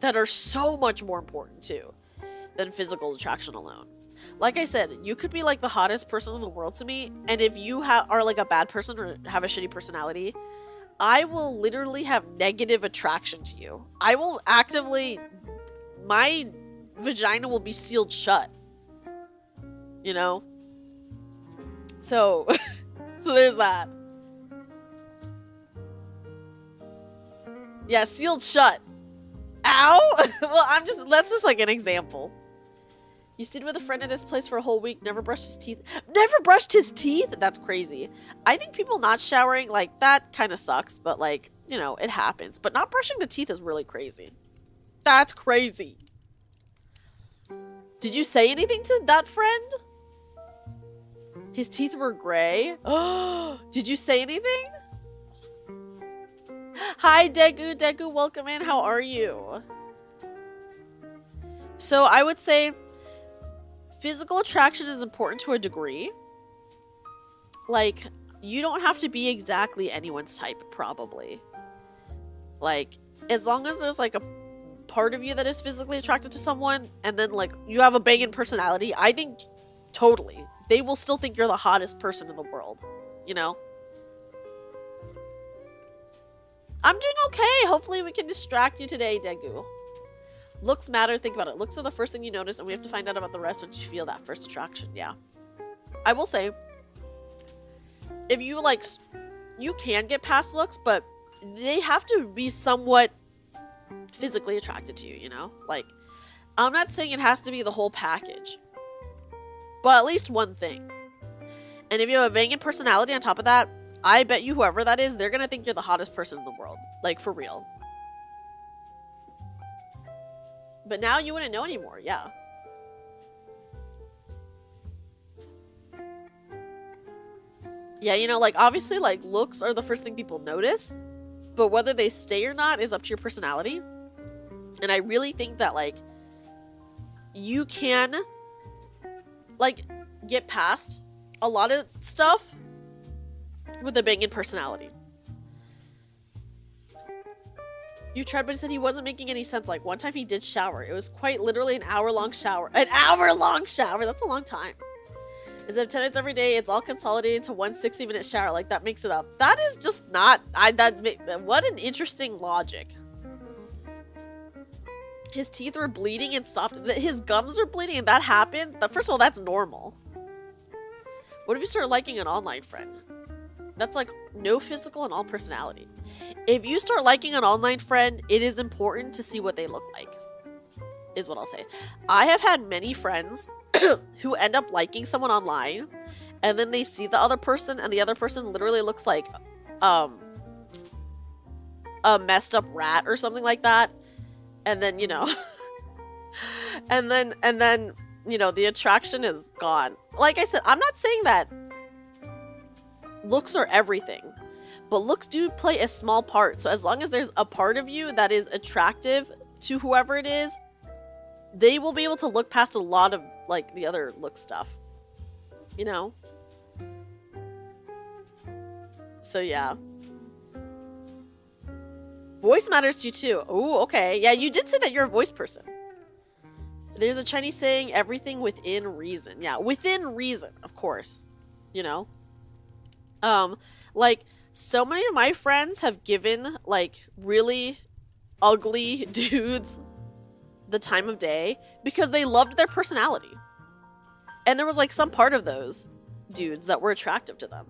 that are so much more important too than physical attraction alone. Like I said, you could be like the hottest person in the world to me, and if you are like a bad person or have a shitty personality, I will literally have negative attraction to you. I will actively, my vagina will be sealed shut. You know? So, so there's that. Yeah, sealed shut. Ow! Well, that's just like an example. You stayed with a friend at his place for a whole week, never brushed his teeth. Never brushed his teeth? That's crazy. I think people not showering, like, that kind of sucks, but like, you know, it happens. But not brushing the teeth is really crazy. That's crazy. Did you say anything to that friend? His teeth were gray? Oh, did you say anything? Hi, Degu. Degu, welcome in. How are you? So I would say physical attraction is important to a degree. Like, you don't have to be exactly anyone's type, probably. Like, as long as there's like a part of you that is physically attracted to someone, and then like you have a banging personality, I think totally. They will still think you're the hottest person in the world, you know? I'm doing okay. Hopefully we can distract you today, Degu. Looks matter. Think about it. Looks are the first thing you notice, and we have to find out about the rest once you feel that first attraction. Yeah. I will say, if you like, you can get past looks, but they have to be somewhat physically attracted to you, you know? Like, I'm not saying it has to be the whole package, but at least one thing. And if you have a banging personality on top of that, I bet you whoever that is, they're gonna think you're the hottest person in the world. Like, for real. But now you wouldn't know anymore, yeah. Yeah, you know, like, obviously, like, looks are the first thing people notice, but whether they stay or not is up to your personality. And I really think that, like, you can, like, get past a lot of stuff with a banging personality. You tried, but he said he wasn't making any sense. Like, one time he did shower. It was quite literally an hour-long shower. An hour-long shower! That's a long time. Instead of 10 minutes every day, it's all consolidated into one 60-minute shower. Like, that makes it up. That is just not... what an interesting logic. His teeth were bleeding and soft. His gums were bleeding and that happened? First of all, that's normal. What if you start liking an online friend? That's like no physical and all personality. If you start liking an online friend, it is important to see what they look like, is what I'll say. I have had many friends who end up liking someone online, and then they see the other person, and the other person literally looks like a messed up rat or something like that. And then, you know, and then, you know, the attraction is gone. Like I said, I'm not saying that looks are everything, but looks do play a small part. So as long as there's a part of you that is attractive to whoever it is, they will be able to look past a lot of like the other look stuff, you know? So yeah. Voice matters to you too. Oh, okay. Yeah, you did say that you're a voice person. There's a Chinese saying, everything within reason. Yeah, within reason, of course. You know? Like, so many of my friends have given, like, really ugly dudes the time of day because they loved their personality. And there was, like, some part of those dudes that were attractive to them.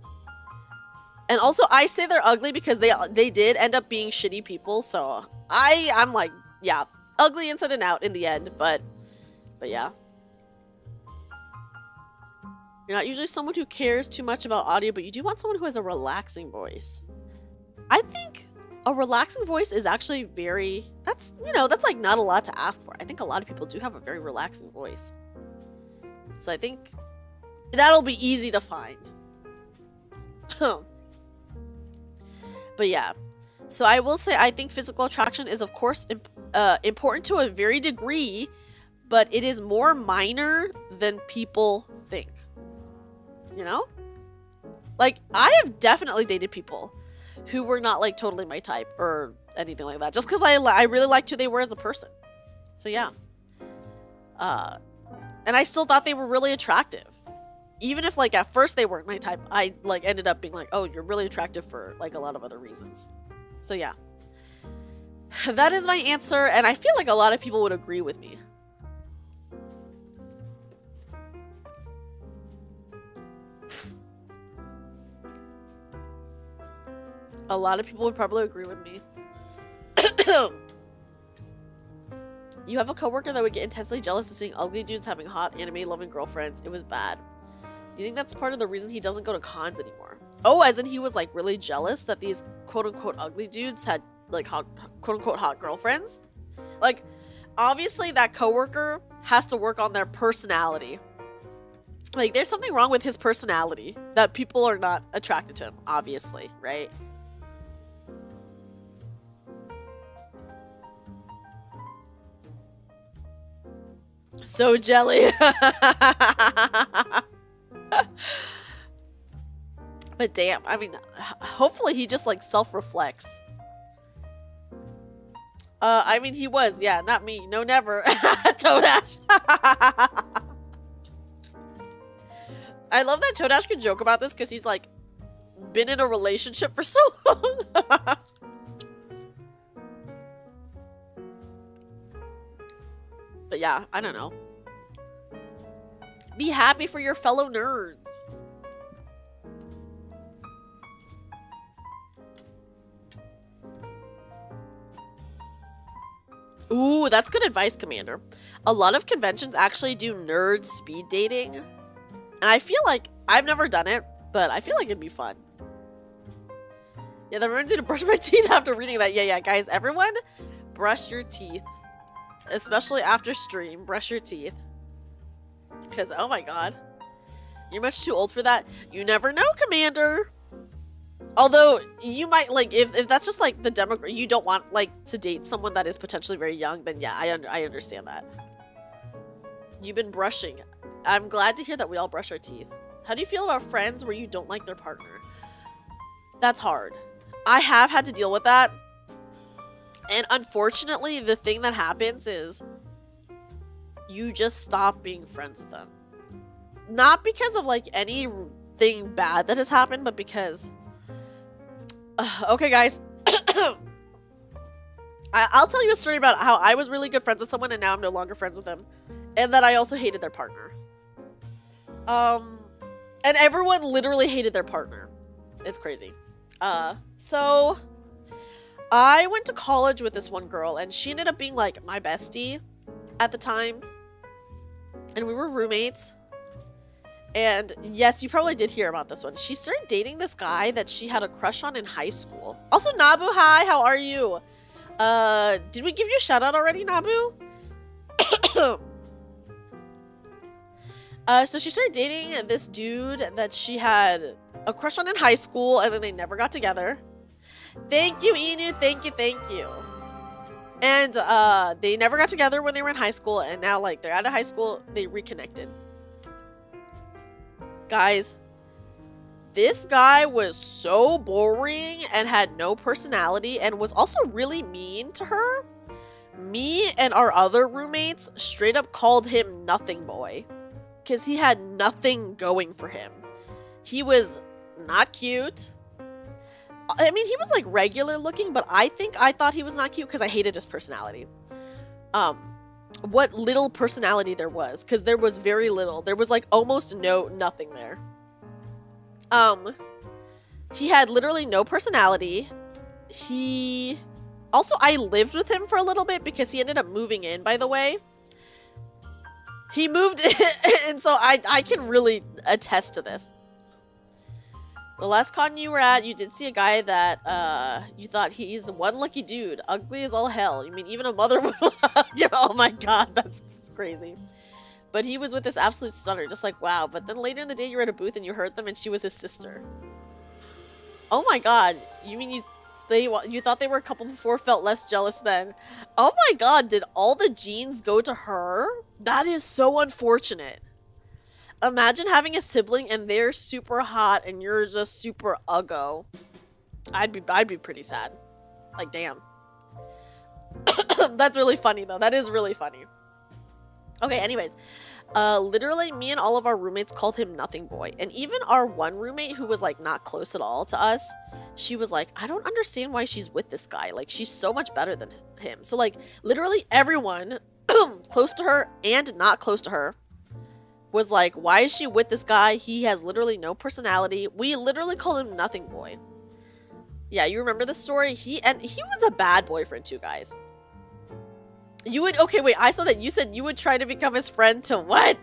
And also, I say they're ugly because they did end up being shitty people, so I'm like, yeah, ugly inside and out in the end, but yeah. You're not usually someone who cares too much about audio, but you do want someone who has a relaxing voice. I think a relaxing voice is actually that's like not a lot to ask for. I think a lot of people do have a very relaxing voice. So I think that'll be easy to find. But yeah, so I will say I think physical attraction is of course important to a very degree, but it is more minor than people think. you know? Like, I have definitely dated people who were not, like, totally my type or anything like that. Just because I really liked who they were as a person. So, yeah. And I still thought they were really attractive. Even if, like, at first they weren't my type, I, like, ended up being like, oh, you're really attractive for, like, a lot of other reasons. So, yeah. That is my answer, and I feel like a lot of people would agree with me. A lot of people would probably agree with me. You have a coworker that would get intensely jealous of seeing ugly dudes having hot anime-loving girlfriends. It was bad. You think that's part of the reason he doesn't go to cons anymore? Oh, as in he was, like, really jealous that these quote-unquote ugly dudes had, like, hot, quote-unquote hot girlfriends? Like, obviously that coworker has to work on their personality. Like, there's something wrong with his personality that people are not attracted to him, obviously, right? So jelly. But damn, I mean, hopefully he just, like, self-reflects. I mean, he was, yeah, not me. No, never. Toadash. I love that Toadash can joke about this because he's, like, been in a relationship for so long. But yeah, I don't know. Be happy for your fellow nerds. Ooh, that's good advice, Commander. A lot of conventions actually do nerd speed dating. And I feel like, I've never done it, but I feel like it'd be fun. Yeah, that reminds me to brush my teeth after reading that. Yeah, guys, everyone, brush your teeth. Especially after stream, brush your teeth. Because, oh my god. You're much too old for that. You never know, Commander. Although, you might, like, if that's just, like, the demographic, you don't want, like, to date someone that is potentially very young, then yeah, I understand that. You've been brushing. I'm glad to hear that we all brush our teeth. How do you feel about friends where you don't like their partner? That's hard. I have had to deal with that. And unfortunately, the thing that happens is you just stop being friends with them. Not because of, like, anything bad that has happened, but because... okay, guys. I'll tell you a story about how I was really good friends with someone and now I'm no longer friends with them. And that I also hated their partner. And everyone literally hated their partner. It's crazy. So... I went to college with this one girl, and she ended up being, like, my bestie at the time. And we were roommates. And, yes, you probably did hear about this one. She started dating this guy that she had a crush on in high school. Also, Nabu, hi, how are you? Did we give you a shout-out already, Nabu? So she started dating this dude that she had a crush on in high school, and then they never got together. Thank you, Inu. Thank you. And they never got together when they were in high school, and now, like, they're out of high school, they reconnected. Guys, this guy was so boring and had no personality and was also really mean to her. Me and our other roommates straight up called him Nothing Boy because he had nothing going for him. He was not cute. I mean, he was, like, regular looking, but I thought he was not cute because I hated his personality. What little personality there was, because there was very little. There was, like, almost nothing there. He had literally no personality. I lived with him for a little bit because he ended up moving in, by the way. He moved in, and so I can really attest to this. The last con you were at, you did see a guy that, you thought he's one lucky dude. Ugly as all hell. You mean even a mother would oh my god, that's crazy. But he was with this absolute stunner, just like, wow. But then later in the day, you were at a booth and you heard them and she was his sister. Oh my god. You mean you thought they were a couple before, felt less jealous then? Oh my god, did all the genes go to her? That is so unfortunate. Imagine having a sibling and they're super hot and you're just super uggo. I'd be pretty sad. Like, damn. That's really funny though. That is really funny. Okay, anyways. Literally me and all of our roommates called him Nothing Boy. And even our one roommate who was like not close at all to us, she was like, I don't understand why she's with this guy. Like, she's so much better than him. So like literally everyone close to her and not close to her was like, why is she with this guy? He has literally no personality. We literally call him Nothing Boy. Yeah, you remember the story? He was a bad boyfriend too, guys. You would, okay, wait, I saw that you said you would try to become his friend to what?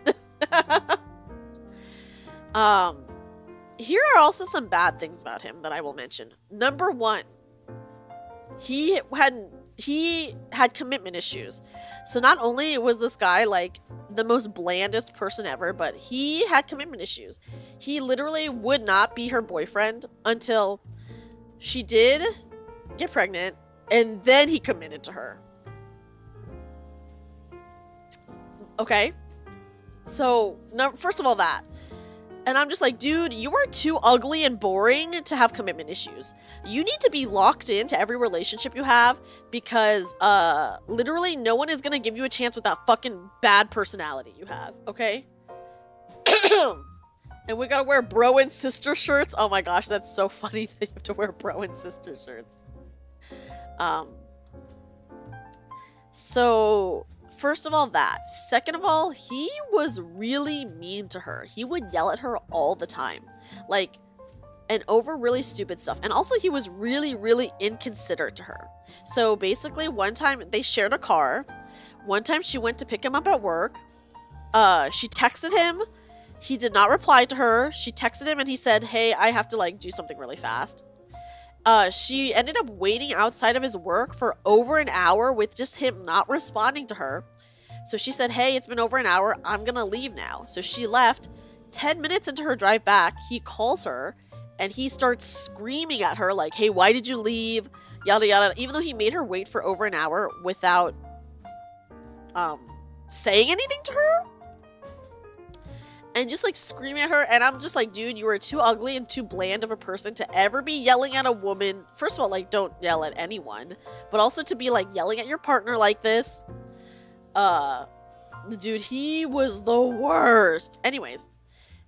Here are also some bad things about him that I will mention. Number one, he had commitment issues. So not only was this guy like the most blandest person ever, but he had commitment issues. He literally would not be her boyfriend until she did get pregnant, and then he committed to her. Okay? So, first of all, that. And I'm just like, dude, you are too ugly and boring to have commitment issues. You need to be locked into every relationship you have because, literally no one is gonna give you a chance with that fucking bad personality you have, okay? And we gotta wear bro and sister shirts. Oh my gosh, that's so funny that you have to wear bro and sister shirts. So, first of all, that. Second of all, he was really mean to her. He would yell at her all the time. Like, and over really stupid stuff. And also, he was really, really inconsiderate to her. So, basically, one time, they shared a car. One time, she went to pick him up at work. She texted him. He did not reply to her. She texted him and he said, hey, I have to like do something really fast. She ended up waiting outside of his work for over an hour with just him not responding to her. So she said, hey, it's been over an hour. I'm gonna leave now. So she left. 10 minutes into her drive back, he calls her and he starts screaming at her like, hey, why did you leave? Yada yada. Even though he made her wait for over an hour without saying anything to her. And just like screaming at her, and I'm just like, dude, you are too ugly and too bland of a person to ever be yelling at a woman. First of all, like, don't yell at anyone, but also to be like yelling at your partner like this. Dude, he was the worst. Anyways,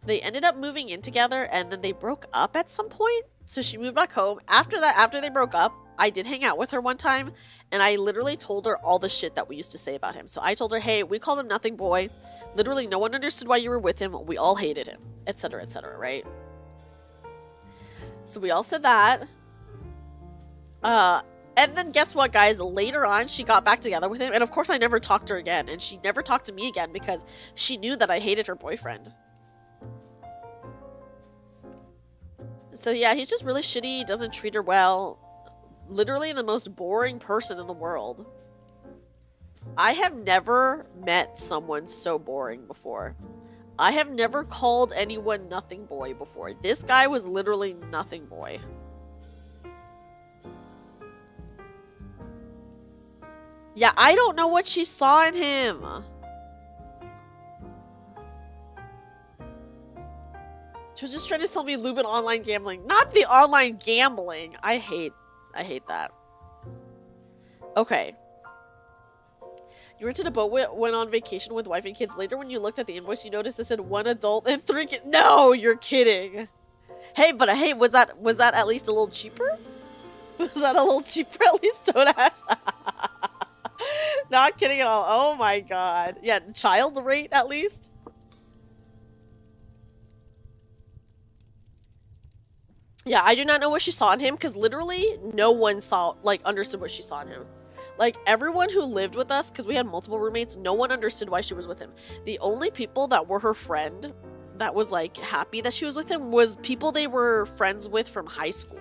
they ended up moving in together, and then they broke up at some point. So she moved back home. After that, after they broke up, I did hang out with her one time, and I literally told her all the shit that we used to say about him. So I told her, hey, we called him Nothing Boy. Literally, no one understood why you were with him. We all hated him, etc., right? So we all said that. And then guess what, guys? Later on, she got back together with him. And of course, I never talked to her again. And she never talked to me again because she knew that I hated her boyfriend. So yeah, he's just really shitty. Doesn't treat her well. Literally the most boring person in the world. I have never met someone so boring before. I have never called anyone Nothing Boy before. This guy was literally Nothing Boy. Yeah, I don't know what she saw in him. She was just trying to sell me Lubin online gambling. Not the online gambling. I hate that. Okay. You rented a boat, went on vacation with wife and kids. Later, when you looked at the invoice, you noticed it said 1 adult and 3 kids. No, you're kidding. Hey, but hey, was that at least a little cheaper? Was that a little cheaper at least, Toadash? Not kidding at all. Oh my god. Yeah, child rate at least. Yeah, I do not know what she saw in him because literally no one understood what she saw in him. Like, everyone who lived with us, because we had multiple roommates, no one understood why she was with him. The only people that were her friend that was, like, happy that she was with him was people they were friends with from high school.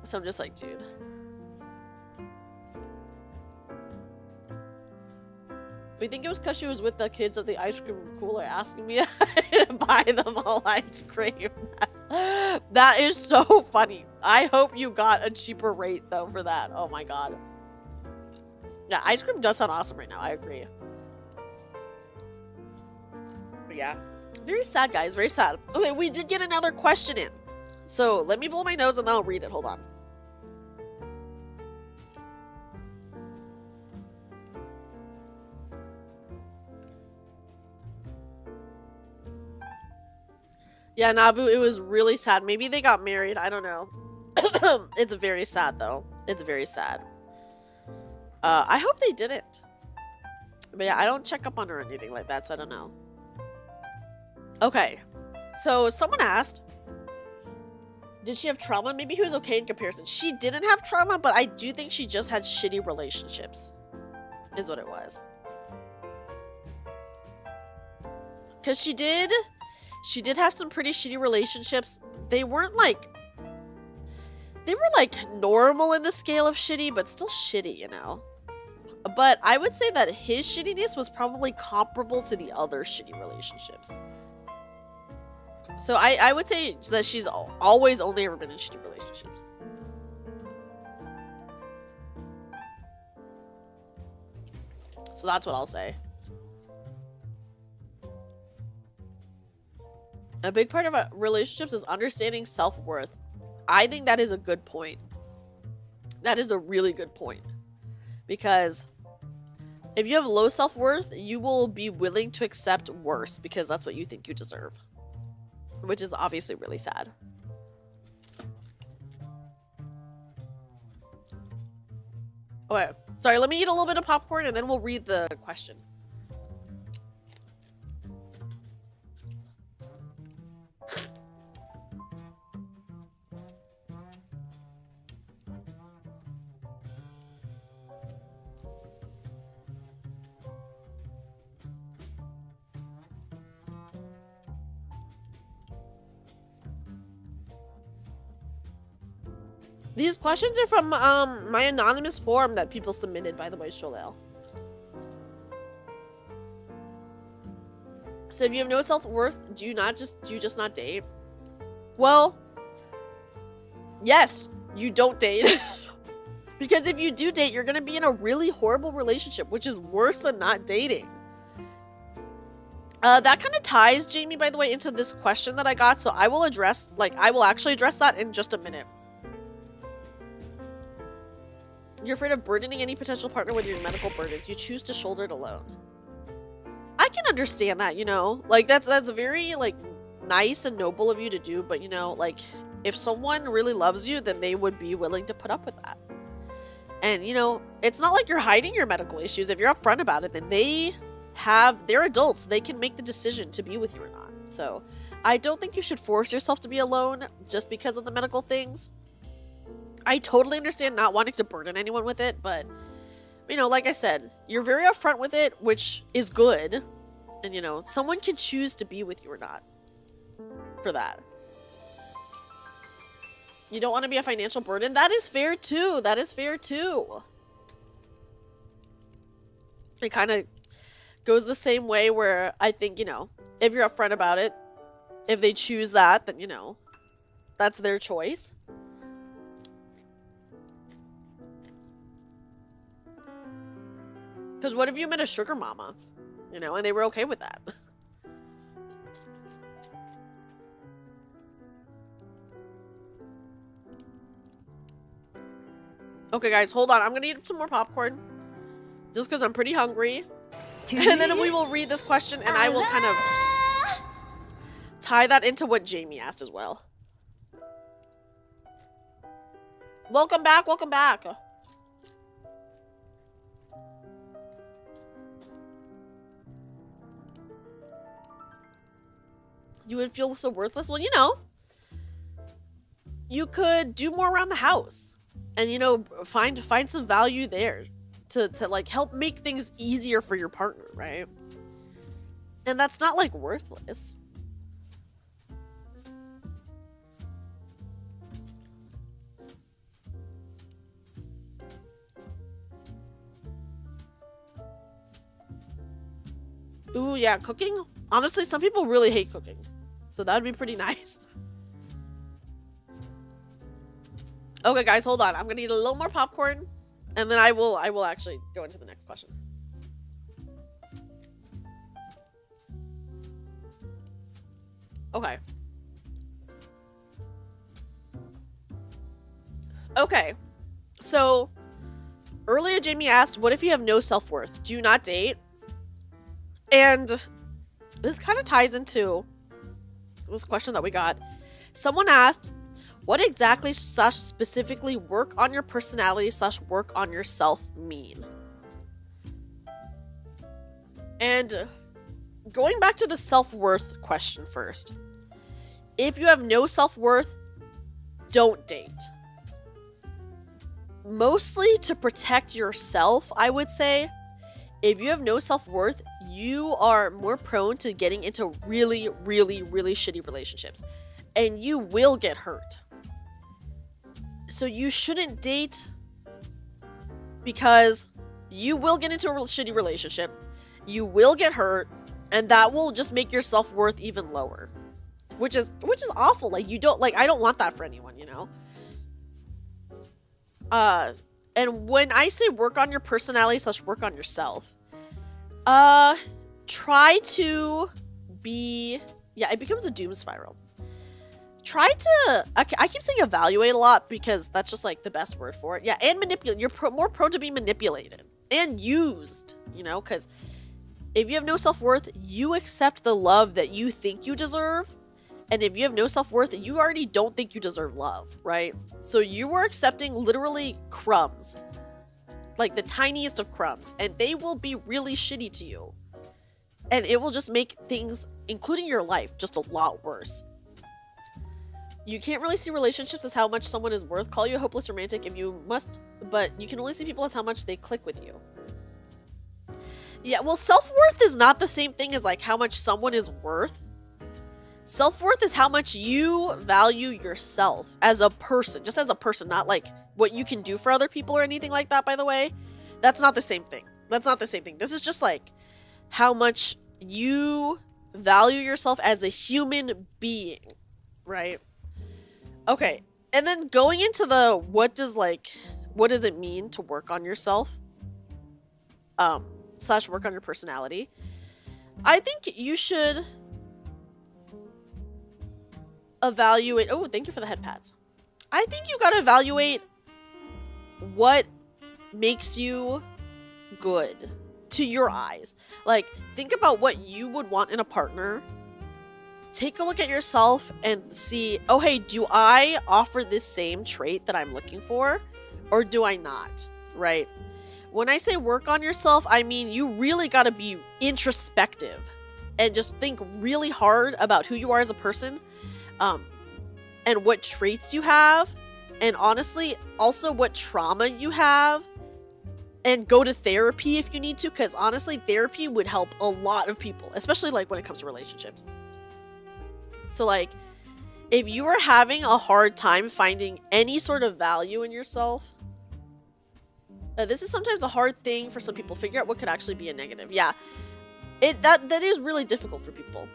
So I'm just like, dude. We think it was because she was with the kids at the ice cream cooler asking me to buy them all ice cream. That is so funny. I hope you got a cheaper rate though for that. Oh my god. Yeah, ice cream does sound awesome right now. I agree. But yeah, very sad, guys. Very sad. Okay, we did get another question in. So let me blow my nose and then I'll read it. Hold on. Yeah, Nabu, it was really sad. Maybe they got married. I don't know. It's very sad, though. It's very sad. I hope they didn't. But yeah, I don't check up on her or anything like that, so I don't know. Okay. So someone asked, did she have trauma? Maybe he was okay in comparison. She didn't have trauma, but I do think she just had shitty relationships. Is what it was. Because she did have some pretty shitty relationships. They weren't like... They were like normal in the scale of shitty, but still shitty, you know? But I would say that his shittiness was probably comparable to the other shitty relationships. So I would say that she's always only ever been in shitty relationships. So that's what I'll say. A big part of relationships is understanding self-worth. I think that is a good point. That is a really good point. Because if you have low self-worth, you will be willing to accept worse because that's what you think you deserve. Which is obviously really sad. Okay, sorry, let me eat a little bit of popcorn and then we'll read the question. These questions are from my anonymous form that people submitted, by the way, Sholale. So if you have no self-worth, do you just not date? Well, yes, you don't date. Because if you do date, you're going to be in a really horrible relationship, which is worse than not dating. That kind of ties, Jamie, by the way, into this question that I got. So I will actually address that in just a minute. You're afraid of burdening any potential partner with your medical burdens. You choose to shoulder it alone. I can understand that, you know? Like, that's very, like, nice and noble of you to do. But, you know, like, if someone really loves you, then they would be willing to put up with that. And, you know, it's not like you're hiding your medical issues. If you're upfront about it, then they're adults. They can make the decision to be with you or not. So, I don't think you should force yourself to be alone just because of the medical things. I totally understand not wanting to burden anyone with it, but, you know, like I said, you're very upfront with it, which is good. And, you know, someone can choose to be with you or not for that. You don't want to be a financial burden? That is fair, too. That is fair, too. It kind of goes the same way where I think, you know, if you're upfront about it, if they choose that, then, you know, that's their choice. Because what if you met a sugar mama, you know, and they were okay with that? Okay, guys, hold on. I'm going to eat some more popcorn. Just because I'm pretty hungry. And then we will read this question, and I will kind of tie that into what Jamie asked as well. Welcome back. Welcome back. You would feel so worthless? Well, you know, you could do more around the house and, you know, find some value there to like help make things easier for your partner, right? And that's not like worthless. Ooh, yeah, cooking? Honestly, some people really hate cooking. So that would be pretty nice. Okay, guys, hold on. I'm gonna eat a little more popcorn, and then I will actually go into the next question. Okay. Okay. So, earlier Jamie asked, what if you have no self-worth? Do you not date? And this kind of ties into this question that we got. Someone asked, what exactly / specifically work on your personality / work on yourself mean? And going back to the self-worth question first. If you have no self-worth, don't date. Mostly to protect yourself, I would say. If you have no self-worth, you are more prone to getting into really, really, really shitty relationships. And you will get hurt. So you shouldn't date because you will get into a real shitty relationship. You will get hurt, and that will just make your self-worth even lower. Which is awful. Like, you don't, like, I don't want that for anyone, you know? And when I say work on your personality / work on yourself, try to be, yeah, it becomes a doom spiral. Try to, I keep saying evaluate a lot because that's just like the best word for it. Yeah, and manipulate. You're more prone to be manipulated and used, you know, because if you have no self-worth, you accept the love that you think you deserve. And if you have no self-worth, you already don't think you deserve love, right? So you are accepting literally crumbs. Like the tiniest of crumbs. And they will be really shitty to you. And it will just make things, including your life, just a lot worse. You can't really see relationships as how much someone is worth. Call you a hopeless romantic if you must, but you can only see people as how much they click with you. Yeah, well, self-worth is not the same thing as like how much someone is worth. Self-worth is how much you value yourself as a person, just as a person, not like what you can do for other people or anything like that, by the way. That's not the same thing. That's not the same thing. This is just like how much you value yourself as a human being, right? Okay, and then going into the what does it mean to work on yourself? / work on your personality. I think you should evaluate. Oh, thank you for the head pats. I think you gotta evaluate what makes you good to your eyes. Like, think about what you would want in a partner. Take a look at yourself and see, oh, hey, do I offer this same trait that I'm looking for? Or do I not? Right? When I say work on yourself, I mean you really gotta be introspective and just think really hard about who you are as a person. And what traits you have, and honestly, also what trauma you have, and go to therapy if you need to, because honestly, therapy would help a lot of people, especially like when it comes to relationships. So like, if you are having a hard time finding any sort of value in yourself, this is sometimes a hard thing for some people. Figure out what could actually be a negative. Yeah, that is really difficult for people.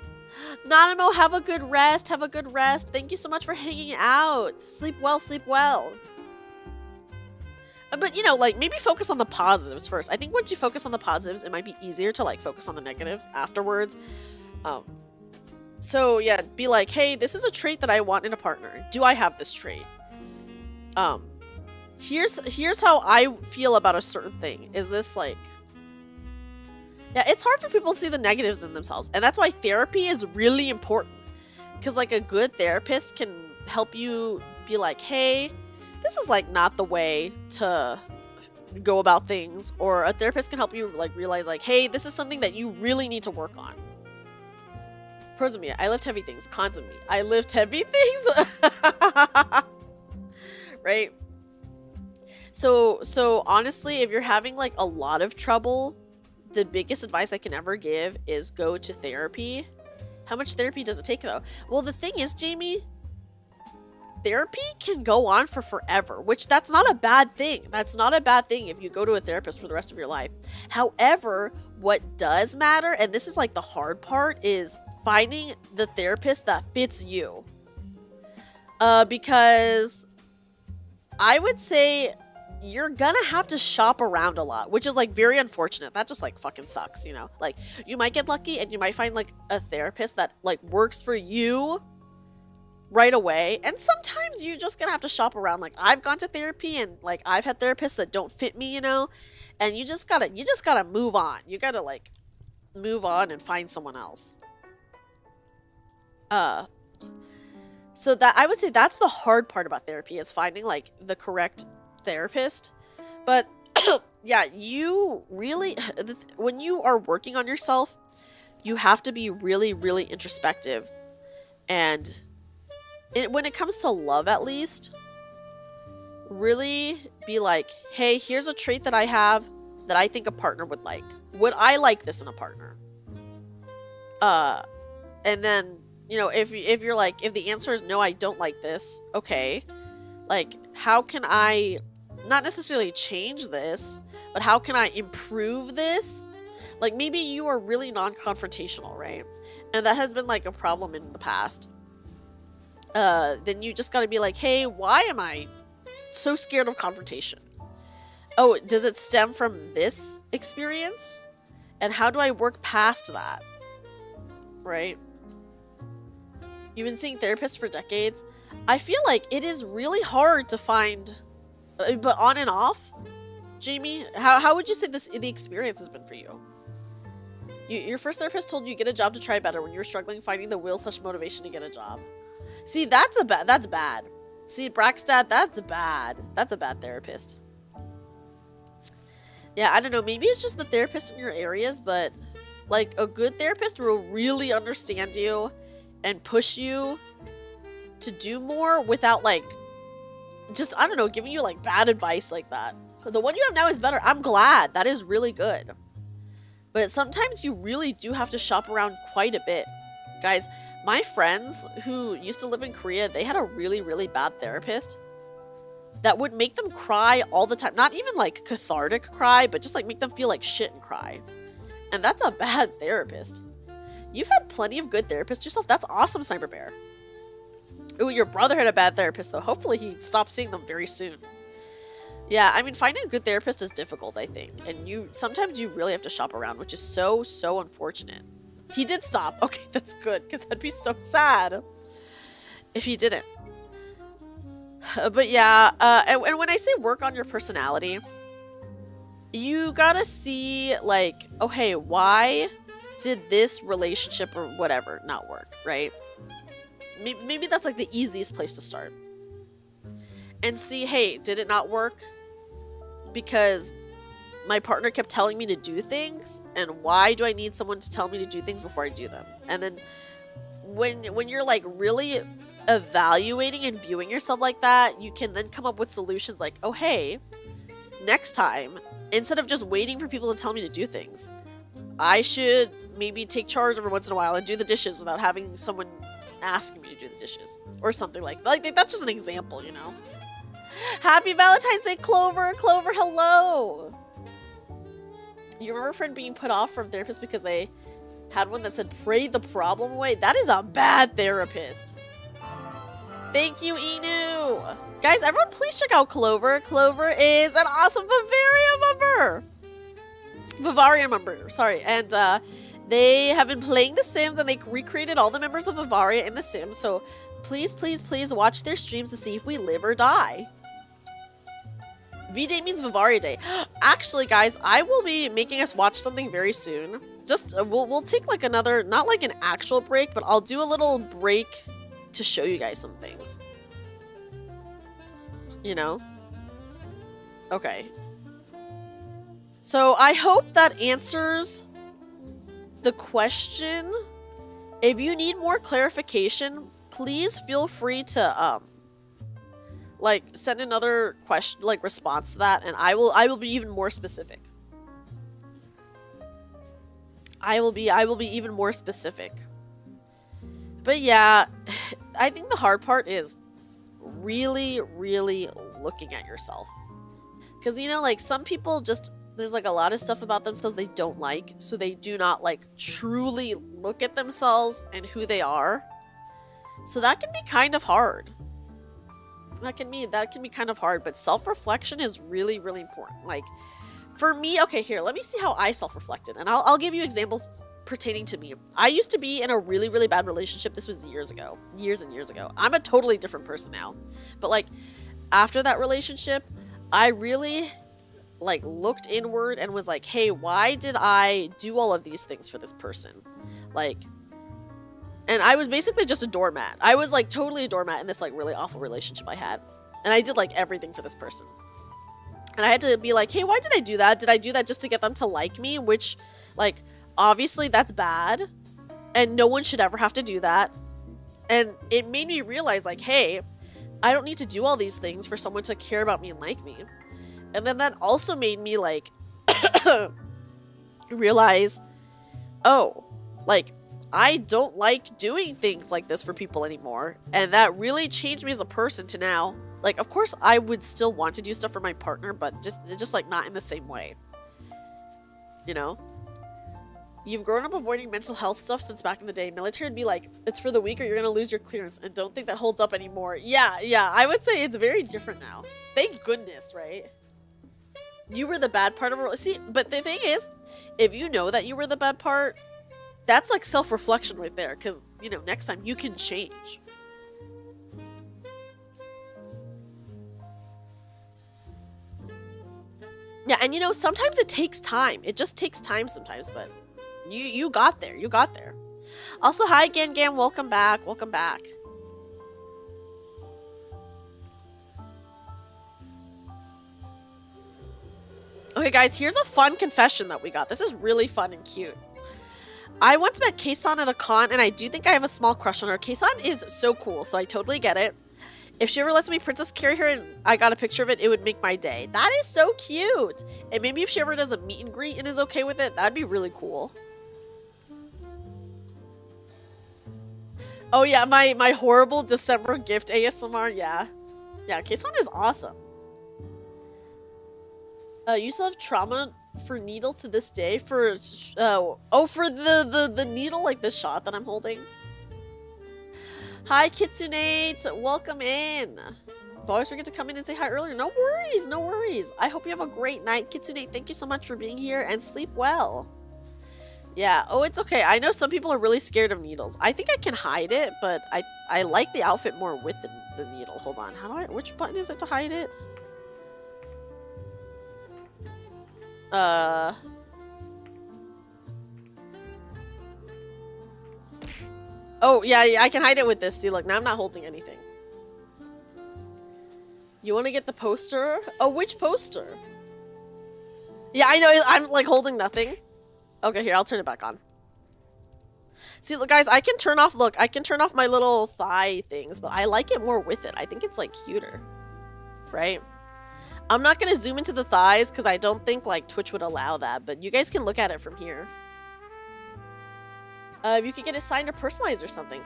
Nanamo, have a good rest. Have a good rest. Thank you so much for hanging out. Sleep well, sleep well. But, you know, like, maybe focus on the positives first. I think once you focus on the positives, it might be easier to, like, focus on the negatives afterwards. So, yeah, be like, hey, this is a trait that I want in a partner. Do I have this trait? Here's how I feel about a certain thing. Is this, like... Yeah, it's hard for people to see the negatives in themselves. And that's why therapy is really important. Because, like, a good therapist can help you be like, hey, this is, like, not the way to go about things. Or a therapist can help you, like, realize, like, hey, this is something that you really need to work on. Pros of me, I lift heavy things. Cons of me, I lift heavy things. Right? So honestly, if you're having, like, a lot of trouble, the biggest advice I can ever give is go to therapy. How much therapy does it take, though? Well, the thing is, Jamie, therapy can go on for forever, which that's not a bad thing. That's not a bad thing if you go to a therapist for the rest of your life. However, what does matter, and this is like the hard part, is finding the therapist that fits you. Because I would say you're gonna have to shop around a lot, which is like very unfortunate. That just like fucking sucks, you know? Like you might get lucky and you might find like a therapist that like works for you right away. And sometimes you're just gonna have to shop around. Like I've gone to therapy and like I've had therapists that don't fit me, you know? And you just gotta move on. You gotta like move on and find someone else. So that I would say that's the hard part about therapy is finding like the correct therapist. But yeah, you really when you are working on yourself, you have to be really, really introspective. And when it comes to love, at least, really be like, hey, here's a trait that I have that I think a partner would like. Would I like this in a partner? And then, you know, if you're like, if the answer is no, I don't like this, okay, like, how can I not necessarily change this, but how can I improve this? Like, maybe you are really non-confrontational, right? And that has been like a problem in the past. Then you just gotta be like, hey, why am I so scared of confrontation? Oh, does it stem from this experience? And how do I work past that? Right? You've been seeing therapists for decades. I feel like it is really hard to find, but on and off. Jamie, how would you say the experience has been for you? Your first therapist told you get a job to try better when you were struggling finding the will/motivation to get a job. See, that's bad. See, Braxtad, that's bad. That's a bad therapist. Yeah, I don't know. Maybe it's just the therapist in your areas, but like a good therapist will really understand you and push you to do more without like just, I don't know, giving you like bad advice like that. The one you have now is better. I'm glad. That is really good. But sometimes you really do have to shop around quite a bit. Guys, my friends who used to live in Korea, they had a really, really bad therapist that would make them cry all the time. Not even like cathartic cry, but just like make them feel like shit and cry. And that's a bad therapist. You've had plenty of good therapists yourself. That's awesome, Sniper Bear. Ooh, your brother had a bad therapist, though. Hopefully he stopped seeing them very soon. Yeah, I mean, finding a good therapist is difficult, I think. And sometimes you really have to shop around, which is so, so unfortunate. He did stop. Okay, that's good, because that'd be so sad if he didn't. But yeah, and when I say work on your personality, you gotta see, like, oh, hey, why did this relationship or whatever not work, right? Maybe that's like the easiest place to start. And see, hey, did it not work because my partner kept telling me to do things? And why do I need someone to tell me to do things before I do them? And then when you're like really evaluating and viewing yourself like that, you can then come up with solutions like, oh, hey, next time, instead of just waiting for people to tell me to do things, I should maybe take charge every once in a while and do the dishes without having someone asking me to do the dishes or something like that. Like, that's just an example, you know? Happy Valentine's Day, Clover! Clover, hello! You remember a friend being put off from therapist because they had one that said, pray the problem away? That is a bad therapist. Thank you, Inu! Guys, everyone please check out Clover. Clover is an awesome Bavaria member, sorry. And they have been playing The Sims and they recreated all the members of Bavaria in The Sims. So please, please, please watch their streams to see if we live or die. V-Day means Bavaria Day. Actually, guys, I will be making us watch something very soon. Just, we'll take like another, not like an actual break, but I'll do a little break to show you guys some things. You know? Okay. So I hope that answers the question. If you need more clarification, please feel free to like send another question, like response to that, and I will be even more specific. I will be even more specific. But yeah, I think the hard part is really, really looking at yourself. Because, you know, like some people just, there's like a lot of stuff about themselves they don't like, so they do not like truly look at themselves and who they are. So that can be kind of hard. that can be kind of hard, but self-reflection is really, really important. Like, for me, okay, here, let me see how I self-reflected, and I'll give you examples pertaining to me. I used to be in a really, really bad relationship. This was years ago. Years and years ago. I'm a totally different person now. But, like, after that relationship, I really, like, looked inward and was like, hey, why did I do all of these things for this person? Like, and I was basically just a doormat. I was, like, totally a doormat in this, like, really awful relationship I had. And I did, like, everything for this person. And I had to be like, hey, why did I do that? Did I do that just to get them to like me? Which, like, obviously that's bad. And no one should ever have to do that. And it made me realize, like, hey, I don't need to do all these things for someone to care about me and like me. And then that also made me, like, realize, oh, like, I don't like doing things like this for people anymore. And that really changed me as a person to now. Like, of course, I would still want to do stuff for my partner, but just like, not in the same way. You know? You've grown up avoiding mental health stuff since back in the day. Military would be like, it's for the weak or you're gonna lose your clearance, and don't think that holds up anymore. Yeah, I would say it's very different now. Thank goodness, right? You were the bad part of it. See, but the thing is, if you know that you were the bad part, that's like self-reflection right there, because, you know, next time you can change. Yeah, and you know, sometimes it takes time. It just takes time sometimes, but you got there. You got there. Also, hi again, Gam. Welcome back. Welcome back. Okay, guys, here's a fun confession that we got. This is really fun and cute. I once met Keisan at a con, and I do think I have a small crush on her. Keisan is so cool, so I totally get it. If she ever lets me princess carry her and I got a picture of it, it would make my day. That is so cute. And maybe if she ever does a meet and greet and is okay with it, that'd be really cool. Oh yeah, my horrible December gift ASMR, yeah. Yeah, Keisan is awesome. You still have trauma for needle to this day for, for the needle, like the shot that I'm holding. Hi, Kitsunate! Welcome in! I always forget to come in and say hi earlier. No worries, no worries. I hope you have a great night. Kitsunate, thank you so much for being here, and sleep well. Yeah, oh, it's okay. I know some people are really scared of needles. I think I can hide it, but I like the outfit more with the needle. Hold on, which button is it to hide it? Oh, yeah, I can hide it with this. See, look, now I'm not holding anything. You want to get the poster? Oh, which poster? Yeah, I know, I'm, like, holding nothing. Okay, here, I'll turn it back on. See, look, guys, I can turn off my little thigh things, but I like it more with it. I think it's, like, cuter. Right? I'm not going to zoom into the thighs, because I don't think, like, Twitch would allow that, but you guys can look at it from here. If you could get it signed or personalized or something.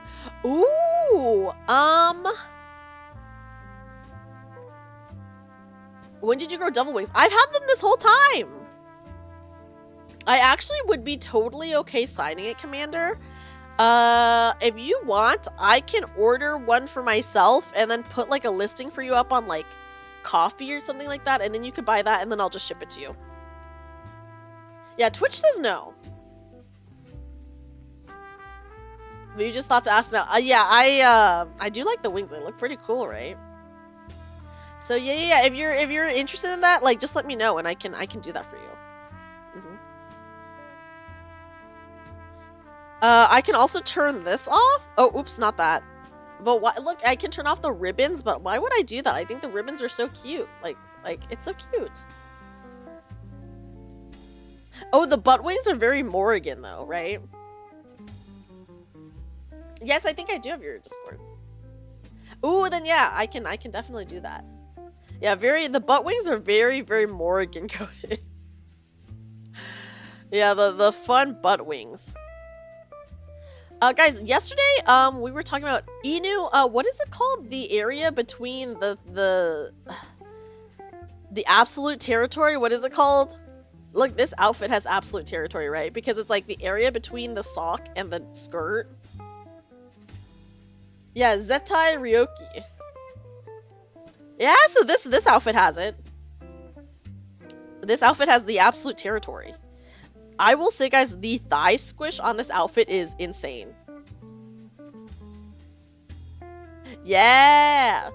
Ooh, when did you grow devil wings? I've had them this whole time. I actually would be totally okay signing it, Commander. If you want, I can order one for myself and then put like a listing for you up on like Coffee or something like that, and then you could buy that and then I'll just ship it to you. Yeah, Twitch says no. But you just thought to ask now. Yeah, I do like the wings. They look pretty cool, right? So yeah. If you're interested in that, like, just let me know and I can do that for you. I can also turn this off. Oh, oops, not that. But why? Look, I can turn off the ribbons. But why would I do that? I think the ribbons are so cute. Like it's so cute. Oh, the butt wings are very Morrigan though, right? Yes, I think I do have your Discord. Ooh, then yeah, I can definitely do that. Yeah, the butt wings are very, very Morrigan coded. Yeah, the fun butt wings. Guys, yesterday, we were talking about Inu, what is it called? The area between the absolute territory, what is it called? Look, this outfit has absolute territory, right? Because it's like the area between the sock and the skirt. Yeah, Zetai Ryoki. Yeah, so this outfit has it. This outfit has the absolute territory. I will say, guys, the thigh squish on this outfit is insane. Yeah.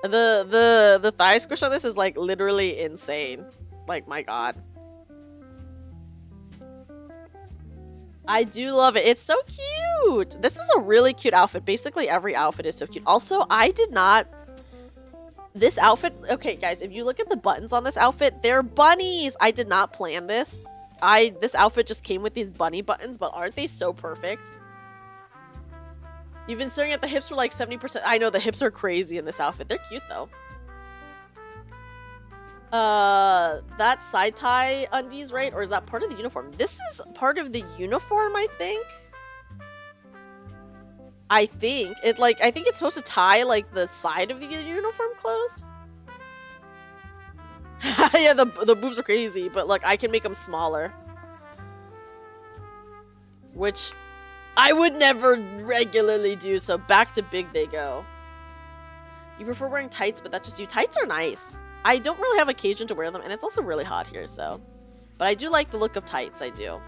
The thigh squish on this is like literally insane. Like, my god. I do love it. It's so cute. This is a really cute outfit. Basically, every outfit is so cute. Also, I did not... This outfit... Okay, guys, if you look at the buttons on this outfit, they're bunnies. I did not plan this. This outfit just came with these bunny buttons, but aren't they so perfect? You've been staring at the hips for like 70%. I know, the hips are crazy in this outfit. They're cute, though. That side tie undies, right? Or is that part of the uniform? This is part of the uniform, I think. I think it's supposed to tie like the side of the uniform closed. Yeah, the boobs are crazy, but like I can make them smaller, which I would never regularly do. So back to big they go. You prefer wearing tights, but that's just you. Tights are nice. I don't really have occasion to wear them, and it's also really hot here, so. But I do like the look of tights, I do.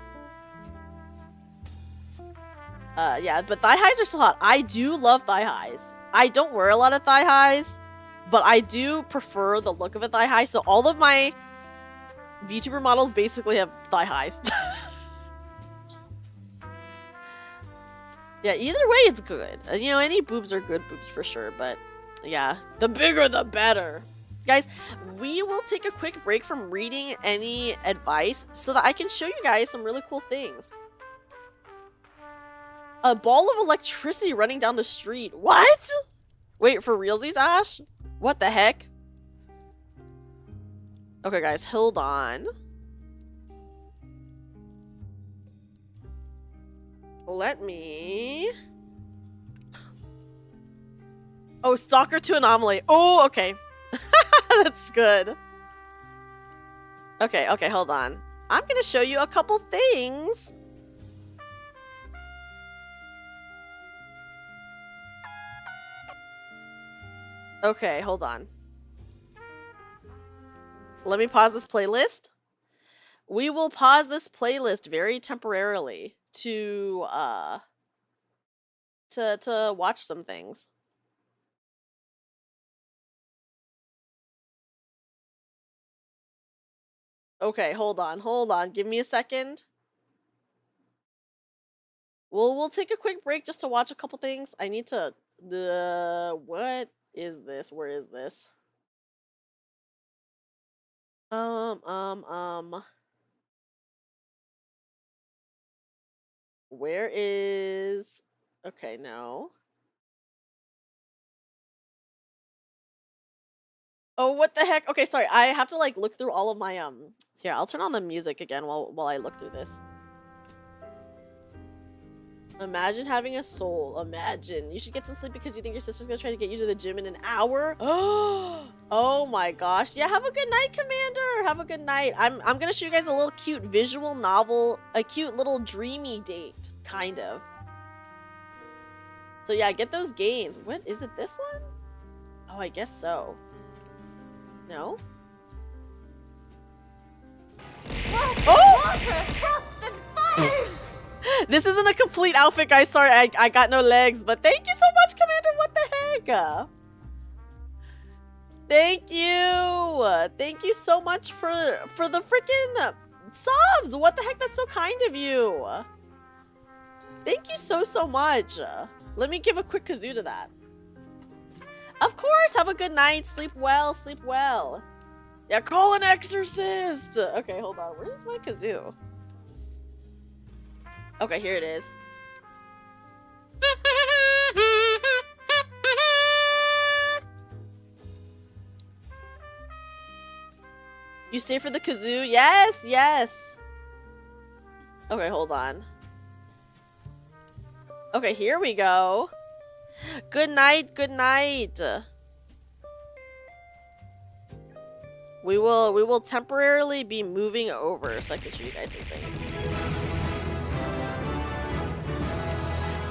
Yeah, but thigh highs are still hot. I do love thigh highs. I don't wear a lot of thigh highs, but I do prefer the look of a thigh high, so all of my VTuber models basically have thigh highs. Yeah, either way it's good. You know, any boobs are good boobs for sure, but yeah, the bigger the better. Guys, we will take a quick break from reading any advice so that I can show you guys some really cool things. A ball of electricity running down the street. What? Wait, for realsies, Ash? What the heck? Okay, guys, hold on. Let me... Oh, Stalker to Anomaly. Oh, okay. That's good. Okay, hold on. I'm gonna show you a couple things. Okay, hold on. Let me pause this playlist. We will pause this playlist very temporarily to watch some things. Okay, hold on. Give me a second. We'll take a quick break just to watch a couple things. I need to... what is this? Where is this? Where is... Okay, no. Oh, what the heck? Okay, sorry. I have to like look through all of my Here, I'll turn on the music again while I look through this. Imagine having a soul. Imagine. You should get some sleep because you think your sister's gonna try to get you to the gym in an hour. Oh my gosh. Yeah, have a good night, Commander. Have a good night. I'm gonna show you guys a little cute visual novel, a cute little dreamy date, kind of. So yeah, get those gains. What is it? This one? Oh, I guess so. No? Water, froth, and fire! This isn't a complete outfit, guys. Sorry, I got no legs, but thank you so much, Commander. What the heck? Thank you. Thank you so much for the freaking subs. What the heck? That's so kind of you. Thank you so much. Let me give a quick kazoo to that. Of course. Have a good night. Sleep well. Sleep well. Yeah, call an exorcist. Okay, hold on. Where's my kazoo? Okay, here it is. You stay for the kazoo? Yes, yes. Okay, hold on. Okay, here we go. Good night, good night. We will temporarily be moving over so I can show you guys some things.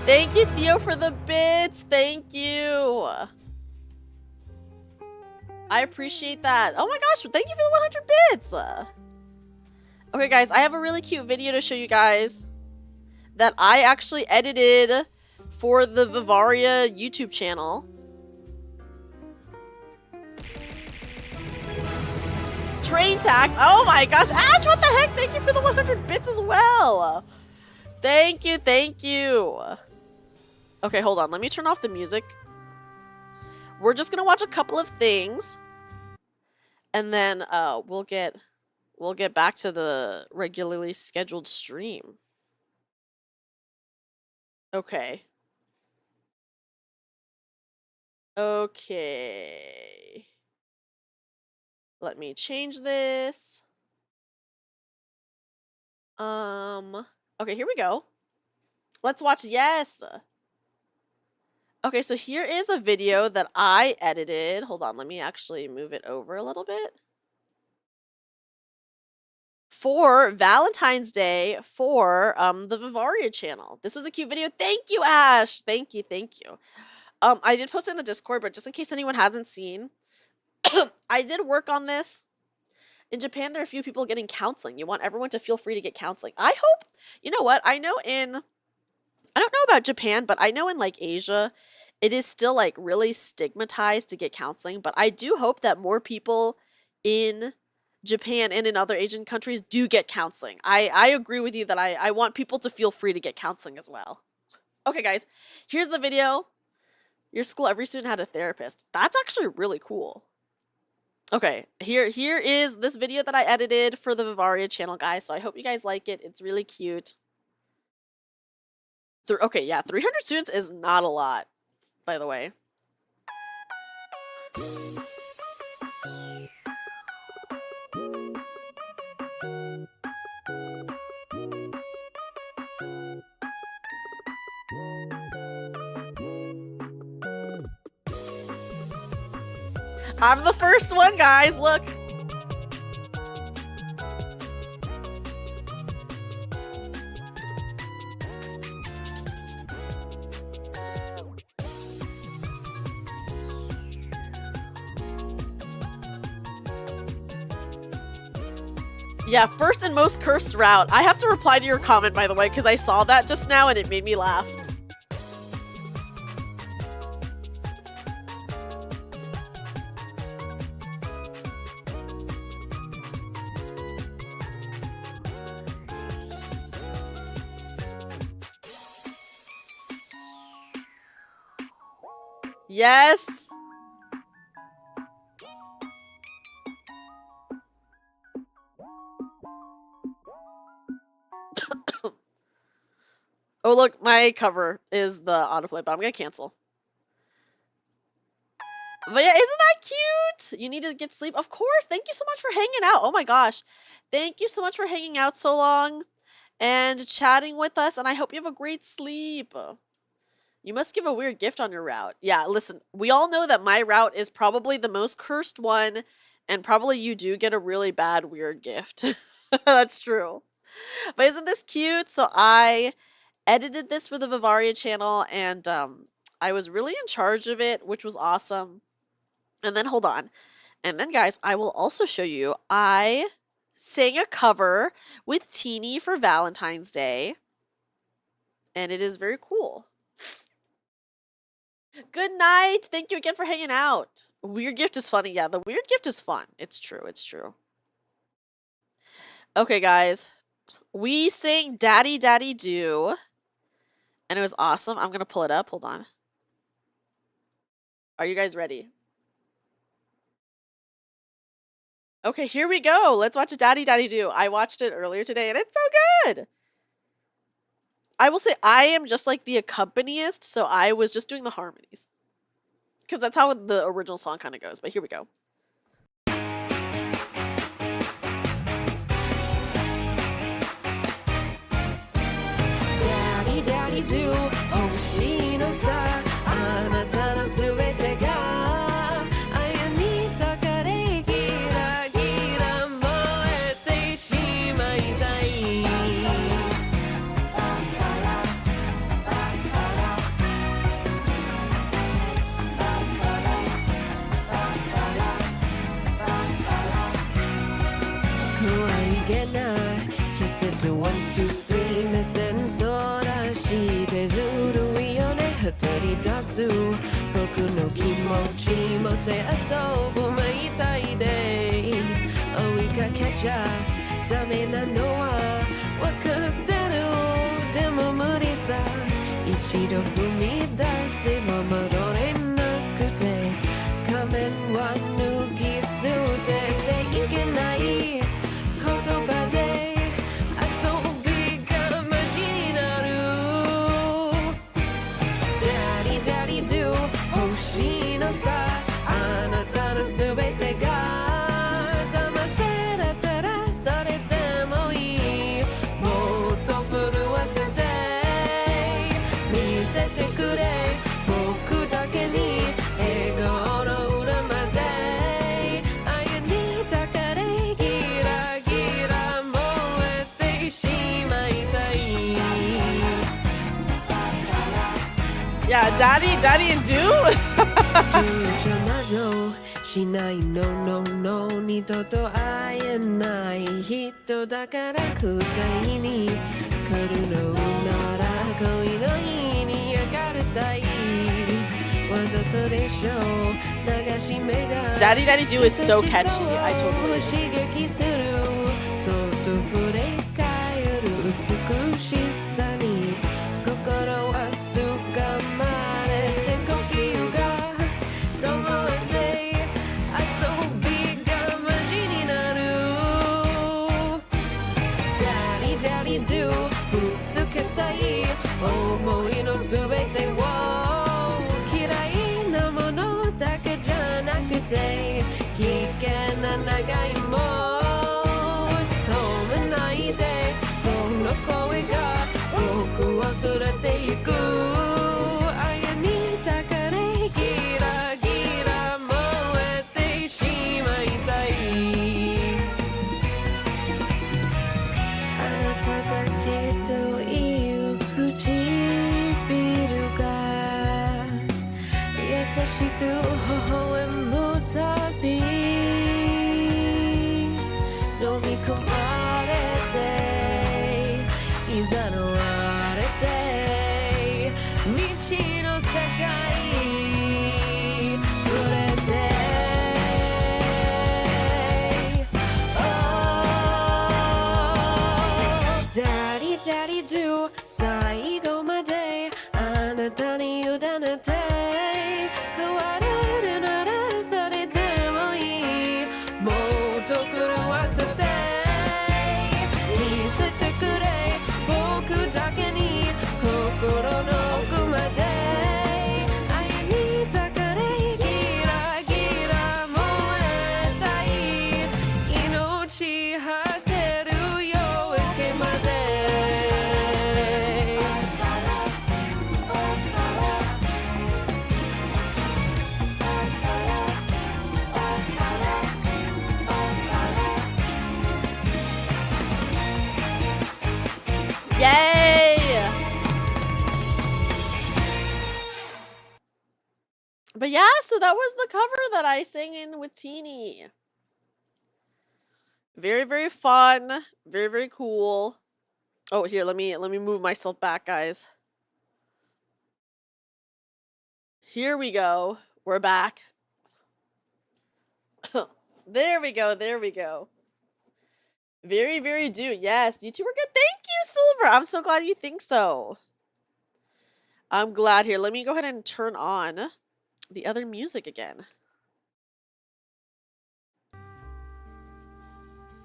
Thank you, Theo, for the bits. Thank you. I appreciate that. Oh my gosh, thank you for the 100 bits. Okay, guys, I have a really cute video to show you guys that I actually edited for the Vivaria YouTube channel. Train tax. Oh my gosh, Ash, what the heck? Thank you for the 100 bits as well. Thank you, thank you. Okay, hold on. Let me turn off the music. We're just gonna watch a couple of things, and then we'll get back to the regularly scheduled stream. Okay. Okay. Let me change this. Okay, here we go. Let's watch. Yes. Okay, so here is a video that I edited. Hold on, let me actually move it over a little bit. For Valentine's Day for the Vivaria channel. This was a cute video. Thank you, Ash. Thank you, thank you. I did post it in the Discord, but just in case anyone hasn't seen, I did work on this. In Japan, there are a few people getting counseling. You want everyone to feel free to get counseling. I hope, you know what? I don't know about Japan, but I know in like Asia, it is still like really stigmatized to get counseling. But I do hope that more people in Japan and in other Asian countries do get counseling. I agree with you that I want people to feel free to get counseling as well. Okay, guys, here's the video. Your school, every student had a therapist. That's actually really cool. Okay, here is this video that I edited for the Vivaria channel, guys. So I hope you guys like it. It's really cute. Okay, yeah, 300 students is not a lot, by the way. I'm the first one, guys. Look. Yeah, first and most cursed route. I have to reply to your comment, by the way, because I saw that just now and it made me laugh. Yes. Oh, look, my cover is the autoplay, but I'm gonna cancel. But yeah, isn't that cute? You need to get sleep. Of course. Thank you so much for hanging out. Oh my gosh. Thank you so much for hanging out so long and chatting with us. And I hope you have a great sleep. You must give a weird gift on your route. Yeah, listen, we all know that my route is probably the most cursed one, and probably you do get a really bad weird gift. That's true. But isn't this cute? So I edited this for the Vivaria channel, and I was really in charge of it, which was awesome. And then, hold on. And then, guys, I will also show you, I sang a cover with Teeny for Valentine's Day, and it is very cool. Good night. Thank you again for hanging out. Weird gift is funny. Yeah, the weird gift is fun. It's true. It's true. Okay, guys. We sang Daddy Daddy Do, and it was awesome. I'm going to pull it up. Hold on. Are you guys ready? Okay, here we go. Let's watch Daddy Daddy Do. I watched it earlier today, and it's so good. I will say I am just like the accompanist, so I was just doing the harmonies. Because that's how the original song kind of goes. But here we go. Daddy, daddy do, 欲しいのさ、あなたのすべてが愛にたかれギラギラ燃えてしまいたい。とワンツースリー目線そらしてずるいよね当たり出す僕の気持ちもて遊ぶみたいで追いかけちゃダメなのはわかってるでも無理さ一度踏み出せば戻れなくて仮面は脱ぎ捨てていけない言葉で遊びがマジになるダリダリドゥ欲しいのさあなたの全てが騙せられたらそれでもいいもっと震わせて見せてくれ僕だけに笑顔の裏まで愛に抱かれギラギラ燃えてしまいたい Yeah, Daddy and Do? 邪魔しない No No No 二度と会えない人だから空海に来るのなら恋の日に上がるたいわざとでしょ流し目が Daddy Do is so catchy. I totally 刺激するそっと触れ返る美しさに心は掴まれて呼吸が止まって遊びがマジになるダリダリドゥぶつけたい思いの全てを嫌いなものだけじゃなくて危険な長いも止めないでその声が僕を連れて行く愛に抱かれギラギラ燃えてしまいたいあなただけという唇が優しく微笑むたび飲み込まれていざのわれて未知の世界触れてダリダリドゥ最後まであなたに委ねて変われるならそれでもいいもっと狂わせて見せてくれ僕だけに心の奥まで愛に抱かれギラギラ燃えたい命果てる夜明けまでYay! But yeah, so that was the cover that I sang in with Teeny. Very, very fun. Very, very cool. Oh, here, let me move myself back, guys. Here we go. We're back. There we go. There we go. Very, very do. Yes, YouTuber good. Thank you, Silver. I'm so glad you think so. I'm glad. Here, let me go ahead and turn on the other music again.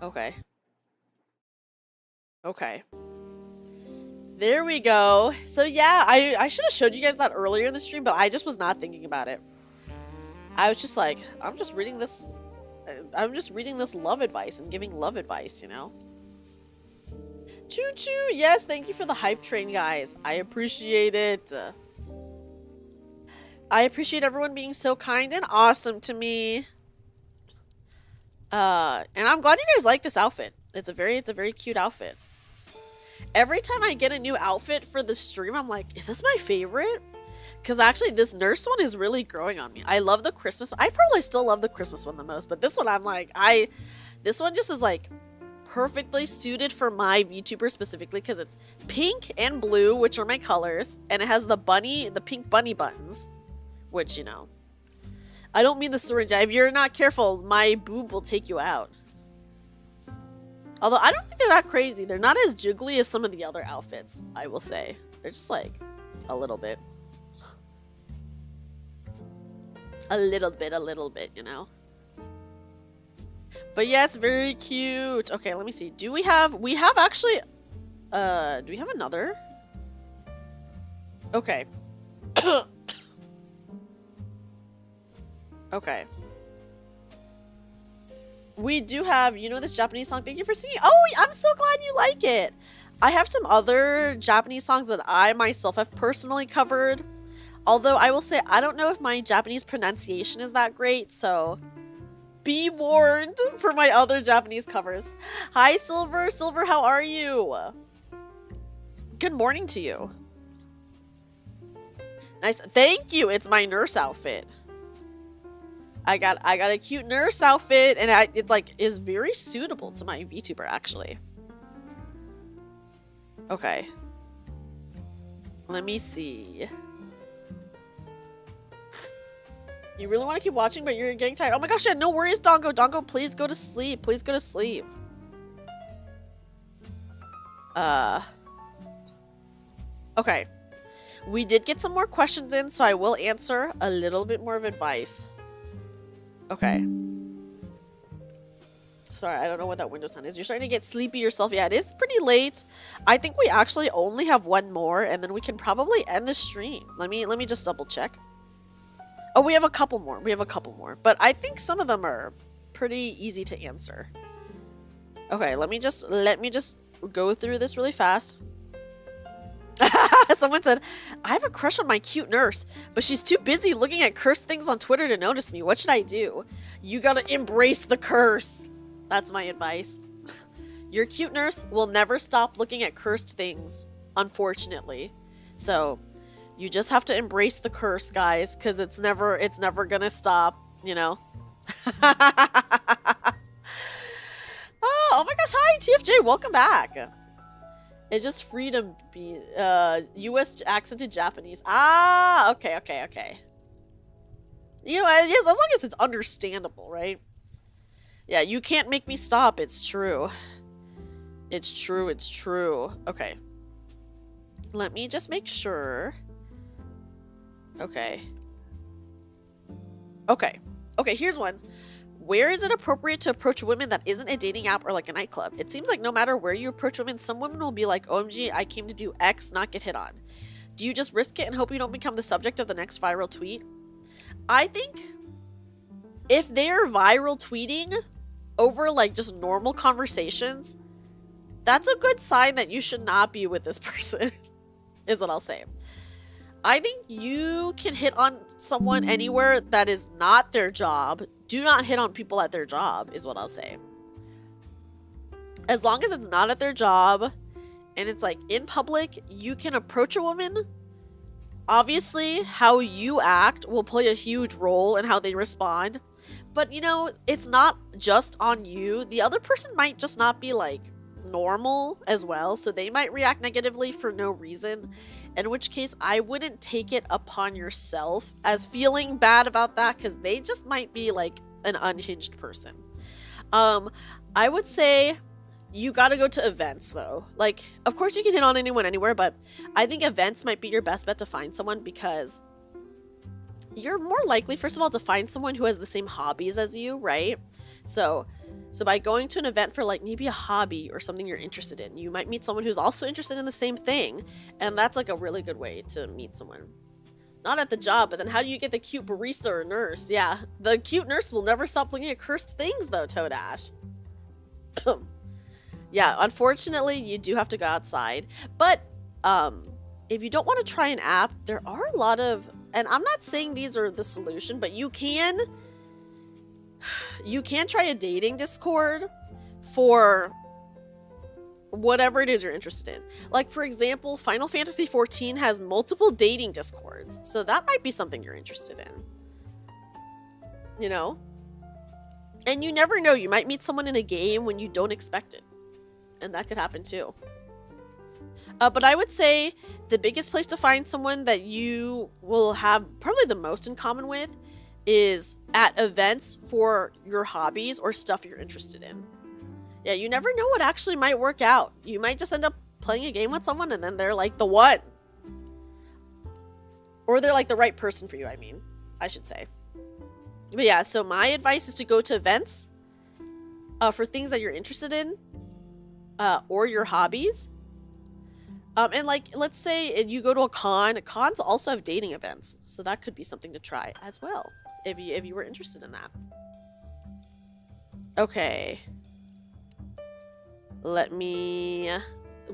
Okay. Okay. There we go. So yeah, I should have showed you guys that earlier in the stream, but I just was not thinking about it. I was just like, I'm just reading this love advice and giving love advice, you know? Choo choo! Yes, thank you for the hype train, guys. I appreciate it. I appreciate everyone being so kind and awesome to me. And I'm glad you guys like this outfit. It's a very cute outfit. Every time I get a new outfit for the stream, I'm like, is this my favorite? Because actually, this nurse one is really growing on me. I love the Christmas one. I probably still love the Christmas one the most, but this one, I'm like, this one just is like perfectly suited for my VTuber specifically because it's pink and blue, which are my colors, and it has the pink bunny buttons, which, you know, I don't mean the syringe. If you're not careful, my boob will take you out. Although I don't think they're that crazy. They're not as jiggly as some of the other outfits, I will say. They're just like a little bit. A little bit, you know. But yeah, it's very cute. Okay, let me see. We have actually, do we have another? Okay. Okay. We do have, you know, this Japanese song. Thank you for singing. Oh, I'm so glad you like it. I have some other Japanese songs that I myself have personally covered. Although I will say, I don't know if my Japanese pronunciation is that great, so be warned for my other Japanese covers. Hi, Silver. Silver, how are you? Good morning to you. Nice. Thank you. It's my nurse outfit. I got a cute nurse outfit, and it like is very suitable to my VTuber actually. Okay. Let me see. You really want to keep watching, but you're getting tired. Oh my gosh, yeah, no worries, Dongo. Dongo, please go to sleep. Please go to sleep. Okay. We did get some more questions in, so I will answer a little bit more of advice. Okay. Sorry, I don't know what that window sound is. You're starting to get sleepy yourself. Yeah, it is pretty late. I think we actually only have one more, and then we can probably end the stream. Let me just double check. Oh, we have a couple more. We have a couple more. But I think some of them are pretty easy to answer. Okay, let me just go through this really fast. Someone said, I have a crush on my cute nurse, but she's too busy looking at cursed things on Twitter to notice me. What should I do? You gotta embrace the curse. That's my advice. Your cute nurse will never stop looking at cursed things, unfortunately. So you just have to embrace the curse, guys, because it's never gonna stop, you know. Oh my gosh, hi TFJ, welcome back. It's just freedom be US accented Japanese. Ah, okay. You know, yes, as long as it's understandable, right? Yeah, you can't make me stop. It's true. It's true. Okay. Let me just make sure. Okay, here's one. Where is it appropriate to approach women that isn't a dating app or like a nightclub? It seems like no matter where you approach women, some women will be like, OMG, I came to do X, not get hit on. Do you just risk it and hope you don't become the subject of the next viral tweet? I think if they're viral tweeting over like just normal conversations, that's a good sign that you should not be with this person, is what I'll say. I think you can hit on someone anywhere that is not their job. Do not hit on people at their job, is what I'll say. As long as it's not at their job and it's like in public, you can approach a woman. Obviously, how you act will play a huge role in how they respond. But, you know, it's not just on you. The other person might just not be like normal as well, so they might react negatively for no reason, in which case I wouldn't take it upon yourself as feeling bad about that, because they just might be like an unhinged person. I would say you gotta go to events though. Like, of course you can hit on anyone anywhere, but I think events might be your best bet to find someone, because you're more likely, first of all, to find someone who has the same hobbies as you, right? So by going to an event for like maybe a hobby or something you're interested in, you might meet someone who's also interested in the same thing. And that's like a really good way to meet someone. Not at the job, but then how do you get the cute barista or nurse? Yeah, the cute nurse will never stop looking at cursed things though, Toadash. Yeah, unfortunately, you do have to go outside. But if you don't want to try an app, there are a lot of, and I'm not saying these are the solution, but you can try a dating Discord for whatever it is you're interested in. Like, for example, Final Fantasy XIV has multiple dating Discords, so that might be something you're interested in. You know? And you never know, you might meet someone in a game when you don't expect it. and that could happen too. But I would say the biggest place to find someone that you will have probably the most in common with is at events for your hobbies or stuff you're interested in. Yeah, you never know what actually might work out. You might just end up playing a game with someone and then they're like the one. Or they're like the right person for you, I should say. But yeah, so my advice is to go to events for things that you're interested in or your hobbies. And like, let's say you go to a con. Cons also have dating events, so that could be something to try as well if you were interested in that. Okay. We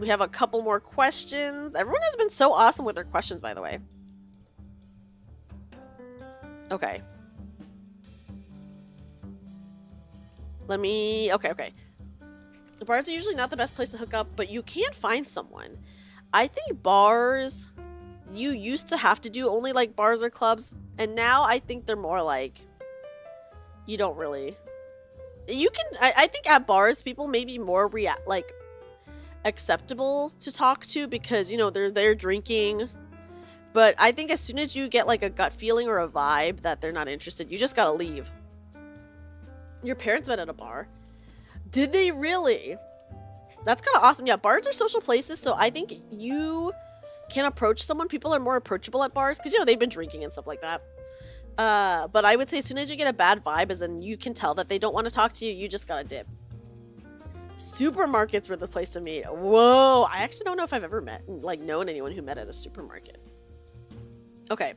have a couple more questions. Everyone has been so awesome with their questions, by the way. Okay. Okay. The bars are usually not the best place to hook up, but you can find someone. I think bars, you used to have to do only like bars or clubs, and now I think they're more like, you don't really, I think at bars, people may be more acceptable to talk to because, you know, they're there drinking. But I think as soon as you get like a gut feeling or a vibe that they're not interested, you just gotta leave. Your parents met at a bar. Did they really? That's kind of awesome. Yeah, bars are social places, so I think you can approach someone. People are more approachable at bars because, you know, they've been drinking and stuff like that. But I would say as soon as you get a bad vibe, as in you can tell that they don't want to talk to you, you just gotta dip. Supermarkets were the place to meet. Whoa, I actually don't know if I've ever known anyone who met at a supermarket. Okay,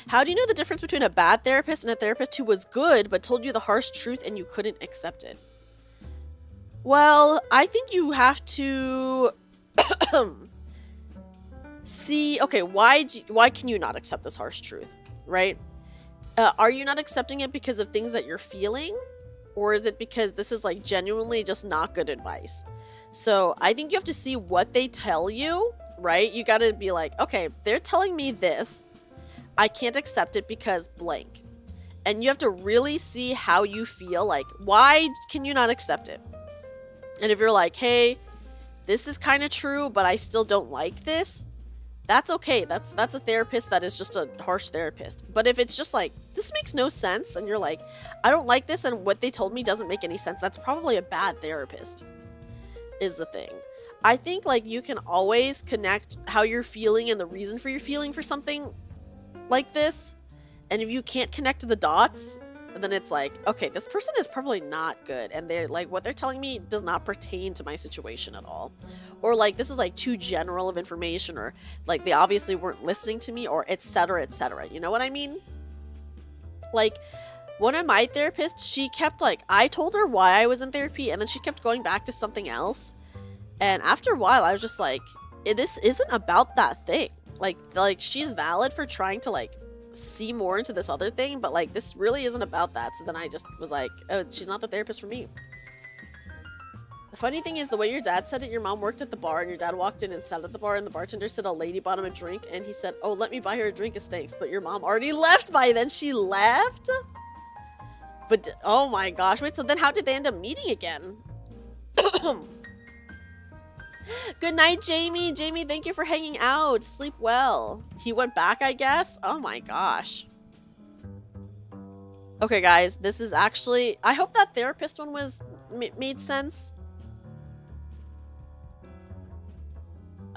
how do you know the difference between a bad therapist and a therapist who was good but told you the harsh truth and you couldn't accept it? Well, I think you have to see, okay, why can you not accept this harsh truth, right? Are you not accepting it because of things that you're feeling? Or is it because this is like genuinely just not good advice? So I think you have to see what they tell you, right? You got to be like, okay, they're telling me this. I can't accept it because blank. And you have to really see how you feel. Like, why can you not accept it? And if you're like, hey, this is kind of true, but I still don't like this, that's okay. That's a therapist that is just a harsh therapist. But if it's just like, this makes no sense, and you're like, I don't like this, and what they told me doesn't make any sense, that's probably a bad therapist, is the thing. I think like you can always connect how you're feeling and the reason for your feeling for something like this. And if you can't connect to the dots, then it's like, okay, this person is probably not good, and they're like, what they're telling me does not pertain to my situation at all, or like this is like too general of information, or like they obviously weren't listening to me, or etc, etc. You know what I mean? Like one of my therapists, she kept like, I told her why I was in therapy, and then she kept going back to something else, and after a while I was just like, this isn't about that thing. Like she's valid for trying to like see more into this other thing, but like this really isn't about that. So then I just was like, oh, she's not the therapist for me. The funny thing is, the way your dad said it, your mom worked at the bar and your dad walked in and sat at the bar, and the bartender said a lady bought him a drink, and he said, oh, let me buy her a drink as thanks, but your mom already left by then. She left? But oh my gosh, wait, so then how did they end up meeting again? Good night, Jamie. Jamie, thank you for hanging out. Sleep well. He went back, I guess? Oh my gosh. Okay, guys, this is actually... I hope that therapist one made sense.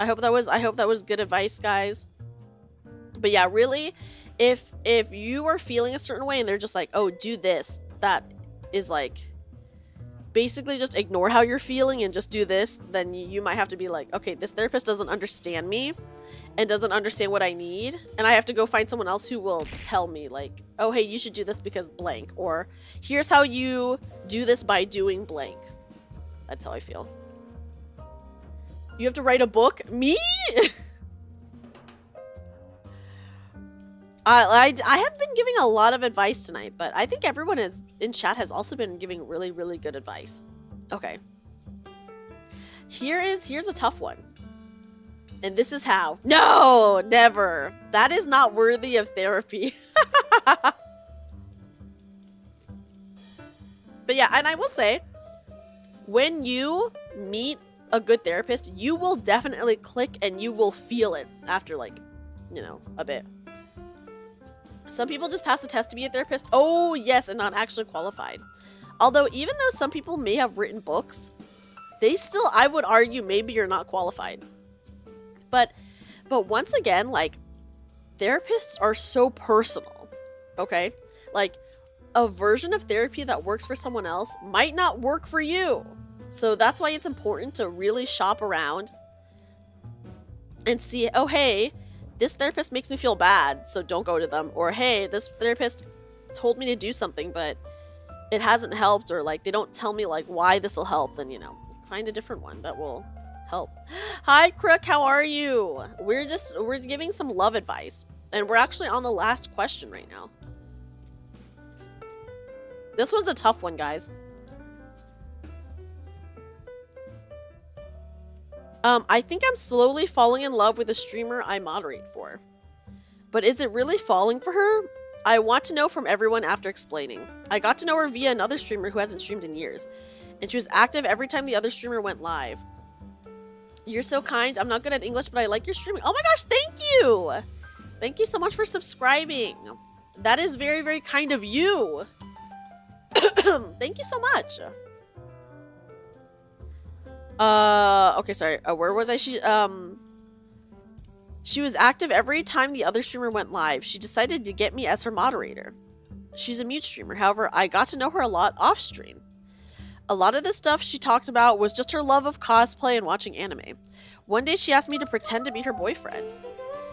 I hope that was good advice, guys. But yeah, really, if you are feeling a certain way and they're just like, oh, do this, that is like... basically just ignore how you're feeling and just do this, then you might have to be like, okay, this therapist doesn't understand me and doesn't understand what I need, and I have to go find someone else who will tell me like, oh, hey, you should do this because blank, or here's how you do this by doing blank. That's how I feel. You have to write a book? Me? I have been giving a lot of advice tonight, but I think everyone in chat has also been giving really, really good advice. Okay. Here's a tough one. And this is how. No, never. That is not worthy of therapy. But yeah, and I will say, when you meet a good therapist, you will definitely click and you will feel it after like, you know, a bit. Some people just pass the test to be a therapist. Oh, yes, and not actually qualified. Although, even though some people may have written books, they still, I would argue, maybe you're not qualified. But once again, like, therapists are so personal, okay? Like, a version of therapy that works for someone else might not work for you. So that's why it's important to really shop around and see, oh, hey, this therapist makes me feel bad, so don't go to them. Or, hey, this therapist told me to do something, but it hasn't helped, or like they don't tell me like why this will help, then, you know, find a different one that will help. Hi, Crook, how are you? We're giving some love advice, and we're actually on the last question right now. This one's a tough one, guys. I think I'm slowly falling in love with a streamer I moderate for. But is it really falling for her? I want to know from everyone after explaining. I got to know her via another streamer who hasn't streamed in years, and she was active every time the other streamer went live. You're so kind. I'm not good at English, but I like your streaming. Oh my gosh, thank you! Thank you so much for subscribing. That is very, very kind of you. Thank you so much. Okay, sorry. Where was I? She was active every time the other streamer went live. She decided to get me as her moderator. She's a mute streamer. However, I got to know her a lot off stream. A lot of the stuff she talked about was just her love of cosplay and watching anime. One day she asked me to pretend to be her boyfriend.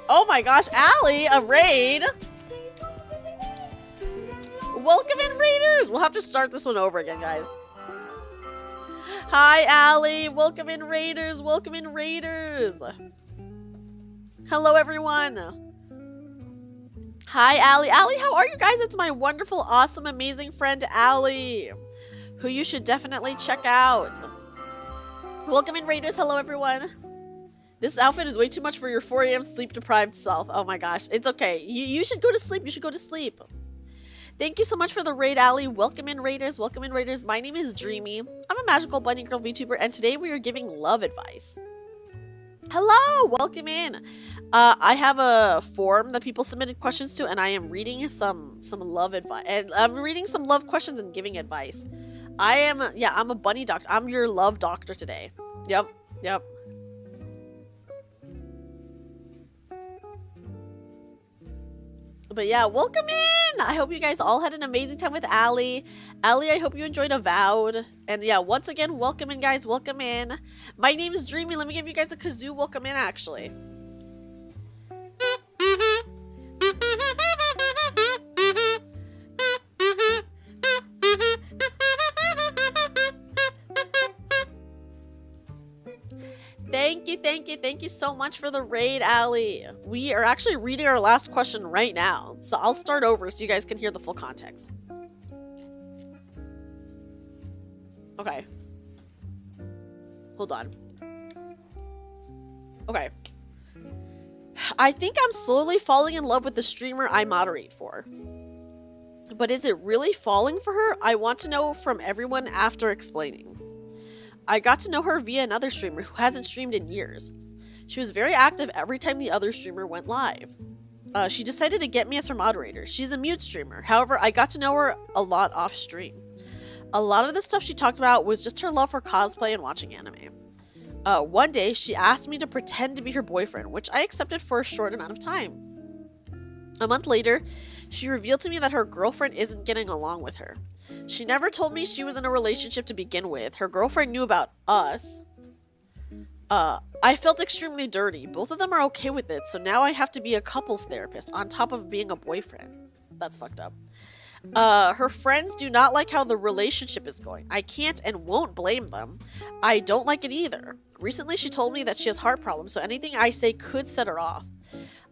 Oh my gosh, Allie, a raid! Welcome in, raiders! We'll have to start this one over again, guys. Hi, Allie! Welcome in, raiders! Welcome in, raiders! Hello, everyone! Hi, Allie. Allie, how are you guys? It's my wonderful, awesome, amazing friend, Allie, who you should definitely check out. Welcome in, raiders. Hello, everyone. This outfit is way too much for your 4 a.m. sleep-deprived self. Oh my gosh. It's okay. You should go to sleep. You should go to sleep. Thank you so much for the raid, Allie. Welcome in, raiders. Welcome in, raiders. My name is Dreamy. I'm a magical bunny girl VTuber, and today we are giving love advice. Hello! Welcome in. I have a form that people submitted questions to, and I am reading some love advice. And I'm reading some love questions and giving advice. I'm a bunny doctor. I'm your love doctor today. Yep. But yeah, welcome in! I hope you guys all had an amazing time with Allie. Allie, I hope you enjoyed Avowed. And yeah, once again, welcome in, guys. Welcome in. My name is Dreamy. Let me give you guys a kazoo welcome in, actually. Thank you so much for the raid, Allie. We are actually reading our last question right now, so I'll start over so you guys can hear the full context. Okay. Hold on. Okay. I think I'm slowly falling in love with the streamer I moderate for. But is it really falling for her? I want to know from everyone after explaining. I got to know her via another streamer who hasn't streamed in years. She was very active every time the other streamer went live. She decided to get me as her moderator. She's a mute streamer. However, I got to know her a lot off stream. A lot of the stuff she talked about was just her love for cosplay and watching anime. One day, she asked me to pretend to be her boyfriend, which I accepted for a short amount of time. A month later, she revealed to me that her girlfriend isn't getting along with her. She never told me she was in a relationship to begin with. Her girlfriend knew about us. I felt extremely dirty. Both of them are okay with it, so now I have to be a couples therapist on top of being a boyfriend. That's fucked up. Her friends do not like how the relationship is going. I can't and won't blame them. I don't like it either. Recently, she told me that she has heart problems, so anything I say could set her off.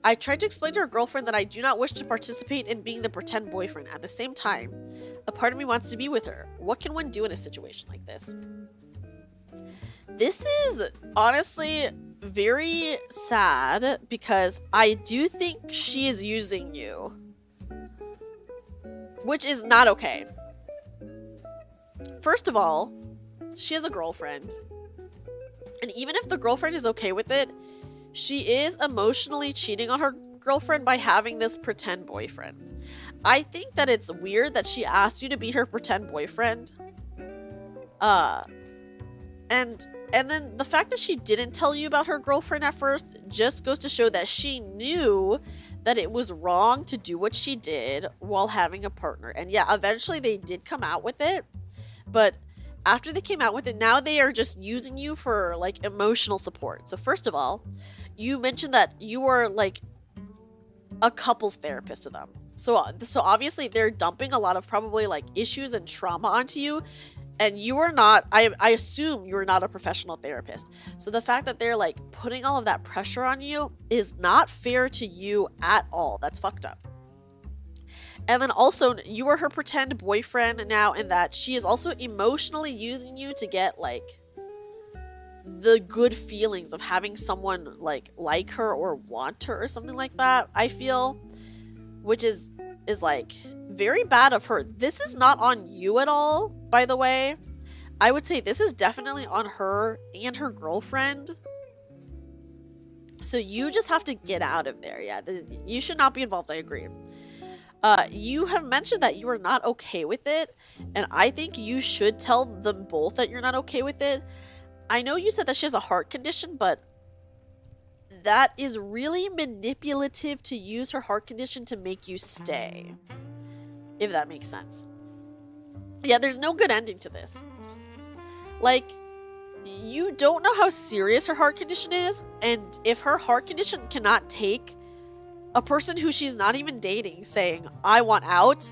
I tried to explain to her girlfriend that I do not wish to participate in being the pretend boyfriend. At the same time, a part of me wants to be with her. What can one do in a situation like this? This is honestly very sad because I do think she is using you, which is not okay. First of all, she has a girlfriend. And even if the girlfriend is okay with it, she is emotionally cheating on her girlfriend by having this pretend boyfriend. I think that it's weird that she asked you to be her pretend boyfriend. And then the fact that she didn't tell you about her girlfriend at first just goes to show that she knew that it was wrong to do what she did while having a partner. And yeah, eventually they did come out with it, but after they came out with it, now they are just using you for like emotional support. So first of all, you mentioned that you were like a couples therapist to them. So obviously they're dumping a lot of probably like issues and trauma onto you, and you are not, I assume you are not a professional therapist. So the fact that they're like putting all of that pressure on you is not fair to you at all. That's fucked up. And then also, you are her pretend boyfriend now, in that she is also emotionally using you to get like the good feelings of having someone like her or want her or something like that, I feel, which is like very bad of her. This is not on you at all, by the way. I would say this is definitely on her and her girlfriend. So you just have to get out of there. Yeah, you should not be involved. I agree. You have mentioned that you are not okay with it, and I think you should tell them both that you're not okay with it. I know you said that she has a heart condition, but that is really manipulative to use her heart condition to make you stay, if that makes sense. Yeah, there's no good ending to this. Like, you don't know how serious her heart condition is, and if her heart condition cannot take a person who she's not even dating saying, I want out,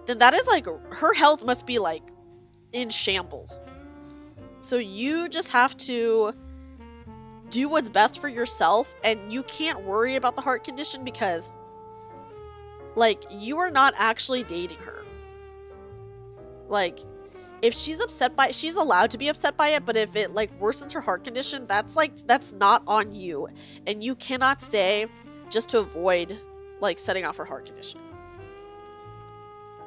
then that is like, her health must be like in shambles. So you just have to do what's best for yourself, and you can't worry about the heart condition because like, you are not actually dating her. Like, if she's upset by it, she's allowed to be upset by it, but if it like worsens her heart condition, that's not on you, and you cannot stay just to avoid like setting off her heart condition,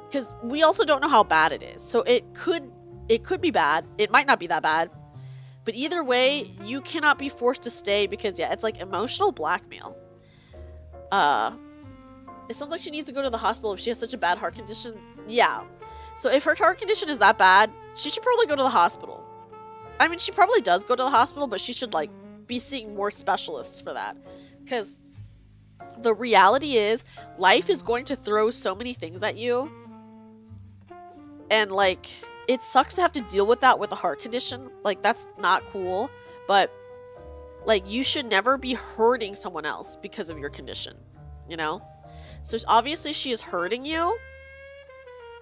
because we also don't know how bad it is. So it could be bad, it might not be that bad, but either way you cannot be forced to stay, because yeah, it's like emotional blackmail. It sounds like she needs to go to the hospital if she has such a bad heart condition. Yeah, so if her heart condition is that bad, she should probably go to the hospital. I mean, she probably does go to the hospital, but she should like be seeing more specialists for that, because the reality is life is going to throw so many things at you, and like, it sucks to have to deal with that with a heart condition. Like, that's not cool, but like, you should never be hurting someone else because of your condition, you know? So obviously she is hurting you,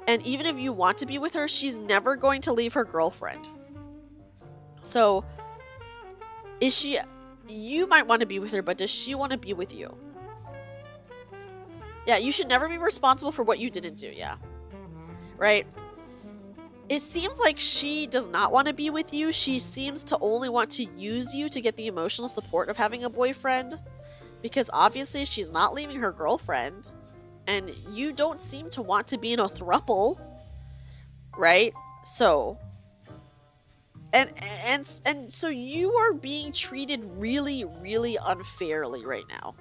and even if you want to be with her, she's never going to leave her girlfriend. So you might want to be with her, but does she want to be with you? Yeah, you should never be responsible for what you didn't do. Yeah. Right? It seems like she does not want to be with you. She seems to only want to use you to get the emotional support of having a boyfriend, because obviously she's not leaving her girlfriend, and you don't seem to want to be in a throuple, right? So, and so you are being treated really, really unfairly right now.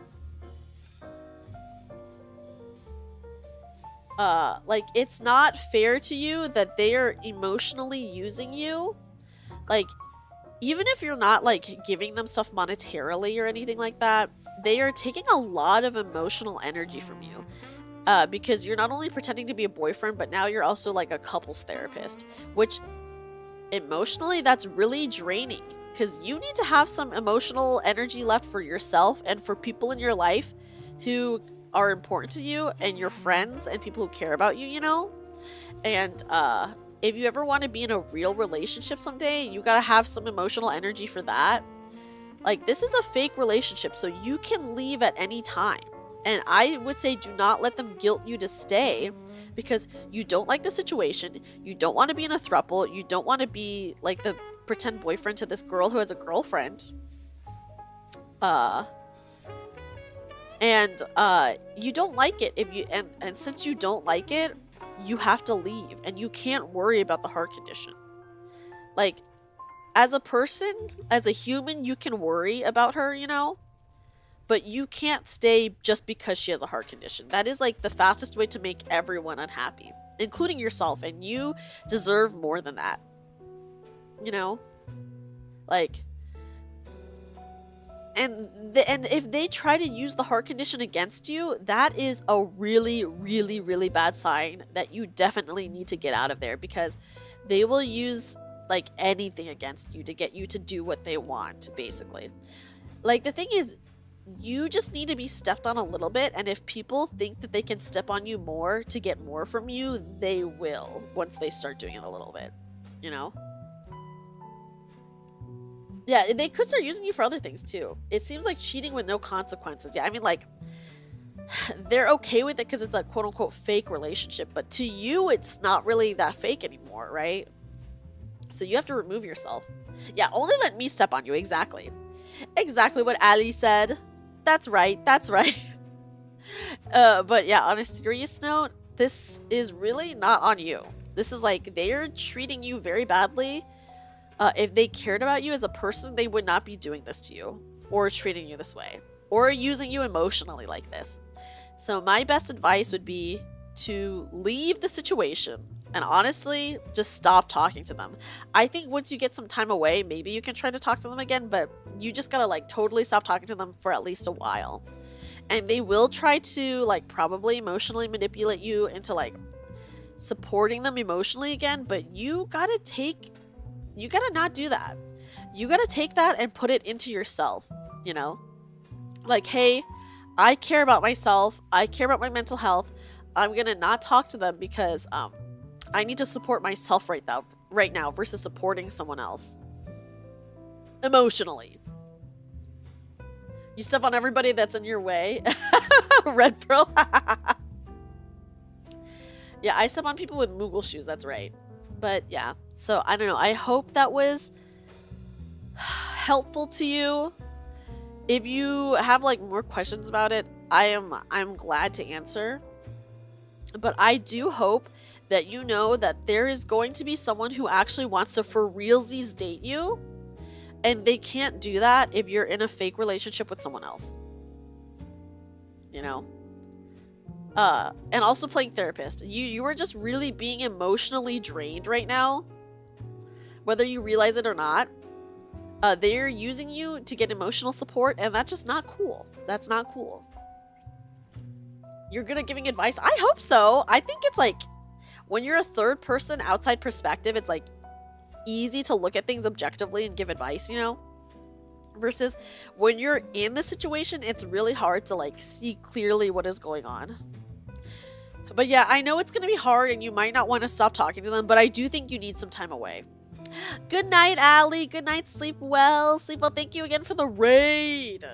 Like, it's not fair to you that they are emotionally using you. Like, even if you're not like giving them stuff monetarily or anything like that, they are taking a lot of emotional energy from you. Because you're not only pretending to be a boyfriend, but now you're also like a couples therapist, which emotionally, that's really draining, because you need to have some emotional energy left for yourself and for people in your life who are important to you, and your friends and people who care about you, you know? And if you ever want to be in a real relationship someday, you gotta have some emotional energy for that. Like, this is a fake relationship, so you can leave at any time. And I would say do not let them guilt you to stay, because you don't like the situation, you don't want to be in a throuple, you don't want to be like the pretend boyfriend to this girl who has a girlfriend. And you don't like it, if you and since you don't like it, you have to leave, and you can't worry about the heart condition. Like, as a person, as a human, you can worry about her, you know? But you can't stay just because she has a heart condition. That is like the fastest way to make everyone unhappy, including yourself, and you deserve more than that. You know? Like, and if they try to use the heart condition against you, that is a really, really, really bad sign that you definitely need to get out of there, because they will use like anything against you to get you to do what they want, basically. Like, the thing is, you just need to be stepped on a little bit, and if people think that they can step on you more to get more from you, they will once they start doing it a little bit, you know? Yeah, they could start using you for other things too. It seems like cheating with no consequences. Yeah, I mean, like, they're okay with it because it's a quote-unquote fake relationship, but to you, it's not really that fake anymore, right? So you have to remove yourself. Yeah, only let me step on you. Exactly. Exactly what Ali said. That's right. That's right. But yeah, on a serious note, this is really not on you. This is like, they're treating you very badly. If they cared about you as a person, they would not be doing this to you, or treating you this way, or using you emotionally like this. So my best advice would be to leave the situation and honestly just stop talking to them. I think once you get some time away, maybe you can try to talk to them again, but you just gotta like totally stop talking to them for at least a while. And they will try to like probably emotionally manipulate you into like supporting them emotionally again, but you gotta not do that. You gotta take that and put it into yourself, you know? Like, hey, I care about myself. I care about my mental health. I'm gonna not talk to them because I need to support myself right now versus supporting someone else emotionally. You step on everybody that's in your way. Red Pearl. Yeah, I step on people with Moogle shoes. That's right. But yeah, so I don't know. I hope that was helpful to you. If you have like more questions about it, I'm glad to answer. But I do hope that you know that there is going to be someone who actually wants to for realsies date you, and they can't do that if you're in a fake relationship with someone else. You know? And also playing therapist. You are just really being emotionally drained right now, whether you realize it or not. They're using you to get emotional support, and that's just not cool. That's not cool. You're good at giving advice? I hope so. I think it's like, when you're a third person outside perspective, it's like easy to look at things objectively and give advice, you know? Versus when you're in the situation, it's really hard to like see clearly what is going on. But yeah, I know it's going to be hard and you might not want to stop talking to them, but I do think you need some time away. Good night, Allie. Good night. Sleep well. Sleep well. Thank you again for the raid.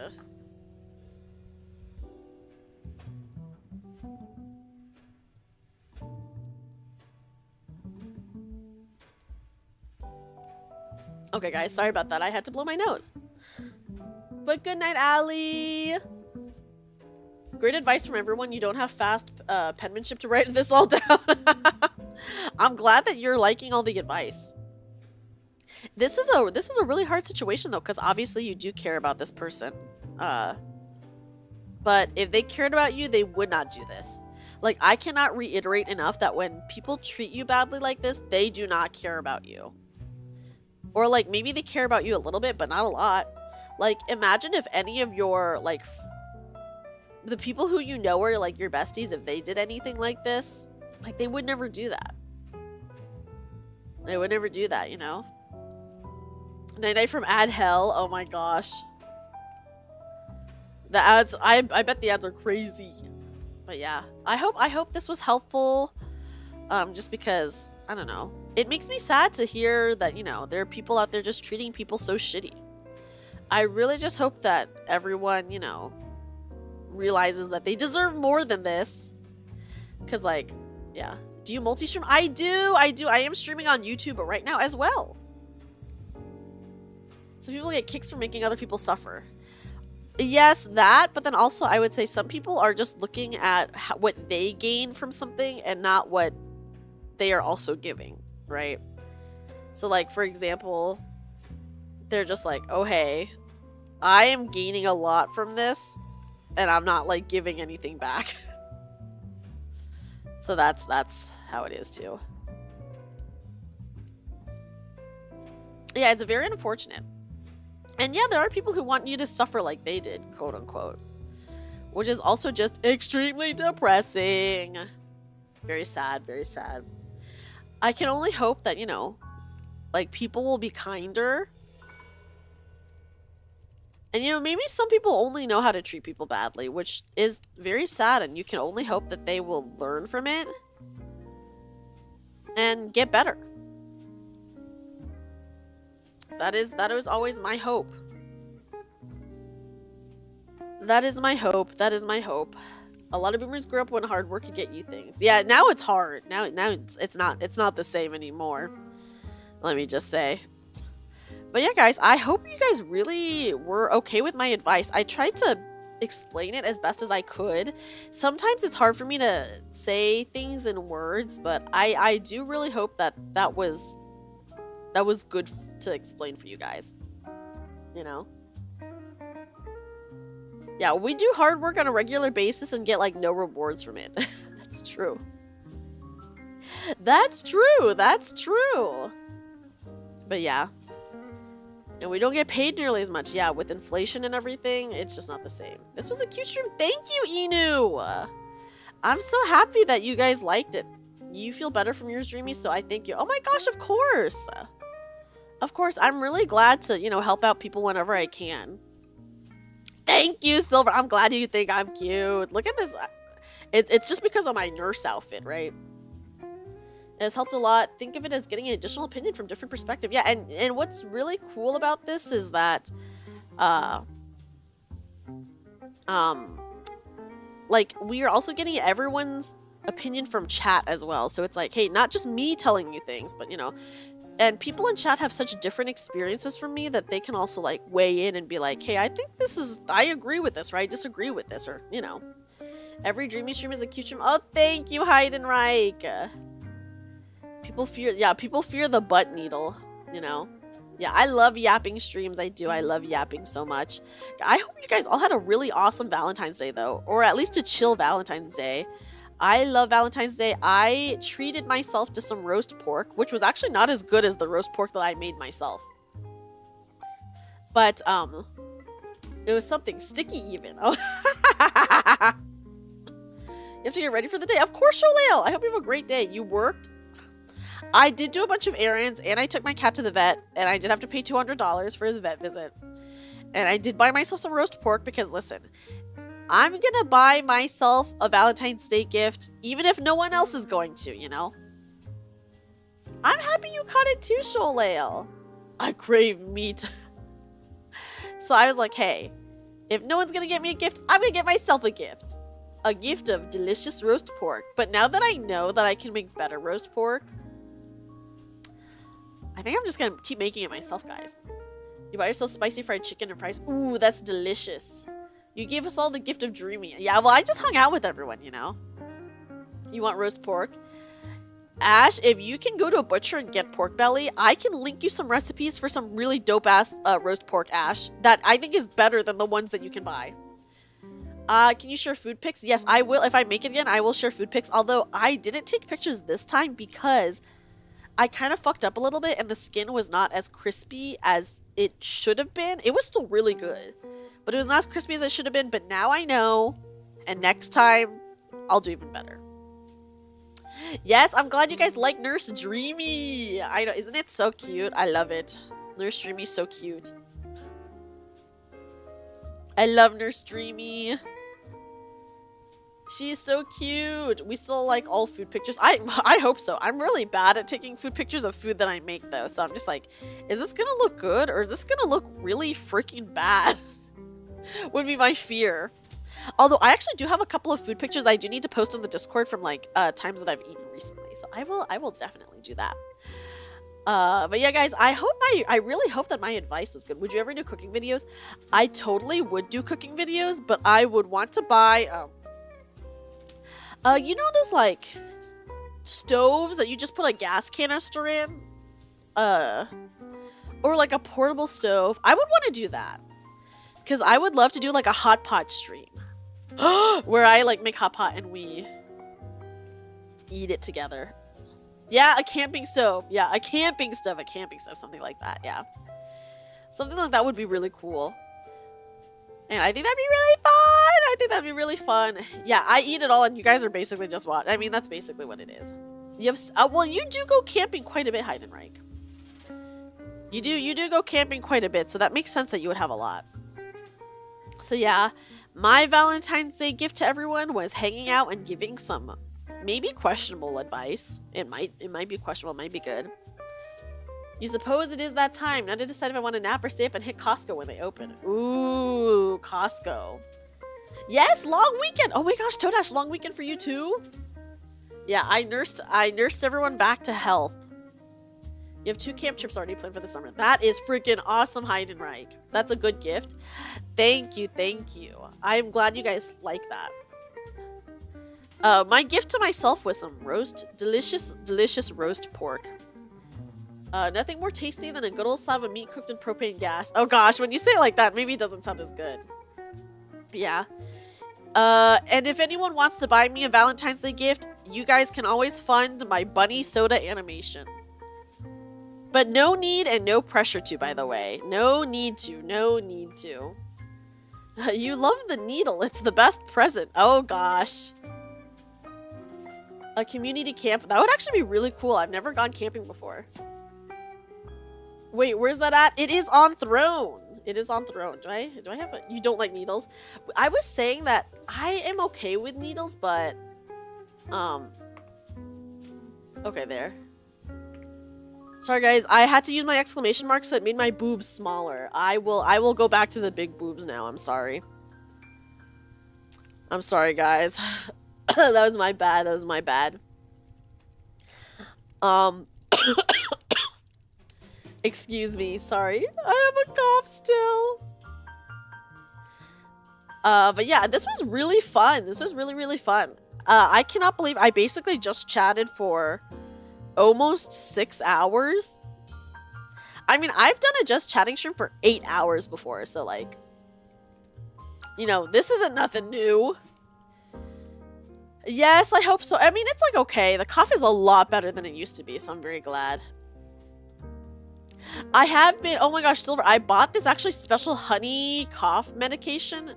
Okay, guys. Sorry about that. I had to blow my nose. But good night, Allie. Great advice from everyone. You don't have fast penmanship to write this all down. I'm glad that you're liking all the advice. This is a really hard situation though, because obviously you do care about this person. But if they cared about you, they would not do this. Like, I cannot reiterate enough that when people treat you badly like this, they do not care about you. Or like maybe they care about you a little bit, but not a lot. Like, imagine if any of your like the people who you know are like your besties, if they did anything like this, like they would never do that. They would never do that, you know? Night night from Ad Hell. Oh my gosh. The ads, I bet the ads are crazy. But yeah, I hope this was helpful. Just because, I don't know. It makes me sad to hear that, you know, there are people out there just treating people so shitty. I really just hope that everyone, you know, realizes that they deserve more than this. Because, like, yeah. Do you multi-stream? I do. I am streaming on YouTube right now as well. Some people get kicks for making other people suffer. Yes, that. But then also, I would say some people are just looking at what they gain from something and not what they are also giving, right? So, like, for example, they're just like, oh hey, I am gaining a lot from this, and I'm not like giving anything back. So that's how it is too. Yeah, it's very unfortunate. And yeah, there are people who want you to suffer like they did, quote unquote. Which is also just extremely depressing. Very sad, very sad. I can only hope that, you know, like people will be kinder. And you know, maybe some people only know how to treat people badly, which is very sad, and you can only hope that they will learn from it and get better. That is always my hope. That is my hope. That is my hope. A lot of boomers grew up when hard work could get you things. Yeah, now it's hard. Now it's not the same anymore. Let me just say. But yeah, guys, I hope you guys really were okay with my advice. I tried to explain it as best as I could. Sometimes it's hard for me to say things in words, but I do really hope that was good to explain for you guys. You know? Yeah, we do hard work on a regular basis and get like no rewards from it. That's true. That's true. That's true. But yeah. And we don't get paid nearly as much. Yeah, with inflation and everything, it's just not the same. This was a cute stream. Thank you, Inu. I'm so happy that you guys liked it. You feel better from yours, Dreamy, so I thank you. Oh my gosh, of course. Of course, I'm really glad to, you know, help out people whenever I can. Thank you, Silver. I'm glad you think I'm cute. Look at this. It's just because of my nurse outfit, right? It has helped a lot. Think of it as getting an additional opinion from different perspective. Yeah, and what's really cool about this is that, like, we are also getting everyone's opinion from chat as well. So it's like, hey, not just me telling you things, but, you know, and people in chat have such different experiences from me that they can also, like, weigh in and be like, hey, I think I agree with this, or I disagree with this, or, you know. Every Dreamy stream is a cute stream. Oh, thank you, Heidenreich. People fear the butt needle, you know. Yeah, I love yapping streams. I do. I love yapping so much. I hope you guys all had a really awesome Valentine's Day, though, or at least a chill Valentine's Day. I love Valentine's Day. I treated myself to some roast pork, which was actually not as good as the roast pork that I made myself. But, it was something sticky even. Oh. You have to get ready for the day. Of course, Sholale. I hope you have a great day. You worked? I did do a bunch of errands, and I took my cat to the vet, and I did have to pay $200 for his vet visit. And I did buy myself some roast pork because, listen, I'm gonna buy myself a Valentine's Day gift, even if no one else is going to, you know? I'm happy you caught it too, Sholale. I crave meat. So I was like, hey, if no one's gonna get me a gift, I'm gonna get myself a gift. A gift of delicious roast pork. But now that I know that I can make better roast pork, I think I'm just gonna keep making it myself, guys. You buy yourself spicy fried chicken and fries. Ooh, that's delicious. You gave us all the gift of Dreamy. Yeah, well, I just hung out with everyone, you know? You want roast pork? Ash, if you can go to a butcher and get pork belly, I can link you some recipes for some really dope-ass roast pork, Ash, that I think is better than the ones that you can buy. Can you share food pics? Yes, I will. If I make it again, I will share food pics, although I didn't take pictures this time because I kind of fucked up a little bit and the skin was not as crispy as it should have been. It was still really good, but it was not as crispy as it should have been. But now I know, and next time I'll do even better. Yes, I'm glad you guys like Nurse Dreamy. I know, isn't it so cute? I love it. Nurse Dreamy's so cute. I love Nurse Dreamy. She's so cute. We still like all food pictures. I hope so. I'm really bad at taking food pictures of food that I make, though. So I'm just like, is this gonna look good or is this gonna look really freaking bad? Would be my fear. Although I actually do have a couple of food pictures I do need to post on the Discord from like times that I've eaten recently. So I will definitely do that. But yeah, guys, I really hope that my advice was good. Would you ever do cooking videos? I totally would do cooking videos, but I would want to buy you know those like stoves that you just put a gas canister in? Or like a portable stove. I would want to do that. Because I would love to do like a hot pot stream. Where I like make hot pot and we eat it together. Yeah, a camping stove. Yeah, a camping stove. Something like that. Yeah. Something like that would be really cool. And I think that'd be really fun. Yeah, I eat it all and you guys are basically just watching. I mean, that's basically what it is. You have, well, you do go camping quite a bit, Heidenreich. You do go camping quite a bit, so that makes sense that you would have a lot. So yeah, my Valentine's Day gift to everyone was hanging out and giving some maybe questionable advice. It might be questionable, it might be good. You suppose it is that time. Now to decide if I want to nap or stay up and hit Costco when they open. Ooh, Costco. Yes, long weekend. Oh my gosh, Todash, long weekend for you too? Yeah, I nursed everyone back to health. You have 2 camp trips already planned for the summer. That is freaking awesome, Heidenreich. That's a good gift. Thank you, thank you. I'm glad you guys like that. My gift to myself was some delicious roast pork. Nothing more tasty than a good old slab of meat cooked in propane gas. Oh gosh, when you say it like that, maybe it doesn't sound as good. Yeah. And if anyone wants to buy me a Valentine's Day gift, you guys can always fund my bunny soda animation. But no need and no pressure to, by the way. No need to. You love the needle. It's the best present. Oh gosh. A community camp. That would actually be really cool. I've never gone camping before. Wait, where's that at? It is on Throne. It is on Throne. Do I have a... You don't like needles? I was saying that I am okay with needles, but... Okay, there. Sorry, guys. I had to use my exclamation mark, so it made my boobs smaller. I will go back to the big boobs now. I'm sorry. I'm sorry, guys. That was my bad. Excuse me, sorry. I have a cough still. But yeah, this was really fun. This was really fun. I cannot believe I basically just chatted for almost 6 hours. I mean, I've done a just chatting stream for 8 hours before, so like, you know, this isn't nothing new. Yes, I hope so. I mean, it's like okay. The cough is a lot better than it used to be, so I'm very glad. I have been, oh my gosh, Silver, I bought this actually special honey cough medication.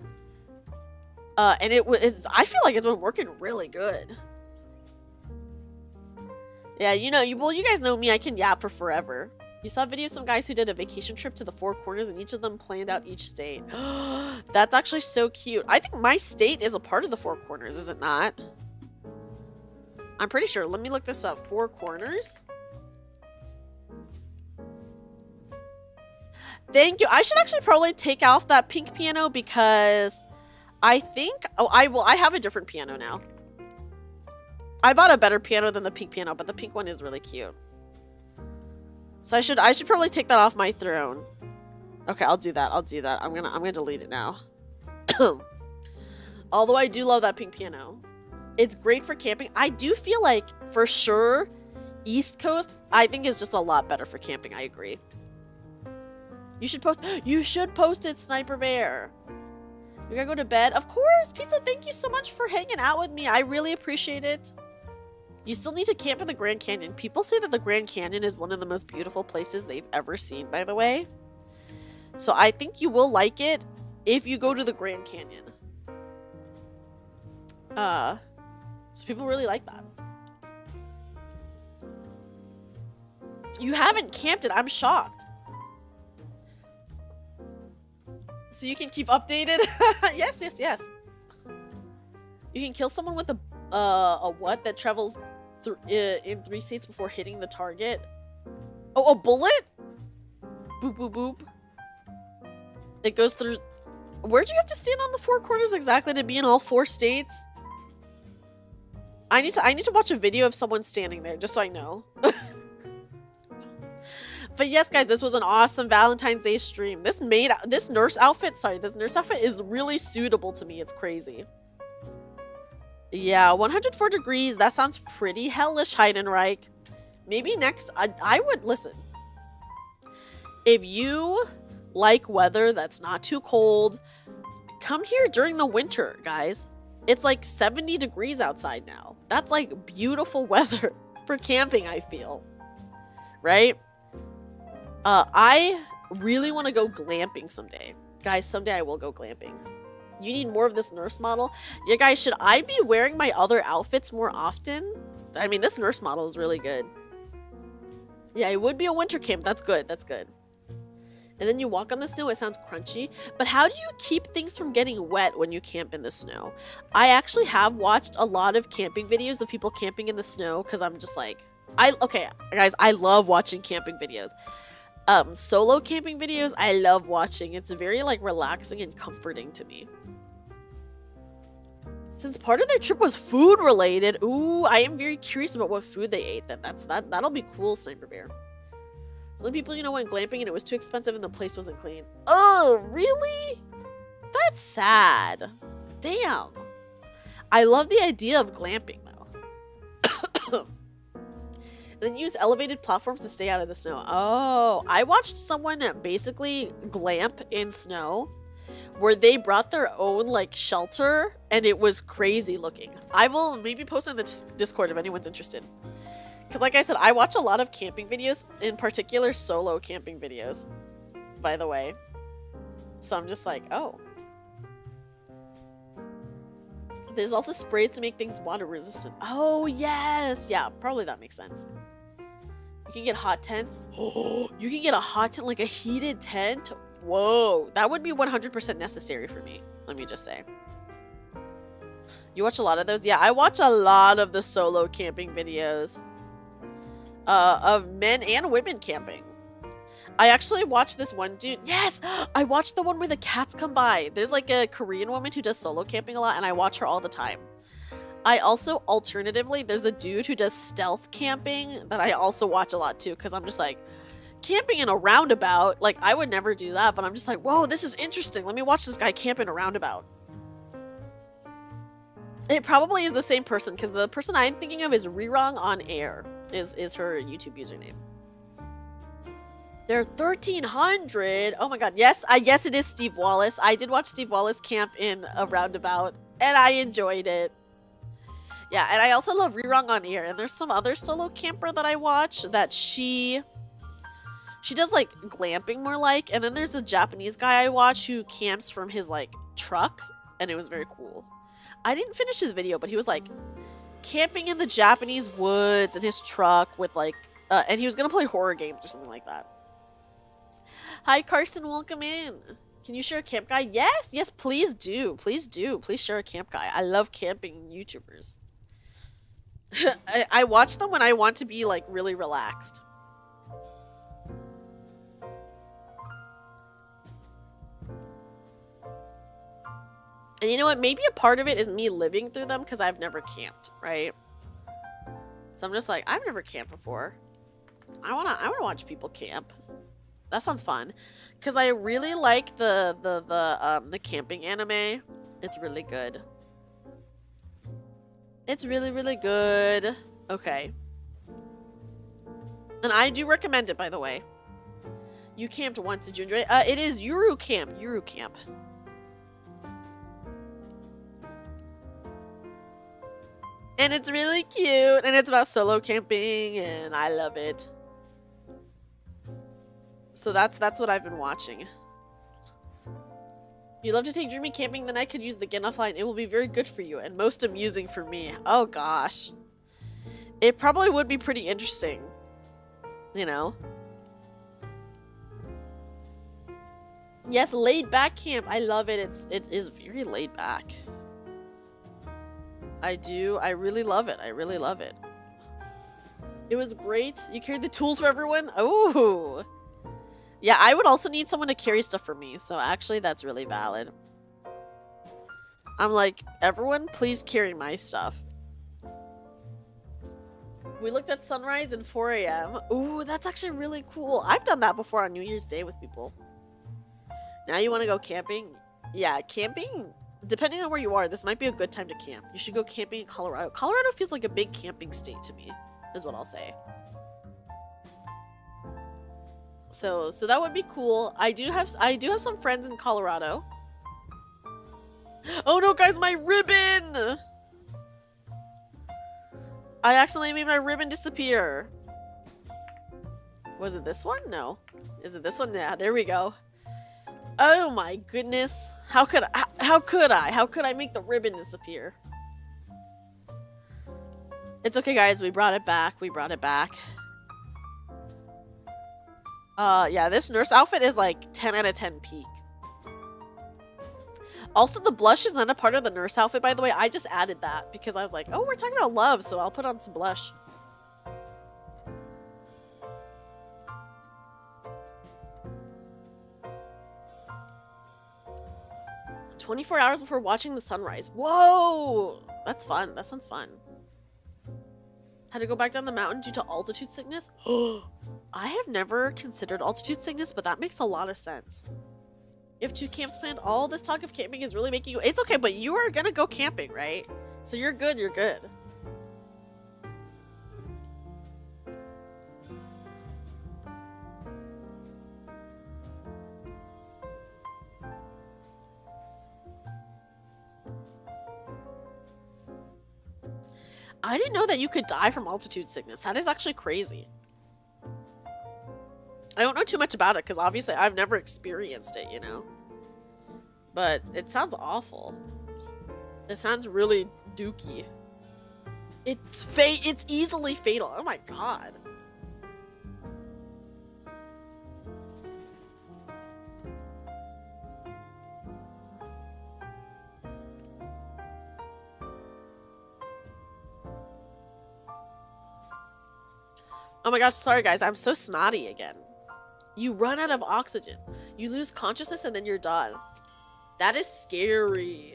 And I feel like it's been working really good. Yeah, you know, you guys know me, I can yap for forever. You saw a video of some guys who did a vacation trip to the 4 corners and each of them planned out each state. That's actually so cute. I think my state is a part of the 4 corners, is it not? I'm pretty sure. Let me look this up. 4 corners? Thank you. I should actually probably take off that pink piano because I think... Oh, I have a different piano now. I bought a better piano than the pink piano, but the pink one is really cute. So I should probably take that off my throne. Okay, I'll do that. I'm gonna delete it now. Although I do love that pink piano. It's great for camping. I do feel like, for sure, East Coast, I think is just a lot better for camping. I agree. You should post it, Sniper Bear. We gotta go to bed. Of course, Pizza, thank you so much for hanging out with me. I really appreciate it. You still need to camp in the Grand Canyon. People say that the Grand Canyon is one of the most beautiful places they've ever seen, by the way. So I think you will like it if you go to the Grand Canyon. So people really like that. You haven't camped it. I'm shocked. So you can keep updated? Yes. You can kill someone with a what that travels in 3 states before hitting the target. Oh, a bullet? Boop, boop, boop. It goes through... Where do you have to stand on the 4 corners exactly to be in all 4 states? I need to watch a video of someone standing there, just so I know. But yes, guys, this was an awesome Valentine's Day stream. This nurse outfit is really suitable to me. It's crazy. Yeah, 104 degrees. That sounds pretty hellish, Heidenreich. Maybe next, I would, listen. If you like weather that's not too cold, come here during the winter, guys. It's like 70 degrees outside now. That's like beautiful weather for camping, I feel. Right? I really want to go glamping someday. Guys, someday I will go glamping. You need more of this nurse model? Yeah, guys, should I be wearing my other outfits more often? I mean, this nurse model is really good. Yeah, it would be a winter camp. That's good. That's good. And then you walk on the snow. It sounds crunchy. But how do you keep things from getting wet when you camp in the snow? I actually have watched a lot of camping videos of people camping in the snow because I'm just like, okay, guys, I love watching camping videos. Solo camping videos, I love watching. It's very like relaxing and comforting to me. Since part of their trip was food related, ooh, I am very curious about what food they ate. That'll be cool, Sniper Bear. Some people, you know, went glamping and it was too expensive and the place wasn't clean. Oh, really? That's sad. Damn. I love the idea of glamping though. Then use elevated platforms to stay out of the snow. Oh, I watched someone basically glamp in snow where they brought their own like shelter and it was crazy looking. I will maybe post in the Discord if anyone's interested. Because like I said, I watch a lot of camping videos, in particular solo camping videos, by the way. So I'm just like, oh. There's also sprays to make things water resistant. Oh, yes. Yeah, probably that makes sense. You can get hot tents. Oh, you can get a hot tent, like a heated tent. Whoa, that would be 100% necessary for me. Let me just say. You watch a lot of those? Yeah, I watch a lot of the solo camping videos. Of men and women camping. I actually watched this one dude. Yes! I watched the one where the cats come by. There's like a Korean woman who does solo camping a lot, and I watch her all the time. I also, alternatively, there's a dude who does stealth camping that I also watch a lot too, because I'm just like, camping in a roundabout, like, I would never do that, but I'm just like, whoa, this is interesting. Let me watch this guy camp in a roundabout. It probably is the same person, because the person I'm thinking of is Rirong on Air, is her YouTube username. They're 1,300. Oh my god. Yes, yes, it is Steve Wallace. I did watch Steve Wallace camp in a roundabout, and I enjoyed it. Yeah, and I also love Rirong on Air. And there's some other solo camper that I watch that she does like glamping more like. And then there's a Japanese guy I watch who camps from his like truck, and it was very cool. I didn't finish his video, but he was like camping in the Japanese woods in his truck with like, and he was gonna play horror games or something like that. Hi Carson, welcome in. Can you share a camp guide? Yes, yes, please do. Please do. Please share a camp guide. I love camping YouTubers. I watch them when I want to be like really relaxed. And you know what? Maybe a part of it is me living through them because I've never camped, right? So I'm just like, I've never camped before. I wanna watch people camp. That sounds fun. Cause I really like the camping anime. It's really good. It's really, really good. Okay. And I do recommend it, by the way. You camped once, did you enjoy it? It is Yuru Camp. Yuru Camp. And it's really cute. And it's about solo camping. And I love it. So that's what I've been watching. You love to take Dreamy camping, then I could use the Get Offline. It will be very good for you and most amusing for me. Oh gosh. It probably would be pretty interesting. You know? Yes, laid back camp. I love it. It is very laid back. I do. I really love it. I really love it. It was great. You carried the tools for everyone? Oh. Yeah, I would also need someone to carry stuff for me, so actually that's really valid. I'm like, everyone, please carry my stuff. We looked at sunrise and 4 a.m. Ooh, that's actually really cool. I've done that before on New Year's Day with people. Now you want to go camping? Yeah, camping, depending on where you are, this might be a good time to camp. You should go camping in Colorado. Colorado feels like a big camping state to me, is what I'll say. So that would be cool. I do have some friends in Colorado. Oh no, guys, my ribbon! I accidentally made my ribbon disappear. Was it this one? No. Is it this one? Yeah, there we go. Oh my goodness. How could I make the ribbon disappear? It's okay, guys. We brought it back. Yeah, this nurse outfit is like 10 out of 10 peak. Also, the blush is not a part of the nurse outfit, by the way. I just added that because I was like, oh, we're talking about love, so I'll put on some blush. "24 hours before watching the sunrise." Whoa! That's fun. That sounds fun. Had to go back down the mountain due to altitude sickness? I have never considered altitude sickness, but that makes a lot of sense. You have 2 camps planned. All this talk of camping is really making you... It's okay, but you are gonna go camping, right? So you're good, you're good. I didn't know that you could die from altitude sickness. That is actually crazy. I don't know too much about it because obviously I've never experienced it, you know? But it sounds awful. It sounds really dookie. It's easily fatal. Oh my god. Oh my gosh, sorry guys, I'm so snotty again. You run out of oxygen. You lose consciousness and then you're done. That is scary.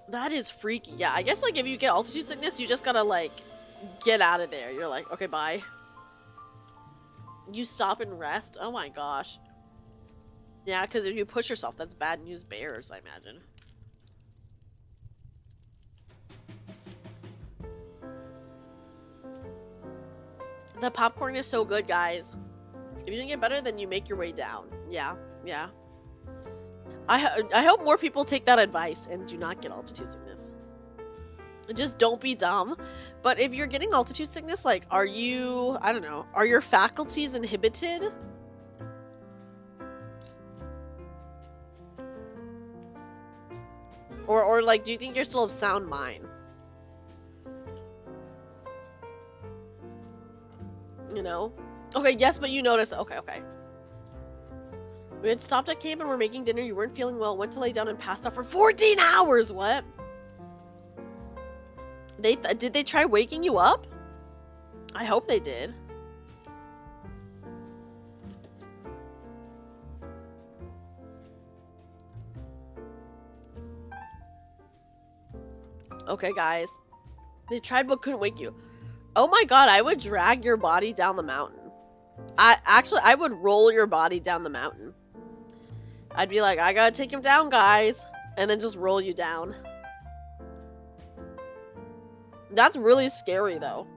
That is freaky. Yeah, I guess like if you get altitude sickness, you just gotta like get out of there. You're like, okay, bye. You stop and rest. Oh my gosh. Yeah, because if you push yourself, that's bad news bears, I imagine. The popcorn is so good, guys. If you didn't get better, then you make your way down. Yeah, yeah. I hope more people take that advice and do not get altitude sickness. Just don't be dumb. But if you're getting altitude sickness, like, are you, I don't know, are your faculties inhibited? Or like, do you think you're still of sound mind? You know? Okay, yes, but you notice. Okay, okay. We had stopped at camp and were making dinner. You weren't feeling well. Went to lay down and passed out for 14 hours. What? Did they try waking you up? I hope they did. Okay, guys. They tried but couldn't wake you. Oh my god, I would drag your body down the mountain. I would roll your body down the mountain. I'd be like, I gotta take him down, guys. And then just roll you down. That's really scary, though.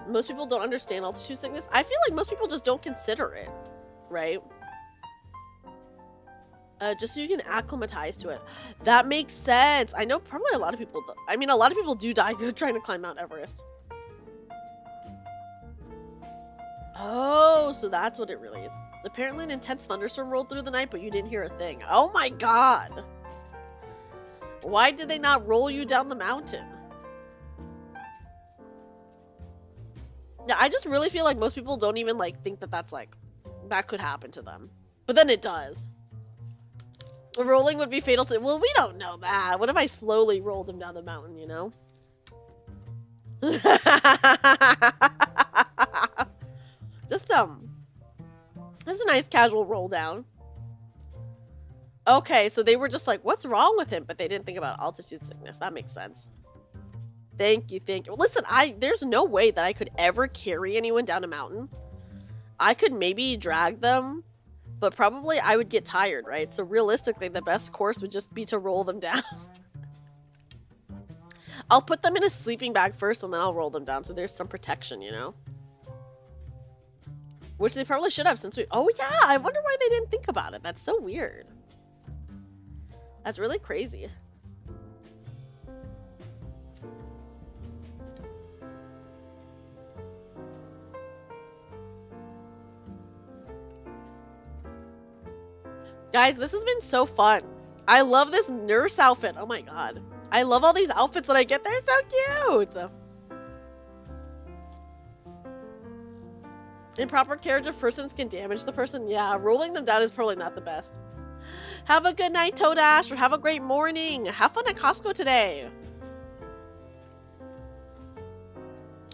Most people don't understand altitude sickness. I feel like most people just don't consider it, right? Just so you can acclimatize to it. That makes sense. I know probably a lot of people do. I mean, a lot of people do die trying to climb Mount Everest. Oh, so that's what it really is. Apparently an intense thunderstorm rolled through the night, but you didn't hear a thing. Oh my god. Why did they not roll you down the mountain? Yeah, I just really feel like most people don't even like think that that's like, that could happen to them. But then it does. Rolling would be fatal to... Well, we don't know that. What if I slowly rolled him down the mountain, you know? Just, that's a nice casual roll down. Okay, so they were just like, what's wrong with him? But they didn't think about altitude sickness. That makes sense. Thank you, thank you. Listen, there's no way that I could ever carry anyone down a mountain. I could maybe drag them, but probably I would get tired, right? So realistically, the best course would just be to roll them down. I'll put them in a sleeping bag first and then I'll roll them down so there's some protection, you know? Which they probably should have since we... Oh yeah, I wonder why they didn't think about it. That's so weird. That's really crazy. Guys, this has been so fun. I love this nurse outfit. Oh my god. I love all these outfits that I get. They're so cute. Improper carriage of persons can damage the person. Yeah, rolling them down is probably not the best. Have a good night, Toadash, or have a great morning. Have fun at Costco today.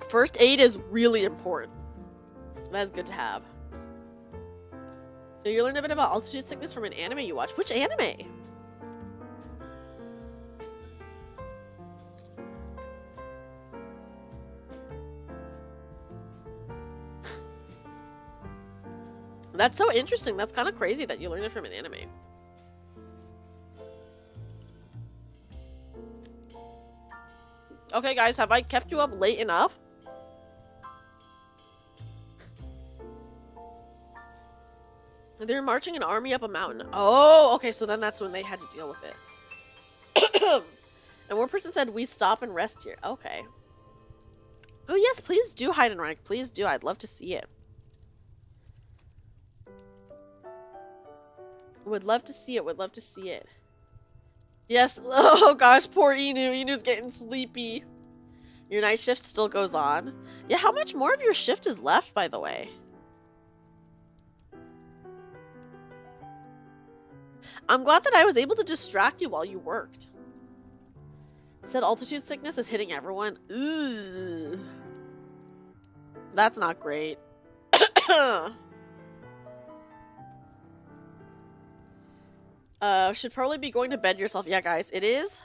First aid is really important. That is good to have. You learned a bit about altitude sickness from an anime you watch. Which anime? That's so interesting. That's kind of crazy that you learned it from an anime. Okay, guys, have I kept you up late enough? They're marching an army up a mountain. Oh, okay, so then that's when they had to deal with it. And one person said, we stop and rest here. Okay. Oh, yes, please do hide and rank. Please do. I'd love to see it. Would love to see it. Would love to see it. Yes. Oh, gosh, poor Inu. Inu's getting sleepy. Your night shift still goes on. Yeah, how much more of your shift is left, by the way? I'm glad that I was able to distract you while you worked. It said altitude sickness is hitting everyone. Ooh. That's not great. Should probably be going to bed yourself. Yeah, guys, it is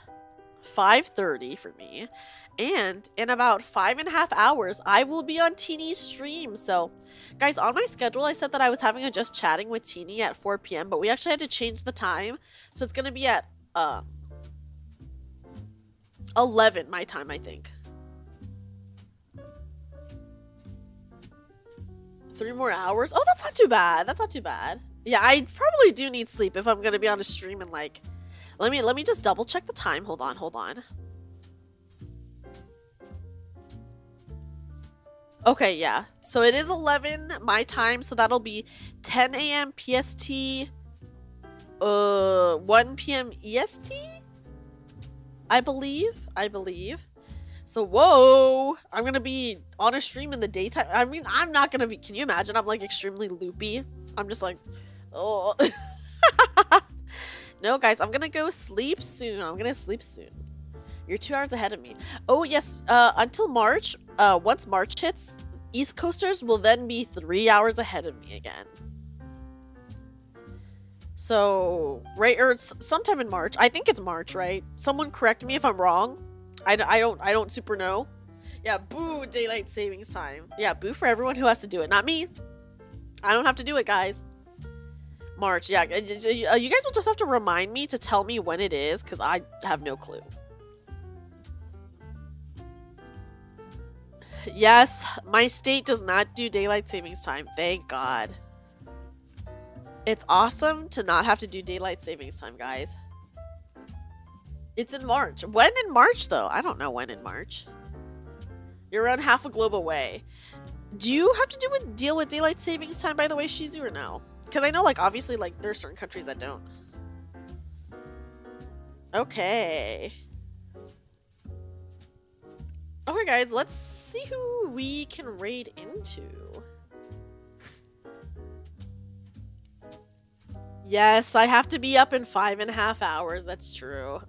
5:30 for me. And in about 5.5 hours, I will be on Teeny's stream. So, guys, on my schedule, I said that I was having a just chatting with Teeny at 4 p.m. But we actually had to change the time. So it's going to be at 11 my time, I think. 3 more hours? Oh, that's not too bad. That's not too bad. Yeah, I probably do need sleep if I'm going to be on a stream and like... Let me just double check the time. Hold on. Okay, yeah. So it is 11 my time, so that'll be 10 a.m. PST, 1 p.m. EST? I believe. So, whoa! I'm gonna be on a stream in the daytime. I mean, I'm not gonna be... Can you imagine? I'm like extremely loopy. I'm just like, oh. No, guys, I'm gonna go sleep soon. You're 2 hours ahead of me. Oh, yes, until March, once March hits, East Coasters will then be 3 hours ahead of me again. So, right, or it's sometime in March. I think it's March, right? Someone correct me if I'm wrong. I don't super know. Yeah, boo, daylight savings time. Yeah, boo for everyone who has to do it. Not me. I don't have to do it, guys. March, yeah. You guys will just have to remind me to tell me when it is, because I have no clue. Yes, my state does not do daylight savings time. Thank God. It's awesome to not have to do daylight savings time, guys. It's in March. When in March, though? I don't know when in March. You're around half a globe away. Do you have to deal with daylight savings time, by the way, Shizu, or no? Because I know, like, obviously, like, there are certain countries that don't. Okay. Okay, guys, let's see who we can raid into. Yes, I have to be up in 5.5 hours. That's true.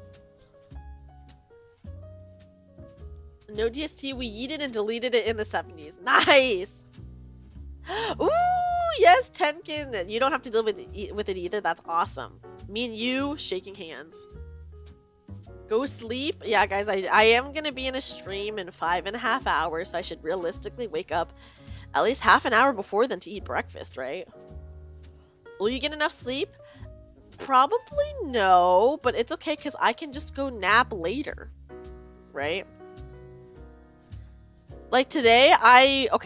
No DST, we yeeted and deleted it in the 70s. Nice! Ooh, yes, Tenkin. You don't have to deal with it either. That's awesome. Me and you shaking hands. Go sleep. Yeah, guys, I am going to be in a stream in 5.5 hours. So I should realistically wake up at least half an hour before then to eat breakfast, right? Will you get enough sleep? Probably no, but it's okay because I can just go nap later. right? Like today,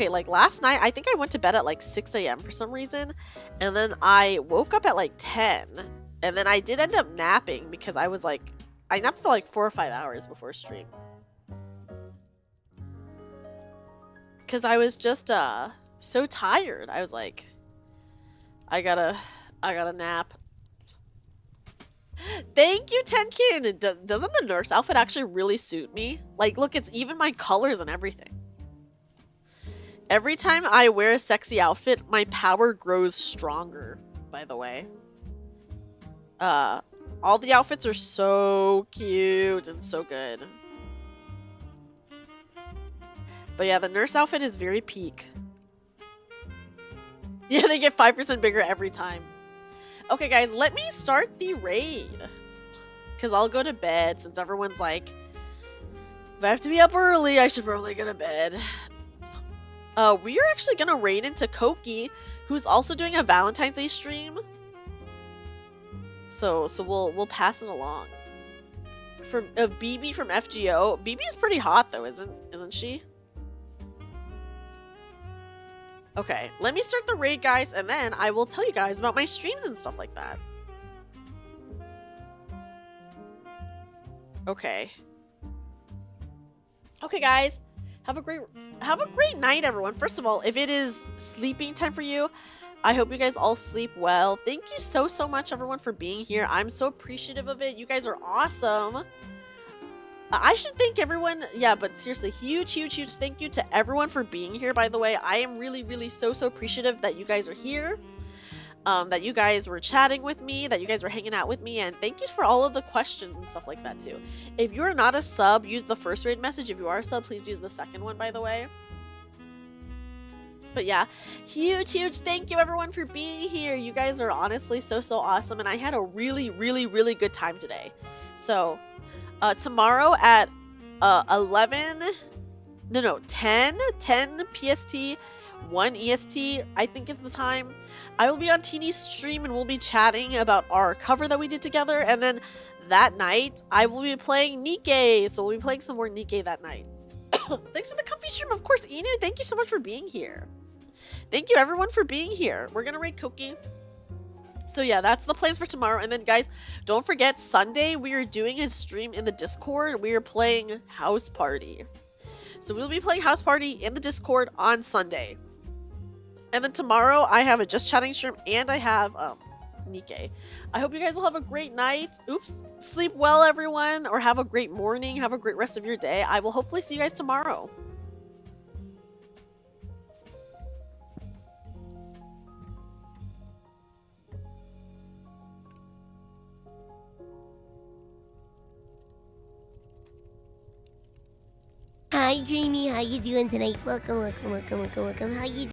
like last night, I think I went to bed at like 6 a.m. for some reason. And then I woke up at like 10. And then I did end up napping because I was like, I napped for like 4 or 5 hours before stream. Because I was just so tired. I was like, I gotta nap. Thank you, Tenkin! Doesn't the nurse outfit actually really suit me? Like, look, it's even my colors and everything. Every time I wear a sexy outfit, my power grows stronger, by the way. All the outfits are so cute and so good. But yeah, the nurse outfit is very peak. Yeah, they get 5% bigger every time. Okay, guys, let me start the raid. Because I'll go to bed since everyone's like, if I have to be up early, I should probably go to bed. We are actually going to raid into Koki, who's also doing a Valentine's Day stream. So we'll pass it along. From BB from FGO. BB is pretty hot though, isn't she? Okay, let me start the raid, guys, and then I will tell you guys about my streams and stuff like that. Okay. Okay, guys. Have a great night, everyone. First of all, if it is sleeping time for you, I hope you guys all sleep well. Thank you so much, everyone, for being here. I'm so appreciative of it. You guys are awesome. I should thank everyone. Yeah, but seriously, huge thank you to everyone for being here, by the way. I am really so appreciative that you guys are here. That you guys were chatting with me, that you guys were hanging out with me, and thank you for all of the questions and stuff like that too. If you're not a sub, use the first raid message. If you are a sub, please use the second one, by the way. But yeah, huge thank you everyone for being here. You guys are honestly so awesome, and I had a really good time today. So tomorrow at 10 PST, 1 EST, I think is the time. I will be on Teeny's stream and we'll be chatting about our cover that we did together. And then that night, I will be playing Nikkei. So we'll be playing some more Nikkei that night. Thanks for the comfy stream, of course, Inu. Thank you so much for being here. Thank you, everyone, for being here. We're going to raid Koki. So yeah, that's the plans for tomorrow. And then, guys, don't forget, Sunday, we are doing a stream in the Discord. We are playing House Party. So we'll be playing House Party in the Discord on Sunday. And then tomorrow, I have a Just Chatting stream, and I have Nikkei. I hope you guys will have a great night. Oops. Sleep well, everyone, or have a great morning. Have a great rest of your day. I will hopefully see you guys tomorrow. Hi, Dreamy. How you doing tonight? Welcome. How you